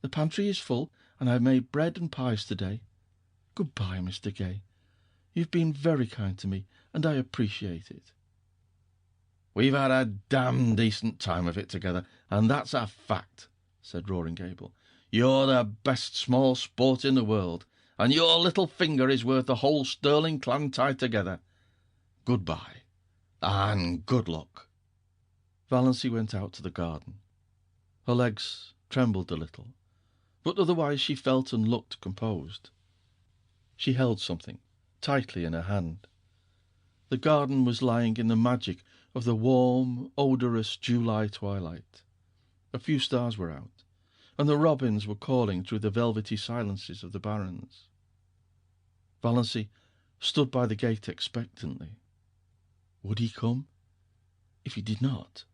The pantry is full, and I've made bread and pies today. Goodbye, Mr. Gay. You've been very kind to me, and I appreciate it." "We've had a damn decent time of it together, and that's a fact," said Roaring Gable. "You're the best small sport in the world, and your little finger is worth the whole Sterling clan tied together. Goodbye, and good luck." Valancy went out to the garden. Her legs trembled a little, but otherwise she felt and looked composed. She held something tightly in her hand. The garden was lying in the magic of the warm, odorous July twilight. A few stars were out, and the robins were calling through the velvety silences of the barrens. Valancy stood by the gate expectantly. Would he come? If he did not,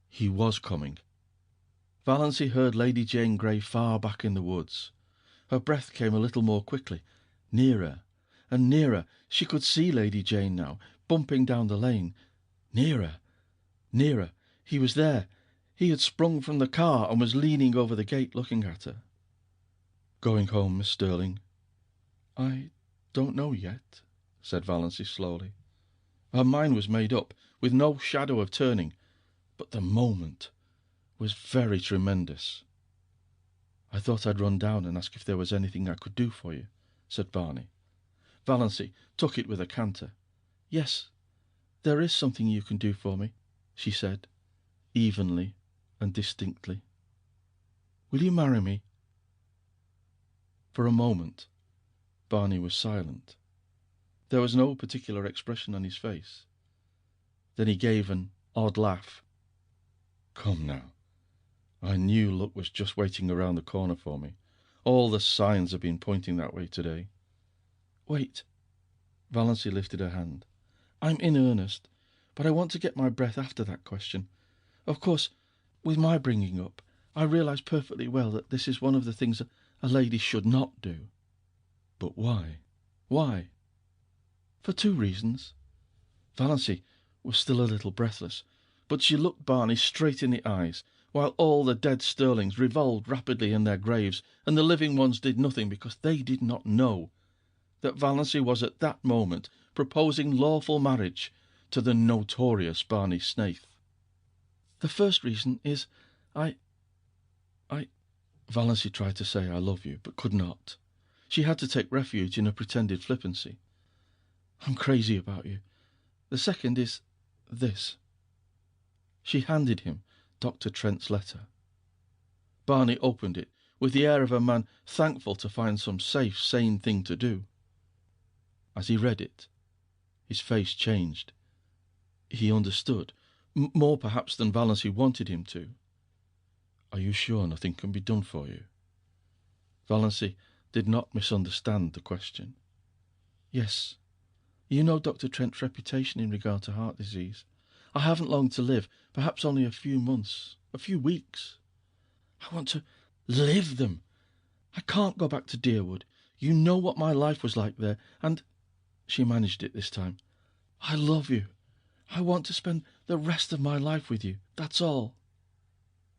he was coming. Valancy heard Lady Jane Grey far back in the woods. Her breath came a little more quickly. Nearer and nearer. She could see Lady Jane now, bumping down the lane. Nearer, nearer. He was there. He had sprung from the car and was leaning over the gate looking at her. "Going home, Miss Sterling?" "I don't know yet," said Valancy slowly. Her mind was made up, with no shadow of turning, but the moment was very tremendous. "I thought I'd run down and ask if there was anything I could do for you," said Barney. Valancy took it with a canter. "Yes, there is something you can do for me," she said, evenly and distinctly. "Will you marry me?" For a moment Barney was silent. There was no particular expression on his face. Then he gave an odd laugh. "Come now. I knew luck was just waiting around the corner for me. All the signs have been pointing that way today." "Wait." Valancy lifted her hand. "I'm in earnest, but I want to get my breath after that question. Of course, with my bringing up, I realise perfectly well that this is one of the things a lady should not do." "But why? Why?" "For 2 reasons." Valancy was still a little breathless, but she looked Barney straight in the eyes, while all the dead Sterlings revolved rapidly in their graves, and the living ones did nothing because they did not know that Valancy was at that moment proposing lawful marriage to the notorious Barney Snaith. "The first reason is I Valancy tried to say "I love you," but could not. She had to take refuge in a pretended flippancy. "I'm crazy about you. The second is this." She handed him Dr. Trent's letter. Barney opened it with the air of a man thankful to find some safe, sane thing to do. As he read it, his face changed. He understood, more perhaps than Valancy wanted him to. "Are you sure nothing can be done for you?" Valancy did not misunderstand the question. "Yes. You know Dr. Trent's reputation in regard to heart disease. I haven't long to live, perhaps only a few months, a few weeks. I want to live them. I can't go back to Deerwood. You know what my life was like there, and—" she managed it this time. "I love you. I want to spend the rest of my life with you. That's all."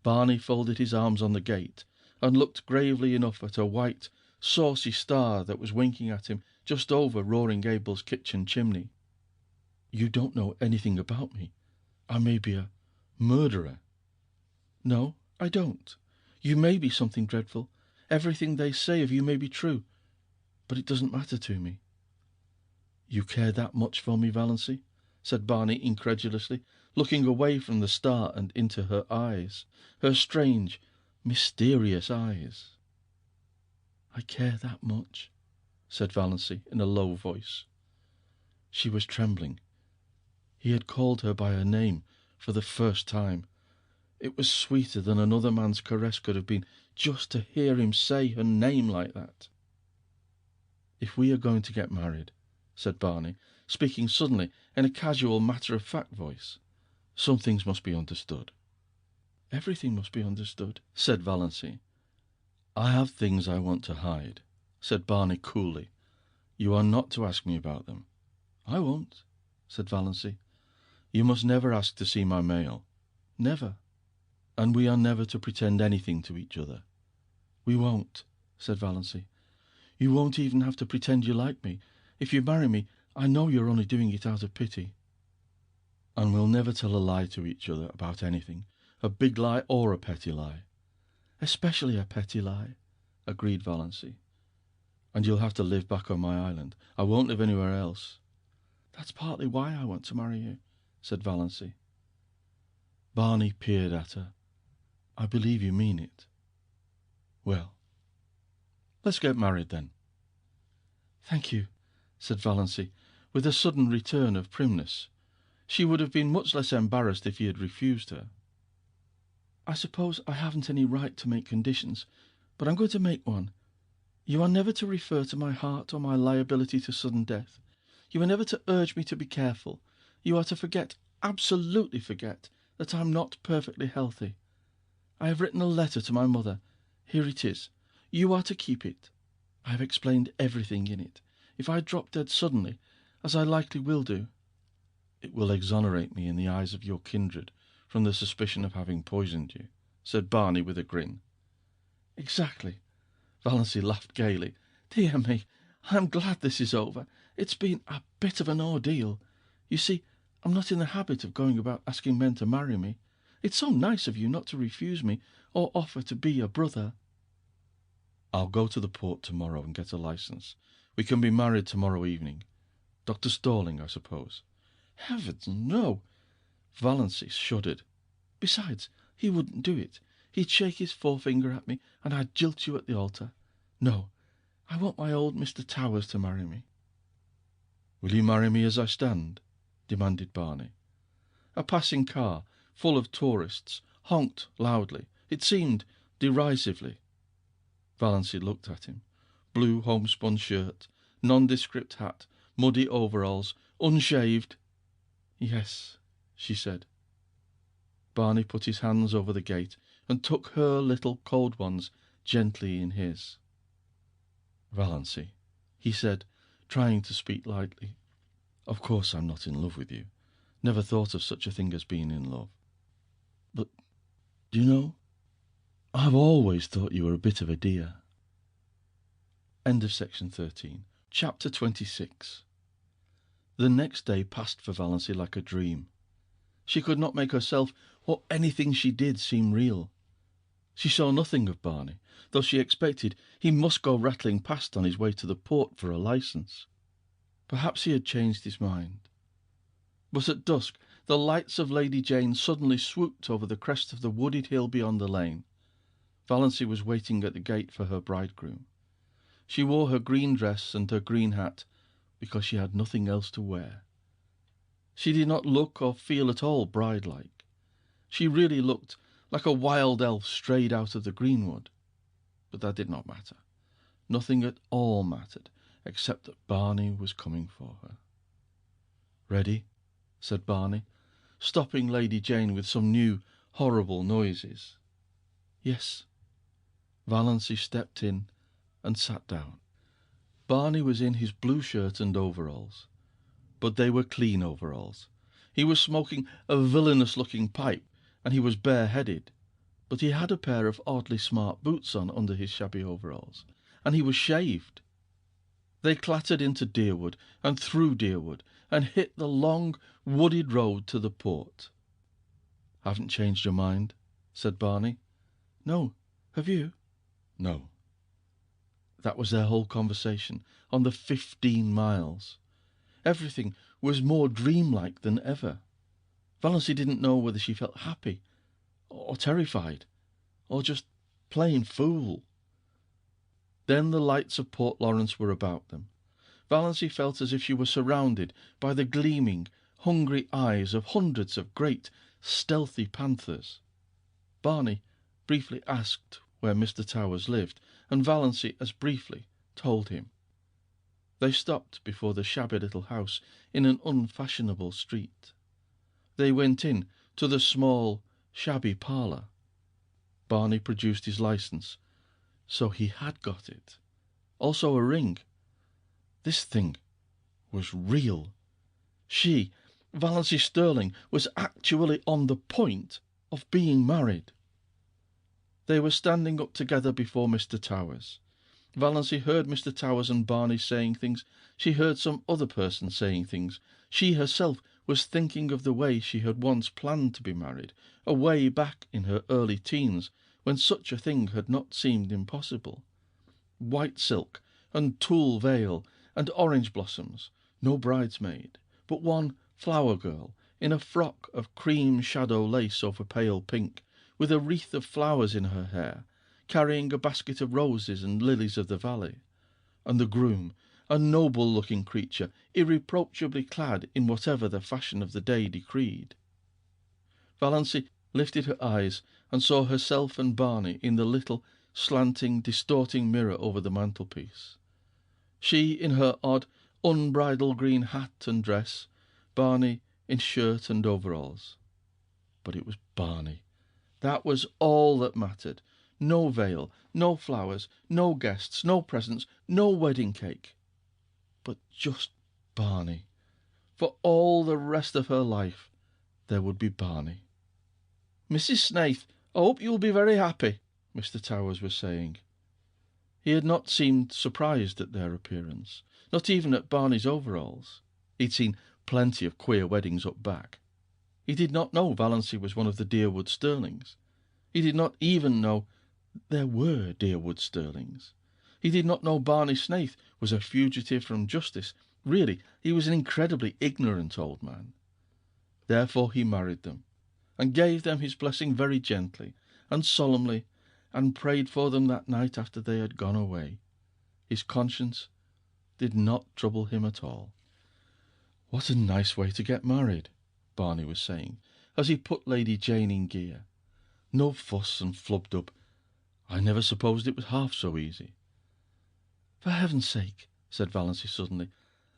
Barney folded his arms on the gate and looked gravely enough at her white, saucy star that was winking at him just over Roaring Gable's kitchen chimney. "You don't know anything about me. I may be a murderer." "No, I don't. You may be something dreadful. Everything they say of you may be true. But it doesn't matter to me." "You care that much for me, Valancy?" said Barney incredulously, looking away from the star and into her eyes, her strange, mysterious eyes. "I care that much," said Valancy in a low voice. She was trembling. He had called her by her name for the first time. It was sweeter than another man's caress could have been, just to hear him say her name like that. "If we are going to get married," said Barney, speaking suddenly in a casual, matter-of-fact voice, "some things must be understood." "Everything must be understood," said Valancy. "I have things I want to hide," said Barney coolly. "You are not to ask me about them." "I won't," said Valancy. "You must never ask to see my mail." "Never." "And we are never to pretend anything to each other." "We won't," said Valancy. "You won't even have to pretend you like me. If you marry me, I know you're only doing it out of pity." "And we'll never tell a lie to each other about anything, a big lie or a petty lie." "Especially a petty lie," agreed Valancy. "And you'll have to live back on my island. I won't live anywhere else." "That's partly why I want to marry you," said Valancy. Barney peered at her. "I believe you mean it." "Well, let's get married then." "Thank you," said Valancy, with a sudden return of primness. She would have been much less embarrassed if he had refused her. "I suppose I haven't any right to make conditions, but I'm going to make one. You are never to refer to my heart or my liability to sudden death. You are never to urge me to be careful. You are to forget, absolutely forget, that I'm not perfectly healthy. I have written a letter to my mother. Here it is. You are to keep it. I have explained everything in it. If I drop dead suddenly, as I likely will do, it will exonerate me in the eyes of your kindred from the suspicion of having poisoned you," said Barney with a grin. "Exactly." Valancy laughed gaily. "Dear me, I'm glad this is over. It's been a bit of an ordeal. You see, I'm not in the habit of going about asking men to marry me. It's so nice of you not to refuse me or offer to be a brother." "I'll go to the port tomorrow and get a license. We can be married tomorrow evening. Dr. Stalling, I suppose." "Heavens, no!" Valancy shuddered. "Besides, he wouldn't do it. He'd shake his forefinger at me, and I'd jilt you at the altar. No, I want my old Mr. Towers to marry me." "Will you marry me as I stand?" demanded Barney. A passing car, full of tourists, honked loudly, it seemed derisively. Valancy looked at him. Blue homespun shirt, nondescript hat, muddy overalls, unshaved. "Yes," she said. Barney put his hands over the gate and took her little cold ones gently in his. "Valancy," he said, trying to speak lightly, "of course I'm not in love with you. Never thought of such a thing as being in love. But, do you know, I've always thought you were a bit of a dear." End of section 13. Chapter 26. The next day passed for Valancy like a dream. She could not make herself or anything she did seem real. She saw nothing of Barney, though she expected he must go rattling past on his way to the port for a licence. Perhaps he had changed his mind. But at dusk the lights of Lady Jane suddenly swooped over the crest of the wooded hill beyond the lane. Valancy was waiting at the gate for her bridegroom. She wore her green dress and her green hat because she had nothing else to wear. She did not look or feel at all bride-like. She really looked like a wild elf strayed out of the greenwood. But that did not matter. Nothing at all mattered, except that Barney was coming for her. "Ready?" said Barney, stopping Lady Jane with some new, horrible noises. "Yes." Valancy stepped in and sat down. Barney was in his blue shirt and overalls, but they were clean overalls. He was smoking a villainous-looking pipe, and he was bare-headed, but he had a pair of oddly smart boots on under his shabby overalls, and he was shaved. They clattered into Deerwood and through Deerwood and hit the long, wooded road to the port. "Haven't changed your mind?" said Barney. "No. Have you?" "No." That was their whole conversation on the 15 miles. Everything was more dreamlike than ever. Valency didn't know whether she felt happy or terrified or just plain fool. Then the lights of Port Lawrence were about them. Valency felt as if she were surrounded by the gleaming, hungry eyes of hundreds of great, stealthy panthers. Barney briefly asked where Mr. Towers lived, and Valency as briefly told him. They stopped before the shabby little house in an unfashionable street. They went in to the small, shabby parlour. Barney produced his licence. So he had got it. Also a ring. This thing was real. She, Valency Sterling, was actually on the point of being married. They were standing up together before Mr. Towers. Valency heard Mr. Towers and Barney saying things. She heard some other person saying things. She herself was thinking of the way she had once planned to be married, away back in her early teens, when such a thing had not seemed impossible. White silk and tulle veil and orange blossoms, no bridesmaid, but one flower girl in a frock of cream shadow lace over pale pink, with a wreath of flowers in her hair, carrying a basket of roses and lilies of the valley, and the groom, a noble-looking creature, irreproachably clad in whatever the fashion of the day decreed. Valency lifted her eyes and saw herself and Barney in the little, slanting, distorting mirror over the mantelpiece. She in her odd, unbridled green hat and dress, Barney in shirt and overalls. But it was Barney. That was all that mattered. No veil, no flowers, no guests, no presents, no wedding cake. But just Barney. For all the rest of her life there would be Barney. "Mrs. Snaith, I hope you will be very happy," Mr. Towers was saying. He had not seemed surprised at their appearance, not even at Barney's overalls. He'd seen plenty of queer weddings up back. He did not know Valency was one of the Deerwood Sterlings. He did not even know there were Deerwood Sterlings. He did not know Barney Snaith was a fugitive from justice. Really, he was an incredibly ignorant old man. Therefore he married them, and gave them his blessing very gently and solemnly, and prayed for them that night after they had gone away. His conscience did not trouble him at all. "What a nice way to get married," Barney was saying, as he put Lady Jane in gear. "No fuss and flub-dub. I never supposed it was half so easy." "For heaven's sake," said Valency suddenly,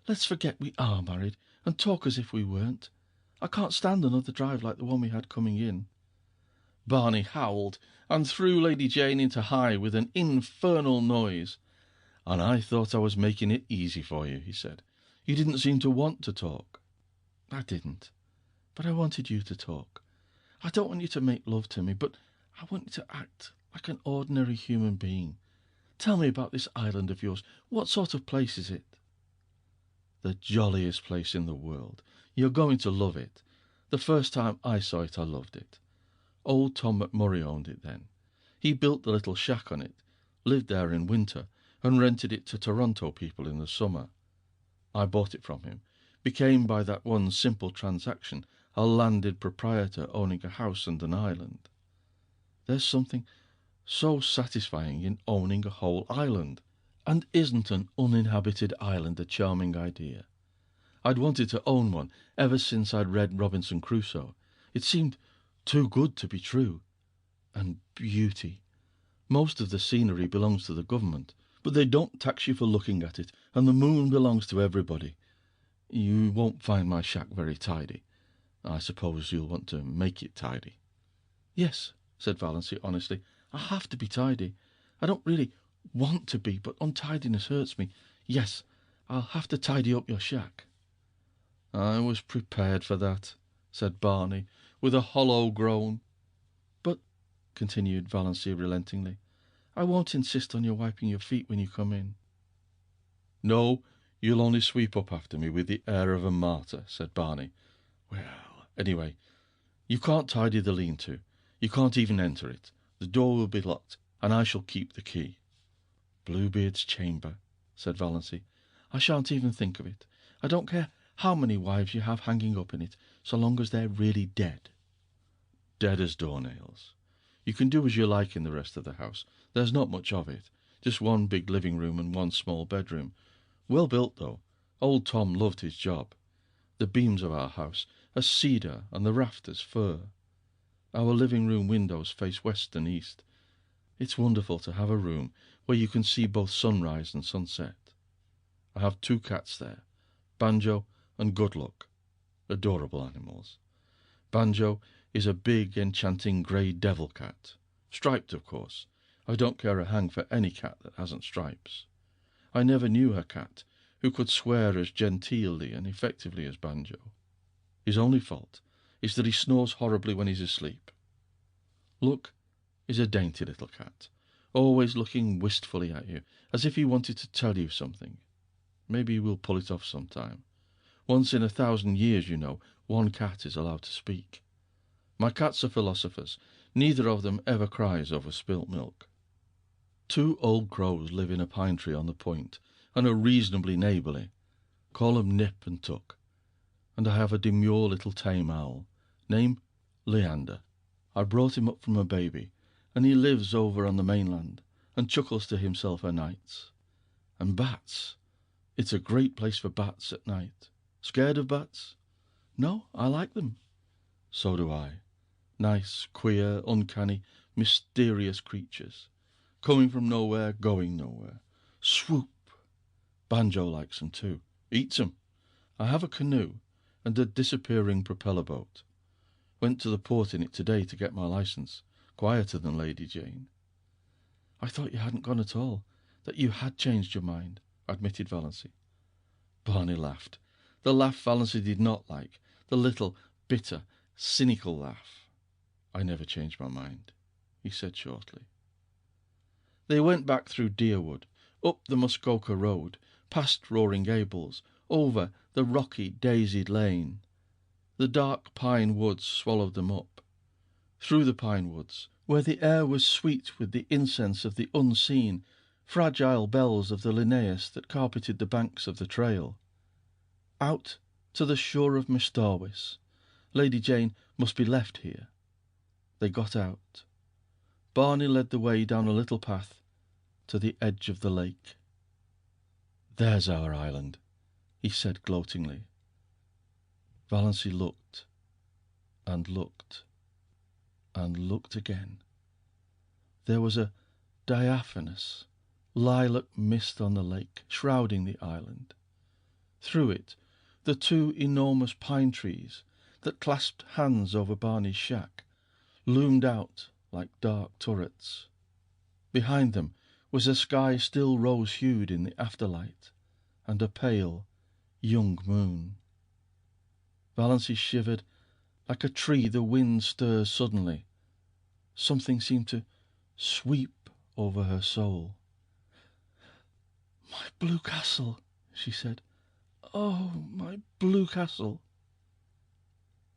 "let's forget we are married and talk as if we weren't. I can't stand another drive like the one we had coming in." Barney howled and threw Lady Jane into high with an infernal noise. "And I thought I was making it easy for you," he said. "You didn't seem to want to talk." "I didn't, but I wanted you to talk. I don't want you to make love to me, but I want you to act like an ordinary human being. Tell me about this island of yours. What sort of place is it?" "The jolliest place in the world. You're going to love it. The first time I saw it, I loved it. Old Tom McMurray owned it then. He built the little shack on it, lived there in winter, and rented it to Toronto people in the summer. I bought it from him, became by that one simple transaction a landed proprietor owning a house and an island. There's something so satisfying in owning a whole island. And isn't an uninhabited island a charming idea? I'd wanted to own one ever since I'd read Robinson Crusoe. It seemed too good to be true. And beauty. Most of the scenery belongs to the government, but they don't tax you for looking at it, and the moon belongs to everybody. You won't find my shack very tidy. I suppose you'll want to make it tidy." "Yes," said Valency honestly, "I have to be tidy. I don't really want to be, but untidiness hurts me. Yes, I'll have to tidy up your shack." "I was prepared for that," said Barney, with a hollow groan. "But," continued Valency relentingly, I won't insist on your wiping your feet when you come in." "No, you'll only sweep up after me with the air of a martyr," said Barney. "Well, anyway, you can't tidy the lean-to. You can't even enter it. The door will be locked, and I shall keep the key." "Bluebeard's chamber," said Valancy. "I shan't even think of it. I don't care how many wives you have hanging up in it, so long as they're really dead." "Dead as doornails. You can do as you like in the rest of the house. There's not much of it. Just one big living room and one small bedroom. Well built, though. Old Tom loved his job. The beams of our house are cedar and the rafters fir. Our living room windows face west and east. It's wonderful to have a room where you can see both sunrise and sunset. I have 2 cats there, Banjo and Good Luck. Adorable animals. Banjo is a big, enchanting grey devil cat. Striped, of course. I don't care a hang for any cat that hasn't stripes. I never knew a cat who could swear as genteelly and effectively as Banjo. His only fault is that he snores horribly when he's asleep. Look is a dainty little cat, always looking wistfully at you, as if he wanted to tell you something. Maybe we'll pull it off sometime. Once in 1,000 years, you know, one cat is allowed to speak. My cats are philosophers. Neither of them ever cries over spilt milk. 2 old crows live in a pine tree on the point, and are reasonably neighbourly. Call 'em Nip and Tuck. And I have a demure little tame owl. Name Leander. I brought him up from a baby, and he lives over on the mainland, and chuckles to himself o' nights. And bats. It's a great place for bats at night. Scared of bats? No, I like them. So do I. Nice, queer, uncanny, mysterious creatures. Coming from nowhere, going nowhere. Swoop. Banjo likes 'em too. Eats 'em. I have a canoe and a disappearing propeller boat. Went to the port in it today to get my licence. Quieter than Lady Jane. I thought you hadn't gone at all, that you had changed your mind, admitted Valancy. Barney laughed. The laugh Valancy did not like. The little, bitter, cynical laugh. I never changed my mind, he said shortly. They went back through Deerwood, up the Muskoka Road, past Roaring Gables, over the rocky, daisied lane. The dark pine woods swallowed them up. Through the pine woods, where the air was sweet with the incense of the unseen, fragile bells of the linnaeus that carpeted the banks of the trail. Out to the shore of Mistarwis. Lady Jane must be left here. They got out. Barney led the way down a little path to the edge of the lake. "There's our island," he said gloatingly. Valancy looked, and looked, and looked again. There was a diaphanous, lilac mist on the lake, shrouding the island. Through it, the 2 enormous pine trees that clasped hands over Barney's shack loomed out like dark turrets. Behind them was a sky still rose-hued in the afterlight, and a pale, young moon. Valancy shivered like a tree the wind stirs suddenly. Something seemed to sweep over her soul. "My blue castle," she said. "Oh, my blue castle."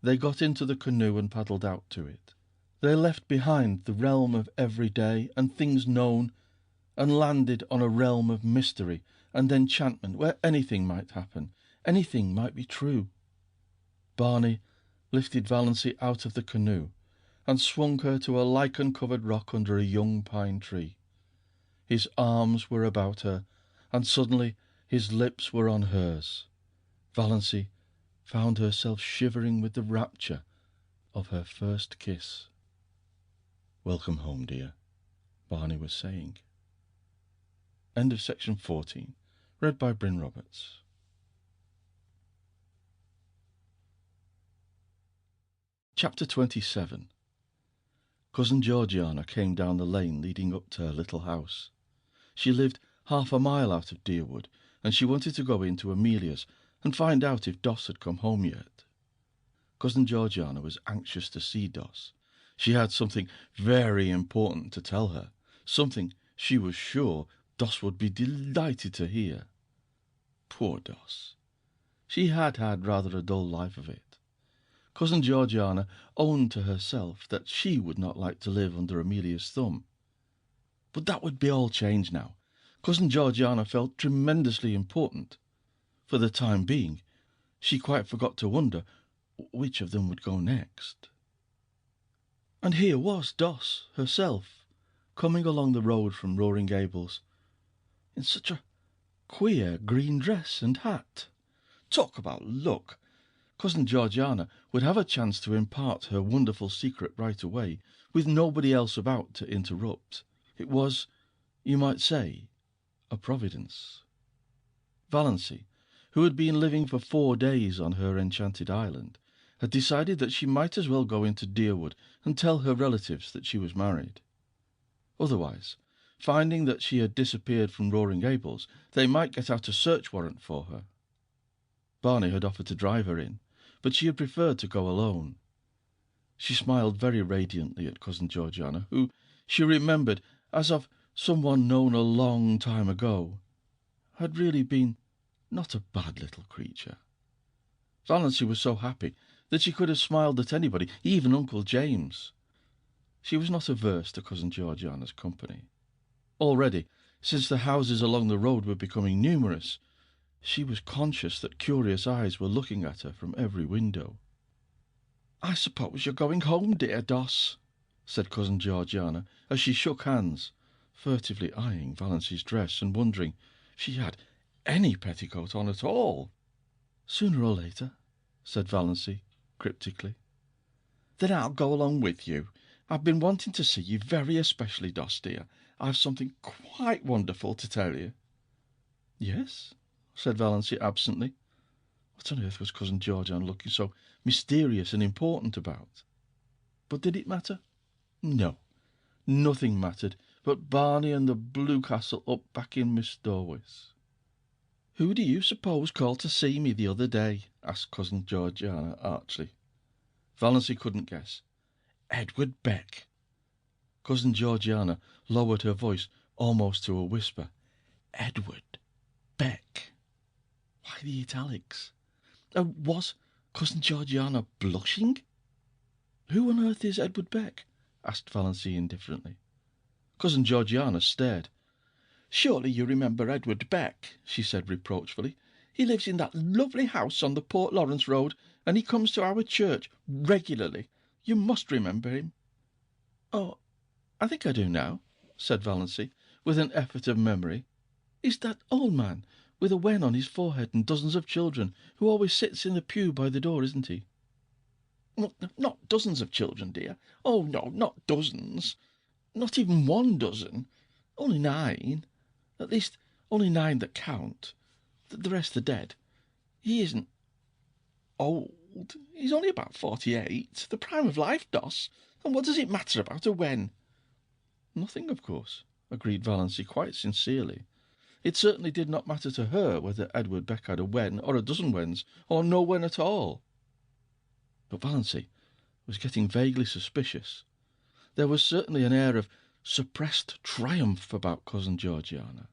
They got into the canoe and paddled out to it. They left behind the realm of everyday and things known, and landed on a realm of mystery and enchantment where anything might happen, anything might be true. Barney lifted Valancy out of the canoe and swung her to a lichen-covered rock under a young pine tree. His arms were about her, and suddenly his lips were on hers. Valancy found herself shivering with the rapture of her first kiss. "Welcome home, dear," Barney was saying. End of section 14. Read by Bryn Roberts. Chapter 27. Cousin Georgiana came down the lane leading up to her little house. She lived half a mile out of Deerwood, and she wanted to go into Amelia's and find out if Doss had come home yet. Cousin Georgiana was anxious to see Doss. She had something very important to tell her, something She was sure Doss would be delighted to hear. Poor Doss. She had had rather a dull life of it. Cousin Georgiana owned to herself that she would not like to live under Amelia's thumb. But that would be all changed now. Cousin Georgiana felt tremendously important. For the time being, she quite forgot to wonder which of them would go next. And here was Doss herself, coming along the road from Roaring Gables, in such a queer green dress and hat. Talk about luck! Cousin Georgiana would have a chance to impart her wonderful secret right away, with nobody else about to interrupt. It was, you might say, a providence. Valency, who had been living for 4 days on her enchanted island, had decided that she might as well go into Deerwood and tell her relatives that she was married. Otherwise, finding that she had disappeared from Roaring Gables, they might get out a search warrant for her. Barney had offered to drive her in, but she had preferred to go alone. She smiled very radiantly at Cousin Georgiana, who she remembered as of someone known a long time ago, had really been not a bad little creature. Valency was so happy that she could have smiled at anybody, even Uncle James. She was not averse to Cousin Georgiana's company. Already, since the houses along the road were becoming numerous, she was conscious that curious eyes were looking at her from every window. "I suppose you're going home, dear Doss," said Cousin Georgiana, as she shook hands, furtively eyeing Valency's dress and wondering if she had any petticoat on at all. "Sooner or later," said Valency, cryptically. "Then I'll go along with you. I've been wanting to see you very especially, Doss, dear. I've something quite wonderful to tell you." "Yes?" said Valency absently. What on earth was Cousin Georgiana looking so mysterious and important about? But did it matter? No, nothing mattered but Barney and the Blue Castle up back in Miss Dorwit's. "Who do you suppose called to see me the other day?" asked Cousin Georgiana archly. Valency couldn't guess. "Edward Beck." Cousin Georgiana lowered her voice almost to a whisper. "Edward Beck." Why the italics? Was Cousin Georgiana blushing? "Who on earth is Edward Beck?" asked Valency indifferently. Cousin Georgiana stared. "Surely you remember Edward Beck," she said reproachfully. "He lives in that lovely house on the Port Lawrence road, and he comes to our church regularly. You must remember him." "Oh, I think I do now," said Valency, with an effort of memory. "He's that old man with a wen on his forehead and dozens of children, who always sits in the pew by the door, isn't he?" "Well, not dozens of children, dear. Oh, no, not dozens. Not even 1 dozen. Only 9. At least, only 9 that count. The rest are dead. He isn't old. He's only about 48. The prime of life, Doss. And what does it matter about a wen?" "Nothing, of course," agreed Valency quite sincerely. It certainly did not matter to her whether Edward Beck had a wen or a dozen wens, or no wen at all. But Valency was getting vaguely suspicious. There was certainly an air of suppressed triumph about Cousin Georgiana.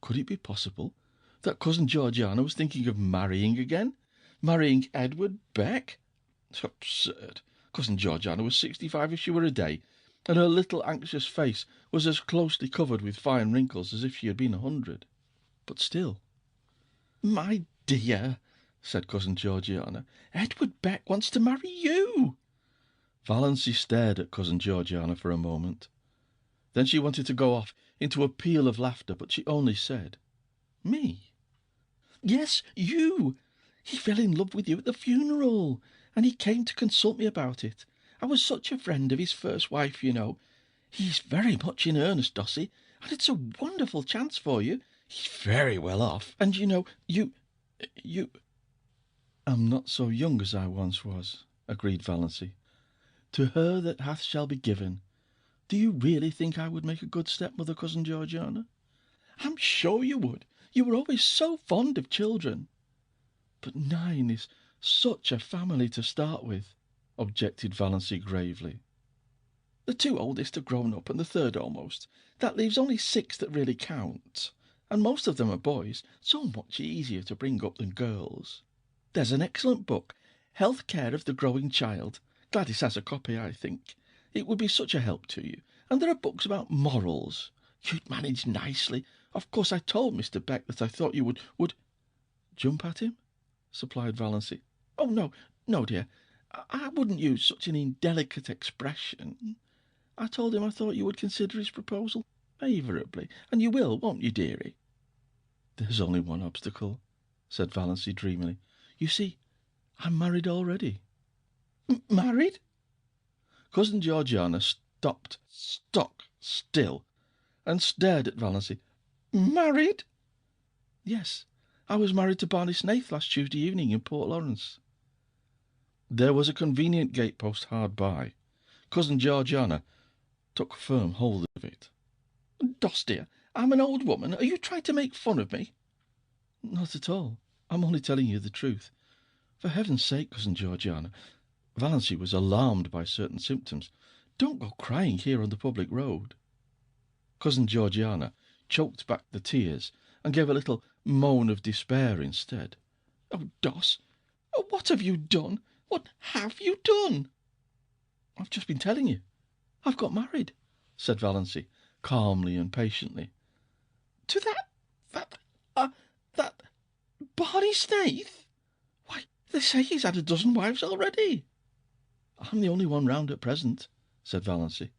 Could it be possible that Cousin Georgiana was thinking of marrying again? Marrying Edward Beck? Absurd. Cousin Georgiana was 65 if she were a day, and her little anxious face was as closely covered with fine wrinkles as if she had been 100. But still. "My dear," said Cousin Georgiana, "Edward Beck wants to marry you." Valency stared at Cousin Georgiana for a moment. Then she wanted to go off into a peal of laughter, but she only said, "Me?" "Yes, you. He fell in love with you at the funeral, and he came to consult me about it. I was such a friend of his first wife, you know. He's very much in earnest, Dossie, and it's a wonderful chance for you. He's very well off, and you know, you... "I'm not so young as I once was," agreed Valency. "To her that hath shall be given. Do you really think I would make a good stepmother, Cousin Georgiana?" "I'm sure you would. You were always so fond of children." "But 9 is such a family to start with," objected Valency gravely. The 2 oldest are grown up and the 3rd almost. That leaves only 6 that really count. And most of them are boys, so much easier to bring up than girls. There's an excellent book, Health Care of the Growing Child. Gladys has a copy, I think. It would be such a help to you. And there are books about morals. You'd manage nicely. Of course, I told Mr. Beck that I thought you would... Jump at him? Supplied Valancy. Oh, no, dear. I wouldn't use such an indelicate expression. I told him I thought you would consider his proposal favourably, and you will, won't you, dearie? There's only one obstacle, said Valancy dreamily. You see, I'm married already. Married? Cousin Georgiana stopped stock still and stared at Valancy. Married? Yes, I was married to Barney Snaith last Tuesday evening in Port Lawrence. There was a convenient gatepost hard by. Cousin Georgiana took firm hold of it. Doss, dear, I'm an old woman. Are you trying to make fun of me? Not at all. I'm only telling you the truth. For heaven's sake, Cousin Georgiana. Valancy was alarmed by certain symptoms. Don't go crying here on the public road. Cousin Georgiana choked back the tears and gave a little moan of despair instead. Oh, Doss, what have you done? What have you done? I've just been telling you. I've got married, said Valancy, calmly and patiently. To that Barney Snaith? Why, they say he's had a dozen wives already. I'm the only one round at present, said Valancy.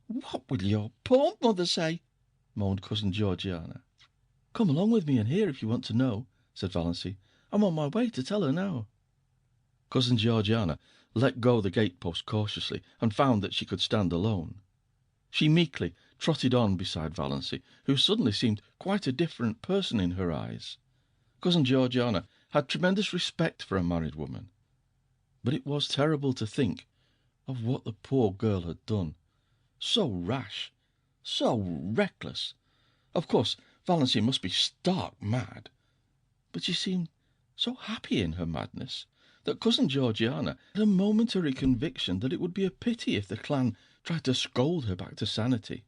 What will your poor mother say? Moaned Cousin Georgiana. Come along with me and hear if you want to know, said Valancy. I'm on my way to tell her now. Cousin Georgiana let go the gatepost cautiously and found that she could stand alone. She meekly trotted on beside Valancy, who suddenly seemed quite a different person in her eyes. Cousin Georgiana had tremendous respect for a married woman, but it was terrible to think of what the poor girl had done. So rash, so reckless. Of course, Valancy must be stark mad, but she seemed so happy in her madness that Cousin Georgiana had a momentary conviction that it would be a pity if the clan tried to scold her back to sanity.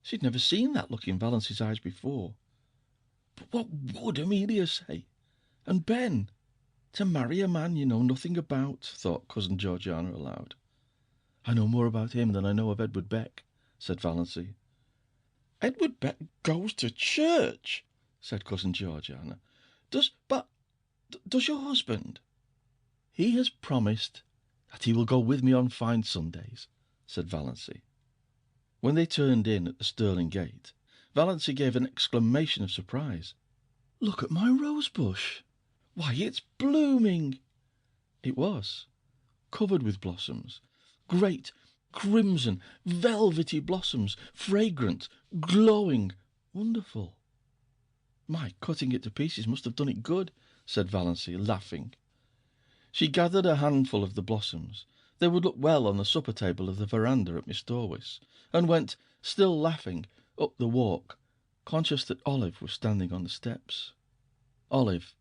She'd never seen that look in Valancy's eyes before. But what would Amelia say? And Ben? To marry a man you know nothing about, thought Cousin Georgiana aloud. I know more about him than I know of Edward Beck, said Valancy. Edward Beck goes to church, said Cousin Georgiana. Does your husband? He has promised that he will go with me on fine Sundays, said Valancy. When they turned in at the Stirling gate, Valancy gave an exclamation of surprise. Look at my rose bush. Why, it's blooming. It was, covered with blossoms, great crimson, velvety blossoms, fragrant, glowing, wonderful. My cutting it to pieces must have done it good, said Valancy, laughing. She gathered a handful of the blossoms. They would look well on the supper table of the veranda at Miss Dorwis, and went, still laughing, up the walk, conscious that Olive was standing on the steps. Olive,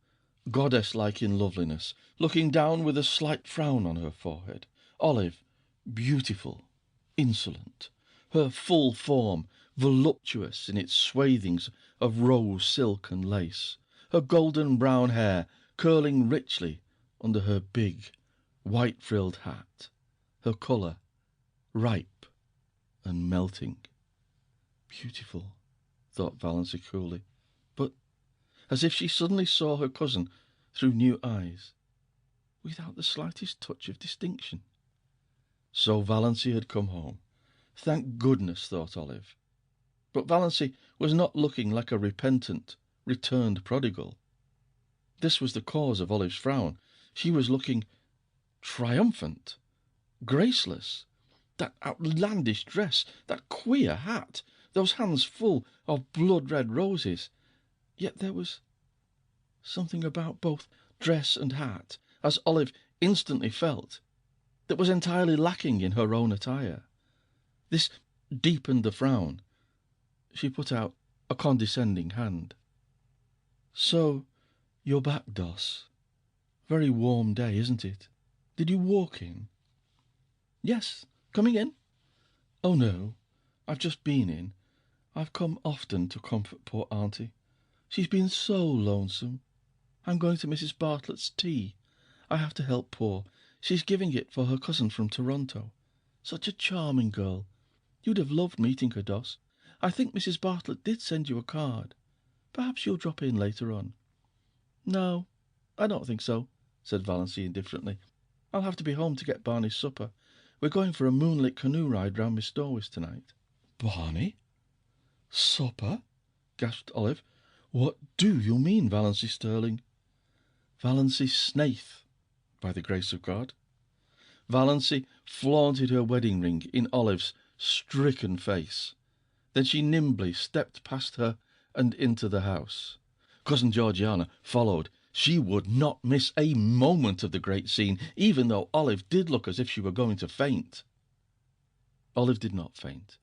goddess-like in loveliness, looking down with a slight frown on her forehead. Olive, beautiful, insolent, her full form voluptuous in its swathings of rose silk and lace, her golden brown hair curling richly under her big, white-frilled hat, her colour ripe and melting. Beautiful, thought Valancy coolly, but as if she suddenly saw her cousin through new eyes, without the slightest touch of distinction. So Valancy had come home. Thank goodness, thought Olive. But Valancy was not looking like a repentant, returned prodigal. This was the cause of Olive's frown. She was looking triumphant, graceless. That outlandish dress, that queer hat, those hands full of blood-red roses. Yet there was something about both dress and hat, as Olive instantly felt, that was entirely lacking in her own attire. This deepened the frown. She put out a condescending hand. So, you're back, Doss. Very warm day, isn't it? Did you walk in? Yes, coming in. "Oh, no, I've just been in. I've come often to comfort poor auntie. She's been so lonesome. I'm going to Mrs. Bartlett's tea. I have to help poor. She's giving it for her cousin from Toronto. Such a charming girl. You'd have loved meeting her, Doss. I think Mrs. Bartlett did send you a card. Perhaps you'll drop in later on." "No, I don't think so," said Valency indifferently. "I'll have to be home to get Barney's supper. We're going for a moonlit canoe ride round Miss Storwis tonight." "Barney? Supper?" gasped Olive. "What do you mean, Valency Sterling?" "Valency Snaith, by the grace of God." Valency flaunted her wedding ring in Olive's stricken face. Then she nimbly stepped past her and into the house. Cousin Georgiana followed. She would not miss a moment of the great scene, even though Olive did look as if she were going to faint. Olive did not faint.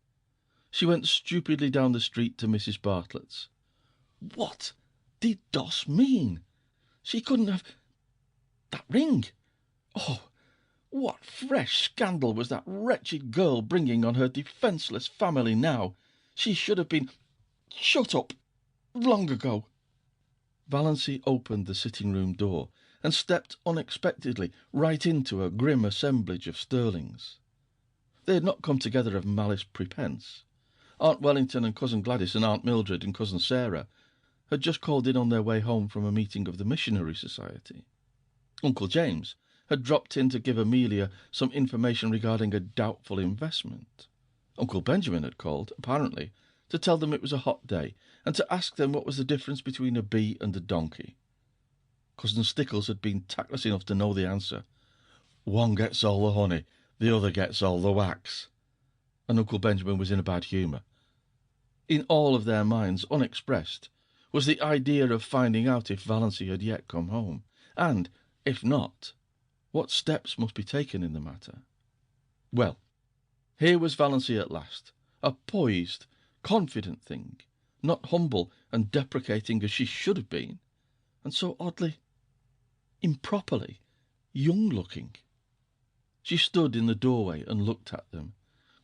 She went stupidly down the street to Mrs. Bartlett's. What did Doss mean? She couldn't have... That ring! Oh, what fresh scandal was that wretched girl bringing on her defenceless family now? She should have been shut up long ago. Valency opened the sitting-room door and stepped unexpectedly right into a grim assemblage of Sterlings. They had not come together of malice prepense. Aunt Wellington and Cousin Gladys and Aunt Mildred and Cousin Sarah had just called in on their way home from a meeting of the Missionary Society. Uncle James had dropped in to give Amelia some information regarding a doubtful investment. Uncle Benjamin had called, apparently, to tell them it was a hot day, and to ask them what was the difference between a bee and a donkey. Cousin Stickles had been tactless enough to know the answer. One gets all the honey, the other gets all the wax. And Uncle Benjamin was in a bad humour. In all of their minds, unexpressed, was the idea of finding out if Valency had yet come home, and, if not, what steps must be taken in the matter. Well, here was Valency at last, a poised, confident thing, not humble and deprecating as she should have been, and so oddly, improperly, young-looking. She stood in the doorway and looked at them,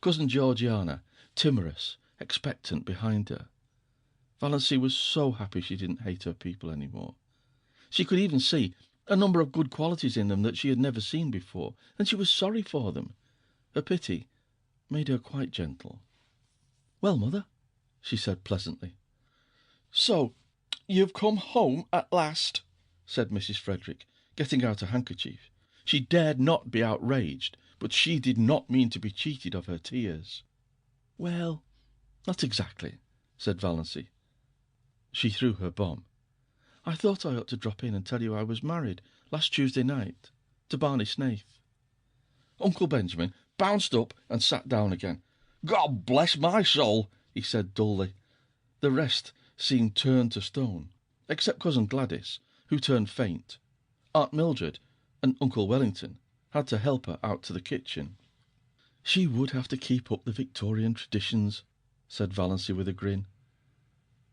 Cousin Georgiana, timorous, expectant behind her. Valency was so happy she didn't hate her people any more. She could even see a number of good qualities in them that she had never seen before, and she was sorry for them. Her pity made her quite gentle. "Well, Mother," she said pleasantly. "So, you've come home at last," said Mrs. Frederick, getting out a handkerchief. She dared not be outraged, but she did not mean to be cheated of her tears. "Well, not exactly," said Valency. She threw her bomb. "I thought I ought to drop in and tell you I was married last Tuesday night to Barney Snaith." Uncle Benjamin bounced up and sat down again. "God bless my soul," he said dully. The rest seemed turned to stone, except Cousin Gladys, who turned faint. Aunt Mildred and Uncle Wellington had to help her out to the kitchen. "She would have to keep up the Victorian traditions," said Valency with a grin.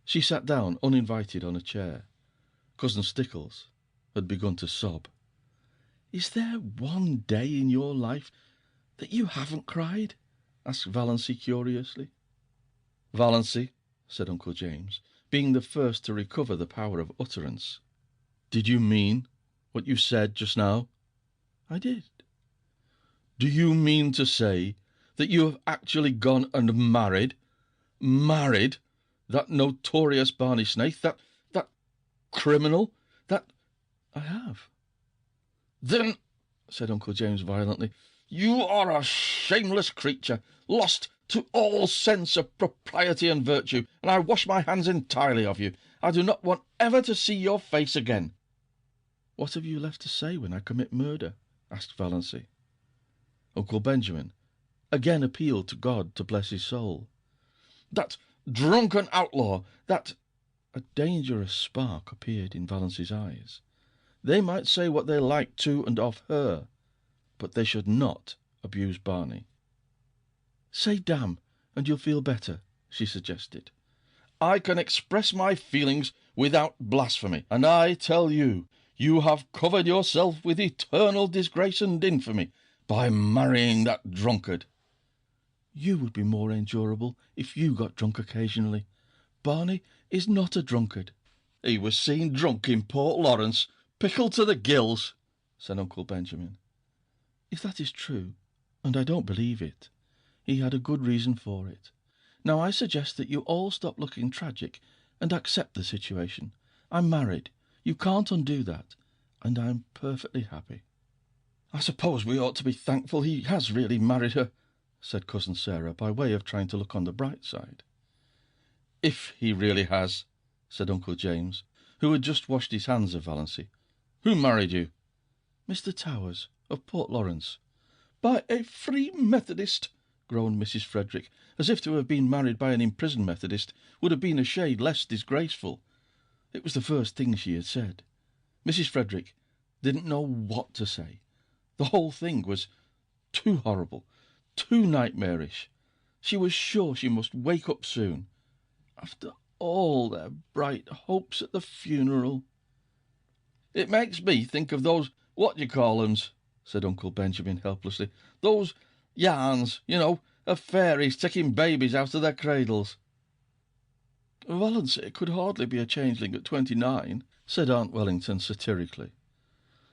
She sat down uninvited on a chair. Cousin Stickles had begun to sob. "Is there one day in your life that you haven't cried?" asked Valency curiously. "Valency," said Uncle James, being the first to recover the power of utterance, "did you mean what you said just now?" "I did." "Do you mean to say that you have actually gone and married that notorious Barney Snaith, that criminal, that—" "I have." "Then," said Uncle James violently, "you are a shameless creature, lost to all sense of propriety and virtue, and I wash my hands entirely of you. I do not want ever to see your face again." "What have you left to say when I commit murder?" asked Valency. Uncle Benjamin again appealed to God to bless his soul. "That drunken outlaw, that—" A dangerous spark appeared in Valency's eyes. They might say what they liked to and of her, but they should not abuse Barney. "Say damn, and you'll feel better," she suggested. "I can express my feelings without blasphemy, and I tell you, you have covered yourself with eternal disgrace and infamy by marrying that drunkard." You would be more endurable if you got drunk occasionally. Barney is not a drunkard." "He was seen drunk in Port Lawrence, pickled to the gills," said Uncle Benjamin. "If that is true, and I don't believe it, he had a good reason for it. Now I suggest that you all stop looking tragic and accept the situation. I'm married. You can't undo that, and I'm perfectly happy." "I suppose we ought to be thankful he has really married her," said Cousin Sarah, by way of trying to look on the bright side. "If he really has," said Uncle James, who had just washed his hands of Valency. "Who married you?" "Mr. Towers, of Port Lawrence." "By a Free Methodist," groaned Mrs. Frederick, as if to have been married by an imprisoned Methodist would have been a shade less disgraceful. It was the first thing she had said. Mrs. Frederick didn't know what to say. The whole thing was too horrible, too nightmarish. She was sure she must wake up soon. After all their bright hopes at the funeral. "It makes me think of those what-you-call-ems," said Uncle Benjamin helplessly. "Those yarns, you know, of fairies taking babies out of their cradles." "Valency could hardly be a changeling at 29, said Aunt Wellington satirically.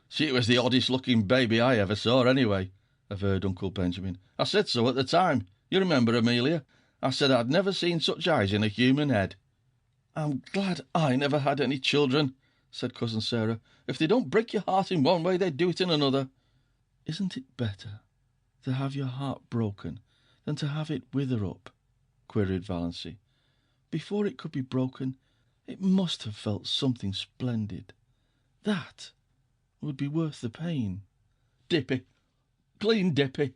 "She was the oddest-looking baby I ever saw, anyway," averred Uncle Benjamin. "I said so at the time. You remember, Amelia? I said I'd never seen such eyes in a human head." "I'm glad I never had any children," said Cousin Sarah. "If they don't break your heart in one way, they do it in another." "Isn't it better to have your heart broken than to have it wither up?" queried Valency. "Before it could be broken, it must have felt something splendid. That would be worth the pain." "Dippy, clean dippy,"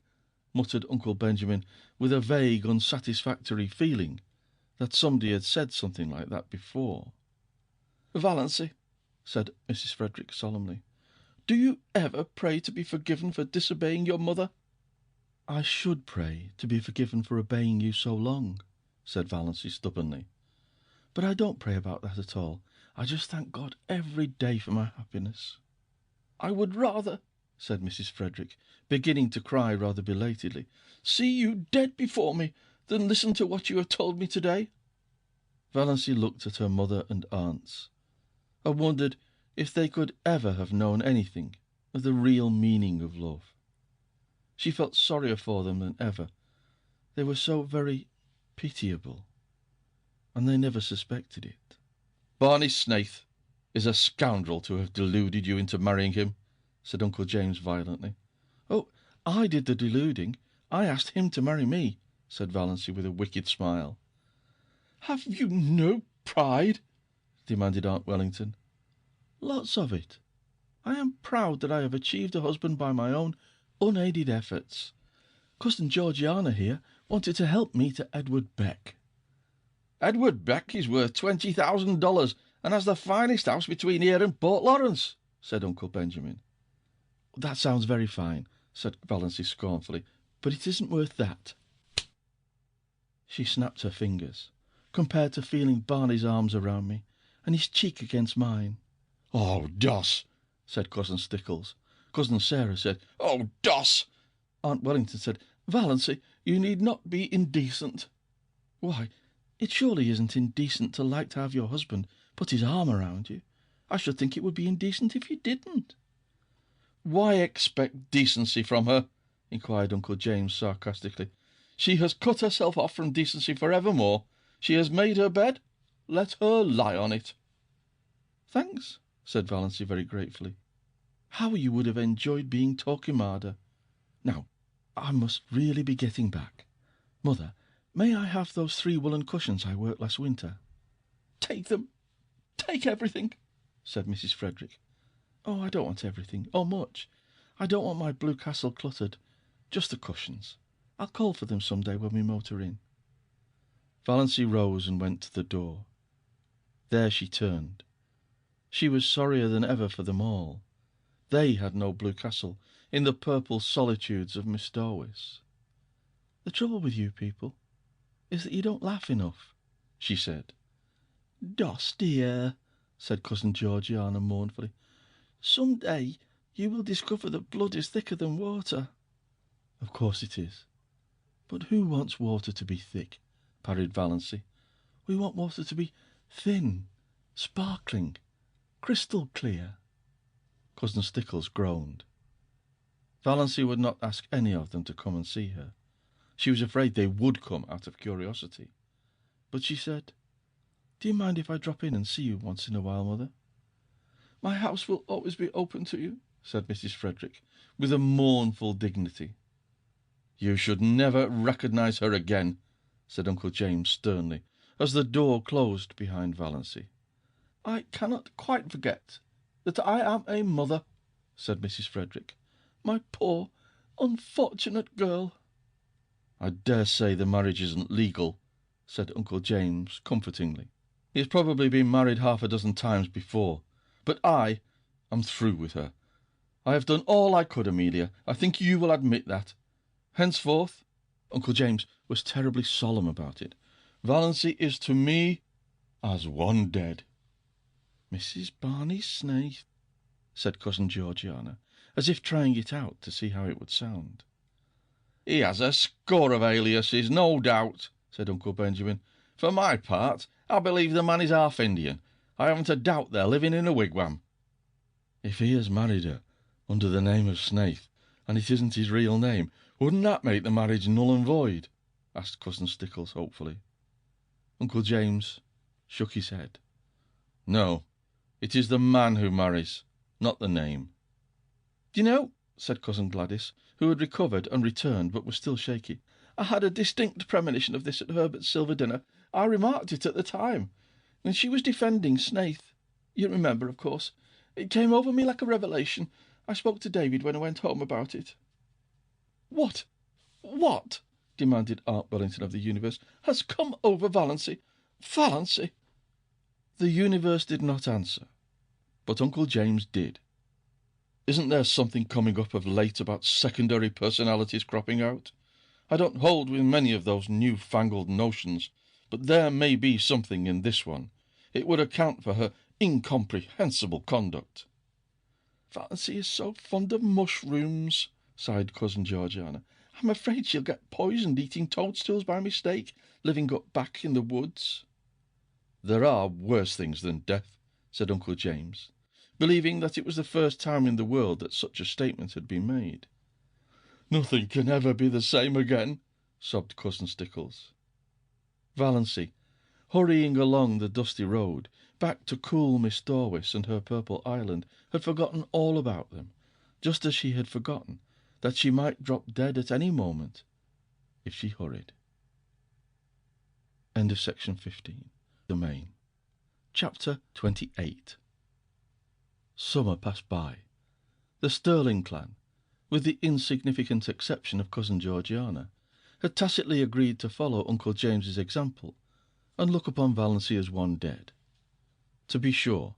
muttered Uncle Benjamin, with a vague, unsatisfactory feeling that somebody had said something like that before. "Valency," said Mrs. Frederick solemnly, "do you ever pray to be forgiven for disobeying your mother?" "I should pray to be forgiven for obeying you so long," said Valency stubbornly. "But I don't pray about that at all. I just thank God every day for my happiness." "I would rather," said Mrs. Frederick, beginning to cry rather belatedly, "see you dead before me than listen to what you have told me today." Valency looked at her mother and aunts, and wondered if they could ever have known anything of the real meaning of love. She felt sorrier for them than ever. They were so very pitiable, and they never suspected it. "Barney Snaith is a scoundrel to have deluded you into marrying him," said Uncle James violently. "Oh, I did the deluding. I asked him to marry me," said Valency with a wicked smile. "Have you no pride?" demanded Aunt Wellington. "Lots of it. I am proud that I have achieved a husband by my own unaided efforts. Cousin Georgiana here wanted to help me to Edward Beck." "Edward Beck is worth $20,000 and has the finest house between here and Port Lawrence," said Uncle Benjamin. "That sounds very fine," said Valency scornfully, "but it isn't worth that." She snapped her fingers, compared to feeling Barney's arms around me and his cheek against mine. "Oh, Doss," said Cousin Stickles. Cousin Sarah said, "Oh, Doss." Aunt Wellington said, "Valency, you need not be indecent." "Why, it surely isn't indecent to like to have your husband put his arm around you. I should think it would be indecent if you didn't." "Why expect decency from her?" inquired Uncle James sarcastically. "She has cut herself off from decency for evermore. She has made her bed. Let her lie on it." "Thanks," said Valency very gratefully. "How you would have enjoyed being Torquemada. Now, I must really be getting back. Mother, may I have those 3 woolen cushions I worked last winter?" "Take them. Take everything," said Mrs. Frederick. "Oh, I don't want everything, or much. I don't want my blue castle cluttered. Just the cushions. I'll call for them some day when we motor in." Valency rose and went to the door. There she turned. She was sorrier than ever for them all. They had no blue castle in the purple solitudes of Miss Dorwis. "The trouble with you people is that you don't laugh enough," she said. "Doss, dear," said Cousin Georgiana mournfully, "some day you will discover that blood is thicker than water." "Of course it is. "But who wants water to be thick?" parried Valancy. "We want water to be thin, sparkling, crystal clear." Cousin Stickles groaned. Valancy would not ask any of them to come and see her. She was afraid they would come out of curiosity. But she said, "Do you mind if I drop in and see you once in a while, Mother?" "My house will always be open to you," said Mrs. Frederick, with a mournful dignity. "You should never recognise her again," said Uncle James sternly, as the door closed behind Valancy. "I cannot quite forget that I am a mother," said Mrs. Frederick. "My poor, unfortunate girl." "I dare say the marriage isn't legal," said Uncle James comfortingly. "He has probably been married half a dozen times before. But I am through with her. I have done all I could, Amelia. I think you will admit that. Henceforth," Uncle James was terribly solemn about it, "Valancy is to me as one dead." "Mrs. Barney Snaith," said Cousin Georgiana, as if trying it out to see how it would sound. "He has a score of aliases, no doubt," said Uncle Benjamin. "For my part, I believe the man is half Indian. I haven't a doubt they're living in a wigwam." "If he has married her under the name of Snaith, and it isn't his real name, wouldn't that make the marriage null and void?" asked Cousin Stickles hopefully. Uncle James shook his head. "No, it is the man who marries, not the name." "Do you know," said Cousin Gladys, who had recovered and returned but was still shaky, "I had a distinct premonition of this at Herbert's silver dinner. I remarked it at the time. When she was defending Snaith, you remember, of course, it came over me like a revelation. I spoke to David when I went home about it." What, demanded Aunt Wellington of the universe, "has come over Valancy? Valancy?" The universe did not answer, but Uncle James did. "Isn't there something coming up of late about secondary personalities cropping out? I don't hold with many of those new-fangled notions, but there may be something in this one. It would account for her incomprehensible conduct." "Valancy is so fond of mushrooms," sighed Cousin Georgiana. "I'm afraid she'll get poisoned eating toadstools by mistake, living up back in the woods." "There are worse things than death," said Uncle James, believing that it was the first time in the world that such a statement had been made. "Nothing can ever be the same again," sobbed Cousin Stickles. Valancy, hurrying along the dusty road, back to cool Miss Dorwis and her purple island, had forgotten all about them, just as she had forgotten that she might drop dead at any moment if she hurried. End of section 15. Domain. Chapter 28. Summer passed by. The Sterling clan, with the insignificant exception of Cousin Georgiana, had tacitly agreed to follow Uncle James's example and look upon Valancy as one dead. To be sure,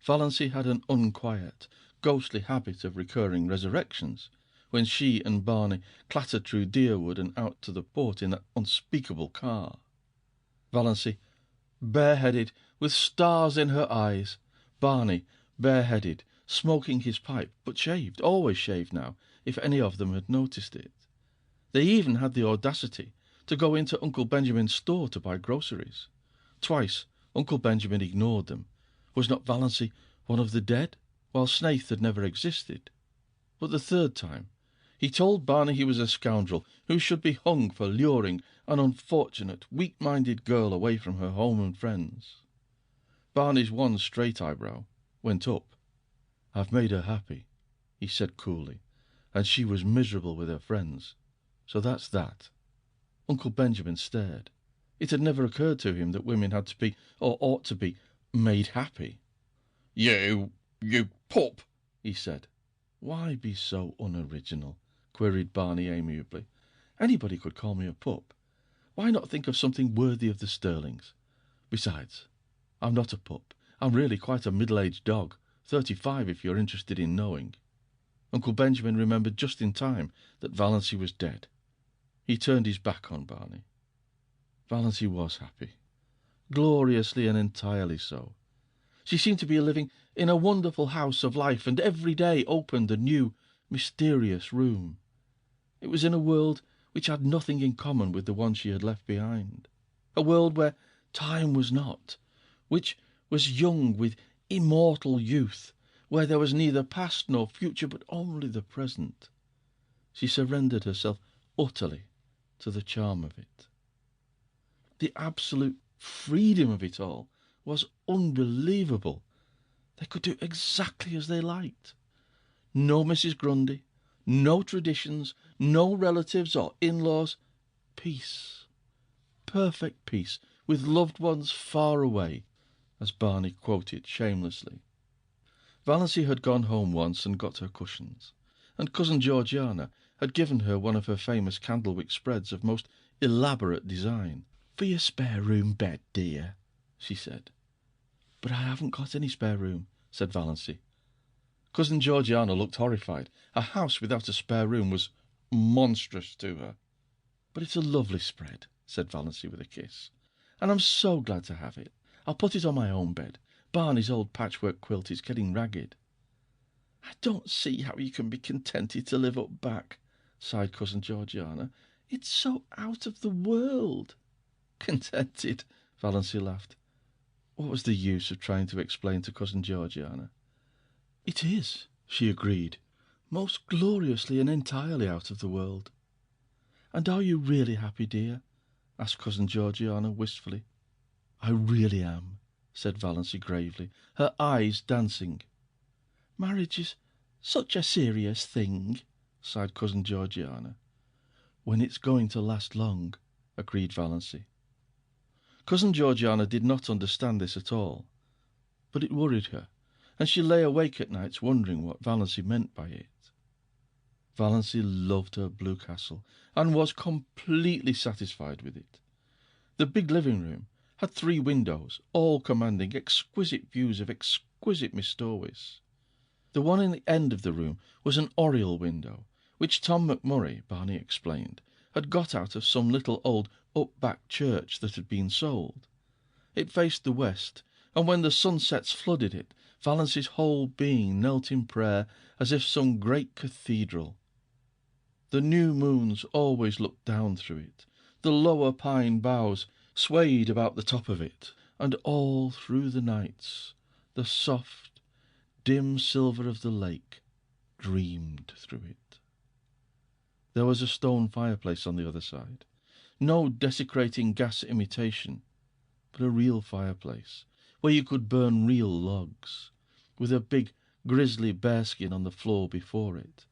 Valancy had an unquiet, ghostly habit of recurring resurrections, when she and Barney clattered through Deerwood and out to the port in that unspeakable car. Valancy, bareheaded, with stars in her eyes. Barney, bareheaded, smoking his pipe, but shaved, always shaved now, if any of them had noticed it. They even had the audacity to go into Uncle Benjamin's store to buy groceries. Twice Uncle Benjamin ignored them. Was not Valancy one of the dead, while Snaith had never existed? But the third time he told Barney he was a scoundrel who should be hung for luring an unfortunate, weak-minded girl away from her home and friends. Barney's one straight eyebrow went up. "I've made her happy," he said coolly, "and she was miserable with her friends. So that's that." Uncle Benjamin stared. It had never occurred to him that women had to be, or ought to be, made happy. You pup," he said. "Why be so unoriginal?" queried Barney amiably. "Anybody could call me a pup. Why not think of something worthy of the Sterlings? Besides, I'm not a pup. I'm really quite a middle-aged dog, 35 if you're interested in knowing." Uncle Benjamin remembered just in time that Valancy was dead. He turned his back on Barney. Valancy was happy, gloriously and entirely so. She seemed to be living in a wonderful house of life, and every day opened a new, mysterious room. It was in a world which had nothing in common with the one she had left behind. A world where time was not, which was young with immortal youth, where there was neither past nor future but only the present. She surrendered herself utterly to the charm of it. The absolute freedom of it all was unbelievable. They could do exactly as they liked. No Mrs. Grundy, no traditions, no relatives or in-laws. Peace. Perfect peace, with loved ones far away, as Barney quoted shamelessly. Valency had gone home once and got her cushions, and cousin Georgiana had given her one of her famous candlewick spreads of most elaborate design. "For your spare room bed, dear," she said. "But I haven't got any spare room," said Valency. Cousin Georgiana looked horrified. A house without a spare room was monstrous to her. "But it's a lovely spread," said Valency with a kiss, "and I'm so glad to have it. I'll put it on my own bed. Barney's old patchwork quilt is getting ragged." "I don't see how you can be contented to live up back," sighed cousin Georgiana. "It's so out of the world." "Contented?" Valency laughed. What was the use of trying to explain to cousin Georgiana? "It is," she agreed, "most gloriously and entirely out of the world." "And are you really happy, dear?" asked cousin Georgiana wistfully. "I really am," said Valency gravely, her eyes dancing. "Marriage is such a serious thing," sighed cousin Georgiana. "When it's going to last long," agreed Valency. Cousin Georgiana did not understand this at all, but it worried her, and she lay awake at nights wondering what Valency meant by it. Valency loved her blue castle, and was completely satisfied with it. The big living room had 3 windows, all commanding exquisite views of exquisite Miss Storwis. The one in the end of the room was an oriel window, which Tom McMurray, Barney explained, had got out of some little old up-back church that had been sold. It faced the west, and when the sunsets flooded it, Valency's whole being knelt in prayer as if some great cathedral. The new moons always looked down through it. The lower pine boughs swayed about the top of it, and all through the nights the soft, dim silver of the lake dreamed through it. There was a stone fireplace on the other side. No desecrating gas imitation, but a real fireplace, where you could burn real logs, with a big grizzly bearskin on the floor before it,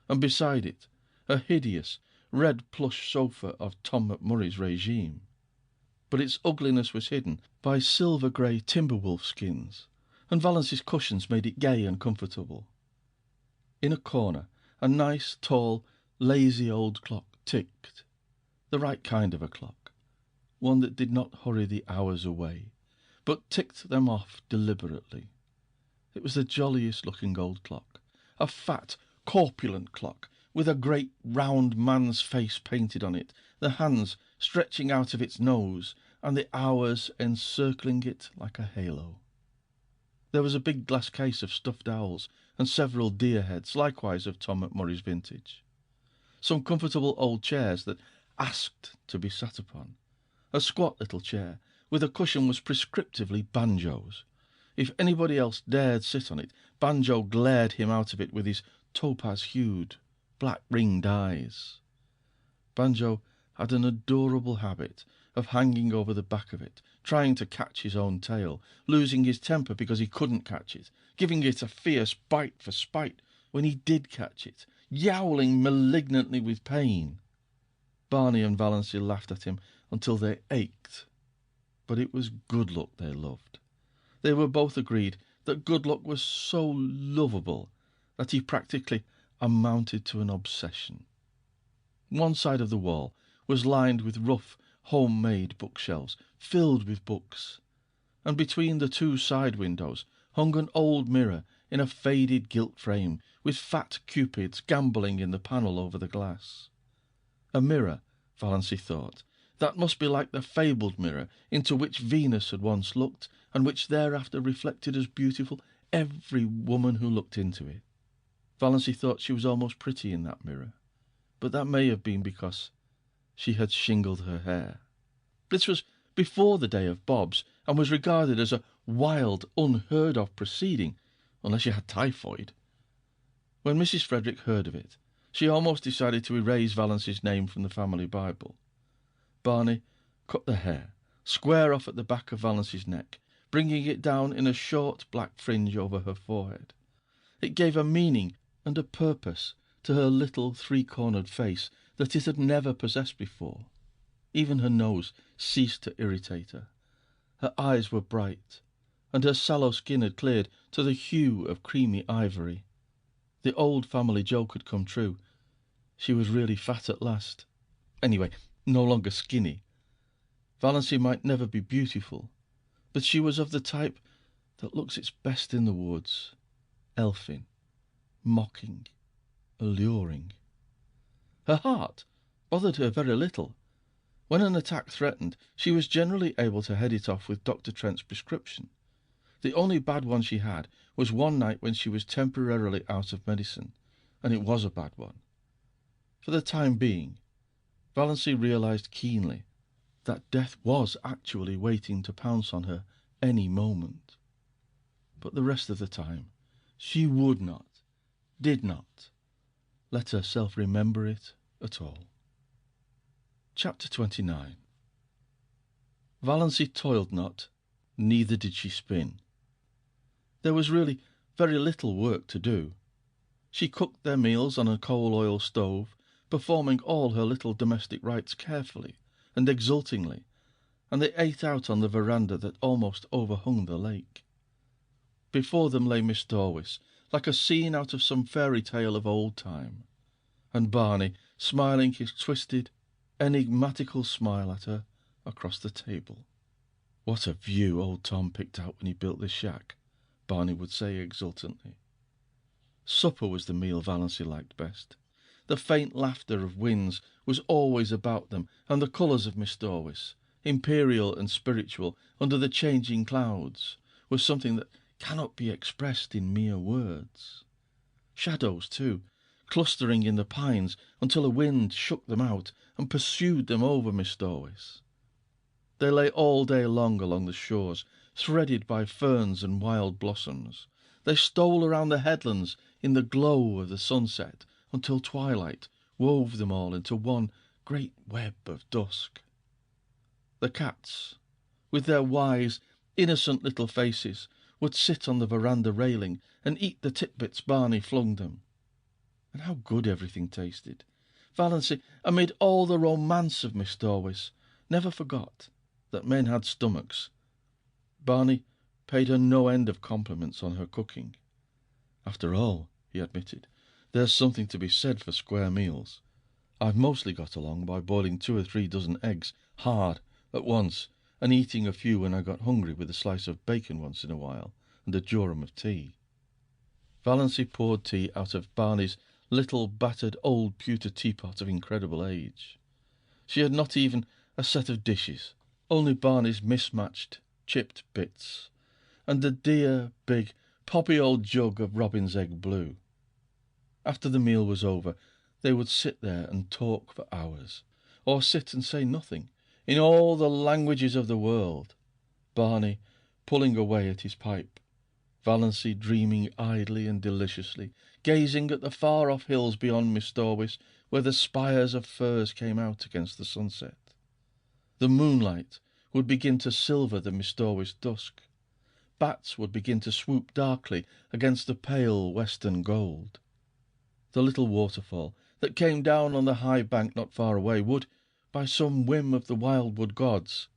and beside it a hideous red plush sofa of Tom McMurray's regime. But its ugliness was hidden by silver-grey timber wolf skins, and Valency's cushions made it gay and comfortable. In a corner a nice, tall, lazy old clock ticked, the right kind of a clock, one that did not hurry the hours away, but ticked them off deliberately. It was the jolliest looking old clock, a fat, corpulent clock, with a great round man's face painted on it, the hands stretching out of its nose, and the hours encircling it like a halo. There was a big glass case of stuffed owls, and several deer heads, likewise of Tom McMurray's vintage. Some comfortable old chairs that asked to be sat upon. A squat little chair, with a cushion, was prescriptively Banjo's. If anybody else dared sit on it, Banjo glared him out of it with his topaz-hued, black-ringed eyes. Banjo had an adorable habit of hanging over the back of it, trying to catch his own tail, losing his temper because he couldn't catch it, giving it a fierce bite for spite when he did catch it, yowling malignantly with pain. Barney and Valency laughed at him until they ached, but it was Good Luck they loved. They were both agreed that Good Luck was so lovable that he practically amounted to an obsession. One side of the wall was lined with rough, home-made bookshelves filled with books, and between the 2 side windows hung an old mirror in a faded gilt frame, with fat cupids gambolling in the panel over the glass. A mirror, Valency thought, that must be like the fabled mirror into which Venus had once looked, and which thereafter reflected as beautiful every woman who looked into it. Valency thought she was almost pretty in that mirror, but that may have been because she had shingled her hair. This was before the day of bobs, and was regarded as a wild, unheard-of proceeding, unless you had typhoid. When Mrs. Frederick heard of it, she almost decided to erase Valency's name from the family Bible. Barney cut the hair square off at the back of Valency's neck, bringing it down in a short black fringe over her forehead. It gave a meaning and a purpose to her little three-cornered face that it had never possessed before. Even her nose ceased to irritate her. Her eyes were bright, and her sallow skin had cleared to the hue of creamy ivory. The old family joke had come true. She was really fat at last. Anyway, no longer skinny. Valency might never be beautiful, but she was of the type that looks its best in the woods, elfin, mocking, alluring. Her heart bothered her very little. When an attack threatened, she was generally able to head it off with Dr. Trent's prescription. The only bad one she had was one night when she was temporarily out of medicine, and it was a bad one. For the time being, Valency realized keenly that death was actually waiting to pounce on her any moment. But the rest of the time, she would not, did not, let herself remember it at all. Chapter 29. Valency toiled not, neither did she spin. There was really very little work to do. She cooked their meals on a coal-oil stove, performing all her little domestic rites carefully and exultingly, and they ate out on the veranda that almost overhung the lake. Before them lay Miss Dorwis, like a scene out of some fairy tale of old time, and Barney smiling his twisted, enigmatical smile at her across the table. "What a view old Tom picked out when he built this shack," Barney would say exultantly. Supper was the meal Valency liked best. The faint laughter of winds was always about them, and the colours of Miss Dorwis, imperial and spiritual under the changing clouds, was something that cannot be expressed in mere words. Shadows, too, clustering in the pines until a wind shook them out and pursued them over Miss Dorwis. They lay all day long along the shores, threaded by ferns and wild blossoms. They stole around the headlands in the glow of the sunset until twilight wove them all into one great web of dusk. The cats, with their wise, innocent little faces, would sit on the veranda railing and eat the titbits Barney flung them. And how good everything tasted! Valency, amid all the romance of Miss Dorwis, never forgot that men had stomachs. Barney paid her no end of compliments on her cooking. "After all," he admitted, "there's something to be said for square meals. I've mostly got along by boiling 2 or 3 dozen eggs hard at once, and eating a few when I got hungry with a slice of bacon once in a while, and a jorum of tea." Valency poured tea out of Barney's little battered old pewter teapot of incredible age. She had not even a set of dishes, only Barney's mismatched, chipped bits, and the dear, big, poppy old jug of robin's egg blue. After the meal was over, they would sit there and talk for hours, or sit and say nothing, in all the languages of the world, Barney pulling away at his pipe, Valency dreaming idly and deliciously, gazing at the far-off hills beyond Miss Dorwis, where the spires of firs came out against the sunset. The moonlight would begin to silver the Miss Dorwis dusk. Bats would begin to swoop darkly against the pale western gold. The little waterfall that came down on the high bank not far away would, by some whim of the wildwood gods,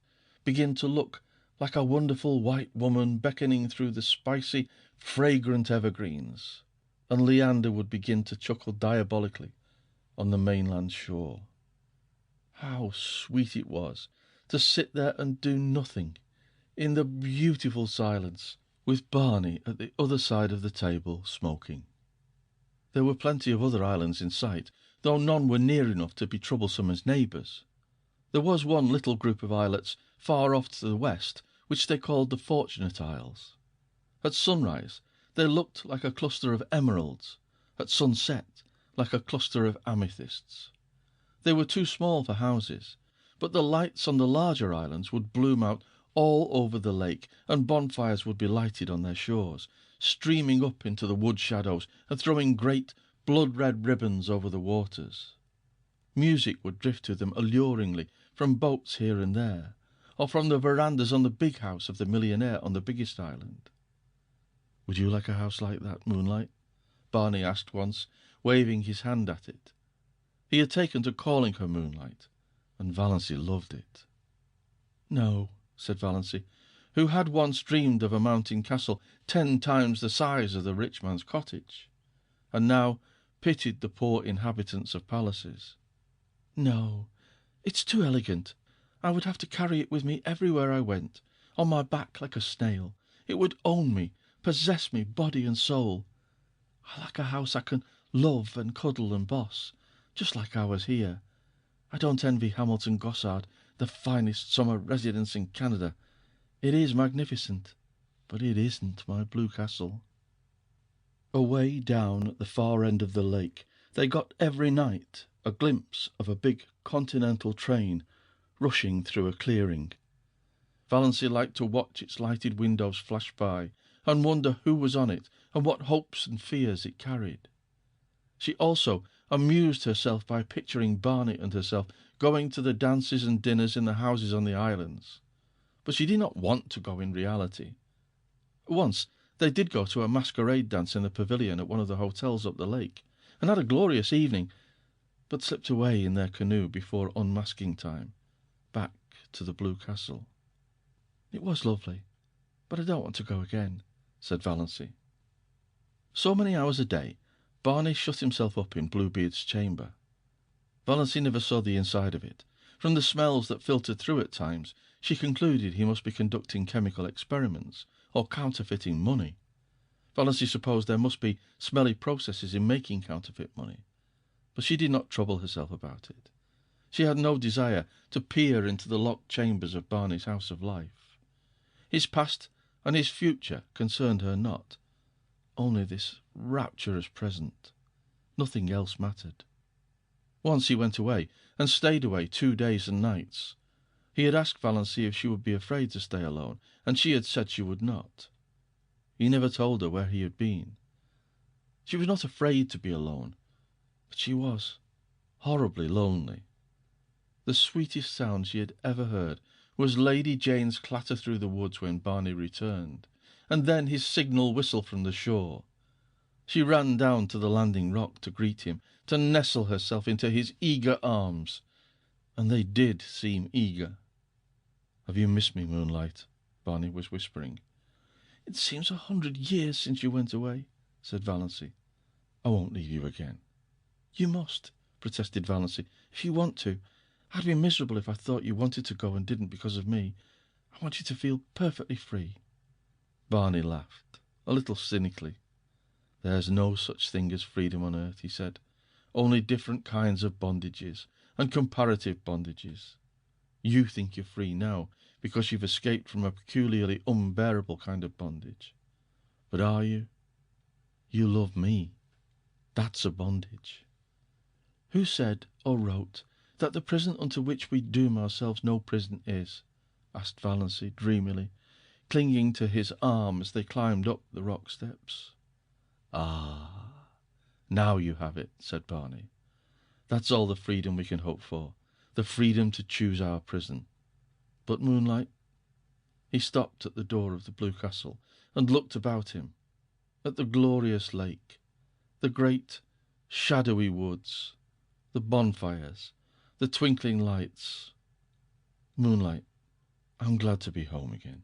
begin to look like a wonderful white woman beckoning through the spicy, fragrant evergreens, and Leander would begin to chuckle diabolically on the mainland shore. How sweet it was to sit there and do nothing, in the beautiful silence, with Barney at the other side of the table smoking. There were plenty of other islands in sight, though none were near enough to be troublesome as neighbours. There was one little group of islets far off to the west, which they called the Fortunate Isles. At sunrise they looked like a cluster of emeralds, at sunset like a cluster of amethysts. They were too small for houses, but the lights on the larger islands would bloom out all over the lake, and bonfires would be lighted on their shores, streaming up into the wood shadows and throwing great blood-red ribbons over the waters. Music would drift to them alluringly from boats here and there, or from the verandas on the big house of the millionaire on the biggest island. "Would you like a house like that, Moonlight?" Barney asked once, waving his hand at it. He had taken to calling her Moonlight, and Valancy loved it. "No," said Valancy, who had once dreamed of a mountain castle 10 times the size of the rich man's cottage, and now pitied the poor inhabitants of palaces. "No, it's too elegant. I would have to carry it with me everywhere I went, on my back like a snail. It would own me, possess me body and soul. I like a house I can love and cuddle and boss, just like ours here. I don't envy Hamilton Gossard, the finest summer residence in Canada. It is magnificent, but it isn't my blue castle." Away down at the far end of the lake, they got every night a glimpse of a big continental train rushing through a clearing. Valancy liked to watch its lighted windows flash by, and wonder who was on it and what hopes and fears it carried. She also amused herself by picturing Barney and herself going to the dances and dinners in the houses on the islands, but she did not want to go in reality. Once they did go to a masquerade dance in the pavilion at one of the hotels up the lake, and had a glorious evening, but slipped away in their canoe before unmasking time, back to the Blue Castle. "It was lovely, but I don't want to go again," said Valancy. So many hours a day, Barney shut himself up in Bluebeard's chamber. Valancy never saw the inside of it. From the smells that filtered through at times, she concluded he must be conducting chemical experiments, or counterfeiting money. Valancy supposed there must be smelly processes in making counterfeit money, but she did not trouble herself about it. She had no desire to peer into the locked chambers of Barney's house of life. His past and his future concerned her not. Only this rapturous present. Nothing else mattered. Once he went away, and stayed away 2 days and nights. He had asked Valancy if she would be afraid to stay alone, and she had said she would not. He never told her where he had been. She was not afraid to be alone, but she was horribly lonely. The sweetest sound she had ever heard was Lady Jane's clatter through the woods when Barney returned, and then his signal whistle from the shore. She ran down to the landing rock to greet him, to nestle herself into his eager arms, and they did seem eager. "Have you missed me, Moonlight?" Barney was whispering. "It seems 100 years since you went away," said Valancy. "I won't leave you again." "You must," protested Valancy, "if you want to. I'd be miserable if I thought you wanted to go and didn't because of me. I want you to feel perfectly free." Barney laughed, a little cynically. "There's no such thing as freedom on earth," he said. "Only different kinds of bondages, and comparative bondages. You think you're free now because you've escaped from a peculiarly unbearable kind of bondage. But are you? You love me. That's a bondage." "Who said or wrote that the prison unto which we doom ourselves no prison is?" asked Valancy dreamily, clinging to his arm as they climbed up the rock steps. "Ah, now you have it," said Barney. "That's all the freedom we can hope for, the freedom to choose our prison. But Moonlight—" He stopped at the door of the Blue Castle and looked about him, at the glorious lake, the great shadowy woods, the bonfires, the twinkling lights. "Moonlight, I'm glad to be home again.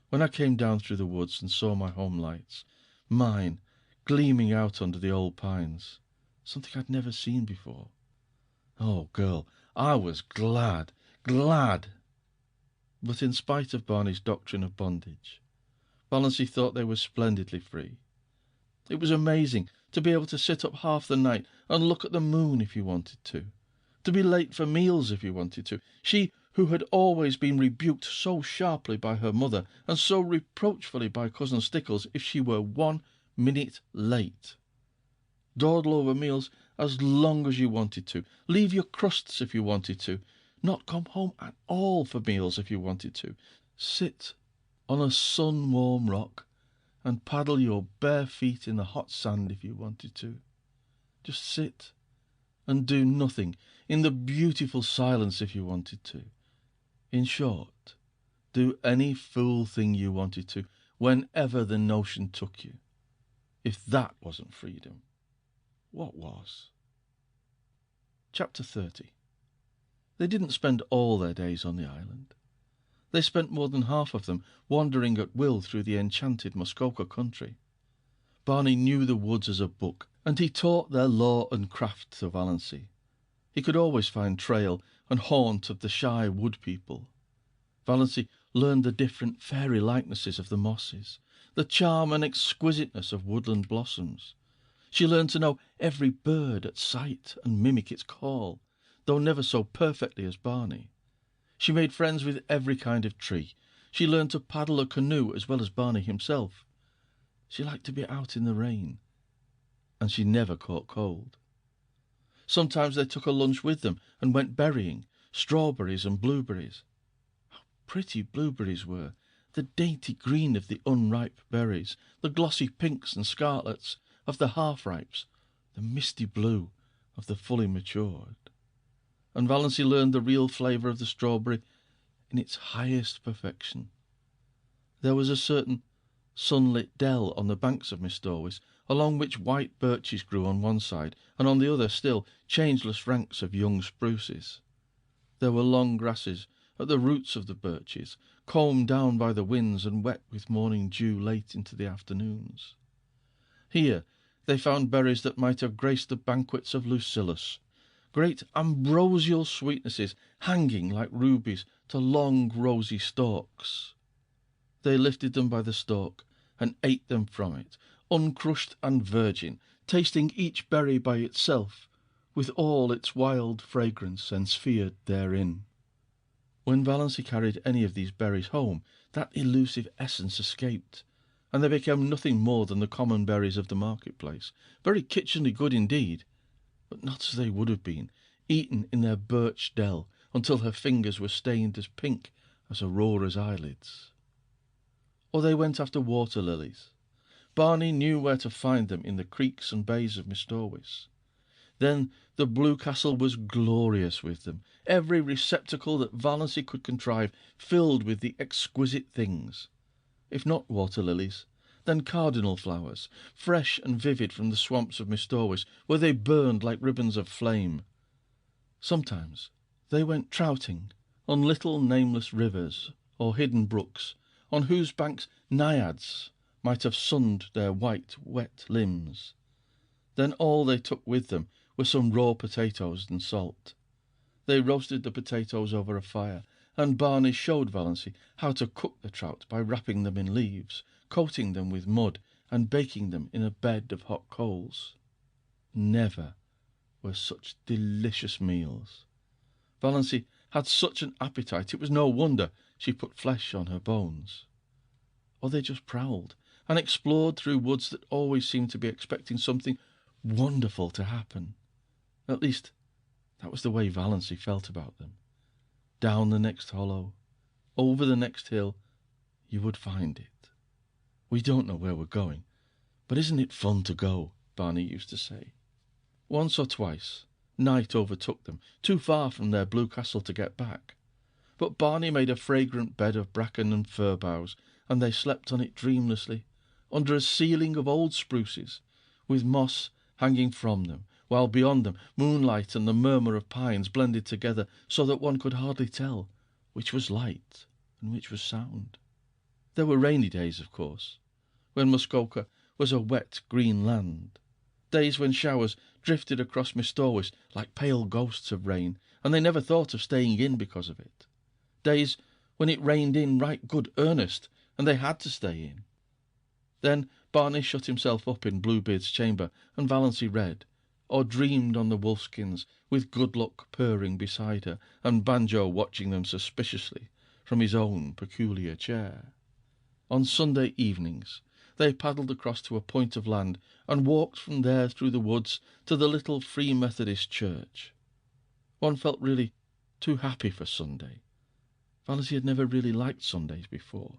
When I came down through the woods and saw my home lights, mine, gleaming out under the old pines, something I'd never seen before. Oh, girl, I was glad, glad." But in spite of Barney's doctrine of bondage, Valancy thought they were splendidly free. It was amazing to be able to sit up half the night and look at the moon if you wanted to be late for meals if you wanted to. She who had always been rebuked so sharply by her mother and so reproachfully by Cousin Stickles if she were 1 minute late. Dawdle over meals as long as you wanted to, leave your crusts if you wanted to, not come home at all for meals if you wanted to, sit on a sun-warm rock and paddle your bare feet in the hot sand if you wanted to. Just sit and do nothing in the beautiful silence if you wanted to. In short, do any fool thing you wanted to, whenever the notion took you. If that wasn't freedom, what was? Chapter 30. They didn't spend all their days on the island. They spent more than half of them wandering at will through the enchanted Muskoka country. Barney knew the woods as a book, and he taught their lore and craft to Valancy. He could always find trail and haunt of the shy wood people. Valancy learned the different fairy likenesses of the mosses, the charm and exquisiteness of woodland blossoms. She learned to know every bird at sight and mimic its call, though never so perfectly as Barney. She made friends with every kind of tree. She learned to paddle a canoe as well as Barney himself. She liked to be out in the rain, and she never caught cold. Sometimes they took a lunch with them and went berrying, strawberries and blueberries. How pretty blueberries were, the dainty green of the unripe berries, the glossy pinks and scarlets of the half-ripes, the misty blue of the fully matured. And Valancy learned the real flavour of the strawberry in its highest perfection. There was a certain sunlit dell on the banks of Mistorwis, along which white birches grew on one side, and on the other still changeless ranks of young spruces. There were long grasses at the roots of the birches, combed down by the winds and wet with morning dew late into the afternoons. Here they found berries that might have graced the banquets of Lucilius, great ambrosial sweetnesses hanging like rubies to long rosy stalks. They lifted them by the stalk and ate them from it, uncrushed and virgin, tasting each berry by itself, with all its wild fragrance ensphered therein. When Valancy carried any of these berries home, that elusive essence escaped, and they became nothing more than the common berries of the marketplace, very kitchenly good indeed, but not as they would have been, eaten in their birch dell, until her fingers were stained as pink as Aurora's eyelids. Or they went after water lilies. Barney knew where to find them in the creeks and bays of Mistorwis. Then the Blue Castle was glorious with them, every receptacle that Valancy could contrive filled with the exquisite things. If not water lilies, then cardinal flowers, fresh and vivid from the swamps of Mistorwis, where they burned like ribbons of flame. Sometimes they went trouting on little nameless rivers or hidden brooks, on whose banks naiads might have sunned their white, wet limbs. Then all they took with them were some raw potatoes and salt. They roasted the potatoes over a fire, and Barney showed Valancy how to cook the trout by wrapping them in leaves, coating them with mud, and baking them in a bed of hot coals. Never were such delicious meals. Valancy had such an appetite it was no wonder she put flesh on her bones. Or they just prowled and explored through woods that always seemed to be expecting something wonderful to happen. At least, that was the way Valancy felt about them. Down the next hollow, over the next hill, you would find it. We don't know where we're going, but isn't it fun to go, Barney used to say. Once or twice, night overtook them, too far from their Blue Castle to get back. But Barney made a fragrant bed of bracken and fir boughs, and they slept on it dreamlessly, under a ceiling of old spruces, with moss hanging from them, while beyond them moonlight and the murmur of pines blended together so that one could hardly tell which was light and which was sound. There were rainy days, of course, when Muskoka was a wet green land, days when showers drifted across Mistorwis like pale ghosts of rain, and they never thought of staying in because of it. Days when it rained in right good earnest, and they had to stay in. Then Barney shut himself up in Bluebeard's chamber, and Valancy read, or dreamed on the wolfskins, with Good Luck purring beside her, and Banjo watching them suspiciously from his own peculiar chair. On Sunday evenings They paddled across to a point of land and walked from there through the woods to the little Free Methodist church. One felt really too happy for Sunday. Valency had never really liked Sundays before.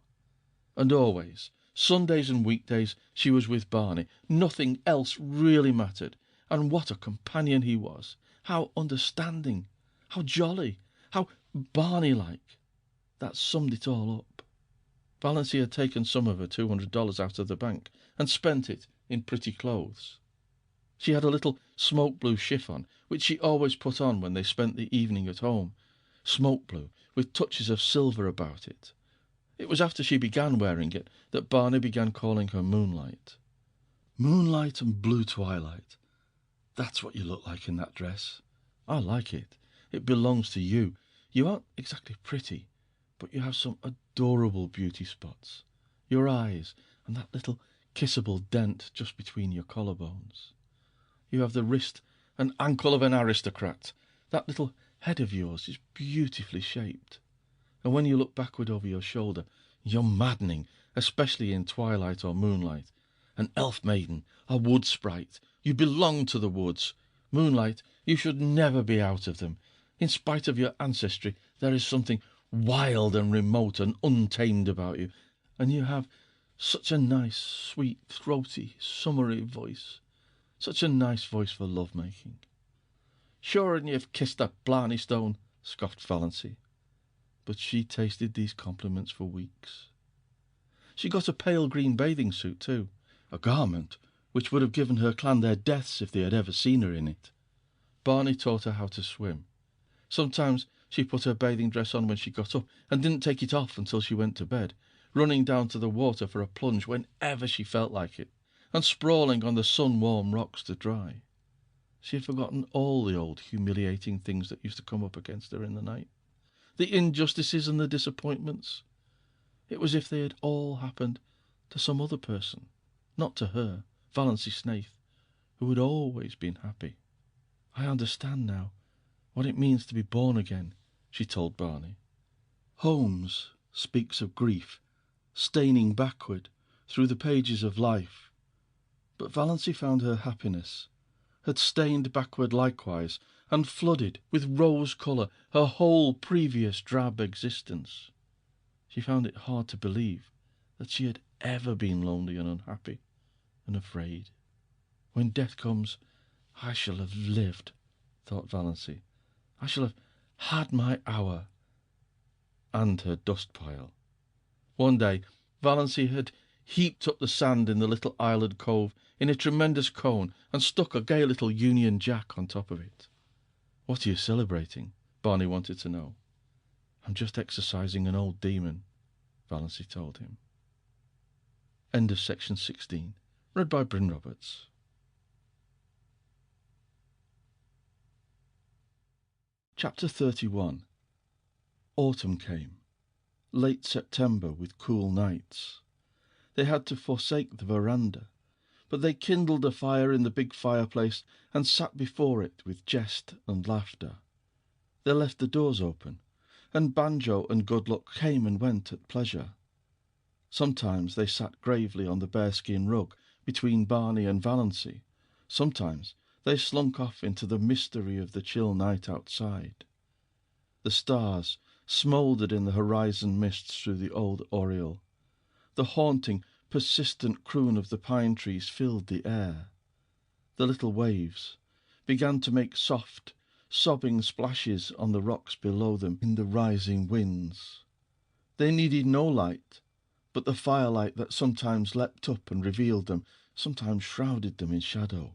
And always, Sundays and weekdays, she was with Barney. Nothing else really mattered. And what a companion he was. How understanding. How jolly. How Barney-like. That summed it all up. Valency had taken some of her $200 out of the bank and spent it in pretty clothes. She had a little smoke blue chiffon, which she always put on when they spent the evening at home. Smoke blue, with touches of silver about it. It was after she began wearing it that Barney began calling her Moonlight. Moonlight and blue twilight. That's what you look like in that dress. I like it. It belongs to you. You aren't exactly pretty, but you have some adorable beauty spots. Your eyes and that little kissable dent just between your collarbones. You have the wrist and ankle of an aristocrat. That little head of yours is beautifully shaped. And when you look backward over your shoulder, you're maddening, especially in twilight or moonlight. An elf maiden, a wood sprite. You belong to the woods. Moonlight, you should never be out of them. In spite of your ancestry, there is something wild and remote and untamed about you. And you have such a nice, sweet, throaty, summery voice. Such a nice voice for love-making. Sure, and you've kissed that Blarney Stone, scoffed Valency. But she tasted these compliments for weeks. She got a pale green bathing suit too, a garment which would have given her clan their deaths if they had ever seen her in it. Barney taught her how to swim. Sometimes she put her bathing dress on when she got up and didn't take it off until she went to bed, running down to the water for a plunge whenever she felt like it, and sprawling on the sun-warm rocks to dry. She had forgotten all the old humiliating things that used to come up against her in the night. The injustices and the disappointments. It was as if they had all happened to some other person, not to her, Valency Snaith, who had always been happy. I understand now what it means to be born again, she told Barney. Holmes speaks of grief, staining backward through the pages of life. But Valency found her happiness had stained backward likewise, and flooded with rose colour her whole previous drab existence. She found it hard to believe that she had ever been lonely and unhappy and afraid. When death comes, I shall have lived, thought Valency. I shall have had my hour and her dust pile. One day Valency had heaped up the sand in the little island cove in a tremendous cone and stuck a gay little Union Jack on top of it. What are you celebrating? Barney wanted to know. I'm just exercising an old demon, Valency told him. End of section 16. Read by Bryn Roberts. Chapter 31. Autumn came. Late September with cool nights. They had to forsake the veranda, but they kindled a fire in the big fireplace and sat before it with jest and laughter. They left the doors open, and Banjo and Good-Luck came and went at pleasure. Sometimes they sat gravely on the bearskin rug between Barney and Valency. Sometimes they slunk off into the mystery of the chill night outside. The stars smouldered in the horizon mists through the old oriel. The haunting, persistent croon of the pine trees filled the air. The little waves began to make soft, sobbing splashes on the rocks below them in the rising winds. They needed no light, but the firelight that sometimes leapt up and revealed them, sometimes shrouded them in shadow.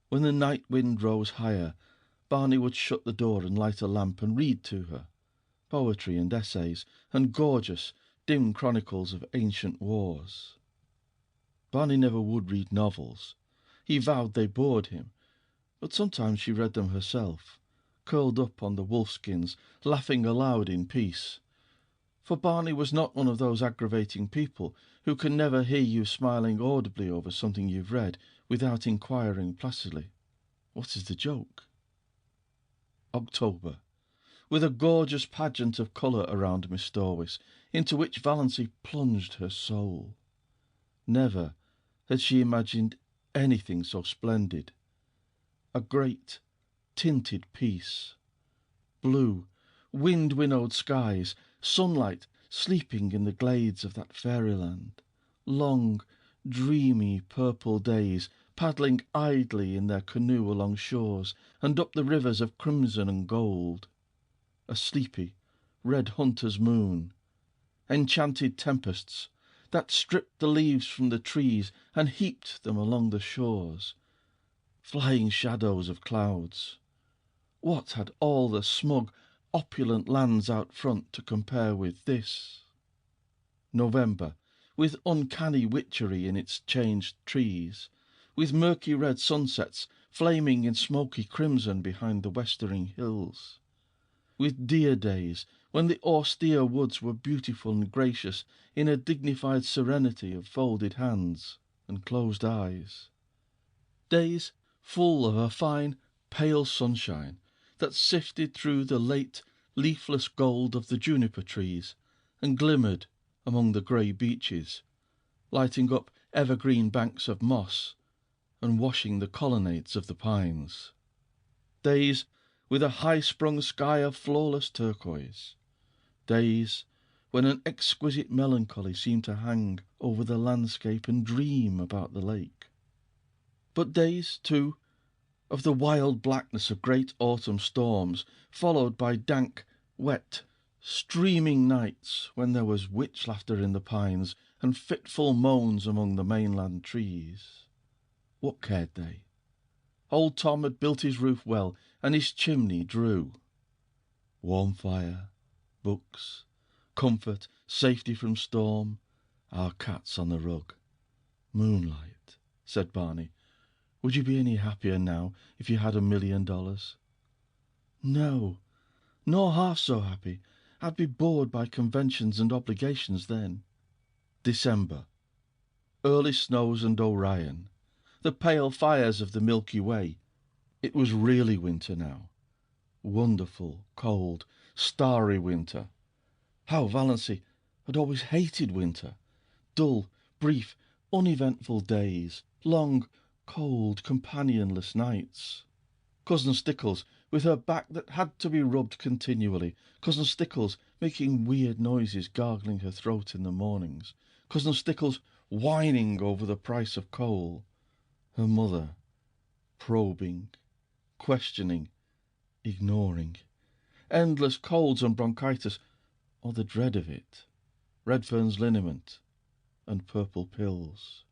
When the night wind rose higher, Barney would shut the door and light a lamp and read to her, poetry and essays, and gorgeous, dim chronicles of ancient wars. Barney never would read novels. He vowed they bored him, but sometimes she read them herself, curled up on the wolfskins, laughing aloud in peace. For Barney was not one of those aggravating people who can never hear you smiling audibly over something you've read without inquiring placidly, "What is the joke?" October, with a gorgeous pageant of colour around Miss Storwis, into which Valency plunged her soul. Never had she imagined anything so splendid. A great, tinted peace. Blue, wind-winnowed skies, sunlight sleeping in the glades of that fairyland. Long, dreamy purple days, paddling idly in their canoe along shores and up the rivers of crimson and gold. A sleepy, red hunter's moon. Enchanted tempests that stripped the leaves from the trees and heaped them along the shores. Flying shadows of clouds. What had all the smug, opulent lands out front to compare with this? November, with uncanny witchery in its changed trees, with murky red sunsets flaming in smoky crimson behind the westering hills, with deer days when the austere woods were beautiful and gracious in a dignified serenity of folded hands and closed eyes. Days full of a fine, pale sunshine that sifted through the late leafless gold of the juniper trees and glimmered among the grey beeches, lighting up evergreen banks of moss and washing the colonnades of the pines. Days with a high-sprung sky of flawless turquoise. Days when an exquisite melancholy seemed to hang over the landscape and dream about the lake. But days, too, of the wild blackness of great autumn storms, followed by dank, wet, streaming nights when there was witch laughter in the pines and fitful moans among the mainland trees. What cared they? Old Tom had built his roof well, and his chimney drew. Warm fire, books, comfort, safety from storm, our cats on the rug. Moonlight, said Barney. Would you be any happier now if you had $1 million? No, nor half so happy. I'd be bored by conventions and obligations then. December. Early snows and Orion. The pale fires of the Milky Way. It was really winter now. Wonderful, cold, starry winter. How Valency had always hated winter. Dull, brief, uneventful days. Long, cold, companionless nights. Cousin Stickles, with her back that had to be rubbed continually. Cousin Stickles making weird noises, gargling her throat in the mornings. Cousin Stickles whining over the price of coal. Her mother probing, questioning, ignoring. Endless colds and bronchitis, or the dread of it. Redfern's liniment and purple pills.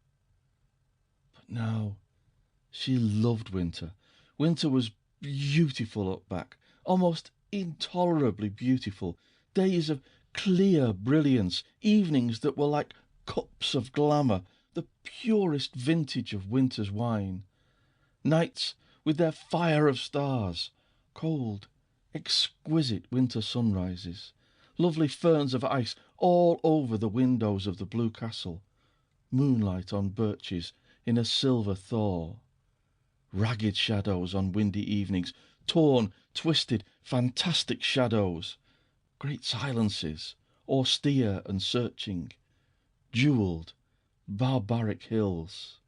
But now she loved winter. Winter was beautiful up back, almost intolerably beautiful. Days of clear brilliance, evenings that were like cups of glamour, the purest vintage of winter's wine. Nights with their fire of stars, cold, exquisite winter sunrises, lovely ferns of ice all over the windows of the blue castle, moonlight on birches in a silver thaw, ragged shadows on windy evenings, torn, twisted, fantastic shadows, great silences, austere and searching, jewelled, barbaric hills.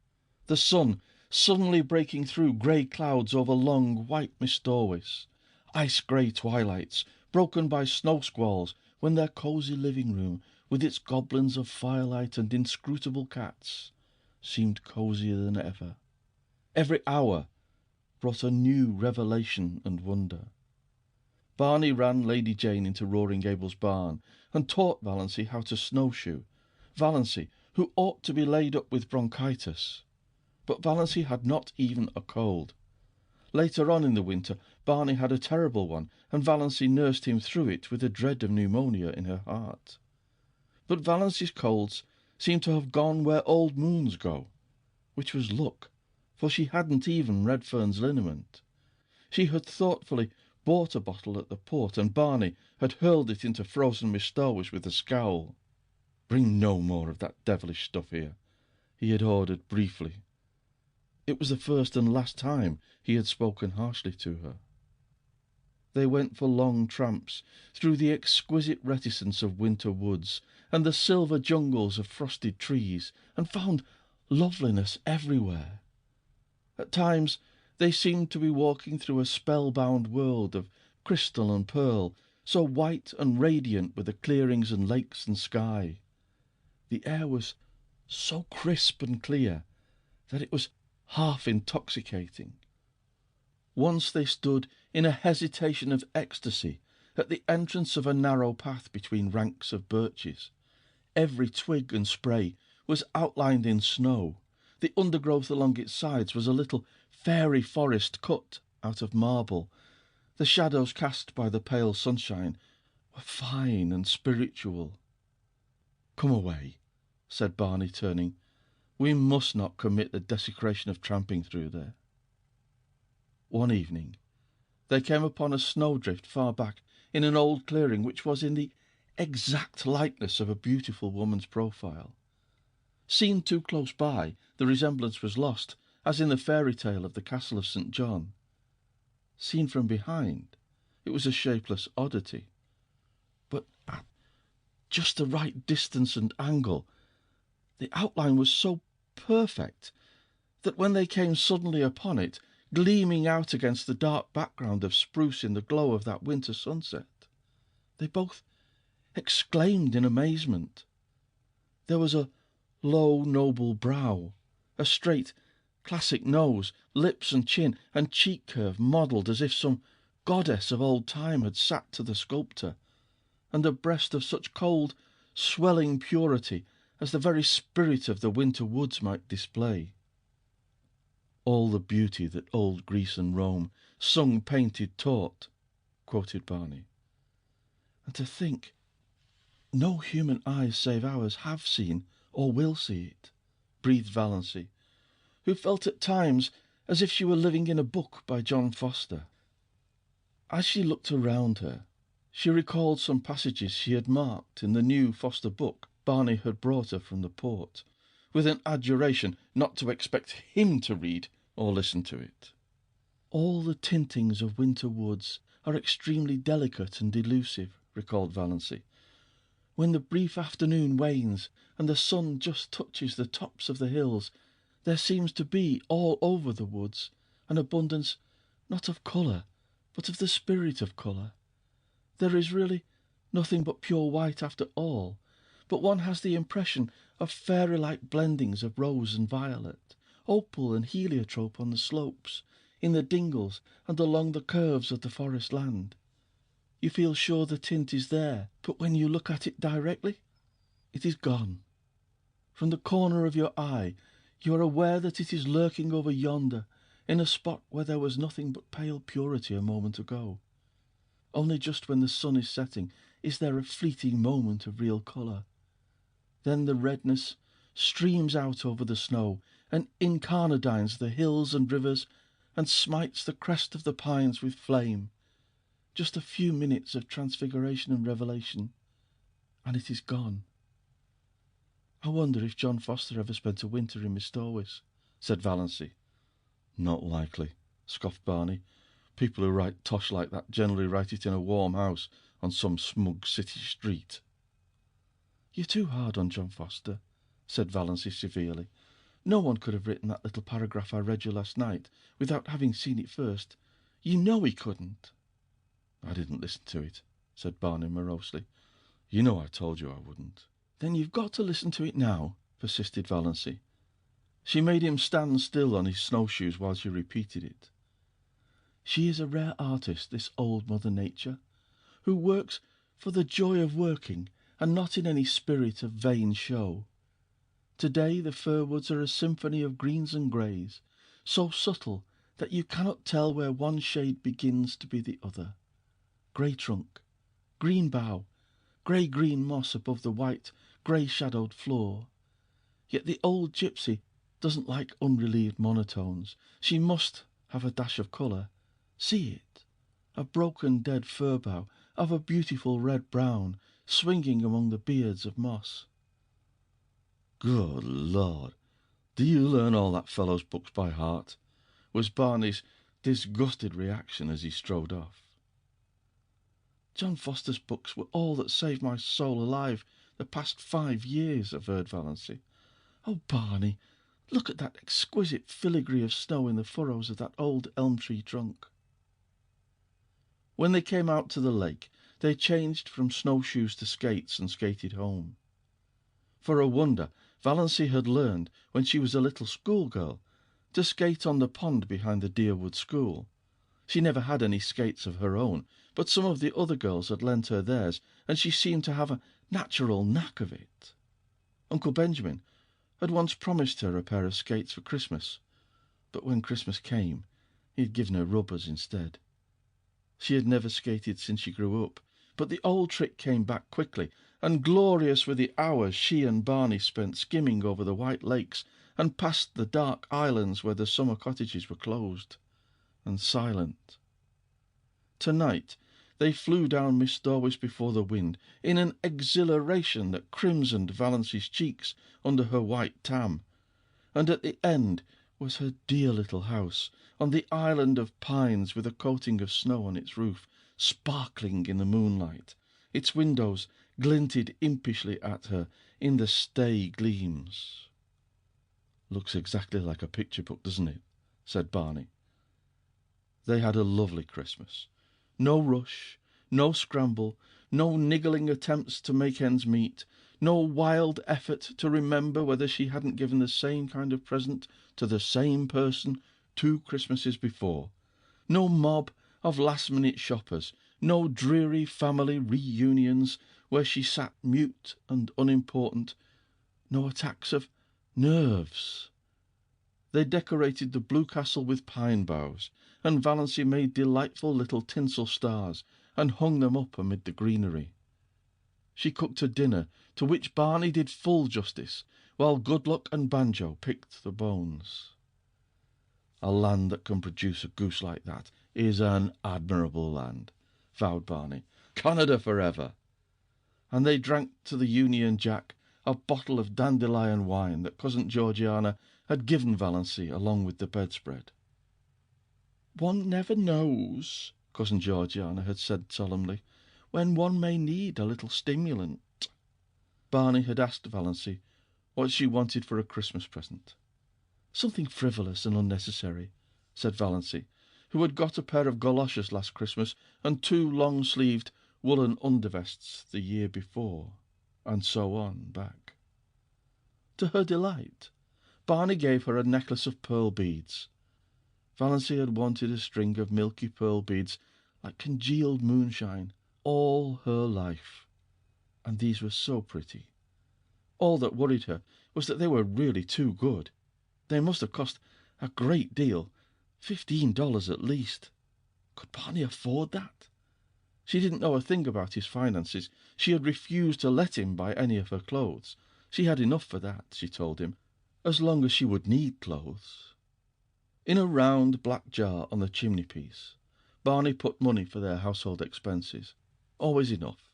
The sun suddenly breaking through grey clouds over long white Mistorwis, ice-grey twilights, broken by snow squalls, when their cosy living room, with its goblins of firelight and inscrutable cats, seemed cosier than ever. Every hour brought a new revelation and wonder. Barney ran Lady Jane into Roaring Gable's barn and taught Valency how to snowshoe. Valency, who ought to be laid up with bronchitis. But Valency had not even a cold. Later on in the winter, Barney had a terrible one, and Valency nursed him through it with a dread of pneumonia in her heart. But Valency's colds seemed to have gone where old moons go, which was luck, for she hadn't even Redfern's liniment. She had thoughtfully bought a bottle at the port, and Barney had hurled it into frozen Mistorwis with a scowl. "Bring no more of that devilish stuff here," he had ordered briefly. It was the first and last time he had spoken harshly to her. They went for long tramps through the exquisite reticence of winter woods and the silver jungles of frosted trees, and found loveliness everywhere. At times they seemed to be walking through a spellbound world of crystal and pearl, so white and radiant were the clearings and lakes and sky. The air was so crisp and clear that it was half intoxicating. Once they stood in a hesitation of ecstasy at the entrance of a narrow path between ranks of birches. Every twig and spray was outlined in snow. The undergrowth along its sides was a little fairy forest cut out of marble. The shadows cast by the pale sunshine were fine and spiritual. "Come away," said Barney, turning. "We must not commit the desecration of tramping through there." One evening they came upon a snowdrift far back in an old clearing which was in the exact likeness of a beautiful woman's profile. Seen too close by, the resemblance was lost, as in the fairy tale of the castle of St. John. Seen from behind, it was a shapeless oddity. But at just the right distance and angle, the outline was so perfect that when they came suddenly upon it, gleaming out against the dark background of spruce in the glow of that winter sunset, they both exclaimed in amazement. There was a low, noble brow, a straight, classic nose, lips and chin and cheek curve modelled as if some goddess of old time had sat to the sculptor, and a breast of such cold, swelling purity as the very spirit of the winter woods might display. "All the beauty that old Greece and Rome sung, painted, taught," quoted Barney. "And to think no human eyes save ours have seen or will see it," breathed Valancy, who felt at times as if she were living in a book by John Foster. As she looked around her, she recalled some passages she had marked in the new Foster book Barney had brought her from the port, with an adjuration not to expect him to read or listen to it. "All the tintings of winter woods are extremely delicate and elusive," recalled Valancy. "When the brief afternoon wanes and the sun just touches the tops of the hills, there seems to be all over the woods an abundance not of colour, but of the spirit of colour. There is really nothing but pure white after all, but one has the impression of fairy-like blendings of rose and violet, opal and heliotrope on the slopes, in the dingles and along the curves of the forest land. You feel sure the tint is there, but when you look at it directly, it is gone. From the corner of your eye, you are aware that it is lurking over yonder, in a spot where there was nothing but pale purity a moment ago. Only just when the sun is setting is there a fleeting moment of real colour. Then the redness streams out over the snow and incarnadines the hills and rivers and smites the crest of the pines with flame. Just a few minutes of transfiguration and revelation, and it is gone." "I wonder if John Foster ever spent a winter in Mistorwis," said Valancy. "Not likely," scoffed Barney. "People who write tosh like that generally write it in a warm house on some smug city street." "You're too hard on John Foster," said Valancy severely. "No one could have written that little paragraph I read you last night without having seen it first. You know he couldn't." "I didn't listen to it," said Barney morosely. "You know I told you I wouldn't." "Then you've got to listen to it now," persisted Valancy. She made him stand still on his snowshoes while she repeated it. "She is a rare artist, this old Mother Nature, who works for the joy of working and not in any spirit of vain show. Today the fir woods are a symphony of greens and greys, so subtle that you cannot tell where one shade begins to be the other. Grey trunk, green bough, grey-green moss above the white, grey-shadowed floor. Yet the old gypsy doesn't like unrelieved monotones. She must have a dash of colour. See it, a broken dead fir bough of a beautiful red-brown, swinging among the beards of moss." "Good Lord, do you learn all that fellow's books by heart?" was Barney's disgusted reaction as he strode off. John Foster's books were all that saved my soul alive the past 5 years, averred Valancy. Oh, Barney, look at that exquisite filigree of snow in the furrows of that old elm tree trunk. When they came out to the lake, they changed from snowshoes to skates and skated home. For a wonder, Valancy had learned, when she was a little schoolgirl, to skate on the pond behind the Deerwood School. She never had any skates of her own, but some of the other girls had lent her theirs, and she seemed to have a natural knack of it. Uncle Benjamin had once promised her a pair of skates for Christmas, but when Christmas came, he had given her rubbers instead. She had never skated since she grew up, but the old trick came back quickly, and glorious were the hours she and Barney spent skimming over the white lakes and past the dark islands where the summer cottages were closed and silent. Tonight they flew down Miss Dorwis before the wind in an exhilaration that crimsoned Valancy's cheeks under her white tam, and at the end was her dear little house on the island of pines with a coating of snow on its roof, sparkling in the moonlight. Its windows glinted impishly at her in the stay gleams. "Looks exactly like a picture book, doesn't it?" said Barney. They had a lovely Christmas. No rush, no scramble, no niggling attempts to make ends meet, no wild effort to remember whether she hadn't given the same kind of present to the same person 2 Christmases before, no mob of last-minute shoppers, no dreary family reunions where she sat mute and unimportant, no attacks of nerves. They decorated the Blue Castle with pine boughs, and Valancy made delightful little tinsel stars and hung them up amid the greenery. She cooked a dinner to which Barney did full justice, while Goodluck and Banjo picked the bones. A land that can produce a goose like that is an admirable land, vowed Barney. Canada forever. And they drank to the Union Jack a bottle of dandelion wine that Cousin Georgiana had given Valancy along with the bedspread. "One never knows," Cousin Georgiana had said solemnly, "when one may need a little stimulant." Barney had asked Valancy what she wanted for a Christmas present. "Something frivolous and unnecessary," said Valancy, who had got a pair of goloshes last Christmas and 2 long-sleeved woolen undervests the year before, and so on back. To her delight, Barney gave her a necklace of pearl beads. Valancy had wanted a string of milky pearl beads like congealed moonshine all her life, and these were so pretty. All that worried her was that they were really too good. They must have cost a great deal, $15 at least. Could Barney afford that? She didn't know a thing about his finances. She had refused to let him buy any of her clothes. She had enough for that, she told him, as long as she would need clothes. In a round black jar on the chimney-piece, Barney put money for their household expenses. Always enough.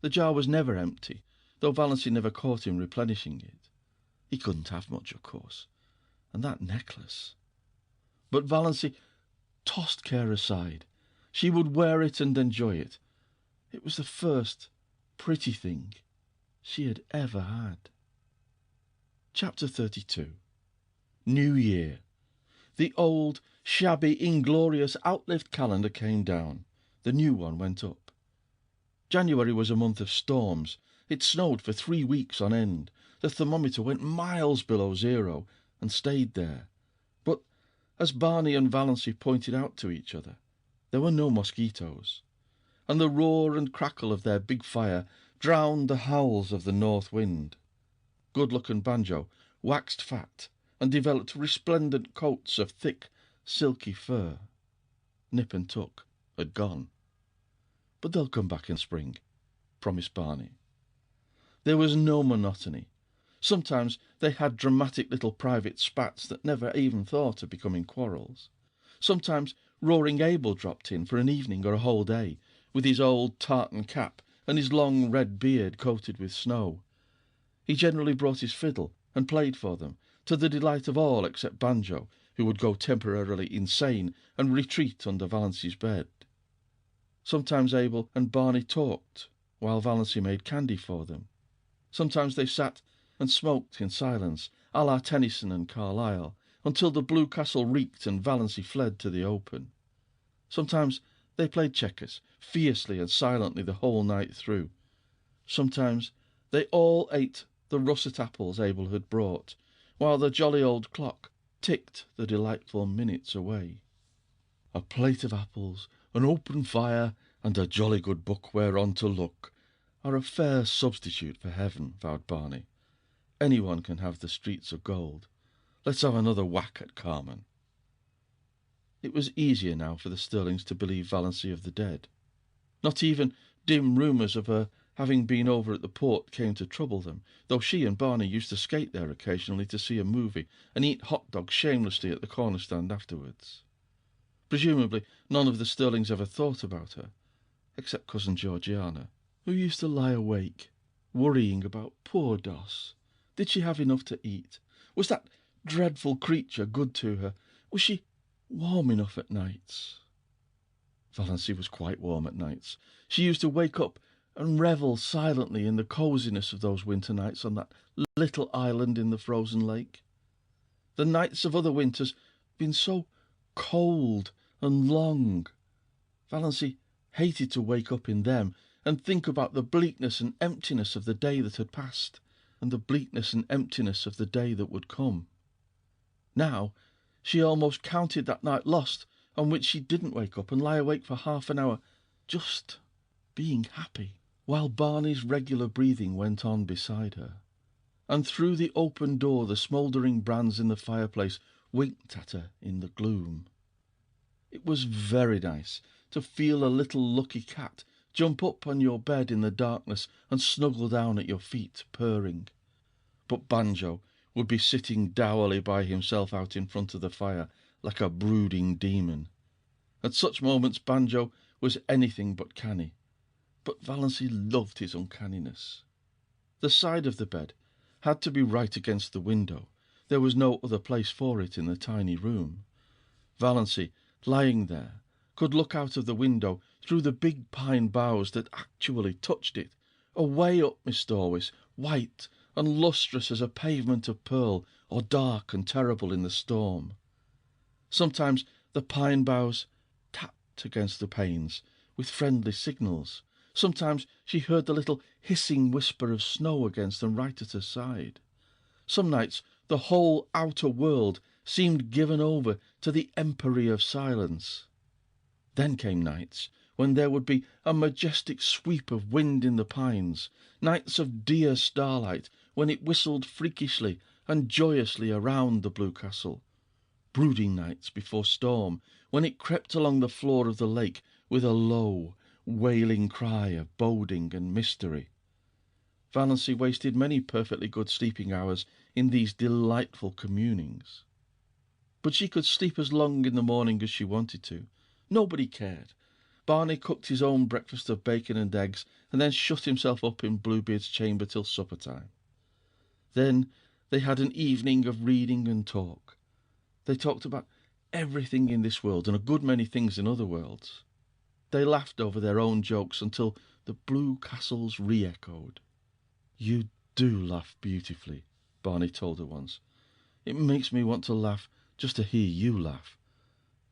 The jar was never empty, though Valancy never caught him replenishing it. He couldn't have much, of course. And that necklace. But Valancy tossed care aside. She would wear it and enjoy it. It was the first pretty thing she had ever had. Chapter 32. New Year. The old, shabby, inglorious, outlived calendar came down. The new one went up. January was a month of storms. It snowed for 3 weeks on end. The thermometer went miles below zero and stayed there. But, as Barney and Valancy pointed out to each other, there were no mosquitoes, and the roar and crackle of their big fire drowned the howls of the north wind. Goodluck and Banjo waxed fat and developed resplendent coats of thick, silky fur. Nip and Tuck had gone. But they'll come back in spring, promised Barney. There was no monotony. Sometimes they had dramatic little private spats that never even thought of becoming quarrels. Sometimes Roaring Abel dropped in for an evening or a whole day, with his old tartan cap and his long red beard coated with snow. He generally brought his fiddle and played for them, to the delight of all except Banjo, who would go temporarily insane and retreat under Valancy's bed. Sometimes Abel and Barney talked while Valency made candy for them. Sometimes they sat and smoked in silence, à la Tennyson and Carlyle, until the Blue Castle reeked and Valency fled to the open. Sometimes they played checkers, fiercely and silently the whole night through. Sometimes they all ate the russet apples Abel had brought, while the jolly old clock ticked the delightful minutes away. A plate of apples, an open fire, and a jolly good book whereon to look are a fair substitute for heaven, vowed Barney. Anyone can have the streets of gold. Let's have another whack at Carmen. It was easier now for the Stirlings to believe Valency of the dead. Not even dim rumours of her having been over at the port came to trouble them, though she and Barney used to skate there occasionally to see a movie and eat hot dogs shamelessly at the corner stand afterwards. Presumably none of the Stirlings ever thought about her, except cousin Georgiana, who used to lie awake, worrying about poor Doss. Did she have enough to eat? Was that dreadful creature good to her? Was she warm enough at nights? Valency was quite warm at nights. She used to wake up and revel silently in the coziness of those winter nights on that little island in the frozen lake. The nights of other winters had been so cold and long. Valency hated to wake up in them and think about the bleakness and emptiness of the day that had passed, and the bleakness and emptiness of the day that would come. Now she almost counted that night lost on which she didn't wake up and lie awake for half an hour, just being happy, while Barney's regular breathing went on beside her, and through the open door the smouldering brands in the fireplace winked at her in the gloom. It was very nice to feel a little lucky cat jump up on your bed in the darkness and snuggle down at your feet, purring. But Banjo would be sitting dourly by himself out in front of the fire, like a brooding demon. At such moments Banjo was anything but canny, but Valency loved his uncanniness. The side of the bed had to be right against the window. There was no other place for it in the tiny room. Valency, lying there, could look out of the window through the big pine boughs that actually touched it, away up Mistorwis, white and lustrous as a pavement of pearl, or dark and terrible in the storm. Sometimes the pine boughs tapped against the panes with friendly signals. Sometimes she heard the little hissing whisper of snow against them right at her side. Some nights the whole outer world seemed given over to the empery of silence. Then came nights when there would be a majestic sweep of wind in the pines, nights of dear starlight when it whistled freakishly and joyously around the Blue Castle, brooding nights before storm when it crept along the floor of the lake with a low, wailing cry of boding and mystery. Valency wasted many perfectly good sleeping hours in these delightful communings. But she could sleep as long in the morning as she wanted to. Nobody cared. Barney cooked his own breakfast of bacon and eggs, and then shut himself up in Bluebeard's chamber till supper time. Then they had an evening of reading and talk. They talked about everything in this world and a good many things in other worlds. They laughed over their own jokes until the Blue Castles re-echoed. "You do laugh beautifully," Barney told her once. "It makes me want to laugh just to hear you laugh.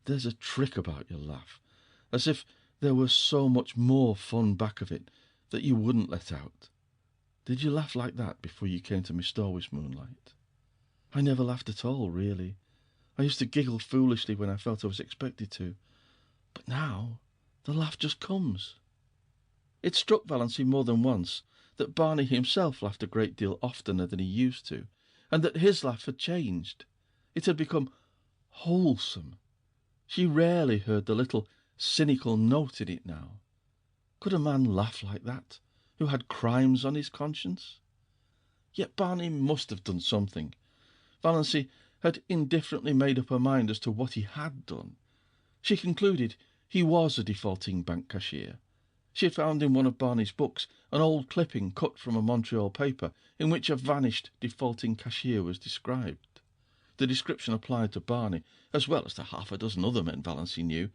There's a trick about your laugh, as if there was so much more fun back of it that you wouldn't let out. Did you laugh like that before you came to Mistorwis, Moonlight?" "I never laughed at all, really. I used to giggle foolishly when I felt I was expected to. But now the laugh just comes." It struck Valency more than once that Barney himself laughed a great deal oftener than he used to, and that his laugh had changed. It had become wholesome. She rarely heard the little cynical note in it now. Could a man laugh like that, who had crimes on his conscience? Yet Barney must have done something. Valency had indifferently made up her mind as to what he had done. She concluded he was a defaulting bank cashier. She had found in one of Barney's books an old clipping cut from a Montreal paper in which a vanished defaulting cashier was described. The description applied to Barney, as well as to half a dozen other men Valency knew,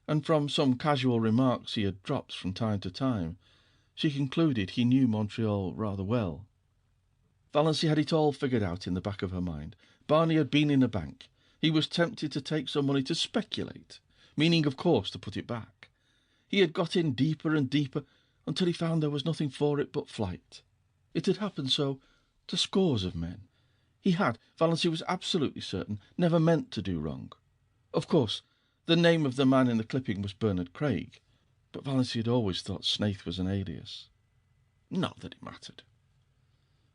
and from some casual remarks he had dropped from time to time, she concluded he knew Montreal rather well. Valency had it all figured out in the back of her mind. Barney had been in a bank. He was tempted to take some money to speculate, meaning, of course, to put it back. He had got in deeper and deeper until he found there was nothing for it but flight. It had happened so to scores of men. He had, Valency was absolutely certain, never meant to do wrong. Of course, the name of the man in the clipping was Bernard Craig, but Valency had always thought Snaith was an alias. Not that it mattered.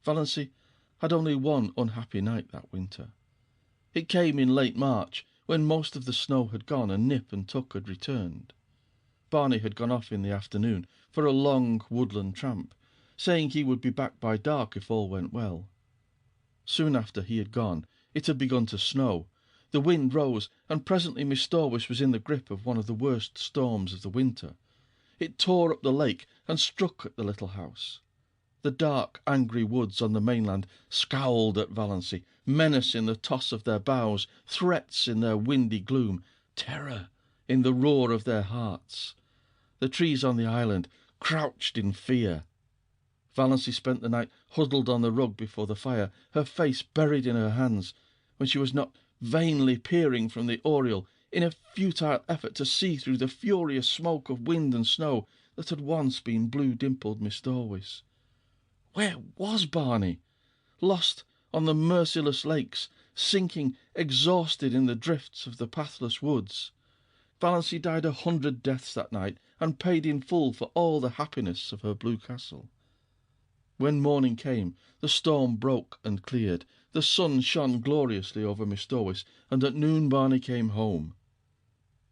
Valency had only one unhappy night that winter. It came in late March, when most of the snow had gone and Nip and Tuck had returned. Barney had gone off in the afternoon for a long woodland tramp, saying he would be back by dark if all went well. Soon after he had gone, it had begun to snow. The wind rose, and presently Miss Storwish was in the grip of one of the worst storms of the winter. It tore up the lake and struck at the little house. The dark, angry woods on the mainland scowled at Valency, menace in the toss of their boughs, threats in their windy gloom, terror in the roar of their hearts. The trees on the island crouched in fear. Valency spent the night huddled on the rug before the fire, her face buried in her hands, when she was not vainly peering from the oriel in a futile effort to see through the furious smoke of wind and snow that had once been blue-dimpled Miss Storwish. Where was Barney? Lost on the merciless lakes, sinking exhausted in the drifts of the pathless woods. Valency died 100 deaths that night, and paid in full for all the happiness of her blue castle. When morning came, the storm broke and cleared. The sun shone gloriously over Miss Storwish, and at noon Barney came home.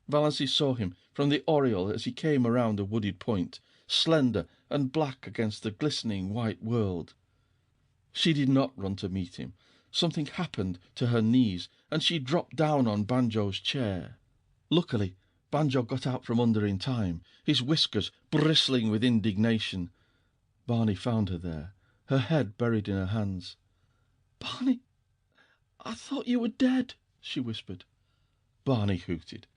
Valency saw him from the oriel as he came around a wooded point, slender and black against the glistening white world. She did not run to meet him. Something happened to her knees, and she dropped down on Banjo's chair. Luckily, Banjo got out from under in time, his whiskers bristling with indignation. Barney found her there, her head buried in her hands. "Barney, I thought you were dead," she whispered. Barney hooted.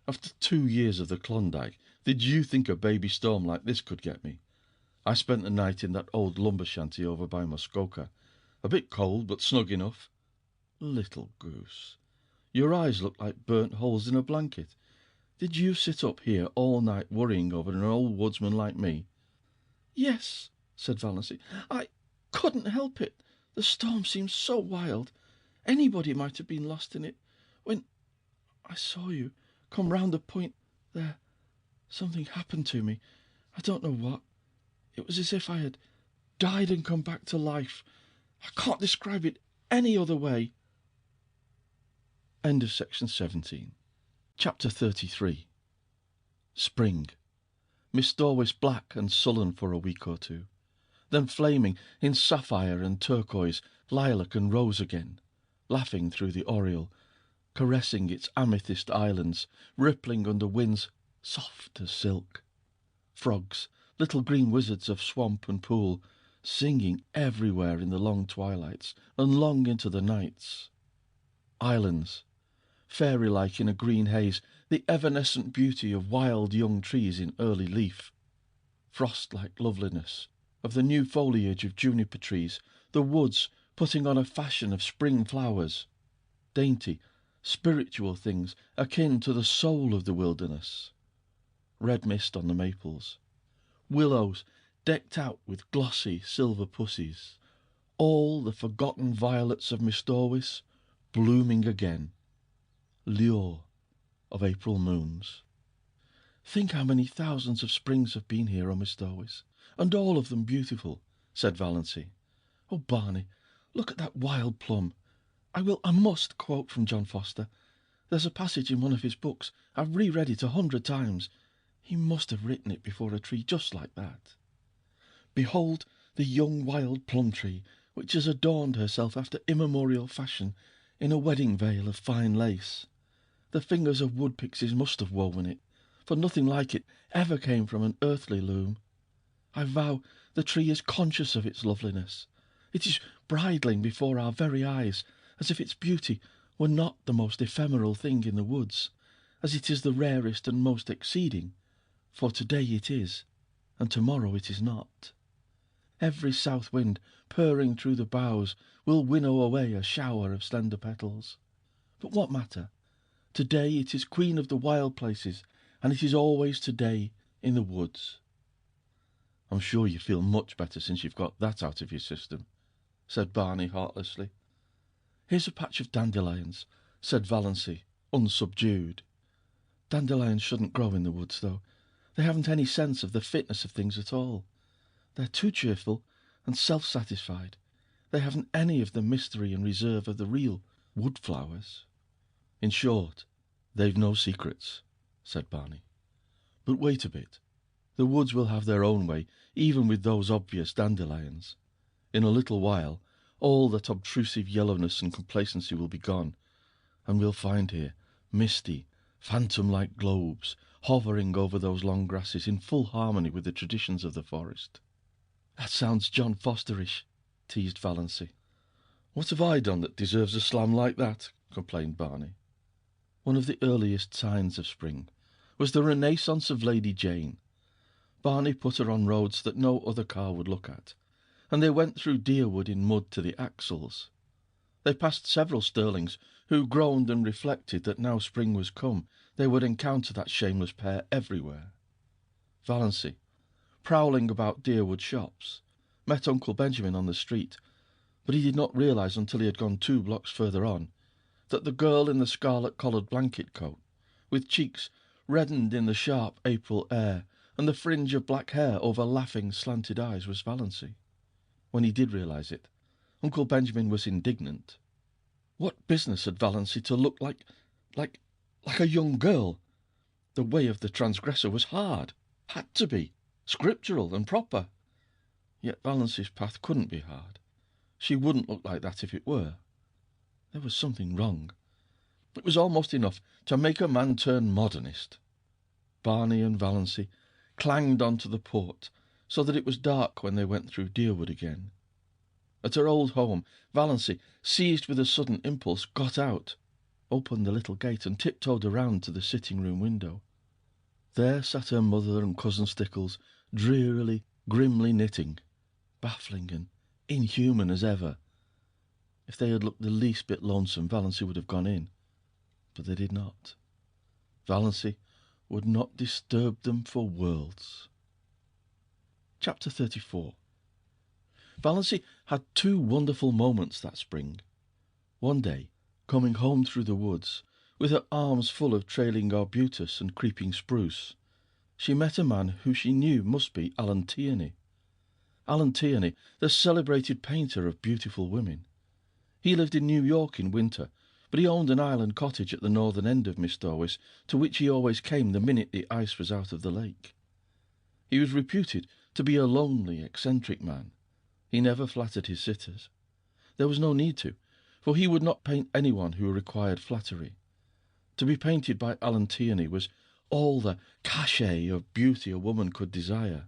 "After 2 years of the Klondike, did you think a baby storm like this could get me? I spent the night in that old lumber shanty over by Muskoka. A bit cold, but snug enough." "Little goose, your eyes look like burnt holes in a blanket. Did you sit up here all night worrying over an old woodsman like me?" "Yes," said Valency. "I couldn't help it. The storm seemed so wild. Anybody might have been lost in it. When I saw you come round the point there, something happened to me. I don't know what. It was as if I had died and come back to life. I can't describe it any other way." End of section 17. Chapter 33. Spring. Miss Storwish black and sullen for a week or two, then flaming in sapphire and turquoise, lilac and rose again, laughing through the oriel, caressing its amethyst islands, rippling under winds soft as silk. Frogs, little green wizards of swamp and pool, singing everywhere in the long twilights and long into the nights. Islands, fairy-like in a green haze, the evanescent beauty of wild young trees in early leaf. Frost-like loveliness of the new foliage of juniper trees, the woods putting on a fashion of spring flowers. Dainty, spiritual things akin to the soul of the wilderness. Red mist on the maples. Willows decked out with glossy silver pussies. All the forgotten violets of Miss Storwish blooming again. Lure of April moons. "Think how many thousands of springs have been here, oh Miss Storwish, and all of them beautiful," said Valency. "Oh, Barney, look at that wild plum. I must quote from John Foster. There's a passage in one of his books. I've reread it 100 times. He must have written it before a tree just like that. Behold the young wild plum tree, which has adorned herself after immemorial fashion in a wedding veil of fine lace. The fingers of wood pixies must have woven it, for nothing like it ever came from an earthly loom. I vow the tree is conscious of its loveliness. It is bridling before our very eyes, as if its beauty were not the most ephemeral thing in the woods, as it is the rarest and most exceeding, for today it is, and tomorrow it is not. Every south wind, purring through the boughs, will winnow away a shower of slender petals. But what matter? Today it is queen of the wild places, and it is always today in the woods. I'm sure you feel much better since you've got that out of your system, said Barney heartlessly. Here's a patch of dandelions, said Valancy, unsubdued. Dandelions shouldn't grow in the woods, though. They haven't any sense of the fitness of things at all. They're too cheerful and self-satisfied. They haven't any of the mystery and reserve of the real wood flowers. In short, they've no secrets, said Barney. But wait a bit. The woods will have their own way, even with those obvious dandelions. In a little while, all that obtrusive yellowness and complacency will be gone, and we'll find here misty, phantom-like globes hovering over those long grasses in full harmony with the traditions of the forest. That sounds John Fosterish, teased Valancy. What have I done that deserves a slam like that? Complained Barney. One of the earliest signs of spring was the renaissance of Lady Jane. Barney put her on roads that no other car would look at, and they went through deerwood in mud to the axles. They passed several Stirlings, who groaned and reflected that now spring was come, they would encounter that shameless pair everywhere. Valancy, prowling about deerwood shops, met Uncle Benjamin on the street, but he did not realise until he had gone 2 blocks further on that the girl in the scarlet-collared blanket coat, with cheeks reddened in the sharp April air and the fringe of black hair over laughing, slanted eyes, was Valancy. When he did realise it, Uncle Benjamin was indignant. What business had Valancy to look like a young girl? The way of the transgressor was hard, had to be, scriptural and proper. Yet Valancy's path couldn't be hard. She wouldn't look like that if it were. There was something wrong. It was almost enough to make a man turn modernist. Barney and Valancy clanged on to the port, so that it was dark when they went through deerwood again. At her old home, Valancy, seized with a sudden impulse, got out, opened the little gate, and tiptoed around to the sitting-room window. There sat her mother and cousin Stickles, drearily, grimly knitting, baffling and inhuman as ever. If they had looked the least bit lonesome, Valancy would have gone in, but they did not. Valancy would not disturb them for worlds. Chapter 34. Valancy had 2 wonderful moments that spring. One day, coming home through the woods, with her arms full of trailing arbutus and creeping spruce, she met a man who she knew must be Alan Tierney. Alan Tierney, the celebrated painter of beautiful women. He lived in New York in winter, but he owned an island cottage at the northern end of Miss Dorwis, to which he always came the minute the ice was out of the lake. He was reputed to be a lonely, eccentric man. He never flattered his sitters. There was no need to, for he would not paint anyone who required flattery. To be painted by Alan Tierney was all the cachet of beauty a woman could desire.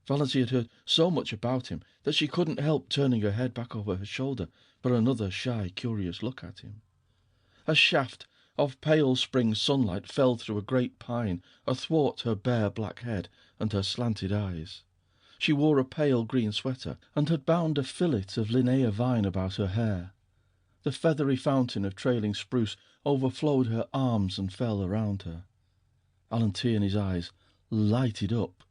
Valancy had heard so much about him that she couldn't help turning her head back over her shoulder for another shy, curious look at him. A shaft of pale spring sunlight fell through a great pine athwart her bare black head and her slanted eyes. She wore a pale green sweater and had bound a fillet of linnea vine about her hair. The feathery fountain of trailing spruce overflowed her arms and fell around her. Alan Tierney's eyes lighted up.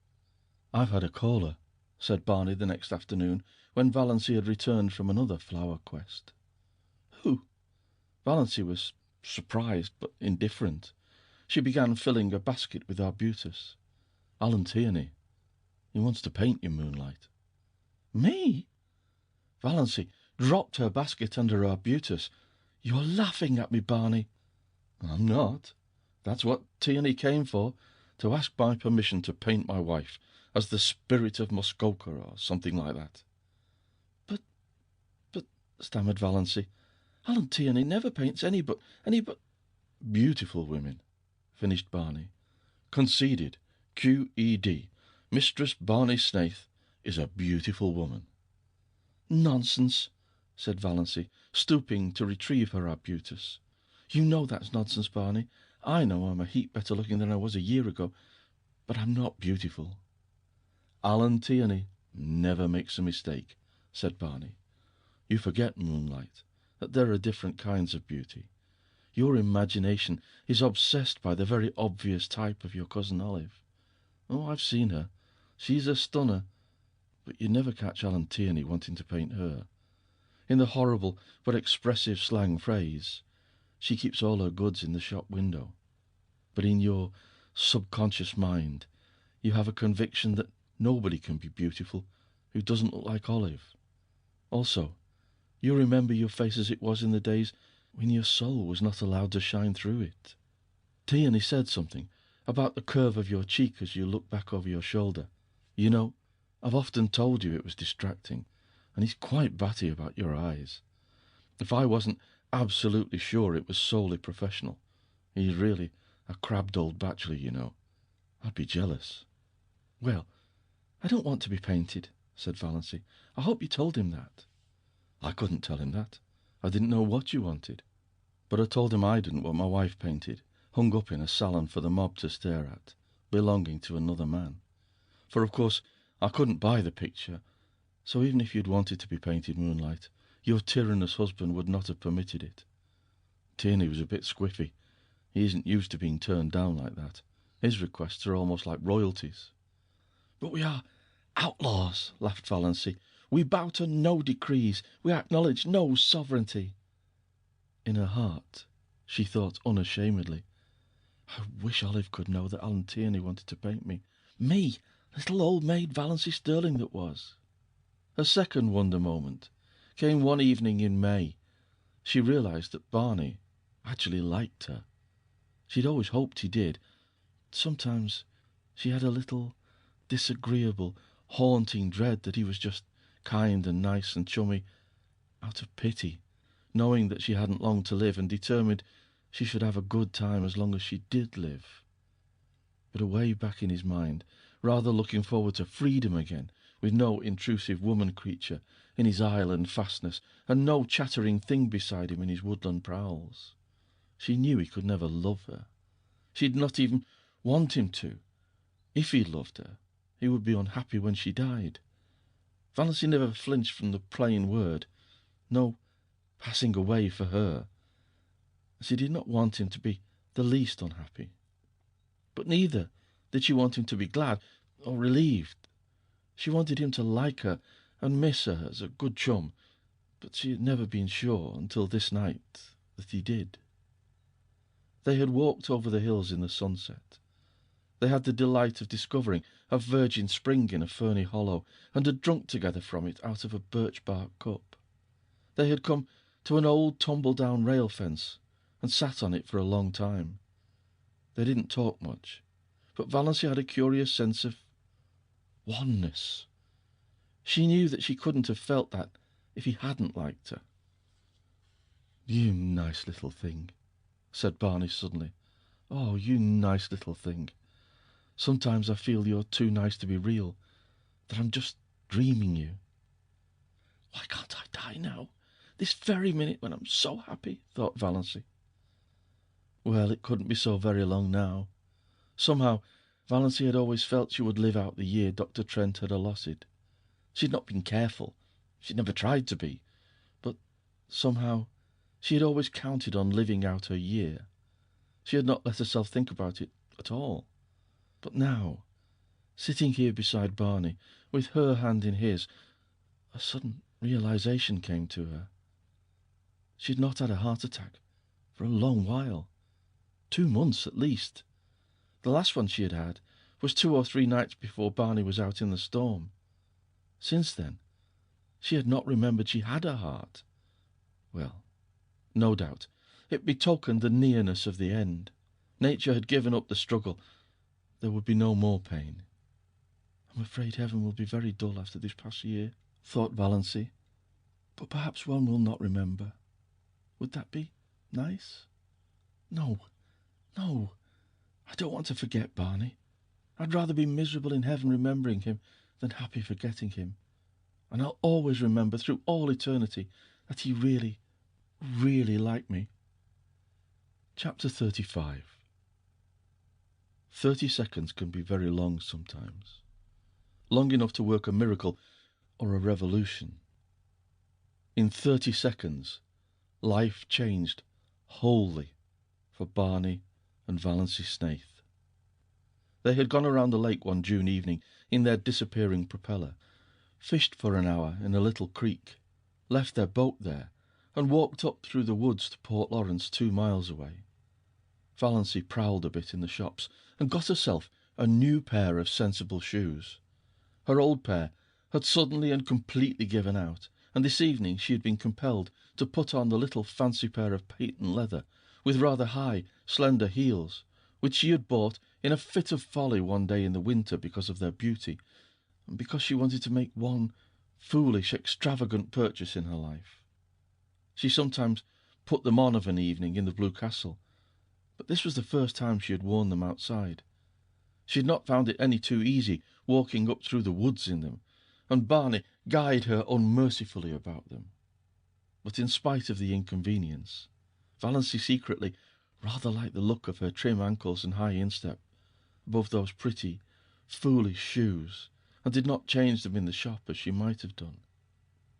"I've had a caller," said Barney the next afternoon, when Valancy had returned from another flower quest. "Who?" Valancy was surprised but indifferent. She began filling a basket with arbutus. "Alan Tierney. He wants to paint you, Moonlight." "Me?" Valancy dropped her basket and her arbutus. "You're laughing at me, Barney." "I'm not. That's what Tierney came for, to ask my permission to paint my wife as the spirit of Muskoka or something like that." But, stammered Valancy, "Alan Tierney never paints any but... "Beautiful women," finished Barney. "Conceded. Q.E.D. Mistress Barney Snaith is a beautiful woman." "Nonsense," said Valancy, stooping to retrieve her arbutus. "You know that's nonsense, Barney. I know I'm a heap better looking than I was a year ago, but I'm not beautiful." "Alan Tierney never makes a mistake," said Barney. "You forget, Moonlight, that there are different kinds of beauty. Your imagination is obsessed by the very obvious type of your cousin Olive. Oh, I've seen her. She's a stunner, but you never catch Alan Tierney wanting to paint her. In the horrible but expressive slang phrase, she keeps all her goods in the shop window. But in your subconscious mind, you have a conviction that nobody can be beautiful who doesn't look like Olive. Also, you remember your face as it was in the days when your soul was not allowed to shine through it. Tierney said something about the curve of your cheek as you looked back over your shoulder. You know, I've often told you it was distracting, and he's quite batty about your eyes. If I wasn't absolutely sure it was solely professional, he's really a crabbed old bachelor, you know, I'd be jealous." "Well, I don't want to be painted," said Valancy. "I hope you told him that." "I couldn't tell him that. I didn't know what you wanted. But I told him I didn't want my wife painted, hung up in a salon for the mob to stare at, belonging to another man. For, of course, I couldn't buy the picture, so even if you'd wanted to be painted, Moonlight, your tyrannous husband would not have permitted it. Tierney was a bit squiffy. He isn't used to being turned down like that. His requests are almost like royalties." "But we are outlaws," laughed Valancy. "We bow to no decrees. We acknowledge no sovereignty." In her heart, she thought unashamedly, "I wish Olive could know that Alan Tierney wanted to paint me. Me, little old maid Valancy Sterling that was." Her second wonder moment came one evening in May. She realized that Barney actually liked her. She'd always hoped he did. Sometimes she had a little disagreeable, haunting dread that he was just kind and nice and chummy out of pity, knowing that she hadn't long to live and determined she should have a good time as long as she did live. But away back in his mind, rather looking forward to freedom again, with no intrusive woman creature in his island fastness, and no chattering thing beside him in his woodland prowls. She knew he could never love her. She'd not even want him to. If he loved her, he would be unhappy when she died. Valancy never flinched from the plain word. No passing away for her. She did not want him to be the least unhappy. But neither did she want him to be glad or relieved. She wanted him to like her and miss her as a good chum, but she had never been sure until this night that he did. They had walked over the hills in the sunset. They had the delight of discovering a virgin spring in a ferny hollow, and had drunk together from it out of a birch-bark cup. They had come to an old tumble-down rail fence and sat on it for a long time. They didn't talk much, but Valancy had a curious sense of oneness. She knew that she couldn't have felt that if he hadn't liked her. "You nice little thing," said Barney suddenly. "Oh, you nice little thing. Sometimes I feel you're too nice to be real, that I'm just dreaming you." "Why can't I die now, this very minute when I'm so happy?" thought Valancy. Well, it couldn't be so very long now. Somehow, Valancy had always felt she would live out the year Dr. Trent had allotted. She'd not been careful. She'd never tried to be. But somehow, she had always counted on living out her year. She had not let herself think about it at all. But now, sitting here beside Barney, with her hand in his, a sudden realization came to her. She had not had a heart attack for a long while. 2 months at least. The last one she had had was 2 or 3 nights before Barney was out in the storm. Since then, she had not remembered she had a heart. Well, no doubt, it betokened the nearness of the end. Nature had given up the struggle. There would be no more pain. "I'm afraid heaven will be very dull after this past year," thought Valancy. "But perhaps one will not remember. Would that be nice? No, no, I don't want to forget Barney. I'd rather be miserable in heaven remembering him than happy forgetting him. And I'll always remember through all eternity that he really, really liked me." Chapter 35. 30 seconds can be very long sometimes. Long enough to work a miracle or a revolution. In 30 seconds, life changed wholly for Barney and Valency Snaith. They had gone around the lake one June evening in their disappearing propeller, fished for an hour in a little creek, left their boat there, and walked up through the woods to Port Lawrence 2 miles away. Valency prowled a bit in the shops and got herself a new pair of sensible shoes. Her old pair had suddenly and completely given out, and this evening she had been compelled to put on the little fancy pair of patent leather with rather high, slender heels, which she had bought in a fit of folly one day in the winter because of their beauty, and because she wanted to make one foolish, extravagant purchase in her life. She sometimes put them on of an evening in the Blue Castle, but this was the first time she had worn them outside. She had not found it any too easy walking up through the woods in them, and Barney guyed her unmercifully about them. But in spite of the inconvenience, Valency secretly rather liked the look of her trim ankles and high instep above those pretty, foolish shoes, and did not change them in the shop as she might have done.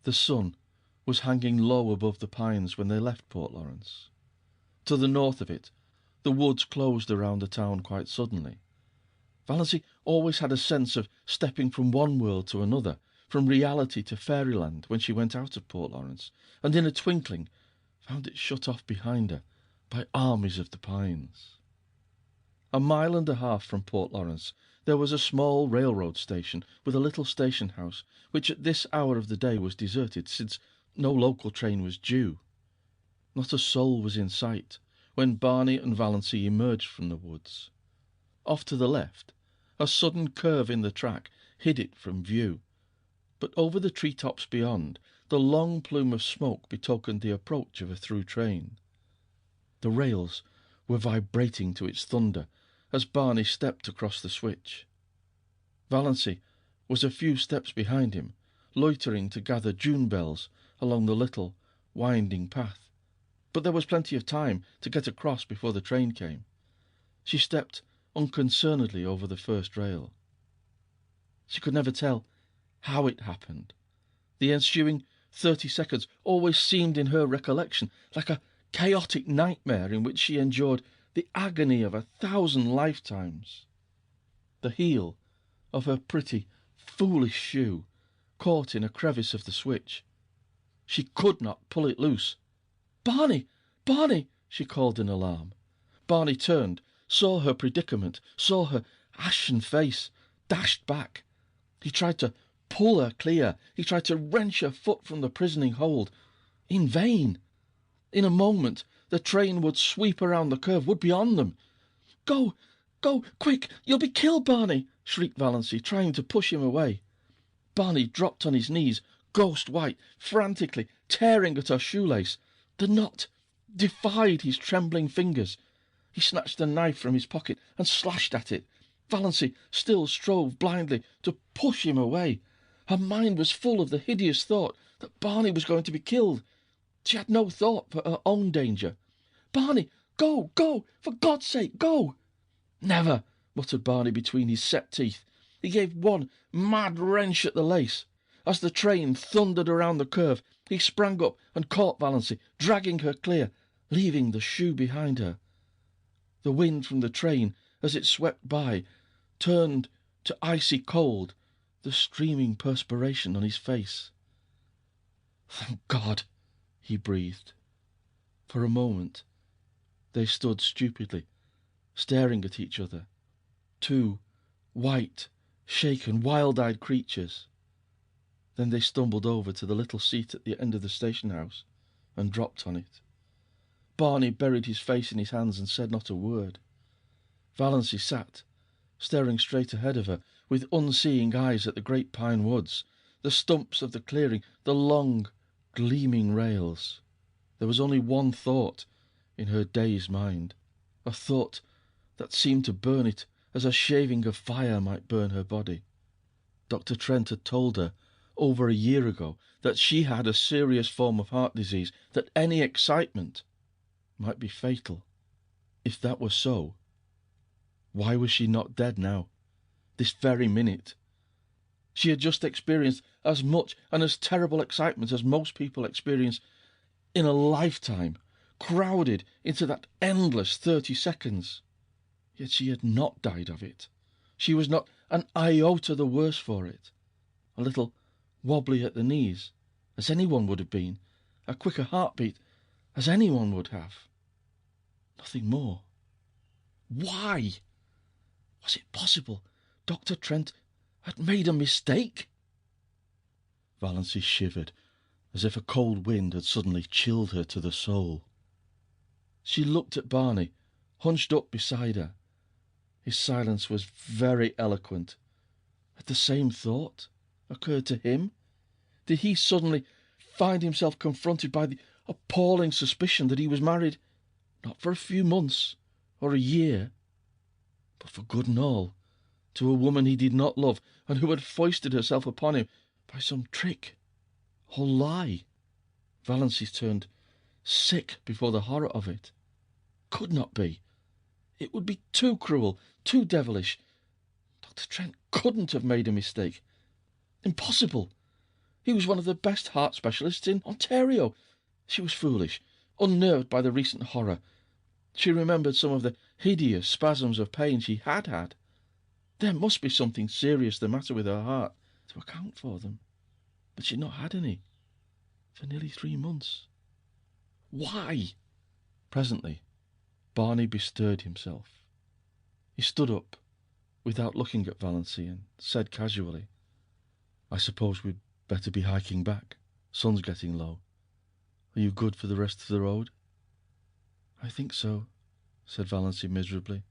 The sun was hanging low above the pines when they left Port Lawrence. To the north of it, the woods closed around the town quite suddenly. Valency always had a sense of stepping from one world to another, from reality to fairyland when she went out of Port Lawrence, and in a twinkling found it shut off behind her by armies of the pines. 1.5 miles from Port Lawrence there was a small railroad station with a little station house, which at this hour of the day was deserted, since no local train was due. Not a soul was in sight when Barney and Valency emerged from the woods. Off to the left, a sudden curve in the track hid it from view, but over the tree-tops beyond, the long plume of smoke betokened the approach of a through train. The rails were vibrating to its thunder as Barney stepped across the switch. Valency was a few steps behind him, loitering to gather June bells along the little, winding path, but there was plenty of time to get across before the train came. She stepped unconcernedly over the first rail. She could never tell how it happened. The ensuing 30 seconds always seemed in her recollection like a chaotic nightmare in which she endured the agony of 1,000 lifetimes. The heel of her pretty, foolish shoe caught in a crevice of the switch. She could not pull it loose. "Barney! Barney!" she called in alarm. Barney turned, saw her predicament, saw her ashen face, dashed back. He tried to pull her clear. He tried to wrench her foot from the prisoning hold. In vain. In a moment the train would sweep around the curve, would be on them. "Go! Go! Quick! You'll be killed, Barney!" shrieked Valency, trying to push him away. Barney dropped on his knees, ghost white, frantically tearing at her shoelace. The knot defied his trembling fingers. He snatched a knife from his pocket and slashed at it. Valency still strove blindly to push him away. Her mind was full of the hideous thought that Barney was going to be killed. She had no thought for her own danger. "Barney, go, go! For God's sake, go!" "Never!" muttered Barney between his set teeth. He gave one mad wrench at the lace. As the train thundered around the curve, he sprang up and caught Valency, dragging her clear, leaving the shoe behind her. The wind from the train, as it swept by, turned to icy cold the streaming perspiration on his face. "Thank God!" he breathed. For a moment they stood stupidly, staring at each other, two white, shaken, wild-eyed creatures. Then they stumbled over to the little seat at the end of the station house and dropped on it. Barney buried his face in his hands and said not a word. Valency sat, staring straight ahead of her, with unseeing eyes at the great pine woods, the stumps of the clearing, the long, gleaming rails. There was only one thought in her dazed mind, a thought that seemed to burn it as a shaving of fire might burn her body. Dr. Trent had told her over a year ago that she had a serious form of heart disease, that any excitement might be fatal. If that were so, Why was she not dead now, this very minute? She had just experienced as much and as terrible excitement as most people experience in a lifetime, crowded into that endless 30 seconds. Yet she had not died of it. She was not an iota the worse for it. A little wobbly at the knees, as anyone would have been, a quicker heartbeat, as anyone would have. Nothing more. Why? Was it possible Dr. Trent had made a mistake? Valancy shivered, as if a cold wind had suddenly chilled her to the soul. She looked at Barney, hunched up beside her. His silence was very eloquent. Had the same thought occurred to him? Did he suddenly find himself confronted by the appalling suspicion that he was married, not for a few months or a year, but for good and all, to a woman he did not love, and who had foisted herself upon him by some trick or lie? Valancy turned sick before the horror of it. Could not be. It would be too cruel, too devilish. Dr. Trent couldn't have made a mistake. Impossible. He was one of the best heart specialists in Ontario. She was foolish, unnerved by the recent horror. She remembered some of the hideous spasms of pain she had had. There must be something serious the matter with her heart to account for them. But she had not had any for nearly 3 months. Why? Presently, Barney bestirred himself. He stood up, without looking at Valancy, and said casually, "I suppose we'd better be hiking back. Sun's getting low. Are you good for the rest of the road?" "I think so," said Valancy miserably.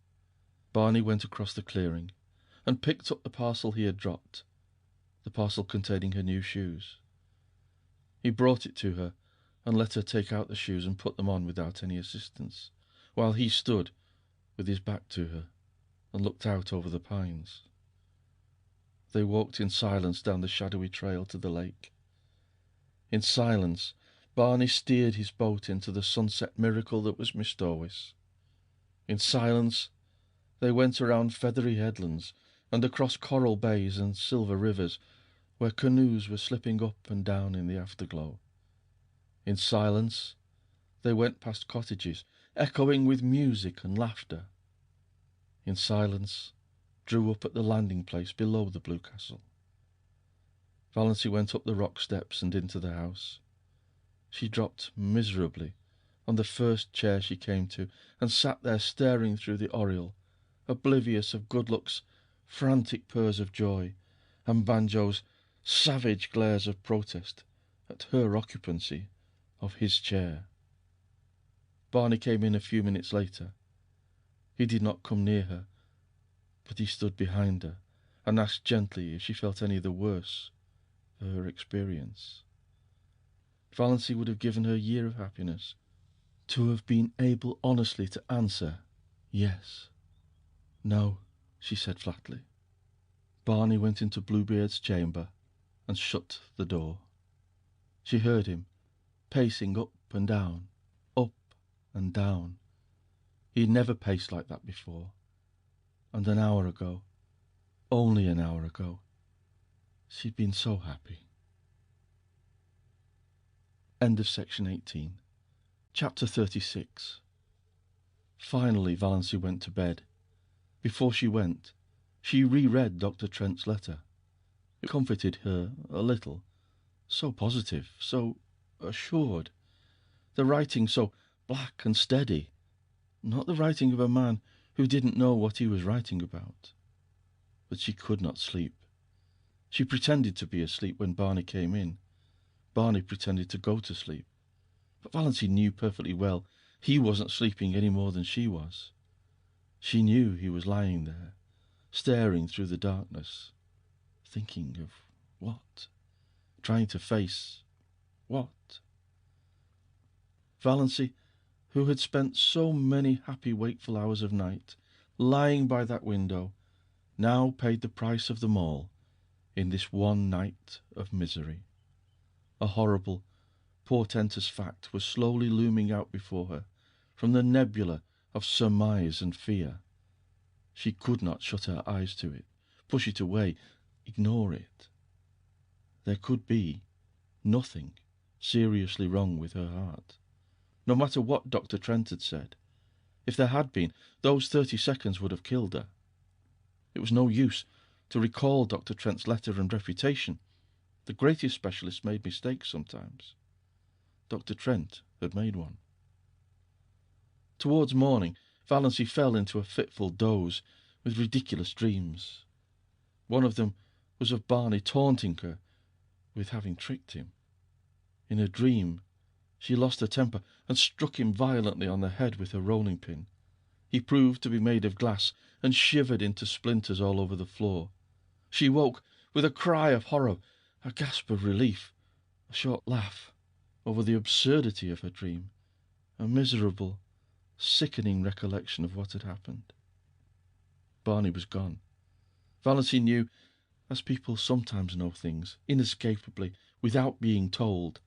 Barney went across the clearing and picked up the parcel he had dropped, the parcel containing her new shoes. He brought it to her and let her take out the shoes and put them on without any assistance, while he stood with his back to her and looked out over the pines. They walked in silence down the shadowy trail to the lake. In silence, Barney steered his boat into the sunset miracle that was Mistorwis. In silence, they went around feathery headlands and across coral bays and silver rivers, where canoes were slipping up and down in the afterglow. In silence, they went past cottages, echoing with music and laughter. In silence, drew up at the landing place below the Blue Castle. Valancy went up the rock steps and into the house. She dropped miserably on the first chair she came to, and sat there staring through the oriel, oblivious of Goodluck's frantic purrs of joy, and Banjo's savage glares of protest at her occupancy of his chair. Barney came in a few minutes later. He did not come near her, but he stood behind her and asked gently if she felt any the worse for her experience. Valancy would have given her a year of happiness to have been able honestly to answer yes. "No," she said flatly. Barney went into Bluebeard's chamber and shut the door. She heard him pacing up and down, up and down. He had never paced like that before. And an hour ago, only an hour ago, she'd been so happy. End of section 18. Chapter 36. Finally, Valancy went to bed. Before she went, she reread Dr. Trent's letter. It comforted her a little. So positive, so assured. The writing so black and steady. Not the writing of a man who didn't know what he was writing about. But she could not sleep. She pretended to be asleep when Barney came in. Barney pretended to go to sleep. But Valancy knew perfectly well he wasn't sleeping any more than she was. She knew he was lying there, staring through the darkness, thinking of what? Trying to face what? Valancy, who had spent so many happy wakeful hours of night lying by that window, now paid the price of them all in this one night of misery. A horrible, portentous fact was slowly looming out before her from the nebula of surmise and fear. She could not shut her eyes to it, push it away, ignore it. There could be nothing seriously wrong with her heart, no matter what Dr. Trent had said. If there had been, those 30 seconds would have killed her. It was no use to recall Dr. Trent's letter and reputation. The greatest specialists made mistakes sometimes. Dr. Trent had made one. Towards morning, Valancy fell into a fitful doze with ridiculous dreams. One of them was of Barney taunting her with having tricked him. In a dream, she lost her temper and struck him violently on the head with her rolling pin. He proved to be made of glass and shivered into splinters all over the floor. She woke with a cry of horror, a gasp of relief, a short laugh over the absurdity of her dream, a miserable, sickening recollection of what had happened. Barney was gone. Valancy knew, as people sometimes know things, inescapably, without being told,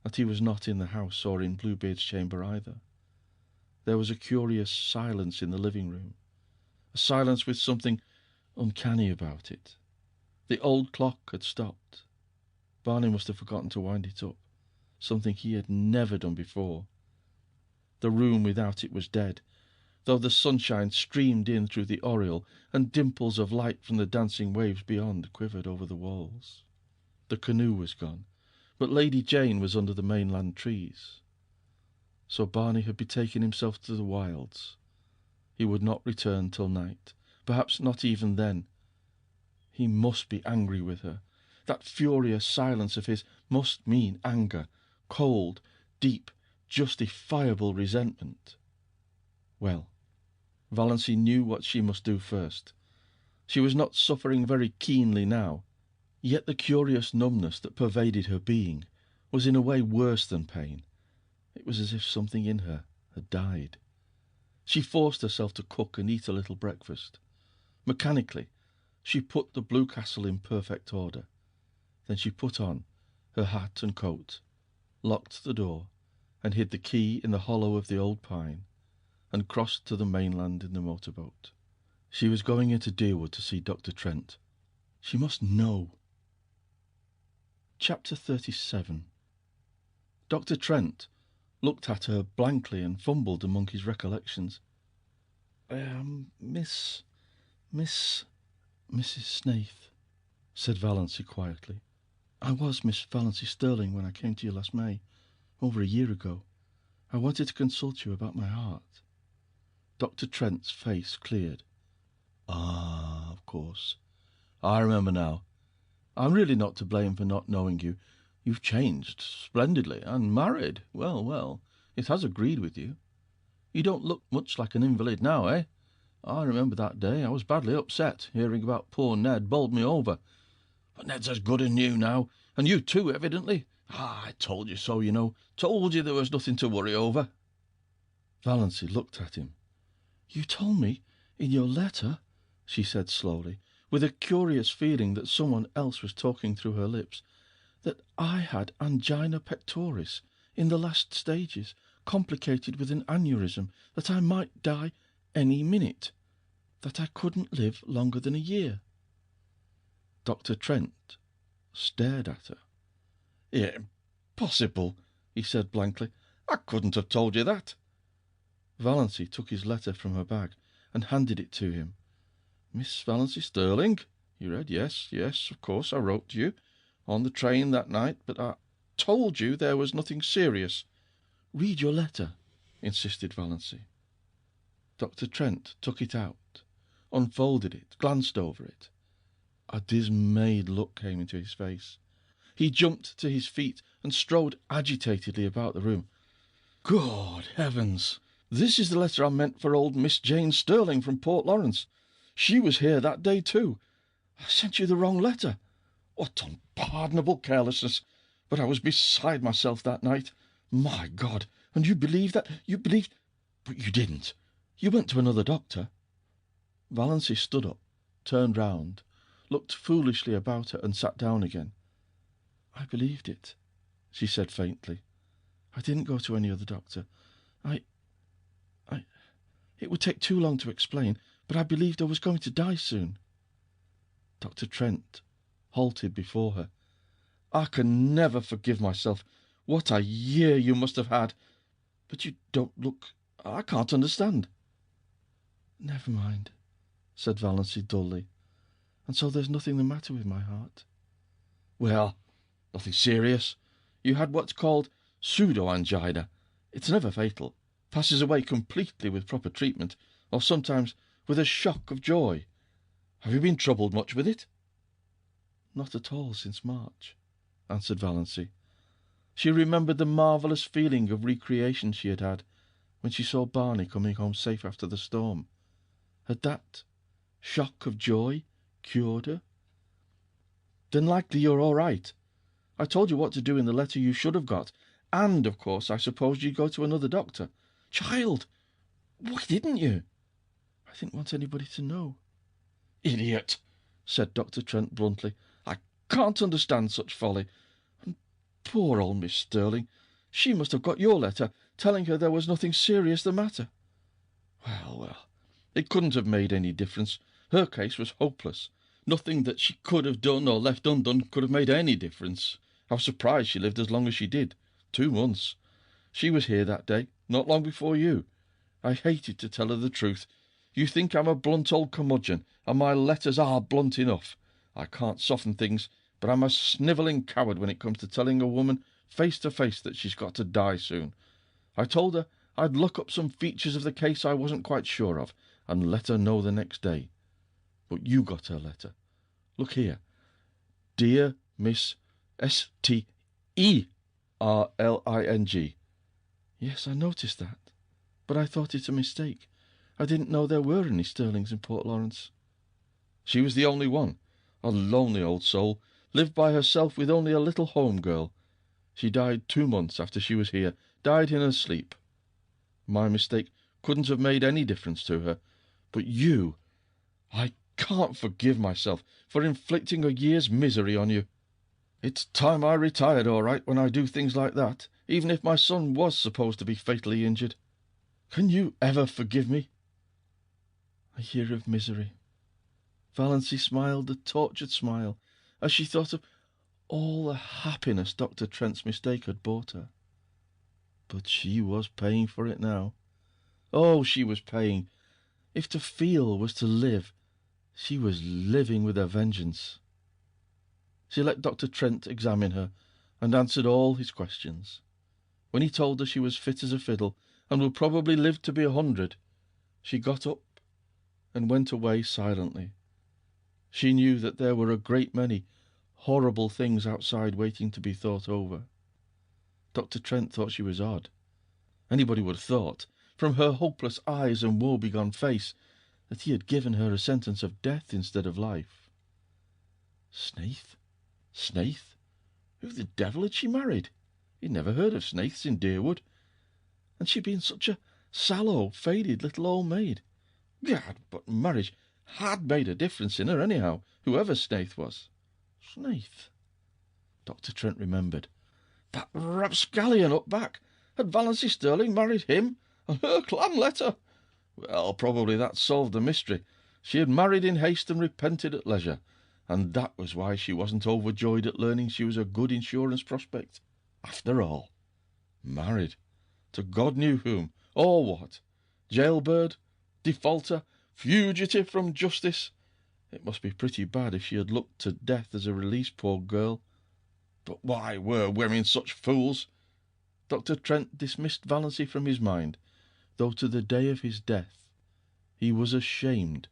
that he was not in the house or in Bluebeard's chamber either. There was a curious silence in the living room, a silence with something uncanny about it. The old clock had stopped. Barney must have forgotten to wind it up, something he had never done before. The room without it was dead, though the sunshine streamed in through the oriel, and dimples of light from the dancing waves beyond quivered over the walls. The canoe was gone, but Lady Jane was under the mainland trees. So Barney had betaken himself to the wilds. He would not return till night, perhaps not even then. He must be angry with her. That furious silence of his must mean anger, cold, deep, justifiable resentment. Well, Valancy knew what she must do first. She was not suffering very keenly now, yet the curious numbness that pervaded her being was in a way worse than pain. It was as if something in her had died. She forced herself to cook and eat a little breakfast. Mechanically, she put the Blue Castle in perfect order. Then she put on her hat and coat, locked the door, and hid the key in the hollow of the old pine, and crossed to the mainland in the motorboat. She was going into Deerwood to see Dr. Trent. She must know. Chapter 37. Dr. Trent looked at her blankly and fumbled among his recollections. Mrs. Snaith, said Valancy quietly. I was Miss Valancy Sterling when I came to you last May, over a year ago. I wanted to consult you about my heart. Dr. Trent's face cleared. Ah, of course. I remember now. I'm really not to blame for not knowing you. You've changed splendidly, and married. Well, well, it has agreed with you. You don't look much like an invalid now, eh? I remember that day. I was badly upset. Hearing about poor Ned bowled me over. But Ned's as good as new now, and you too, evidently. I told you so, you know. Told you there was nothing to worry over. Valancy looked at him. You told me in your letter, she said slowly, with a curious feeling that someone else was talking through her lips, that I had angina pectoris in the last stages, complicated with an aneurysm, that I might die any minute, that I couldn't live longer than a year. Dr. Trent stared at her. Impossible, he said blankly. I couldn't have told you that. Valancy took his letter from her bag and handed it to him. Miss Valancy Sterling, he read. Yes, of course, I wrote to you on the train that night, but I told you there was nothing serious. Read your letter, insisted Valancy. Dr. Trent took it out, unfolded it, glanced over it. A dismayed look came into his face. He jumped to his feet and strode agitatedly about the room. Good heavens! This is the letter I meant for old Miss Jane Sterling from Port Lawrence. She was here that day too. I sent you the wrong letter. What unpardonable carelessness! But I was beside myself that night. My God! And you believed that? You believed... But you didn't. You went to another doctor. Valancy stood up, turned round, looked foolishly about her and sat down again. I believed it, she said faintly. I didn't go to any other doctor. It would take too long to explain, but I believed I was going to die soon." Dr. Trent halted before her. "I can never forgive myself. What a year you must have had. But you don't look... I can't understand." "Never mind," said Valancy dully. "And so there's nothing the matter with my heart?" "Well, nothing serious. You had what's called pseudo-angina. It's never fatal. Passes away completely with proper treatment, or sometimes with a shock of joy. Have you been troubled much with it?" "Not at all since March," answered Valancy. She remembered the marvellous feeling of recreation she had had when she saw Barney coming home safe after the storm. Had that shock of joy cured her? "Then likely you're all right. I told you what to do in the letter you should have got, and, of course, I supposed you'd go to another doctor." "Child, why didn't you?" "I didn't want anybody to know." "Idiot," said Dr. Trent bluntly. "I can't understand such folly. And poor old Miss Sterling. She must have got your letter, telling her there was nothing serious the matter." Well, it couldn't have made any difference. Her case was hopeless. Nothing that she could have done or left undone could have made any difference. I was surprised she lived as long as she did. 2 months. She was here that day, not long before you. I hated to tell her the truth. You think I'm a blunt old curmudgeon, and my letters are blunt enough. I can't soften things, but I'm a snivelling coward when it comes to telling a woman face to face that she's got to die soon. I told her I'd look up some features of the case I wasn't quite sure of, and let her know the next day. But you got her letter. Look here. Dear Miss Sterling. "Yes, I noticed that, but I thought it a mistake. I didn't know there were any Sterlings in Port Lawrence." She was the only one. A lonely old soul, lived by herself with only a little home girl. She died 2 months after she was here, died in her sleep. My mistake couldn't have made any difference to her. But you... I can't forgive myself for inflicting a year's misery on you. It's time I retired, all right, when I do things like that, even if my son was supposed to be fatally injured. Can you ever forgive me?" "A year of misery." Valancy smiled a tortured smile as she thought of all the happiness Dr. Trent's mistake had brought her. But she was paying for it now. Oh, she was paying. If to feel was to live, she was living with a vengeance. She let Dr. Trent examine her and answered all his questions. When he told her she was fit as a fiddle and would probably live to be 100, she got up and went away silently. She knew that there were a great many horrible things outside waiting to be thought over. Dr. Trent thought she was odd. Anybody would have thought, from her hopeless eyes and woe-begone face, that he had given her a sentence of death instead of life. Snaith? Snaith? Who the devil had she married? He'd never heard of Snaiths in Deerwood. And she'd been such a sallow, faded little old maid. Gad, but marriage had made a difference in her anyhow, whoever Snaith was. Snaith? Dr. Trent remembered. That rapscallion up back. Had Valancy Sterling married him? And her clan letter? Well, probably that solved the mystery. She had married in haste and repented at leisure, and that was why she wasn't overjoyed at learning she was a good insurance prospect. After all, married. To God knew whom, or what. Jailbird, defaulter, fugitive from justice. It must be pretty bad if she had looked to death as a release, poor girl. But why were women such fools? Dr. Trent dismissed Valancy from his mind, though to the day of his death he was ashamed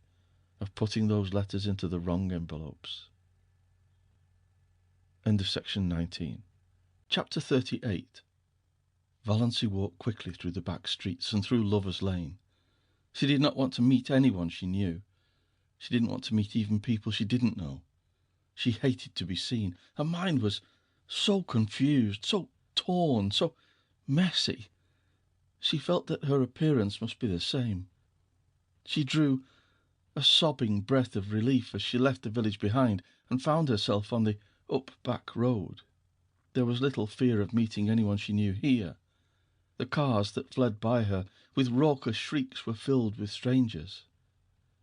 of putting those letters into the wrong envelopes. End of section 19. Chapter 38. Valancy walked quickly through the back streets and through Lover's Lane. She did not want to meet anyone she knew. She didn't want to meet even people she didn't know. She hated to be seen. Her mind was so confused, so torn, so messy. She felt that her appearance must be the same. She drew a sobbing breath of relief as she left the village behind and found herself on the up-back road. There was little fear of meeting anyone she knew here. The cars that fled by her with raucous shrieks were filled with strangers.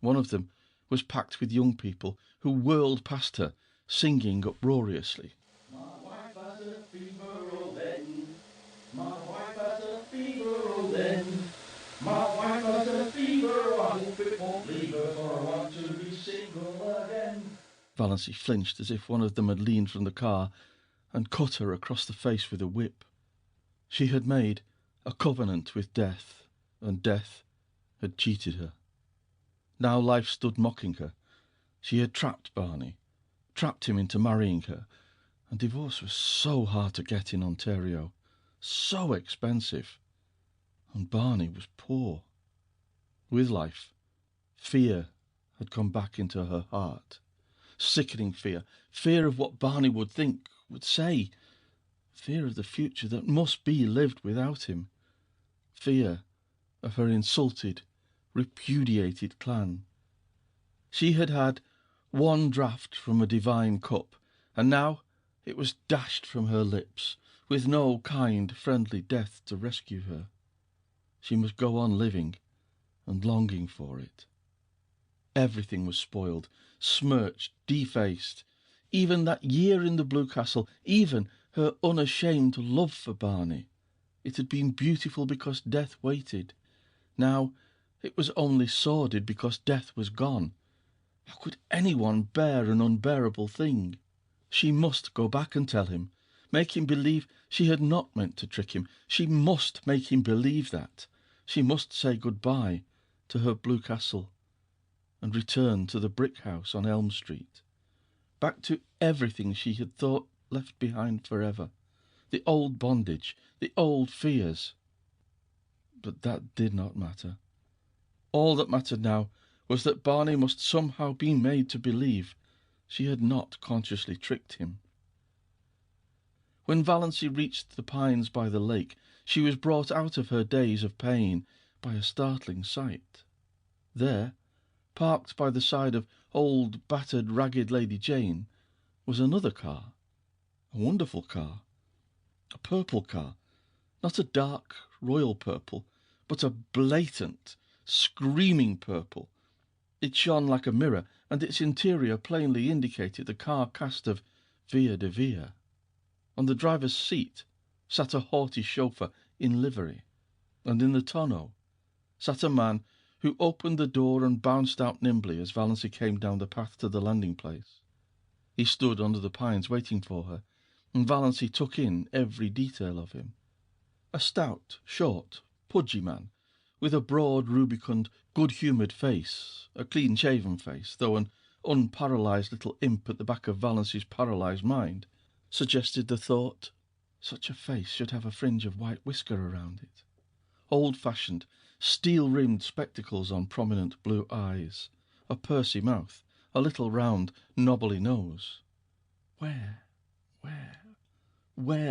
One of them was packed with young people who whirled past her, singing uproariously. My wife has a fever, oh then. My wife has a fever, oh then. My wife has a fever, I hope it won't leave her, for I want to be single again. Valancy flinched as if one of them had leaned from the car and cut her across the face with a whip. She had made a covenant with death, and death had cheated her. Now life stood mocking her. She had trapped Barney, trapped him into marrying her, and divorce was so hard to get in Ontario, so expensive, and Barney was poor. With life, fear had come back into her heart. Sickening fear, fear of what Barney would think, would say, fear of the future that must be lived without him, fear of her insulted, repudiated clan. She had had one draught from a divine cup, and now it was dashed from her lips, with no kind, friendly death to rescue her. She must go on living and longing for it. Everything was spoiled, smirched, defaced. Even that year in the Blue Castle, even her unashamed love for Barney. It had been beautiful because death waited. Now it was only sordid because death was gone. How could anyone bear an unbearable thing? She must go back and tell him, make him believe she had not meant to trick him. She must make him believe that. She must say goodbye to her Blue Castle and return to the brick house on Elm Street, back to everything she had thought left behind forever, the old bondage, the old fears. But that did not matter. All that mattered now was that Barney must somehow be made to believe she had not consciously tricked him. When Valancy reached the pines by the lake, she was brought out of her daze of pain by a startling sight. There, parked by the side of old, battered, ragged Lady Jane, was another car, a wonderful car, a purple car, not a dark royal purple, but a blatant, screaming purple. It shone like a mirror, and its interior plainly indicated the car cast of Vere de Vere. On the driver's seat sat a haughty chauffeur in livery, and in the tonneau sat a man who opened the door and bounced out nimbly as Valancy came down the path to the landing place. He stood under the pines waiting for her, and Valancy took in every detail of him. A stout, short, pudgy man, with a broad, rubicund, good-humoured face, a clean-shaven face, though an unparalysed little imp at the back of Valancy's paralysed mind suggested the thought, such a face should have a fringe of white whisker around it. Old-fashioned, steel-rimmed spectacles on prominent blue eyes, a pursy mouth, a little round, knobbly nose. Where,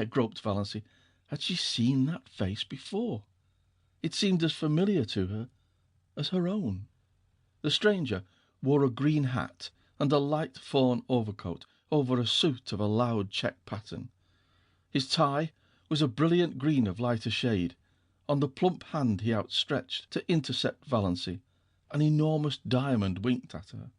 groped Valancy, had she seen that face before? It seemed as familiar to her as her own. The stranger wore a green hat and a light fawn overcoat over a suit of a loud check pattern. His tie was a brilliant green of lighter shade. On the plump hand he outstretched to intercept Valancy, an enormous diamond winked at her.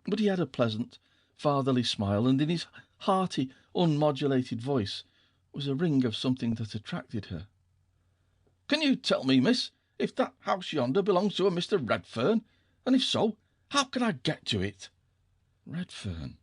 But he had a pleasant, fatherly smile, and in his hearty, unmodulated voice was a ring of something that attracted her. "Can you tell me, miss, if that house yonder belongs to a Mr. Redfern? And if so, how can I get to it?" Redfern.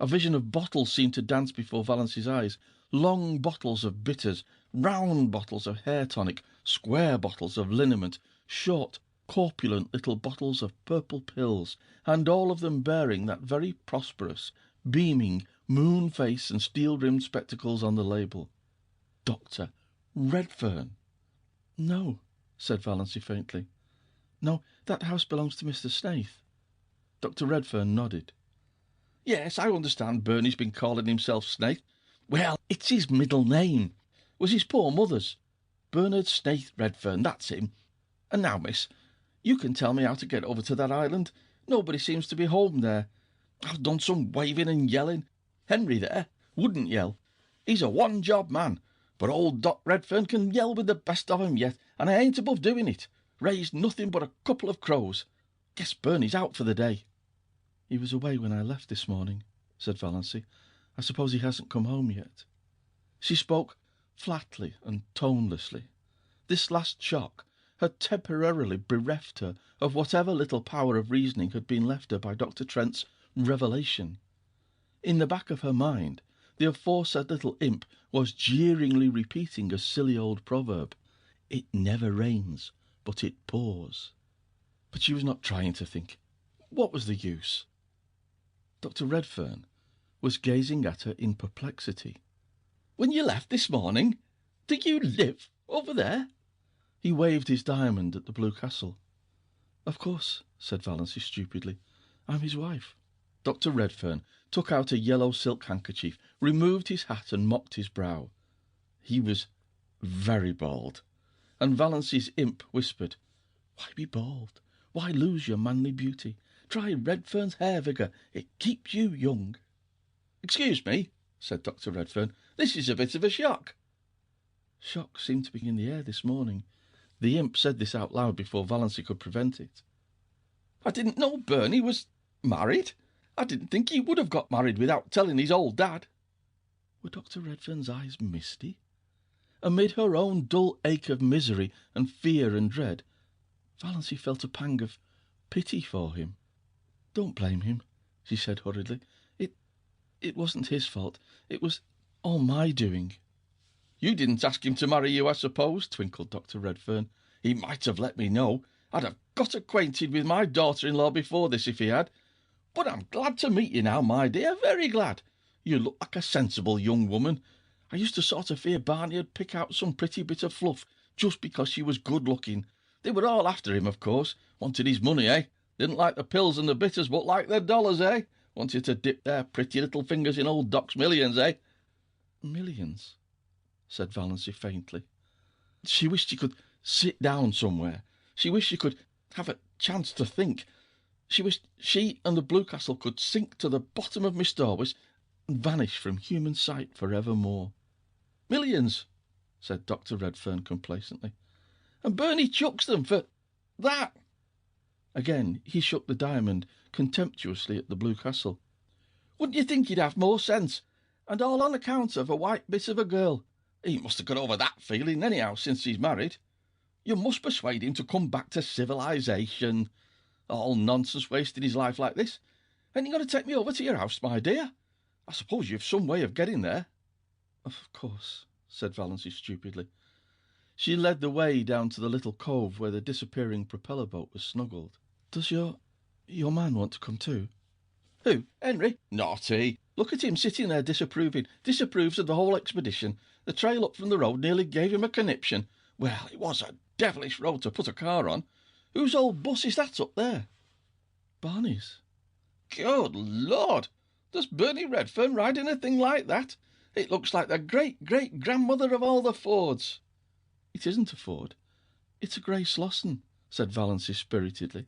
A vision of bottles seemed to dance before Valancy's eyes. Long bottles of bitters, round bottles of hair tonic, square bottles of liniment, short, corpulent little bottles of purple pills, and all of them bearing that very prosperous, beaming, moon face and steel-rimmed spectacles on the label. Dr. Redfern. "No," said Valancy faintly. "No, that house belongs to Mr. Snaith." Dr. Redfern nodded. "Yes, I understand Bernie's been calling himself Snaith. Well, it's his middle name. Was his poor mother's. Bernard Snaith Redfern, that's him. And now, miss, you can tell me how to get over to that island. Nobody seems to be home there. I've done some waving and yelling. Henry there wouldn't yell. He's a one-job man. But old Doc Redfern can yell with the best of 'em yet, and I ain't above doing it. Raised nothing but a couple of crows. Guess Bernie's out for the day." "He was away when I left this morning," said Valancy. "I suppose he hasn't come home yet." She spoke flatly and tonelessly. This last shock had temporarily bereft her of whatever little power of reasoning had been left her by Dr. Trent's revelation. In the back of her mind, the aforesaid little imp was jeeringly repeating a silly old proverb: "It never rains, but it pours." But she was not trying to think. What was the use? Dr. Redfern was gazing at her in perplexity. "When you left this morning? Do you live over there?" He waved his diamond at the Blue Castle. "Of course," said Valancy stupidly. "I'm his wife." Dr. Redfern took out a yellow silk handkerchief, removed his hat and mopped his brow. He was very bald, and Valancy's imp whispered, "Why be bald? Why lose your manly beauty? Try Redfern's hair vigour. It keeps you young." "Excuse me," said Dr. Redfern. "This is a bit of a shock." Shock seemed to be in the air this morning. The imp said this out loud before Valancy could prevent it. "I didn't know Bernie was married. I didn't think he would have got married without telling his old dad." Were Dr. Redfern's eyes misty? Amid her own dull ache of misery and fear and dread, Valancy felt a pang of pity for him. "Don't blame him," she said hurriedly. It wasn't his fault. It was all my doing." "You didn't ask him to marry you, I suppose," twinkled Dr. Redfern. "He might have let me know. I'd have got acquainted with my daughter-in-law before this if he had. But I'm glad to meet you now, my dear, very glad. You look like a sensible young woman. I used to sort of fear Barney'd pick out some pretty bit of fluff just because she was good-looking. They were all after him, of course. Wanted his money, eh? Didn't like the pills and the bitters, but liked their dollars, eh? Wanted to dip their pretty little fingers in old Doc's millions, eh?" "Millions?" said Valancy faintly. She wished she could sit down somewhere. She wished she could have a chance to think. She wished she and the Blue Castle could sink to the bottom of Miss Dorwis and vanish from human sight for evermore. "Millions," said Dr. Redfern complacently. "And Bernie chucks them for that." Again he shook the diamond contemptuously at the Blue Castle. "Wouldn't you think he'd have more sense? And all on account of a white bit of a girl. He must have got over that feeling anyhow since he's married. You must persuade him to come back to civilization. All nonsense wasting his life like this. Ain't you going to take me over to your house, my dear? I suppose you've some way of getting there." "Of course," said Valancy stupidly. She led the way down to the little cove where the disappearing propeller boat was snuggled. "Does your man want to come too?" "Who? Henry? Naughty. Look at him sitting there disapproving. Disapproves of the whole expedition. The trail up from the road nearly gave him a conniption. Well, it was a devilish road to put a car on. Whose old bus is that up there?" "Barney's." "Good Lord! Does Bernie Redfern ride in a thing like that? It looks like the great-great-grandmother of all the Fords." "It isn't a Ford. It's a grey Slosson," said Valancy spiritedly.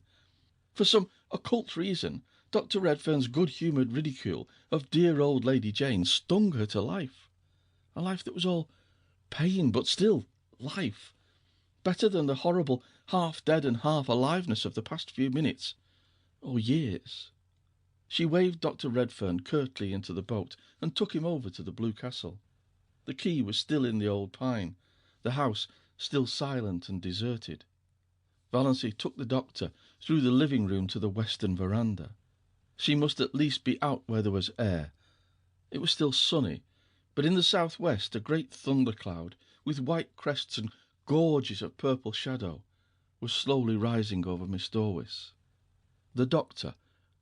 For some occult reason, Dr. Redfern's good-humoured ridicule of dear old Lady Jane stung her to life. A life that was all pain, but still life. Better than the horrible half-dead and half-aliveness of the past few minutes, or years. She waved Dr. Redfern curtly into the boat and took him over to the Blue Castle. The key was still in the old pine, the house still silent and deserted. Valancy took the doctor through the living-room to the western veranda. She must at least be out where there was air. It was still sunny, but in the southwest a great thundercloud, with white crests and gorges of purple shadow, was slowly rising over Miss Dorwis. The doctor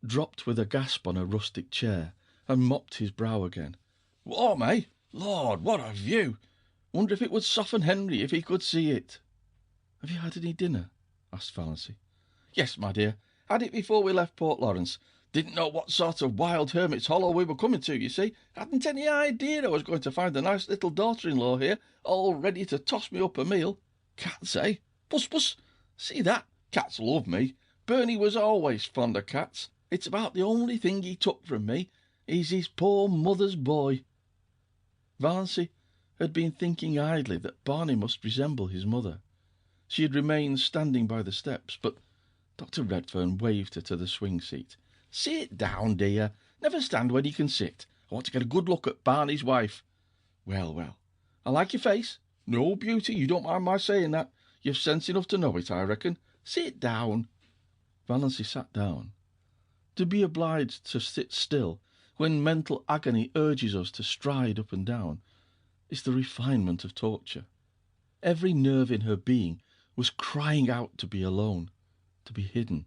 dropped with a gasp on a rustic chair and mopped his brow again. "Warm, eh? Lord, what a view! Wonder if it would soften Henry if he could see it." "Have you had any dinner?" asked Valancy. "Yes, my dear. Had it before we left Port Lawrence. Didn't know what sort of wild hermit's hollow we were coming to, you see. Hadn't any idea I was going to find a nice little daughter-in-law here, all ready to toss me up a meal. Cats, eh? Puss, puss. See that? Cats love me. Bernie was always fond of cats. It's about the only thing he took from me. He's his poor mother's boy." Valancy had been thinking idly that Barney must resemble his mother. She had remained standing by the steps, but Dr. Redfern waved her to the swing seat. "Sit down, dear. Never stand when you can sit. I want to get a good look at Barney's wife." "Well, well. I like your face. No beauty, you don't mind my saying that. You've sense enough to know it, I reckon. Sit down." Valancy sat down. To be obliged to sit still when mental agony urges us to stride up and down is the refinement of torture. Every nerve in her being was crying out to be alone, to be hidden.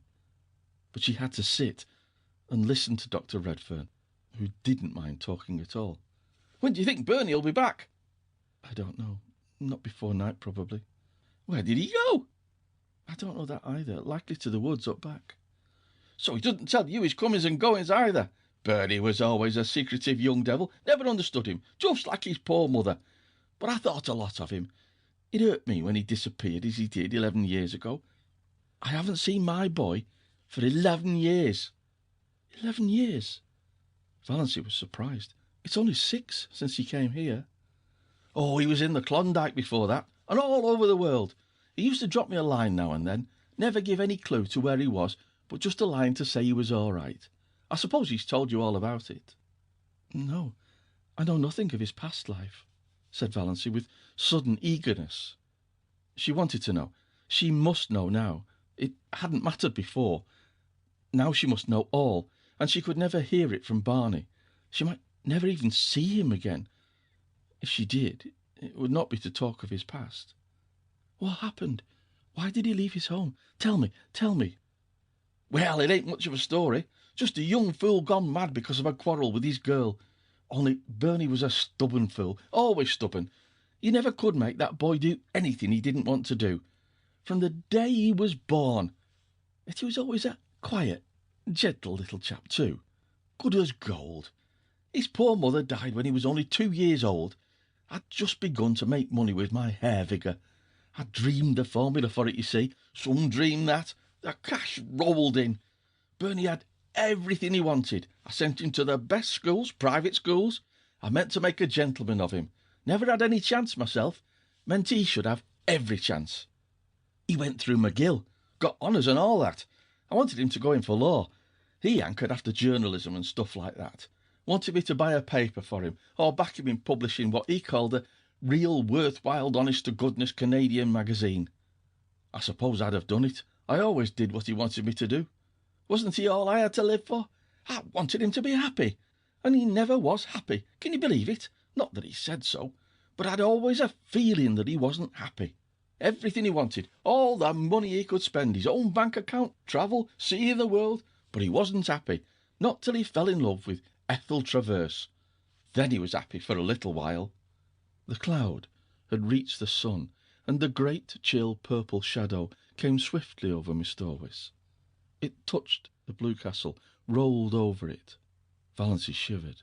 But she had to sit and listen to Dr. Redfern, who didn't mind talking at all. "When do you think Bernie will be back?" "I don't know. Not before night, probably." "Where did he go?" "I don't know that either. Likely to the woods up back." "So he doesn't tell you his comings and goings either. Bernie was always a secretive young devil. Never understood him. Just like his poor mother. But I thought a lot of him. It hurt me when he disappeared as he did 11 years ago. I haven't seen my boy for 11 years. 11 years?" Valancy was surprised. "It's only 6 since he came here." "Oh, he was in the Klondike before that, and all over the world. He used to drop me a line now and then. Never give any clue to where he was, but just a line to say he was all right. I suppose he's told you all about it." "No, I know nothing of his past life," said Valancy with sudden eagerness. She wanted to know. She must know now. It hadn't mattered before. Now she must know all, and she could never hear it from Barney. She might never even see him again. If she did, it would not be to talk of his past. "What happened? Why did he leave his home? Tell me, tell me." "Well, it ain't much of a story. Just a young fool gone mad because of a quarrel with his girl. Only Bernie was a stubborn fool, always stubborn. You never could make that boy do anything he didn't want to do. From the day he was born. Yet he was always a quiet, gentle little chap too. Good as gold. His poor mother died when he was only 2 years old. I'd just begun to make money with my hair vigour. I dreamed the formula for it, you see. Some dream that. The cash rolled in. Bernie had everything he wanted. I sent him to the best schools, private schools. I meant to make a gentleman of him. Never had any chance myself. Meant he should have every chance. He went through McGill, got honours and all that. I wanted him to go in for law. He hankered after journalism and stuff like that. Wanted me to buy a paper for him, or back him in publishing what he called a real worthwhile honest-to-goodness Canadian magazine. I suppose I'd have done it. I always did what he wanted me to do. Wasn't he all I had to live for? I wanted him to be happy, and he never was happy. Can you believe it? Not that he said so, but I'd always a feeling that he wasn't happy. Everything he wanted, all the money he could spend, his own bank account, travel, see the world, but he wasn't happy, not till he fell in love with Ethel Traverse. Then he was happy for a little while." The cloud had reached the sun, and the great chill purple shadow came swiftly over Miss Dorwis. It touched the blue castle, rolled over it. Valancy shivered.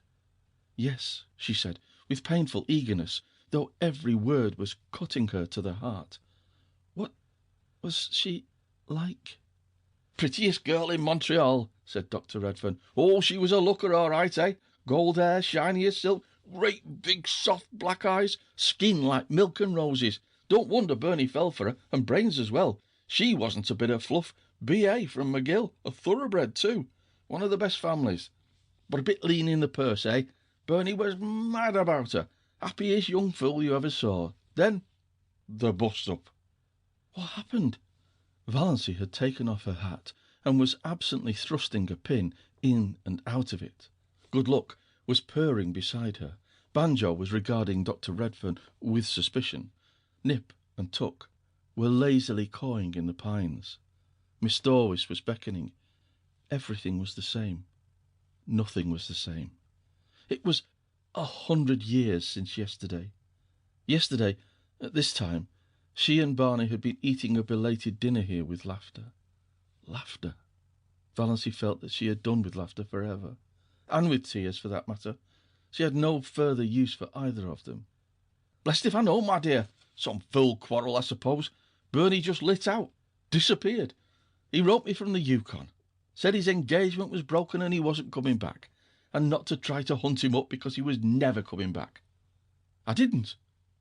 "Yes," she said, with painful eagerness, though every word was cutting her to the heart. "What was she like?" "Prettiest girl in Montreal," said Dr. Redfern. "Oh, she was a looker, all right, eh? Gold hair, shiny as silk, great big soft black eyes, skin like milk and roses. Don't wonder Bernie fell for her, and brains as well. She wasn't a bit of fluff. B.A. from McGill, a thoroughbred too. One of the best families. But a bit lean in the purse, eh? Bernie was mad about her. Happiest young fool you ever saw. Then the bust-up." "What happened?" Valancy had taken off her hat and was absently thrusting a pin in and out of it. Good Luck was purring beside her. Banjo was regarding Dr. Redfern with suspicion. Nip and Tuck were lazily cawing in the pines. Miss Dorwis was beckoning. Everything was the same. Nothing was the same. It was 100 years since yesterday. Yesterday, at this time, she and Barney had been eating a belated dinner here with laughter. Laughter. Valancy felt that she had done with laughter forever, and with tears, for that matter. She had no further use for either of them. "Blessed if I know, my dear. Some fool quarrel, I suppose. Bernie just lit out. Disappeared. He wrote me from the Yukon. Said his engagement was broken and he wasn't coming back, and not to try to hunt him up because he was never coming back. I didn't.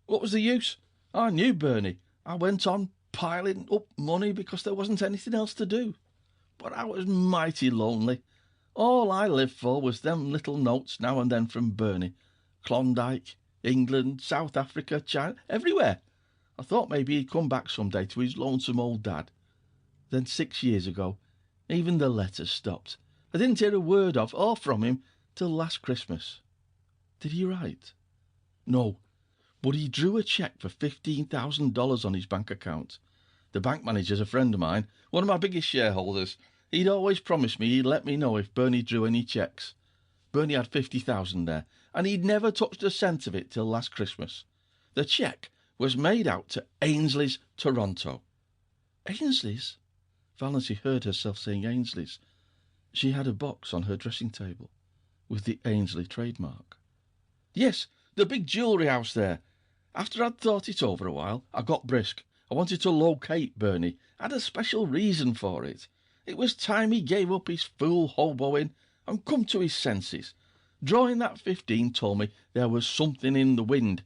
What was the use? I knew Bernie. I went on piling up money because there wasn't anything else to do. but I was mighty lonely. All I lived for was them little notes now and then from Bernie. Klondike, England, South Africa, China, everywhere. I thought maybe he'd come back some day to his lonesome old dad. Then 6 years ago, even the letters stopped. I didn't hear a word of or from him till last Christmas. Did he write? No, but he drew a cheque for $15,000 on his bank account. The bank manager's a friend of mine, one of my biggest shareholders. He'd always promised me he'd let me know if Bernie drew any cheques. Bernie had 50,000 there, and he'd never touched a cent of it till last Christmas. The cheque was made out to Ainsley's, Toronto. Ainsley's? Valency heard herself saying Ainsley's. She had a box on her dressing table with the Ainsley trademark. Yes, the big jewellery house there. After I'd thought it over a while, I got brisk. I wanted to locate Bernie. I had a special reason for it. It was time he gave up his fool hoboing and come to his senses. Drawing that 15 told me there was something in the wind.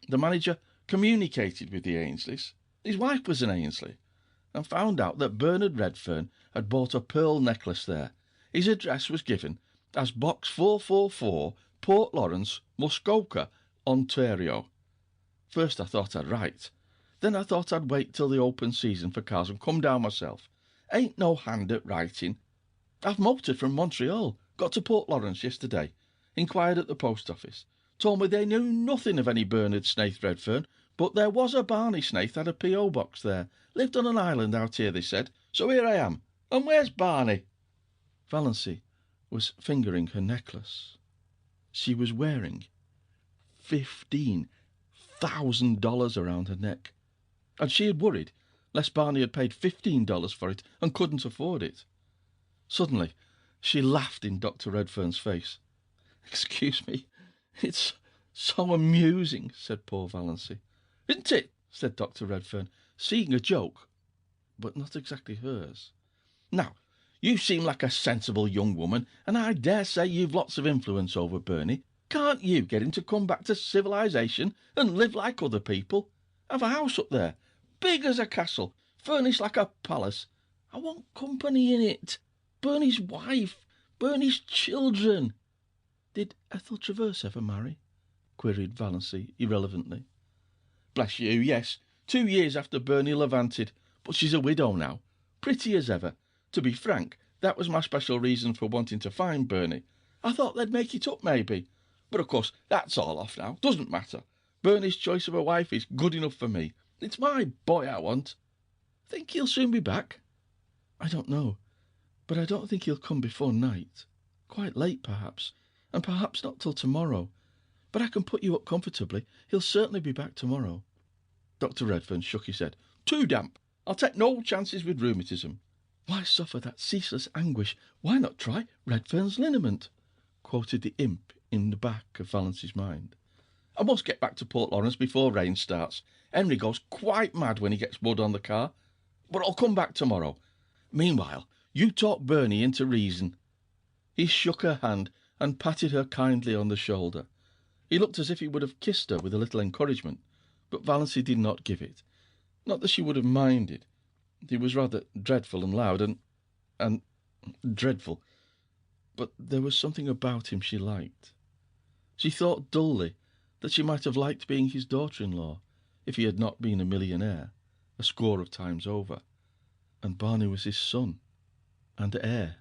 The manager communicated with the Ainsleys. His wife was an Ainsley, and found out that Bernard Redfern had bought a pearl necklace there. His address was given as Box 444, Port Lawrence, Muskoka, Ontario. First I thought I'd write. Then I thought I'd wait till the open season for cars and come down myself. Ain't no hand at writing. I've motored from Montreal, got to Port Lawrence yesterday, inquired at the post office, told me they knew nothing of any Bernard Snaith Redfern, but there was a Barney Snaith had a P.O. box there, lived on an island out here, they said, so here I am. And where's Barney? Valency was fingering her necklace. She was wearing $15,000 around her neck, and she had worried lest Barney had paid $15 for it and couldn't afford it. Suddenly, she laughed in Dr. Redfern's face. "Excuse me, it's so amusing," said poor Valency. "Isn't it?" said Dr. Redfern, seeing a joke, but not exactly hers. "Now, you seem like a sensible young woman, and I dare say you've lots of influence over Bernie. Can't you get him to come back to civilization and live like other people? Have a house up there, big as a castle, furnished like a palace. I want company in it. Bernie's wife, Bernie's children." "Did Ethel Traverse ever marry?" queried Valency irrelevantly. "Bless you, yes. 2 years after Bernie levanted, but she's a widow now, pretty as ever. To be frank, that was my special reason for wanting to find Bernie. I thought they'd make it up, maybe. But of course, that's all off now. Doesn't matter. Bernie's choice of a wife is good enough for me. It's my boy I want." "Think he'll soon be back?" "I don't know, but I don't think he'll come before night. Quite late, perhaps, and perhaps not till tomorrow. But I can put you up comfortably. He'll certainly be back tomorrow." Dr. Redfern shook his head. "Too damp. I'll take no chances with rheumatism." "Why suffer that ceaseless anguish? Why not try Redfern's liniment?" quoted the imp in the back of Valency's mind. "I must get back to Port Lawrence before rain starts. Henry goes quite mad when he gets mud on the car. But I'll come back tomorrow. Meanwhile, you talk Bernie into reason." He shook her hand and patted her kindly on the shoulder. He looked as if he would have kissed her with a little encouragement, but Valency did not give it. Not that she would have minded. He was rather dreadful and loud and dreadful, but there was something about him she liked. She thought dully that she might have liked being his daughter-in-law if he had not been a millionaire, a score of times over, and Barney was his son and heir.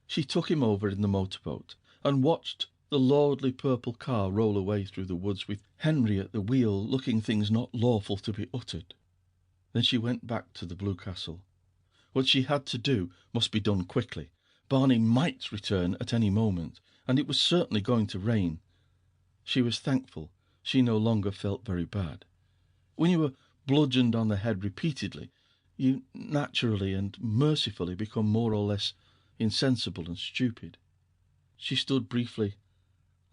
She took him over in the motorboat and watched the lordly purple car roll away through the woods with Henry at the wheel, looking things not lawful to be uttered. Then she went back to the Blue Castle. What she had to do must be done quickly. Barney might return at any moment, and it was certainly going to rain. She was thankful she no longer felt very bad. When you are bludgeoned on the head repeatedly, you naturally and mercifully become more or less insensible and stupid. She stood briefly,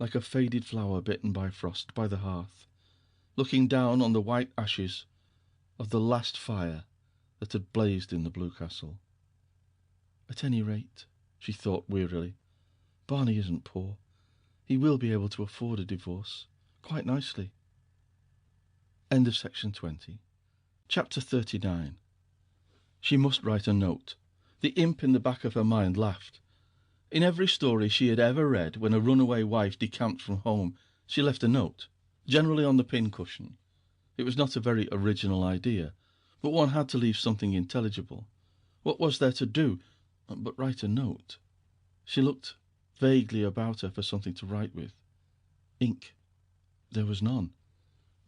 like a faded flower bitten by frost, by the hearth, looking down on the white ashes of the last fire that had blazed in the Blue Castle. At any rate, she thought wearily, Barney isn't poor. He will be able to afford a divorce quite nicely. End of section 20. Chapter 39. She must write a note. The imp in the back of her mind laughed. In every story she had ever read, when a runaway wife decamped from home, she left a note, generally on the pincushion. It was not a very original idea, but one had to leave something intelligible. What was there to do but write a note? She looked vaguely about her for something to write with. Ink. There was none.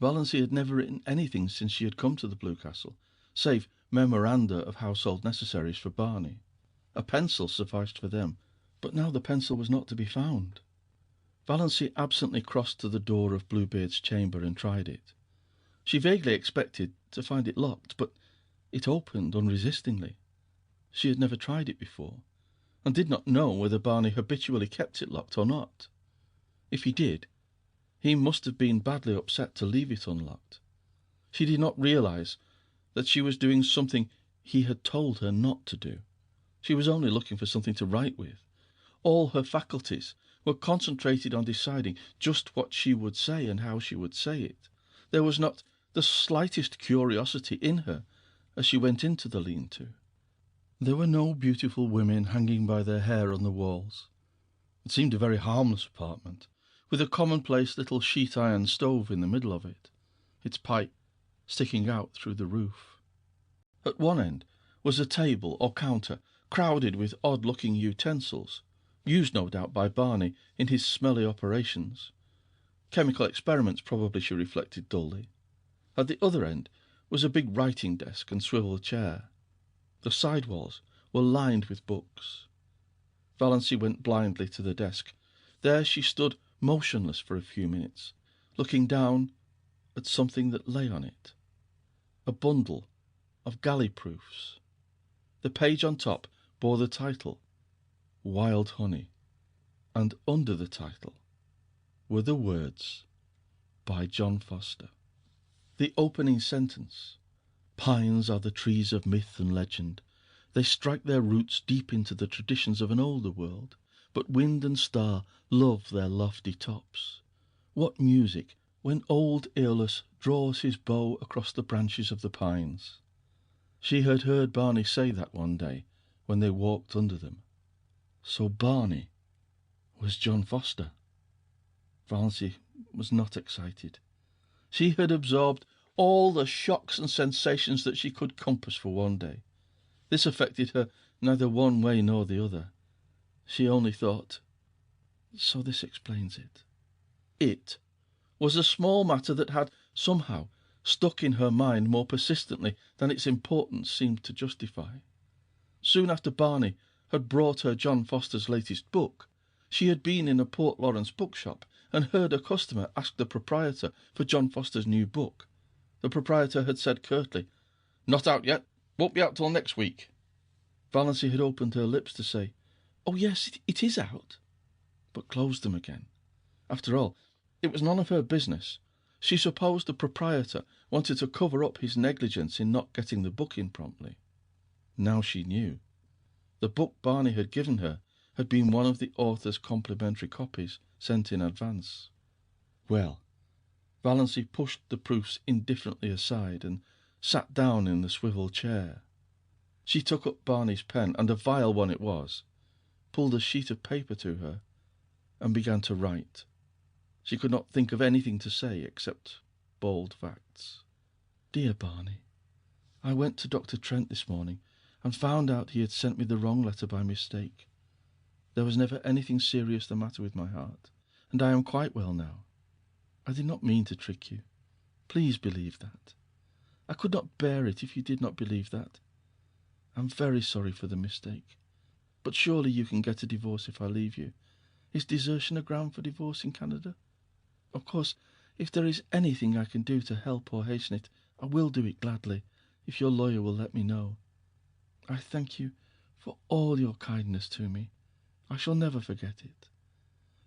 Valancy had never written anything since she had come to the Blue Castle, save memoranda of household necessaries for Barney. A pencil sufficed for them, but now the pencil was not to be found. Valancy absently crossed to the door of Bluebeard's chamber and tried it. She vaguely expected to find it locked, but it opened unresistingly. She had never tried it before, and did not know whether Barney habitually kept it locked or not. If he did, he must have been badly upset to leave it unlocked. She did not realize that she was doing something he had told her not to do. She was only looking for something to write with. All her faculties were concentrated on deciding just what she would say and how she would say it. There was not the slightest curiosity in her as she went into the lean-to. There were no beautiful women hanging by their hair on the walls. It seemed a very harmless apartment, with a commonplace little sheet-iron stove in the middle of it, its pipe sticking out through the roof. At one end was a table or counter crowded with odd-looking utensils, used no doubt by Barney in his smelly operations. Chemical experiments, probably, she reflected dully. At the other end was a big writing desk and swivel chair. The side walls were lined with books. Valancy went blindly to the desk. There she stood motionless for a few minutes, looking down at something that lay on it. A bundle of galley proofs. The page on top bore the title, Wild Honey, and under the title were the words, by John Foster. The opening sentence, "Pines are the trees of myth and legend. They strike their roots deep into the traditions of an older world, but wind and star love their lofty tops. What music when old Aeolus draws his bow across the branches of the pines." She had heard Barney say that one day when they walked under them. So Barney was John Foster. Valancy was not excited. She had absorbed all the shocks and sensations that she could compass for one day. This affected her neither one way nor the other. She only thought, so this explains it. It was a small matter that had somehow stuck in her mind more persistently than its importance seemed to justify. Soon after Barney had brought her John Foster's latest book, she had been in a Port Lawrence bookshop and heard a customer ask the proprietor for John Foster's new book. The proprietor had said curtly, "Not out yet. Won't be out till next week." Valancy had opened her lips to say, "Oh yes, it is out," but closed them again. After all, it was none of her business. She supposed the proprietor wanted to cover up his negligence in not getting the book in promptly. Now she knew. The book Barney had given her had been one of the author's complimentary copies sent in advance. Well, Valancy pushed the proofs indifferently aside and sat down in the swivel chair. She took up Barney's pen, and a vile one it was, pulled a sheet of paper to her, and began to write. She could not think of anything to say except bald facts. "Dear Barney, I went to Dr. Trent this morning and found out he had sent me the wrong letter by mistake. There was never anything serious the matter with my heart, and I am quite well now. I did not mean to trick you. Please believe that. I could not bear it if you did not believe that. I am very sorry for the mistake. But surely you can get a divorce if I leave you. Is desertion a ground for divorce in Canada? Of course, if there is anything I can do to help or hasten it, I will do it gladly, if your lawyer will let me know. I thank you for all your kindness to me. I shall never forget it.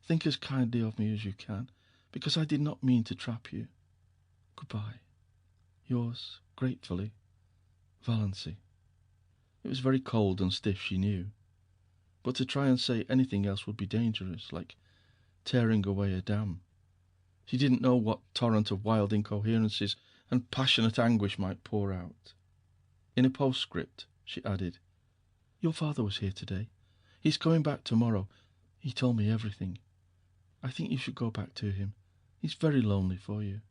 Think as kindly of me as you can, because I did not mean to trap you. Goodbye. Yours gratefully, Valancy." It was very cold and stiff, she knew, but to try and say anything else would be dangerous, like tearing away a dam. She didn't know what torrent of wild incoherences and passionate anguish might pour out. In a postscript, she added, Your father was here today. He's coming back tomorrow. He told me everything. I think you should go back to him. He's very lonely for you."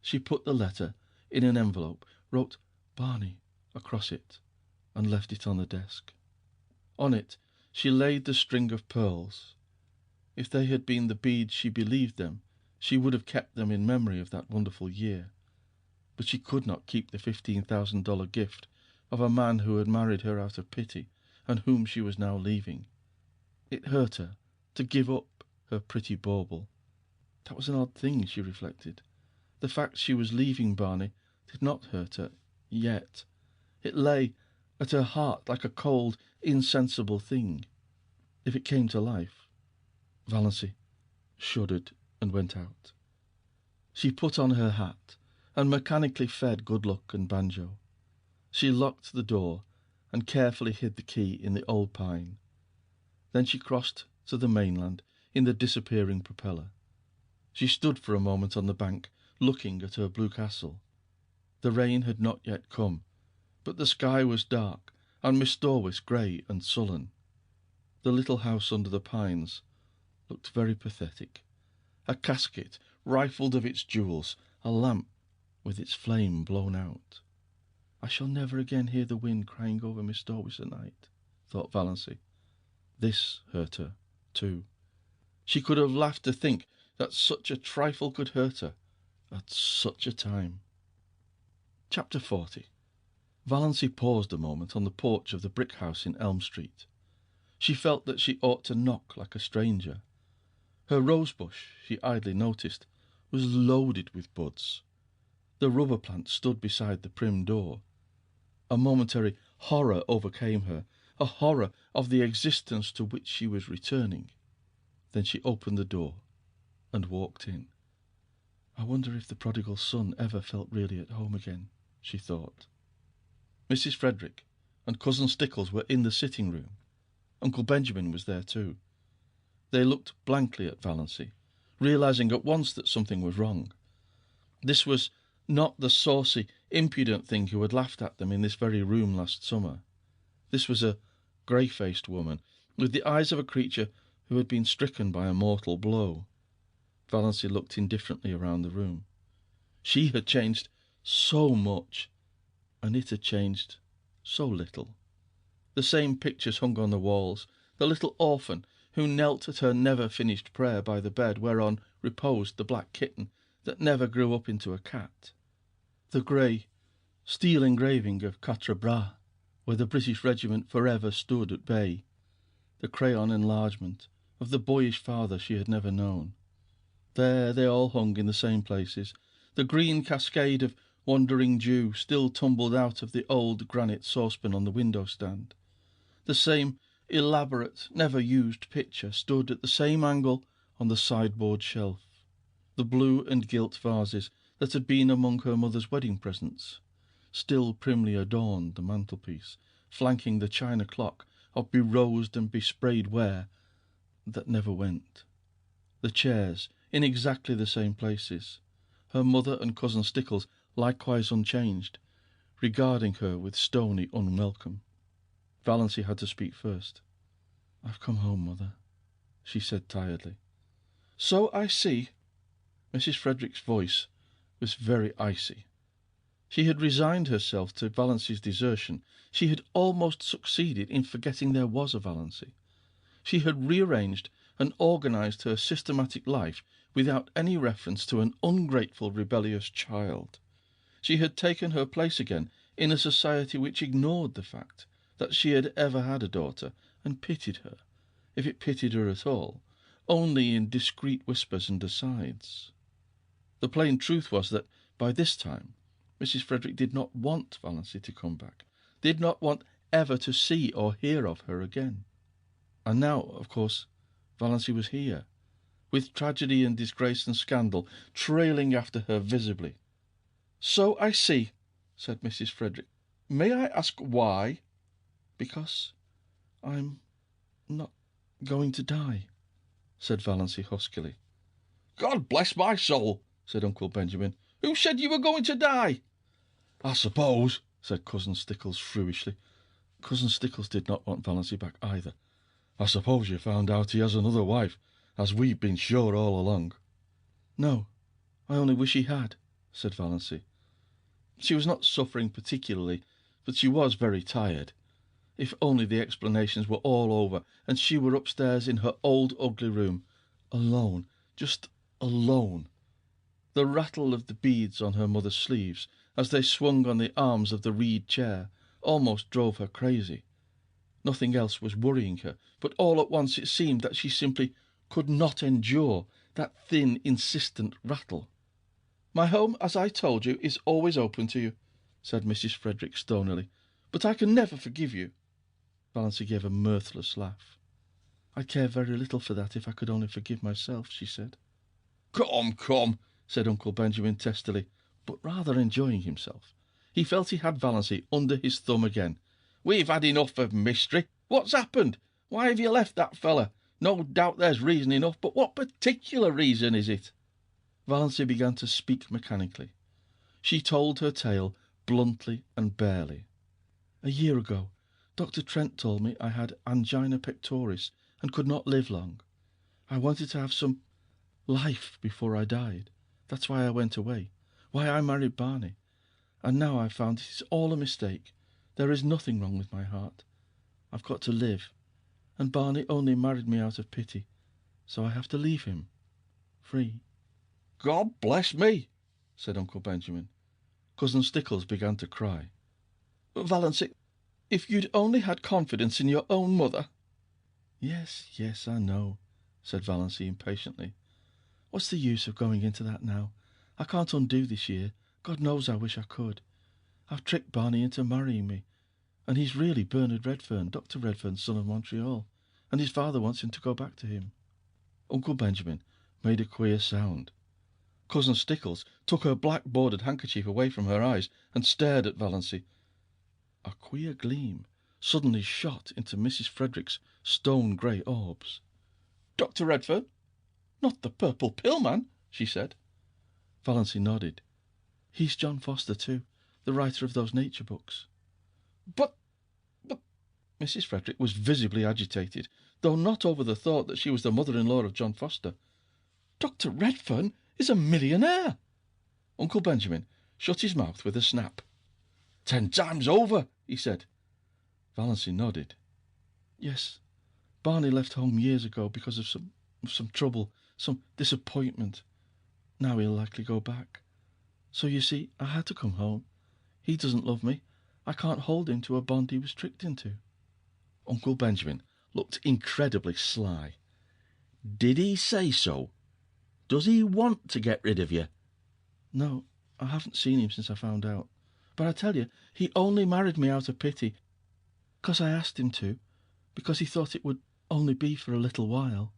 She put the letter in an envelope, wrote "Barney" across it, and left it on the desk. On it she laid the string of pearls. If they had been the beads she believed them, she would have kept them in memory of that wonderful year. But she could not keep the $15,000 gift of a man who had married her out of pity and whom she was now leaving. It hurt her to give up her pretty bauble. That was an odd thing, she reflected. The fact she was leaving Barney did not hurt her yet. It lay at her heart like a cold, insensible thing. If it came to life. Valency shuddered and went out. She put on her hat and mechanically fed Good Luck and Banjo. She locked the door and carefully hid the key in the old pine. Then she crossed to the mainland in the disappearing propeller. She stood for a moment on the bank, looking at her blue castle. The rain had not yet come, but the sky was dark and Miss Dorwis grey and sullen. The little house under the pines looked very pathetic. A casket rifled of its jewels, a lamp with its flame blown out. I shall never again hear the wind crying over Miss Dorwis at night, thought Valency. This hurt her, too. She could have laughed to think that such a trifle could hurt her at such a time. Chapter 40. Valency paused a moment on the porch of the brick house in Elm Street. She felt that she ought to knock like a stranger. Her rosebush, she idly noticed, was loaded with buds. The rubber plant stood beside the prim door. A momentary horror overcame her, a horror of the existence to which she was returning. Then she opened the door and walked in. I wonder if the prodigal son ever felt really at home again, she thought. Mrs. Frederick and Cousin Stickles were in the sitting room. Uncle Benjamin was there too. They looked blankly at Valency, realizing at once that something was wrong. This was not the saucy, impudent thing who had laughed at them in this very room last summer. This was a grey-faced woman, with the eyes of a creature who had been stricken by a mortal blow. Valency looked indifferently around the room. She had changed so much, and it had changed so little. The same pictures hung on the walls, the little orphan who knelt at her never-finished prayer by the bed whereon reposed the black kitten that never grew up into a cat. The grey steel engraving of Quatre Bras, where the British regiment forever stood at bay. The crayon enlargement of the boyish father she had never known. There they all hung in the same places. The green cascade of wandering dew still tumbled out of the old granite saucepan on the window-stand. The same elaborate, never-used picture stood at the same angle on the sideboard shelf. The blue and gilt vases that had been among her mother's wedding presents still primly adorned the mantelpiece, flanking the china clock of berosed and besprayed ware that never went. The chairs in exactly the same places, her mother and Cousin Stickles likewise unchanged, regarding her with stony unwelcome. Valency had to speak first. "I've come home, Mother," she said tiredly. "So I see." Mrs. Frederick's voice was very icy. She had resigned herself to Valency's desertion. She had almost succeeded in forgetting there was a Valency. She had rearranged and organized her systematic life without any reference to an ungrateful, rebellious child. She had taken her place again in a society which ignored the fact that she had ever had a daughter and pitied her, if it pitied her at all, only in discreet whispers and asides. The plain truth was that, by this time, Mrs. Frederick did not want Valency to come back, did not want ever to see or hear of her again. And now, of course, Valency was here, with tragedy and disgrace and scandal trailing after her visibly. "So I see," said Mrs. Frederick. "May I ask why?" "Because I'm not going to die," said Valency huskily. "God bless my soul," said Uncle Benjamin. "Who said you were going to die?" "I suppose," said Cousin Stickles shrewishly, Cousin Stickles did not want Valancy back either. "I suppose you found out he has another wife, as we've been sure all along." "No, I only wish he had," said Valancy. She was not suffering particularly, but she was very tired. If only the explanations were all over, and she were upstairs in her old ugly room, alone, just alone. The rattle of the beads on her mother's sleeves, as they swung on the arms of the reed chair, almost drove her crazy. Nothing else was worrying her, but all at once it seemed that she simply could not endure that thin, insistent rattle. "My home, as I told you, is always open to you," said Mrs. Frederick stonily, "but I can never forgive you." Valancy gave a mirthless laugh. "I'd care very little for that if I could only forgive myself," she said. "Come, come," said Uncle Benjamin testily, but rather enjoying himself. He felt he had Valancy under his thumb again. "We've had enough of mystery. What's happened? Why have you left that fella? No doubt there's reason enough, but what particular reason is it?" Valancy began to speak mechanically. She told her tale bluntly and barely. "A year ago, Dr. Trent told me I had angina pectoris and could not live long. I wanted to have some life before I died. That's why I went away, why I married Barney. And now I've found it is all a mistake. There is nothing wrong with my heart. I've got to live, and Barney only married me out of pity, so I have to leave him, free." "God bless me," said Uncle Benjamin. Cousin Stickles began to cry. "Valancy, if you'd only had confidence in your own mother—" Yes, yes, I know," said Valancy impatiently. "What's the use of going into that now? I can't undo this year. God knows I wish I could. I've tricked Barney into marrying me, and he's really Bernard Redfern, Dr. Redfern's son of Montreal, and his father wants him to go back to him." Uncle Benjamin made a queer sound. Cousin Stickles took her black bordered handkerchief away from her eyes and stared at Valancy. A queer gleam suddenly shot into Mrs. Frederick's stone-grey orbs. "Dr. Redfern? Not the purple pill man?" she said. Valancy nodded. "He's John Foster, too, the writer of those nature books." But... Mrs. Frederick was visibly agitated, though not over the thought that she was the mother-in-law of John Foster. "Dr. Redfern is a millionaire!" Uncle Benjamin shut his mouth with a snap. 10 times over," he said. Valancy nodded. "Yes, Barney left home years ago because of some trouble, some disappointment. Now he'll likely go back. So you see, I had to come home. He doesn't love me. I can't hold him to a bond he was tricked into." Uncle Benjamin looked incredibly sly. "Did he say so? Does he want to get rid of you?" "No, I haven't seen him since I found out. But I tell you, he only married me out of pity, because I asked him to, because he thought it would only be for a little while."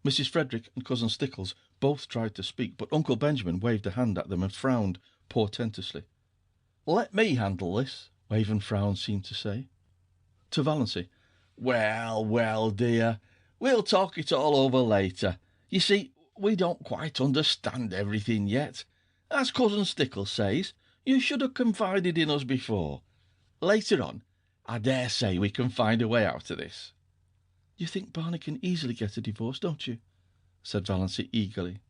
Mrs. Frederick and Cousin Stickles both tried to speak, but Uncle Benjamin waved a hand at them and frowned portentously. "Let me handle this," wave and frown seemed to say. To Valancy, "Well, well, dear, we'll talk it all over later. You see, we don't quite understand everything yet. As Cousin Stickles says, you should have confided in us before. Later on, I dare say we can find a way out of this." "You think Barney can easily get a divorce, don't you?" said Valancy eagerly.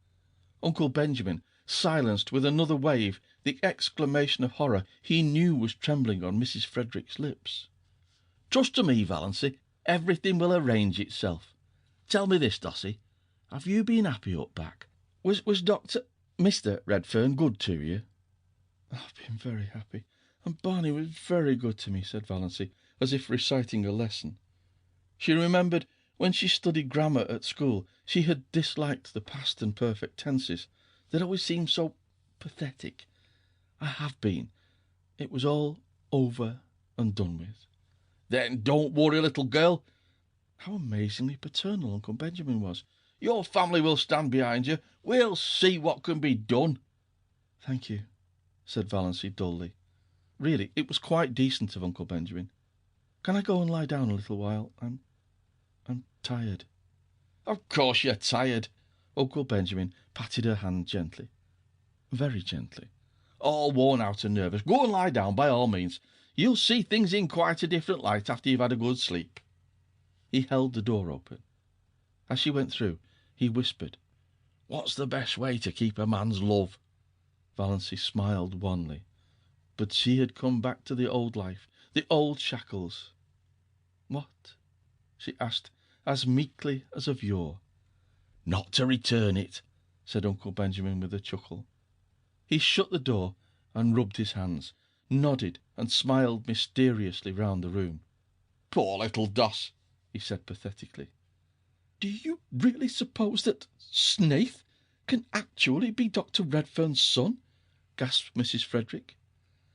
Uncle Benjamin silenced with another wave the exclamation of horror he knew was trembling on Mrs. Frederick's lips. "Trust to me, Valancy. Everything will arrange itself. Tell me this, Dossie. Have you been happy up back? Was Mr. Redfern good to you?" "I've been very happy, and Barney was very good to me," said Valancy, as if reciting a lesson. She remembered when she studied grammar at school, she had disliked the past and perfect tenses. They always seemed so pathetic. "I have been. It was all over and done with." "Then don't worry, little girl." How amazingly paternal Uncle Benjamin was. "Your family will stand behind you. We'll see what can be done." "Thank you," said Valancy dully. Really, it was quite decent of Uncle Benjamin. "Can I go and lie down a little while? I'm tired." "Of course you're tired." Uncle Benjamin patted her hand gently. Very gently. "All worn out and nervous. Go and lie down by all means. You'll see things in quite a different light after you've had a good sleep." He held the door open. As she went through, he whispered, "What's the best way to keep a man's love?" Valancy smiled wanly, but she had come back to the old life, the old shackles. "What?" she asked, as meekly as of yore. "Not to return it," said Uncle Benjamin with a chuckle. He shut the door and rubbed his hands, nodded and smiled mysteriously round the room. "Poor little Doss," he said pathetically. "Do you really suppose that Snaith can actually be Dr. Redfern's son?" gasped Mrs. Frederick.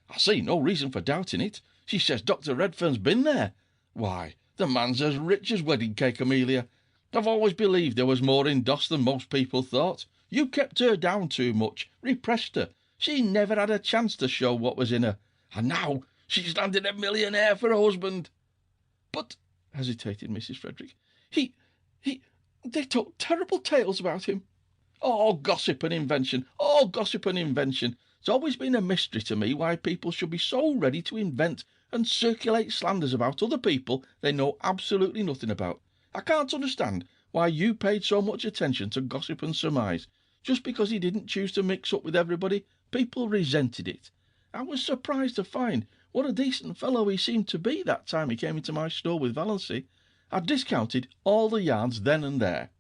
"I see no reason for doubting it. She says Dr. Redfern's been there. Why, the man's as rich as wedding cake, Amelia. I've always believed there was more in Doss than most people thought. You kept her down too much, repressed her. She never had a chance to show what was in her. And now she's landed a millionaire for a husband." "But," hesitated Mrs. Frederick, they told terrible tales about him." "All gossip and invention, all gossip and invention. It's always been a mystery to me why people should be so ready to invent and circulate slanders about other people they know absolutely nothing about. I can't understand why you paid so much attention to gossip and surmise. Just because he didn't choose to mix up with everybody, people resented it. I was surprised to find what a decent fellow he seemed to be that time he came into my store with Valancy. I discounted all the yarns then and there."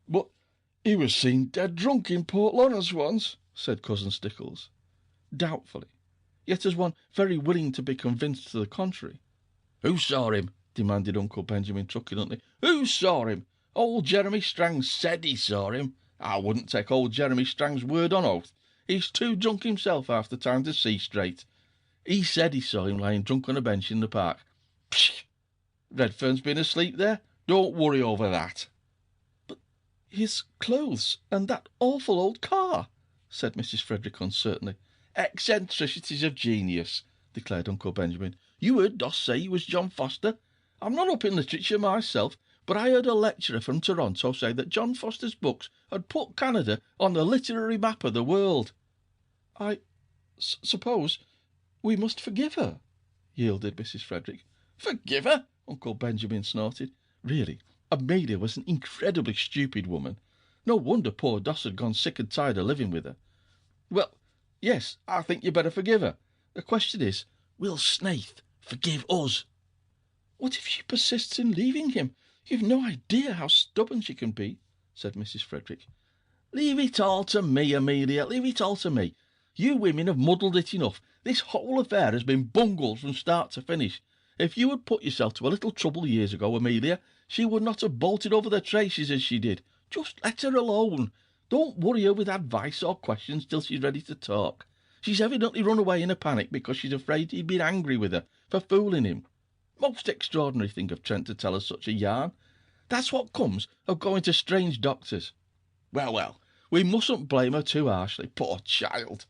"But he was seen dead drunk in Port Lawrence once," said Cousin Stickles, doubtfully, yet as one very willing to be convinced to the contrary. "Who saw him?" demanded Uncle Benjamin truculently. "Who saw him? Old Jeremy Strang said he saw him. I wouldn't take old Jeremy Strang's word on oath. He's too drunk himself half the time to see straight. He said he saw him lying drunk on a bench in the park. Psh! Redfern's been asleep there. Don't worry over that." "But his clothes and that awful old car," said Mrs. Frederick uncertainly. "Eccentricities of genius," declared Uncle Benjamin. "You heard Doss say he was John Foster. I'm not up in literature myself, but I heard a lecturer from Toronto say that John Foster's books had put Canada on the literary map of the world." "I suppose we must forgive her," yielded Mrs. Frederick. "Forgive her?" Uncle Benjamin snorted. Really, Amelia was an incredibly stupid woman. No wonder poor Doss had gone sick and tired of living with her. "Well, yes, I think you better forgive her. The question is, will Snaith forgive us?" "What if she persists in leaving him? You've no idea how stubborn she can be," said Mrs. Frederick. "Leave it all to me, Amelia, leave it all to me. You women have muddled it enough. This whole affair has been bungled from start to finish. If you had put yourself to a little trouble years ago, Amelia, she would not have bolted over the traces as she did. Just let her alone. Don't worry her with advice or questions till she's ready to talk. She's evidently run away in a panic because she's afraid he'd been angry with her for fooling him. Most extraordinary thing of Trent to tell us such a yarn. That's what comes of going to strange doctors. Well, we mustn't blame her too harshly. Poor child.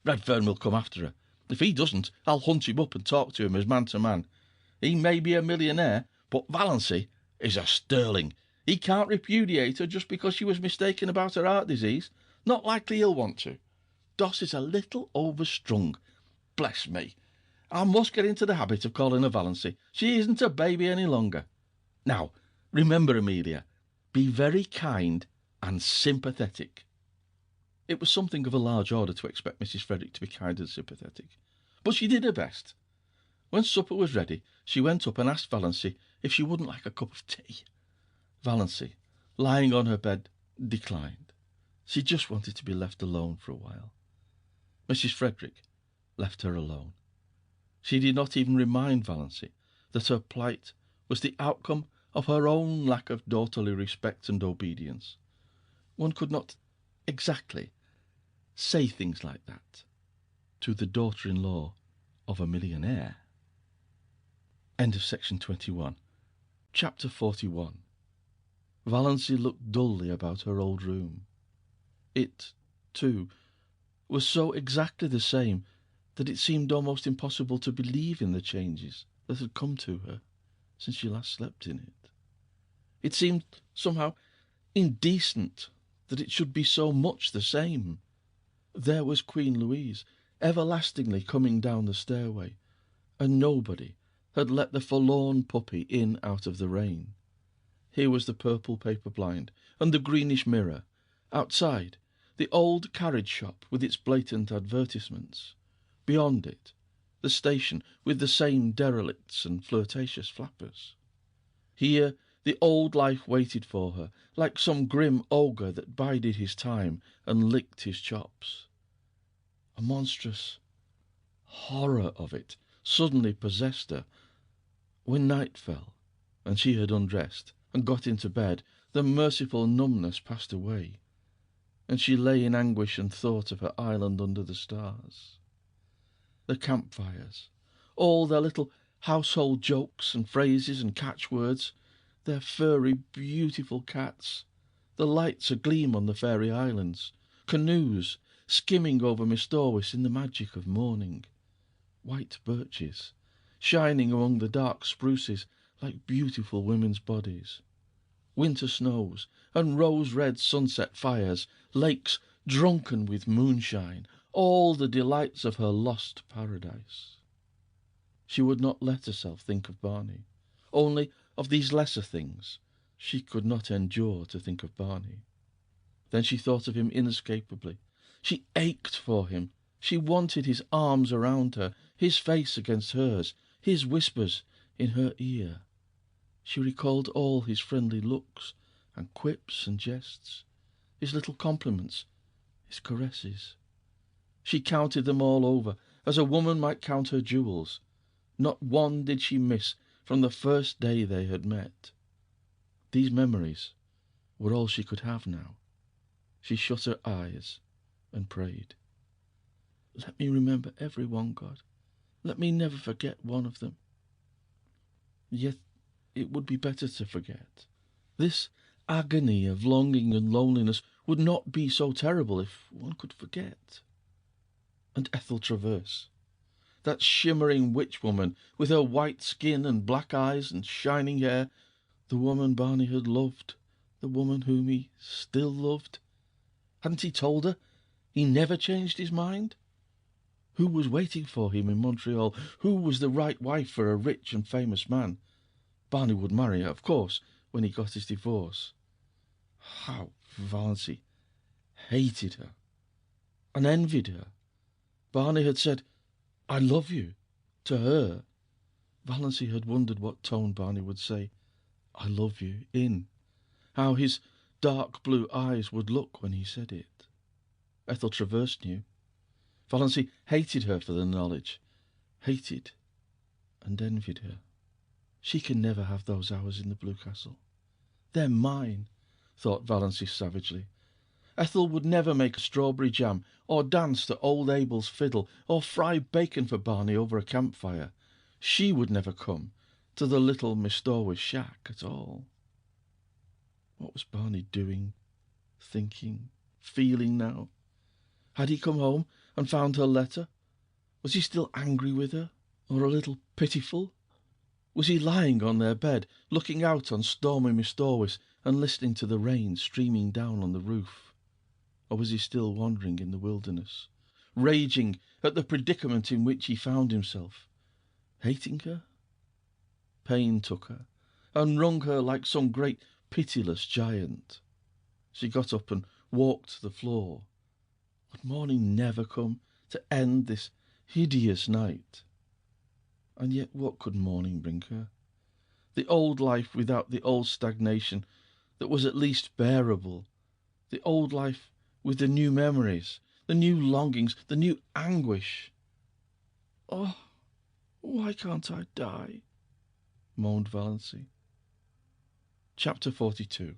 Redfern will come after her. If he doesn't, I'll hunt him up and talk to him as man to man. He may be a millionaire, but Valancy is a sterling. He can't repudiate her just because she was mistaken about her heart disease. Not likely he'll want to. Doss is a little overstrung. Bless me. I must get into the habit of calling her Valancy. She isn't a baby any longer. Now, remember, Amelia, be very kind and sympathetic." It was something of a large order to expect Mrs. Frederick to be kind and sympathetic, but she did her best. When supper was ready, she went up and asked Valancy if she wouldn't like a cup of tea. Valancy, lying on her bed, declined. She just wanted to be left alone for a while. Mrs. Frederick left her alone. She did not even remind Valancy that her plight was the outcome of her own lack of daughterly respect and obedience. One could not exactly say things like that to the daughter-in-law of a millionaire. End of section 21. Chapter 41. Valancy looked dully about her old room. It, too, was so exactly the same that it seemed almost impossible to believe in the changes that had come to her since she last slept in it. It seemed somehow indecent that it should be so much the same. There was Queen Louise, everlastingly coming down the stairway, and nobody had let the forlorn puppy in out of the rain. Here was the purple paper blind and the greenish mirror. Outside, the old carriage shop with its blatant advertisements. Beyond it, the station with the same derelicts and flirtatious flappers. Here the old life waited for her, like some grim ogre that bided his time and licked his chops. A monstrous horror of it suddenly possessed her. When night fell, and she had undressed and got into bed, the merciful numbness passed away, and she lay in anguish and thought of her island under the stars. The campfires, all their little household jokes and phrases and catchwords, their furry, beautiful cats, the lights agleam on the fairy islands, canoes skimming over Mistorwis in the magic of morning, white birches shining among the dark spruces like beautiful women's bodies, winter snows and rose-red sunset fires, lakes drunken with moonshine, all the delights of her lost paradise. She would not let herself think of Barney, only of these lesser things. She could not endure to think of Barney. Then she thought of him inescapably. She ached for him. She wanted his arms around her, his face against hers, his whispers in her ear. She recalled all his friendly looks and quips and jests, his little compliments, his caresses. She counted them all over, as a woman might count her jewels. Not one did she miss from the first day they had met. These memories were all she could have now. She shut her eyes and prayed. Let me remember every one, God. Let me never forget one of them. Yet it would be better to forget. This agony of longing and loneliness would not be so terrible if one could forget. And Ethel Traverse, that shimmering witch-woman with her white skin and black eyes and shining hair, the woman Barney had loved, the woman whom he still loved. Hadn't he told her he never changed his mind? Who was waiting for him in Montreal? Who was the right wife for a rich and famous man? Barney would marry her, of course, when he got his divorce. How Valency hated her and envied her. Barney had said, "I love you," to her. Valency had wondered what tone Barney would say, "I love you," in, how his dark blue eyes would look when he said it. Ethel Traverse knew. Valency hated her for the knowledge, hated and envied her. She can never have those hours in the Blue Castle. They're mine, thought Valency savagely. Ethel would never make strawberry jam, or dance to old Abel's fiddle, or fry bacon for Barney over a campfire. She would never come to the little Mistorwis shack at all. What was Barney doing, thinking, feeling now? Had he come home and found her letter? Was he still angry with her, or a little pitiful? Was he lying on their bed, looking out on stormy Mistorwis and listening to the rain streaming down on the roof? Or was he still wandering in the wilderness, raging at the predicament in which he found himself? Hating her? Pain took her and wrung her like some great pitiless giant. She got up and walked to the floor. Would morning never come to end this hideous night? And yet what could morning bring her? The old life without the old stagnation that was at least bearable. The old life with the new memories, the new longings, the new anguish. "Oh, why can't I die?" moaned Valency. Chapter 42.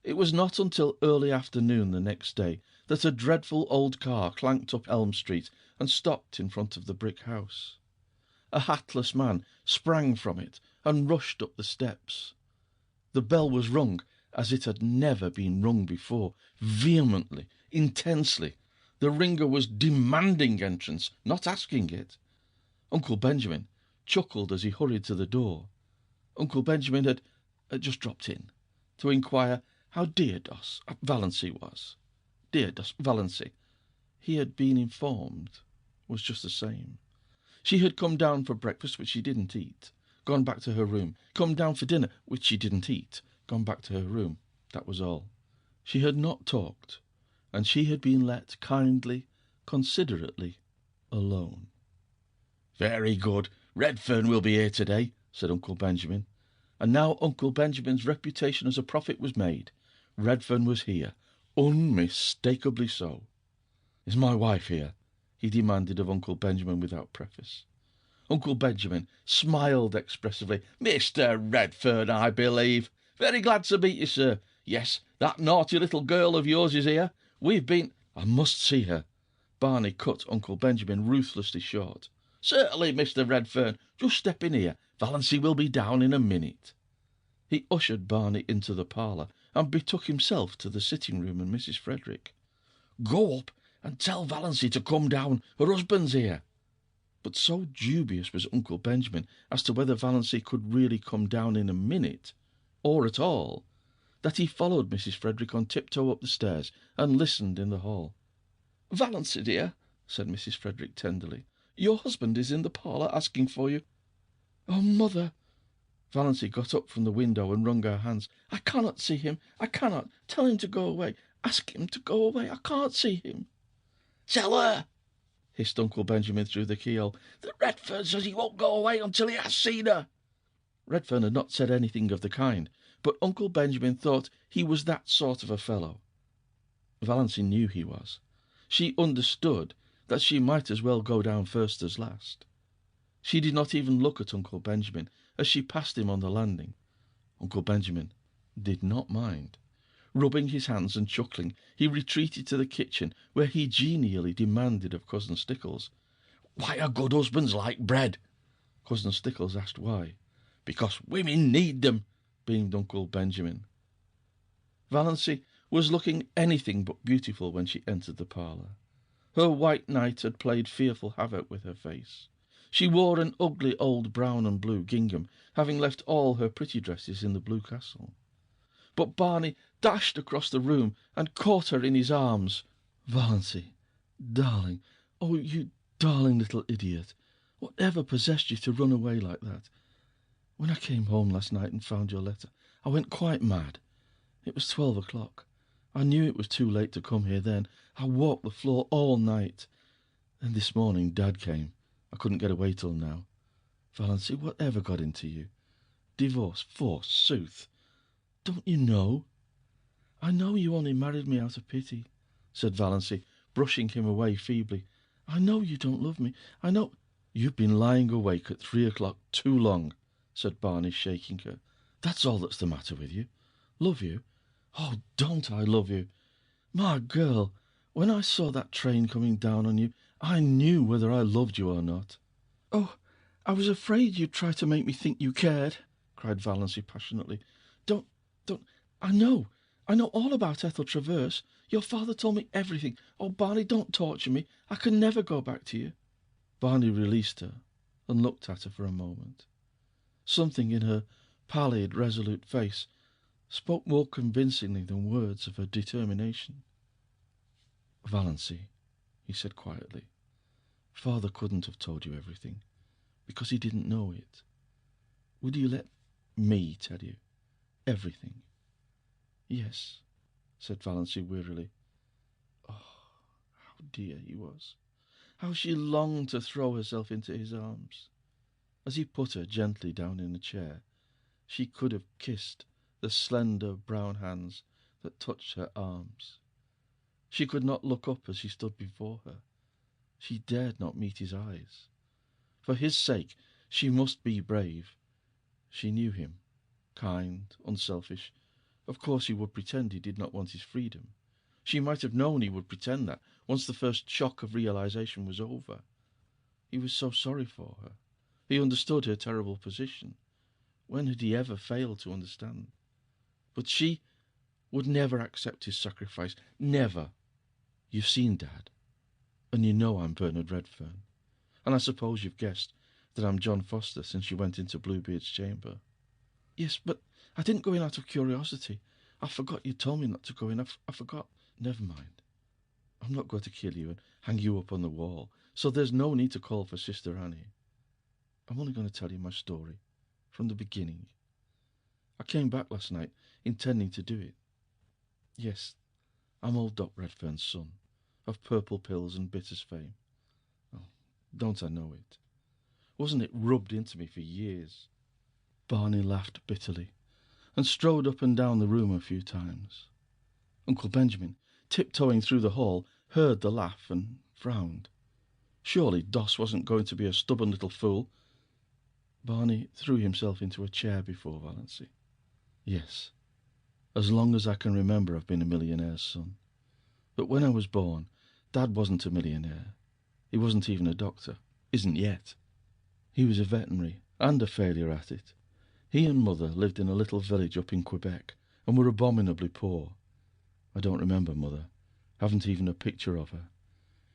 It was not until early afternoon the next day that a dreadful old car clanked up Elm Street and stopped in front of the brick house. A hatless man sprang from it and rushed up the steps. The bell was rung as it had never been rung before, vehemently, intensely. The ringer was demanding entrance, not asking it. Uncle Benjamin chuckled as he hurried to the door. Uncle Benjamin had just dropped in to inquire how dear Valency was. Dear Valency, he had been informed, was just the same. She had come down for breakfast, which she didn't eat, gone back to her room, come down for dinner, which she didn't eat, gone back to her room. That was all. She had not talked, and she had been let kindly, considerately, alone. "Very good. Redfern will be here today," said Uncle Benjamin. And now Uncle Benjamin's reputation as a prophet was made. Redfern was here, unmistakably so. "Is my wife here?" he demanded of Uncle Benjamin without preface. Uncle Benjamin smiled expressively. "Mr. Redfern, I believe. Very glad to meet you, sir. Yes, that naughty little girl of yours is here. We've been—" "I must see her." Barney cut Uncle Benjamin ruthlessly short. "Certainly, Mr. Redfern. Just step in here. Valancy will be down in a minute." He ushered Barney into the parlour and betook himself to the sitting-room and Mrs. Frederick. "Go up and tell Valancy to come down. Her husband's here." But so dubious was Uncle Benjamin as to whether Valancy could really come down in a minute, or at all, that he followed Mrs. Frederick on tiptoe up the stairs and listened in the hall. "Valancy, dear," said Mrs. Frederick tenderly, "your husband is in the parlour asking for you." "Oh, mother!" Valancy got up from the window and wrung her hands. "I cannot see him. I cannot. Tell him to go away. Ask him to go away. I can't see him." "Tell her," hissed Uncle Benjamin through the keyhole, "that Redfern says he won't go away until he has seen her." Redfern had not said anything of the kind, but Uncle Benjamin thought he was that sort of a fellow. Valancy knew he was. She understood that she might as well go down first as last. She did not even look at Uncle Benjamin as she passed him on the landing. Uncle Benjamin did not mind. Rubbing his hands and chuckling, he retreated to the kitchen, where he genially demanded of Cousin Stickles, "Why are good husbands like bread?" Cousin Stickles asked why. "Because women need them," beamed Uncle Benjamin. Valancy was looking anything but beautiful when she entered the parlour. Her white night had played fearful havoc with her face. She wore an ugly old brown and blue gingham, having left all her pretty dresses in the Blue Castle. But Barney dashed across the room and caught her in his arms. "Valancy, darling, oh, you darling little idiot, whatever possessed you to run away like that? When I came home last night and found your letter, I went quite mad. It was 12 o'clock. I knew it was too late to come here then. I walked the floor all night. Then this morning Dad came. I couldn't get away till now. Valancy, whatever got into you? Divorce, forsooth. Don't you know?" "I know you only married me out of pity," said Valancy, brushing him away feebly. "I know you don't love me. I know—" "You've been lying awake at 3 o'clock too long," said Barney, shaking her. "That's all that's the matter with you. Love you? Oh, don't I love you? My girl, when I saw that train coming down on you, I knew whether I loved you or not." "Oh, I was afraid you'd try to make me think you cared," cried Valancy passionately. Don't, I know all about Ethel Traverse. Your father told me everything. Oh, Barney, don't torture me. I can never go back to you." Barney released her and looked at her for a moment. Something in her pallid, resolute face spoke more convincingly than words of her determination. "Valancy," he said quietly, "Father couldn't have told you everything, because he didn't know it. Would you let me tell you everything?" "Yes," said Valancy wearily. Oh, how dear he was! How she longed to throw herself into his arms! As he put her gently down in a chair, she could have kissed the slender brown hands that touched her arms. She could not look up as he stood before her. She dared not meet his eyes. For his sake she must be brave. She knew him, kind, unselfish. Of course he would pretend he did not want his freedom. She might have known he would pretend that, once the first shock of realization was over. He was so sorry for her. He understood her terrible position. When had he ever failed to understand? But she would never accept his sacrifice. Never. "You've seen Dad, and you know I'm Bernard Redfern. And I suppose you've guessed that I'm John Foster since you went into Bluebeard's chamber." "Yes, but I didn't go in out of curiosity. I forgot you told me not to go in. I forgot." "Never mind. I'm not going to kill you and hang you up on the wall, so there's no need to call for Sister Annie. I'm only going to tell you my story, from the beginning. I came back last night, intending to do it. Yes, I'm old Doc Redfern's son, of purple pills and bitters fame. Oh, don't I know it? Wasn't it rubbed into me for years? Barney laughed bitterly, and strode up and down the room a few times. Uncle Benjamin, tiptoeing through the hall, heard the laugh and frowned. Surely Doss wasn't going to be a stubborn little fool. Barney threw himself into a chair before Valancy. Yes, as long as I can remember I've been a millionaire's son. But when I was born, Dad wasn't a millionaire. He wasn't even a doctor. Isn't yet. He was a veterinary, and a failure at it. He and Mother lived in a little village up in Quebec, and were abominably poor. I don't remember Mother. Haven't even a picture of her.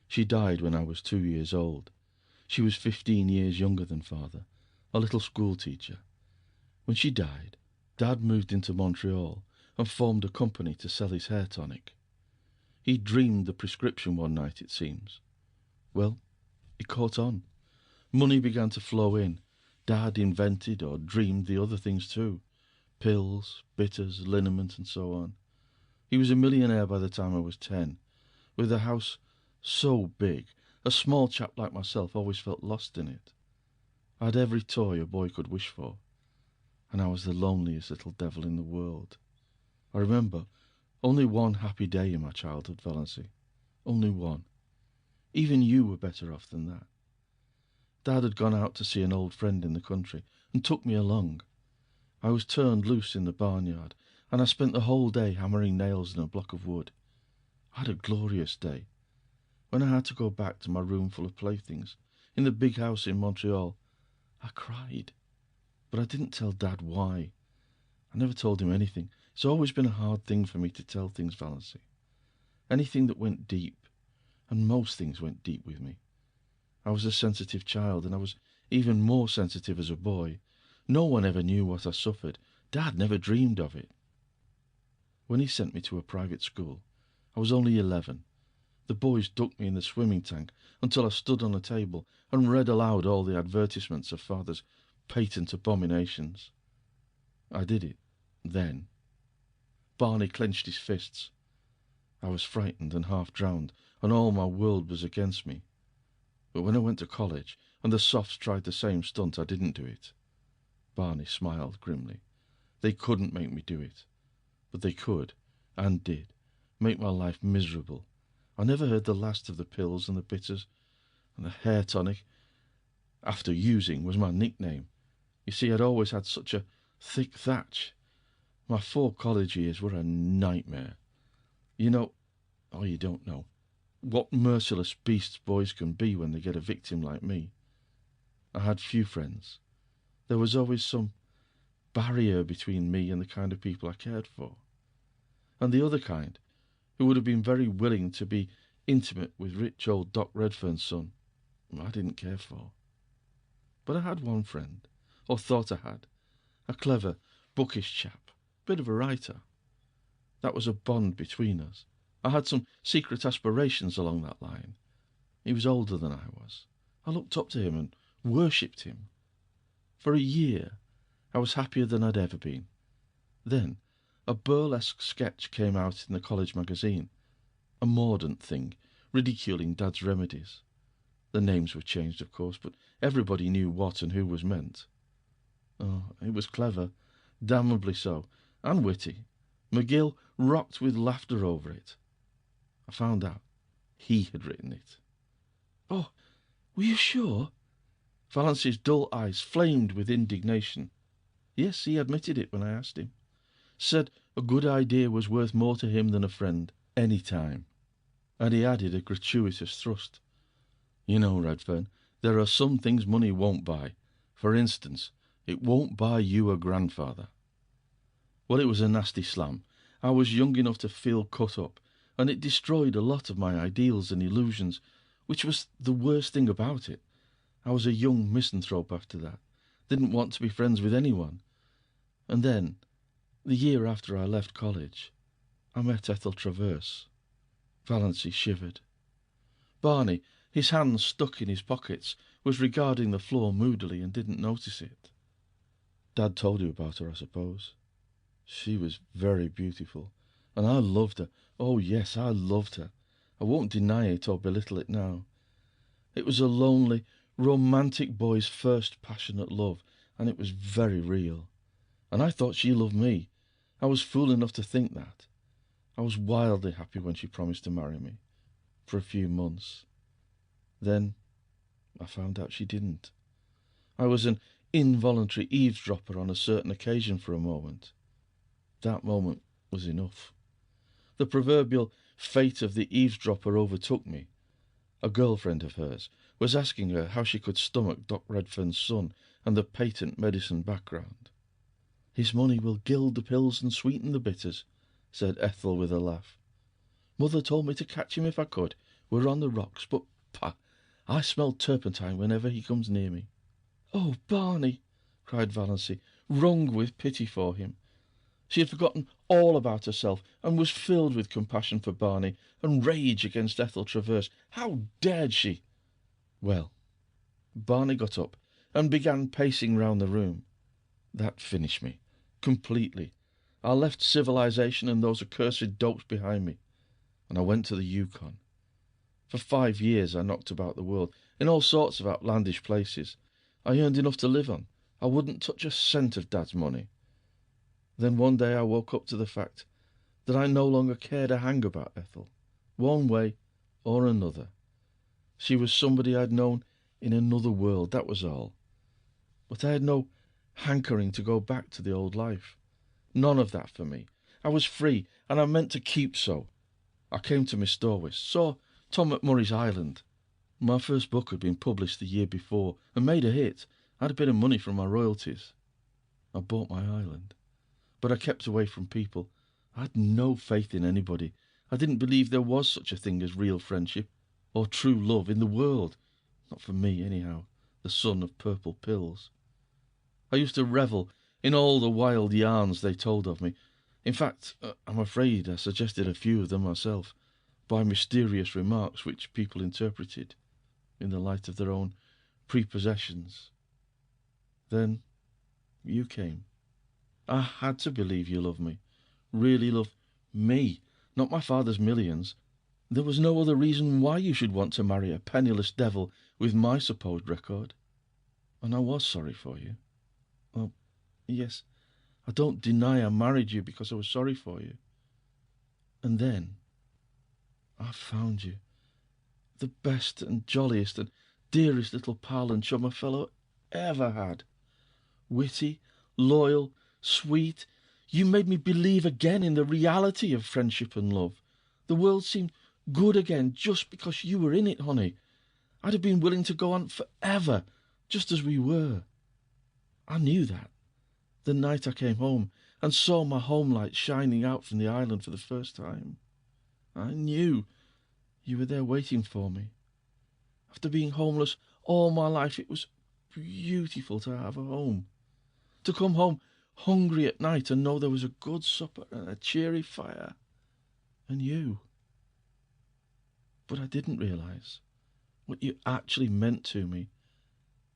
She died when I was 2 years old. She was 15 years younger than Father, a little school teacher. When she died, Dad moved into Montreal and formed a company to sell his hair tonic. He dreamed the prescription one night, it seems. Well, it caught on. Money began to flow in. Dad invented or dreamed the other things too. Pills, bitters, liniment, and so on. He was a millionaire by the time I was 10, with a house so big, a small chap like myself always felt lost in it. I had every toy a boy could wish for, and I was the loneliest little devil in the world. I remember only one happy day in my childhood, Valancy. Only one. Even you were better off than that. Dad had gone out to see an old friend in the country, and took me along. I was turned loose in the barnyard, and I spent the whole day hammering nails in a block of wood. I had a glorious day. When I had to go back to my room full of playthings, in the big house in Montreal, I cried. But I didn't tell Dad why. I never told him anything. It's always been a hard thing for me to tell things, Valancy. Anything that went deep, and most things went deep with me. I was a sensitive child, and I was even more sensitive as a boy. No one ever knew what I suffered. Dad never dreamed of it. When he sent me to a private school, I was only 11. The boys ducked me in the swimming tank until I stood on a table and read aloud all the advertisements of Father's patent abominations. I did it, then. Barney clenched his fists. I was frightened and half drowned, and all my world was against me. But when I went to college, and the softs tried the same stunt, I didn't do it. Barney smiled grimly. They couldn't make me do it. But they could, and did, make my life miserable. I never heard the last of the pills and the bitters, and the hair tonic, after using, was my nickname. You see, I'd always had such a thick thatch. My 4 college years were a nightmare. You know, or you don't know, what merciless beasts boys can be when they get a victim like me. I had few friends. There was always some barrier between me and the kind of people I cared for. And the other kind, who would have been very willing to be intimate with rich old Doc Redfern's son, I didn't care for. But I had one friend, or thought I had, a clever, bookish chap, bit of a writer. That was a bond between us. I had some secret aspirations along that line. He was older than I was. I looked up to him and worshipped him. For a year, I was happier than I'd ever been. Then, a burlesque sketch came out in the college magazine, a mordant thing, ridiculing Dad's remedies. The names were changed, of course, but everybody knew what and who was meant. Oh, it was clever, damnably so, and witty. McGill rocked with laughter over it. I found out he had written it. Oh, were you sure? Valancy's dull eyes flamed with indignation. Yes, he admitted it when I asked him. Said a good idea was worth more to him than a friend, any time. And he added a gratuitous thrust. You know, Redfern, there are some things money won't buy. For instance, it won't buy you a grandfather. Well, it was a nasty slam. I was young enough to feel cut up, and it destroyed a lot of my ideals and illusions, which was the worst thing about it. I was a young misanthrope after that. Didn't want to be friends with anyone. And then, the year after I left college, I met Ethel Traverse. Valancy shivered. Barney, his hands stuck in his pockets, was regarding the floor moodily and didn't notice it. Dad told you about her, I suppose. She was very beautiful, and I loved her. Oh, yes, I loved her. I won't deny it or belittle it now. It was a lonely, romantic boy's first passionate love, and it was very real. And I thought she loved me. I was fool enough to think that. I was wildly happy when she promised to marry me. For a few months. Then I found out she didn't. I was an involuntary eavesdropper on a certain occasion for a moment. That moment was enough. The proverbial fate of the eavesdropper overtook me. A girlfriend of hers was asking her how she could stomach Doc Redfern's son and the patent medicine background. "His money will gild the pills and sweeten the bitters," said Ethel with a laugh. "Mother told me to catch him if I could. We're on the rocks, but, pah, I smell turpentine whenever he comes near me." "Oh, Barney!" cried Valency, wrung with pity for him. She had forgotten all about herself and was filled with compassion for Barney and rage against Ethel Traverse. How dared she? Well, Barney got up and began pacing round the room. That finished me, completely. I left civilization and those accursed dopes behind me, and I went to the Yukon. For 5 years I knocked about the world, in all sorts of outlandish places. I earned enough to live on. I wouldn't touch a cent of Dad's money. Then one day I woke up to the fact that I no longer cared a hang about Ethel, one way or another. She was somebody I'd known in another world, that was all. But I had no hankering to go back to the old life. None of that for me. I was free, and I meant to keep so. I came to Miss Dorwis, saw Tom McMurray's Island. My first book had been published the year before and made a hit. I had a bit of money from my royalties. I bought my island. But I kept away from people. I had no faith in anybody. I didn't believe there was such a thing as real friendship or true love in the world. Not for me, anyhow, the son of purple pills. I used to revel in all the wild yarns they told of me. In fact, I'm afraid I suggested a few of them myself, by mysterious remarks which people interpreted in the light of their own prepossessions. Then you came. I had to believe you loved me, really loved me, not my father's millions. There was no other reason why you should want to marry a penniless devil with my supposed record. And I was sorry for you. Oh, yes, I don't deny I married you because I was sorry for you. And then I found you, the best and jolliest and dearest little pal and chum a fellow ever had. Witty, loyal, sweet, you made me believe again in the reality of friendship and love. The world seemed good again just because you were in it, honey. I'd have been willing to go on forever, just as we were. I knew that the night I came home and saw my home light shining out from the island for the first time. I knew you were there waiting for me. After being homeless all my life, it was beautiful to have a home. To come home hungry at night and know there was a good supper and a cheery fire. And you. But I didn't realize what you actually meant to me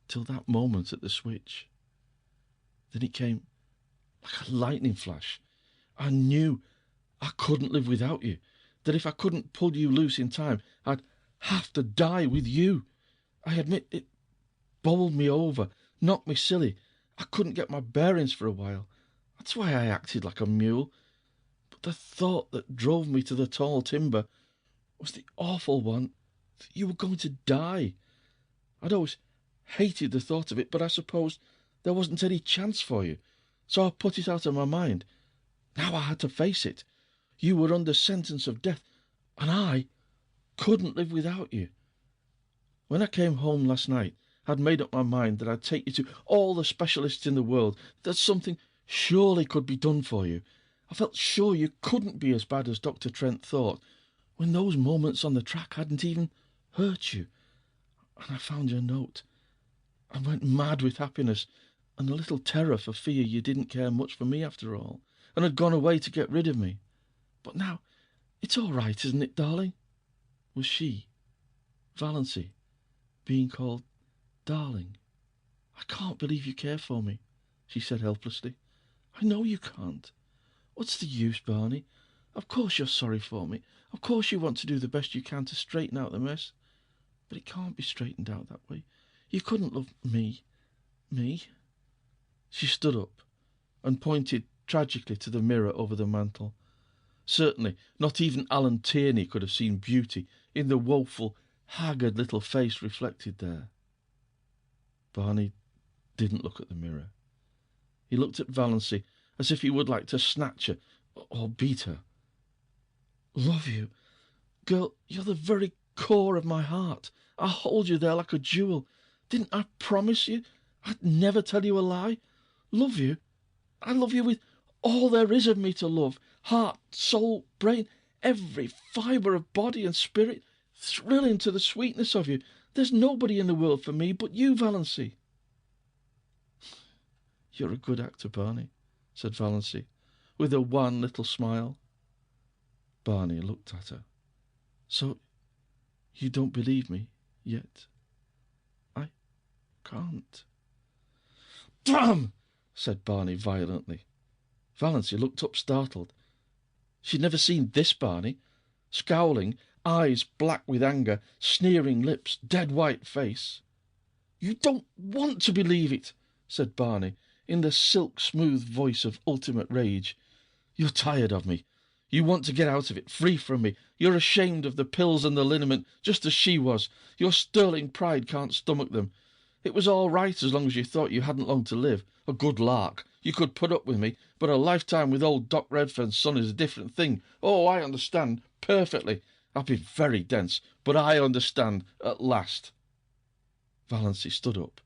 till that moment at the switch. Then it came like a lightning flash. I knew I couldn't live without you, that if I couldn't pull you loose in time, I'd have to die with you. I admit it bowled me over, knocked me silly. I couldn't get my bearings for a while. That's why I acted like a mule. But the thought that drove me to the tall timber was the awful one that you were going to die. I'd always hated the thought of it, but I supposed there wasn't any chance for you, so I put it out of my mind. Now I had to face it. You were under sentence of death, and I couldn't live without you. When I came home last night, I'd made up my mind that I'd take you to all the specialists in the world, that something surely could be done for you. I felt sure you couldn't be as bad as Dr. Trent thought, when those moments on the track hadn't even hurt you. And I found your note. I went mad with happiness and a little terror for fear you didn't care much for me after all, and had gone away to get rid of me. But now it's all right, isn't it, darling? Was she, Valency, being called "Darling, I can't believe you care for me," she said helplessly. "I know you can't. What's the use, Barney? Of course you're sorry for me. Of course you want to do the best you can to straighten out the mess. But it can't be straightened out that way. You couldn't love me. Me?" She stood up and pointed tragically to the mirror over the mantel. Certainly not even Alan Tierney could have seen beauty in the woeful, haggard little face reflected there. Barney didn't look at the mirror. He looked at Valency as if he would like to snatch her or beat her. "Love you? Girl, you're the very core of my heart. I hold you there like a jewel. Didn't I promise you I'd never tell you a lie? Love you? I love you with all there is of me to love. Heart, soul, brain, every fibre of body and spirit, thrilling to the sweetness of you. There's nobody in the world for me but you, Valency." "You're a good actor, Barney," said Valency, with a wan little smile. Barney looked at her. "So you don't believe me yet?" "I can't." "Damn!" said Barney violently. Valency looked up startled. She'd never seen this Barney. Scowling, eyes black with anger, sneering lips, dead white face. "You don't want to believe it," said Barney, in the silk-smooth voice of ultimate rage. "You're tired of me. You want to get out of it, free from me. You're ashamed of the pills and the liniment, just as she was. Your sterling pride can't stomach them. It was all right as long as you thought you hadn't long to live. A good lark. You could put up with me, but a lifetime with old Doc Redfern's son is a different thing. Oh, I understand perfectly. I've been very dense, but I understand at last." Valency stood up.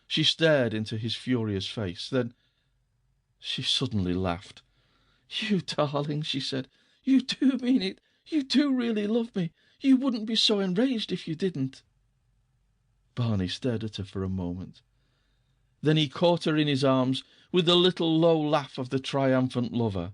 She stared into his furious face. Then she suddenly laughed. "You darling," she said. "You do mean it. You do really love me. You wouldn't be so enraged if you didn't." Barney stared at her for a moment. Then he caught her in his arms with the little low laugh of the triumphant lover.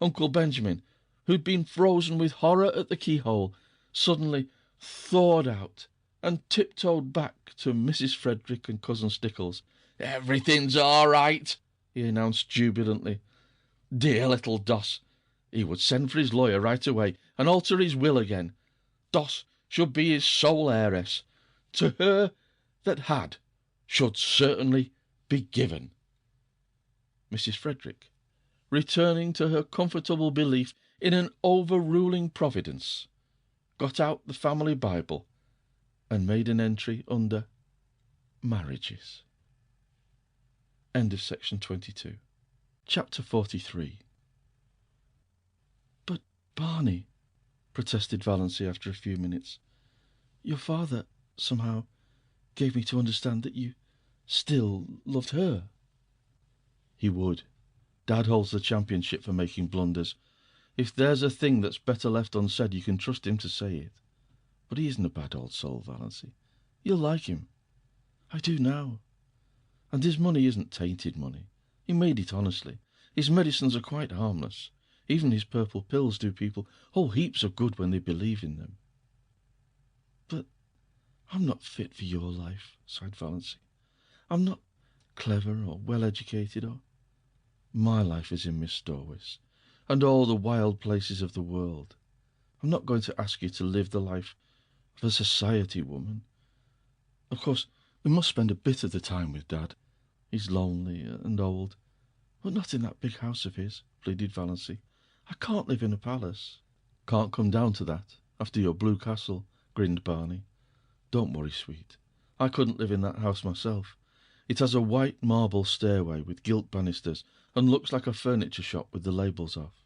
Uncle Benjamin, who'd been frozen with horror at the keyhole, suddenly thawed out and tiptoed back to Mrs. Frederick and Cousin Stickles. "Everything's all right," he announced jubilantly. Dear little Doss. He would send for his lawyer right away and alter his will again. Doss should be his sole heiress. To her that had should certainly be given. Mrs. Frederick, returning to her comfortable belief in an overruling providence, got out the family Bible and made an entry under marriages. End of section 22. Chapter 43. "But, Barney," protested Valency after a few minutes, "your father somehow gave me to understand that you still loved her." "He would. Dad holds the championship for making blunders. If there's a thing that's better left unsaid, you can trust him to say it. But he isn't a bad old soul, Valency. You'll like him. I do now. And his money isn't tainted money. He made it honestly. His medicines are quite harmless. Even his purple pills do people whole heaps of good when they believe in them." "But I'm not fit for your life," sighed Valency. "I'm not clever or well-educated or—" "My life is in Miss Storwis, and all the wild places of the world. I'm not going to ask you to live the life of a society woman. Of course, we must spend a bit of the time with Dad. He's lonely and old. But not in that big house of his," pleaded Valency. "I can't live in a palace." "Can't come down to that after your blue castle," grinned Barney. "Don't worry, sweet. I couldn't live in that house myself. It has a white marble stairway with gilt banisters and looks like a furniture shop with the labels off.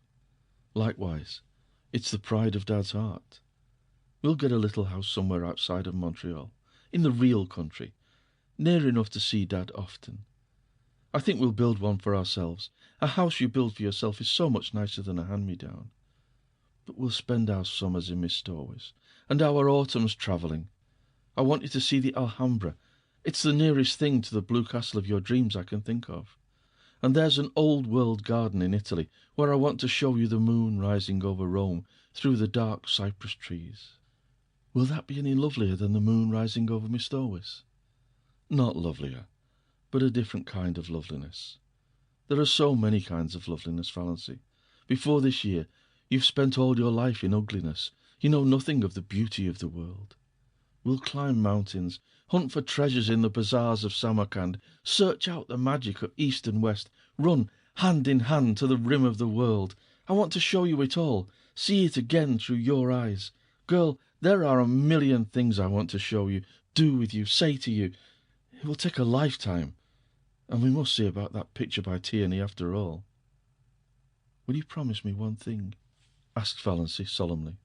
Likewise, it's the pride of Dad's heart. We'll get a little house somewhere outside of Montreal, in the real country, near enough to see Dad often. I think we'll build one for ourselves. A house you build for yourself is so much nicer than a hand-me-down. But we'll spend our summers in Miss Storwis, and our autumns travelling. I want you to see the Alhambra. It's the nearest thing to the blue castle of your dreams I can think of. And there's an old-world garden in Italy where I want to show you the moon rising over Rome through the dark cypress trees. Will that be any lovelier than the moon rising over Miss Storwis?" Not lovelier, but a different kind of loveliness. There are so many kinds of loveliness, Valancy. Before this year, you've spent all your life in ugliness. You know nothing of the beauty of the world. We'll climb mountains, hunt for treasures in the bazaars of Samarkand, search out the magic of East and West, run hand in hand to the rim of the world. I want to show you it all, see it again through your eyes. Girl, there are a million things I want to show you, do with you, say to you. It will take a lifetime, and we must see about that picture by Tierney after all. Will you promise me one thing? Asked Valancy solemnly.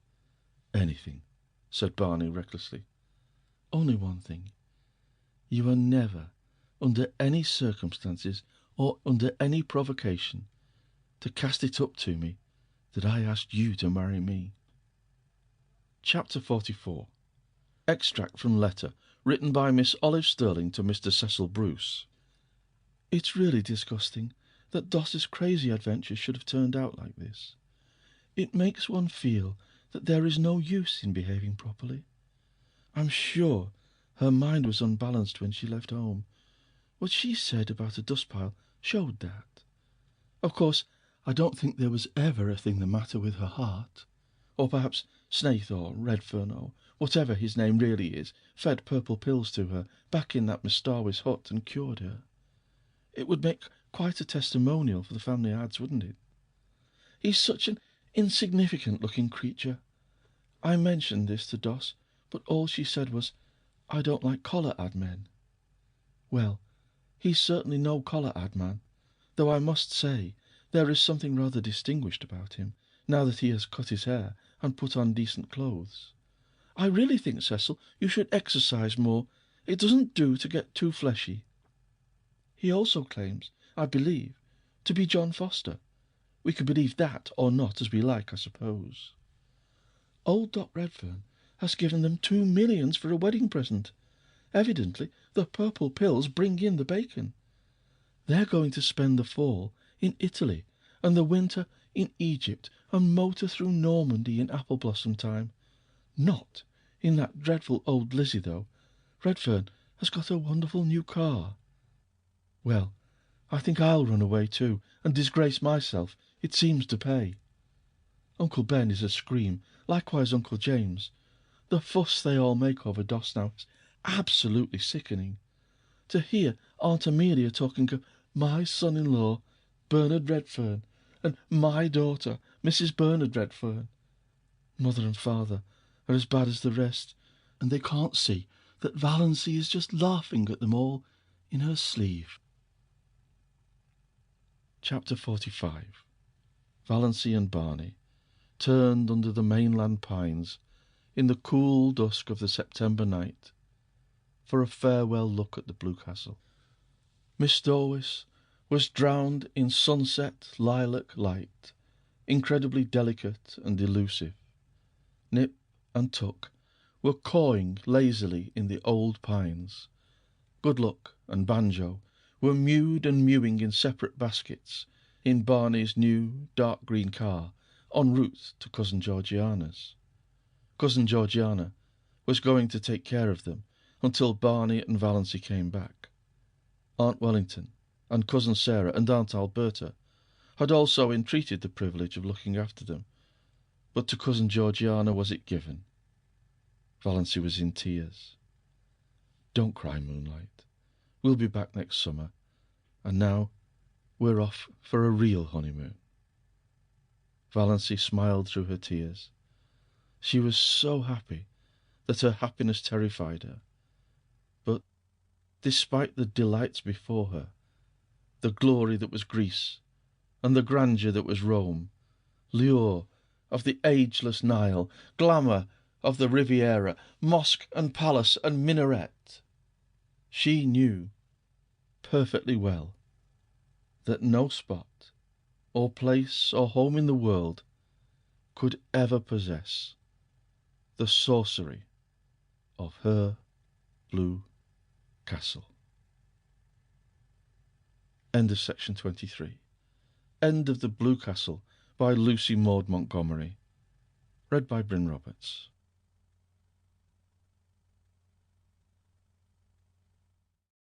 Anything, said Barney recklessly. Only one thing. You are never, under any circumstances or under any provocation, to cast it up to me that I asked you to marry me. Chapter 44. Extract from letter written by Miss Olive Sterling to Mr. Cecil Bruce. It's really disgusting that Doss's crazy adventure should have turned out like this. It makes one feel that there is no use in behaving properly. I'm sure her mind was unbalanced when she left home. What she said about a dust pile showed that. Of course, I don't think there was ever a thing the matter with her heart. Or perhaps Snaith or Redfern or whatever his name really is fed purple pills to her back in that Mistawis hut and cured her. It would make quite a testimonial for the family ads, wouldn't it? He's such an insignificant-looking creature. I mentioned this to Doss, but all she said was, I don't like collar-ad men. Well, he's certainly no collar-ad man, though I must say there is something rather distinguished about him, now that he has cut his hair and put on decent clothes. I really think, Cecil, you should exercise more. It doesn't do to get too fleshy. He also claims, I believe, to be John Foster. We can believe that or not as we like, I suppose. Old Doc Redfern has given them $2 million for a wedding present. Evidently the purple pills bring in the bacon. They're going to spend the fall in Italy and the winter in Egypt and motor through Normandy in apple blossom time. Not in that dreadful old Lizzie, though. Redfern has got a wonderful new car. Well, I think I'll run away too and disgrace myself. It seems to pay. Uncle Ben is a scream, likewise Uncle James. The fuss they all make over Doss now is absolutely sickening. To hear Aunt Amelia talking of my son-in-law, Bernard Redfern, and my daughter, Mrs. Bernard Redfern. Mother and father are as bad as the rest, and they can't see that Valancy is just laughing at them all in her sleeve. Chapter 45. Valancy and Barney turned under the mainland pines in the cool dusk of the September night for a farewell look at the Blue Castle. Miss Dorwis was drowned in sunset lilac light, incredibly delicate and elusive. Nip and Tuck were cawing lazily in the old pines. Good Luck and Banjo were mewed and mewing in separate baskets in Barney's new dark green car en route to Cousin Georgiana's. Cousin Georgiana was going to take care of them until Barney and Valancy came back. Aunt Wellington and Cousin Sarah and Aunt Alberta had also entreated the privilege of looking after them, but to Cousin Georgiana was it given. Valancy was in tears. Don't cry, Moonlight. We'll be back next summer, and now we're off for a real honeymoon. Valancy smiled through her tears. She was so happy that her happiness terrified her. But despite the delights before her, the glory that was Greece, and the grandeur that was Rome, lure of the ageless Nile, glamour of the Riviera, mosque and palace and minaret, she knew perfectly well that no spot or place or home in the world could ever possess the sorcery of her Blue Castle. End of section 23. End of The Blue Castle by Lucy Maud Montgomery. Read by Bryn Roberts.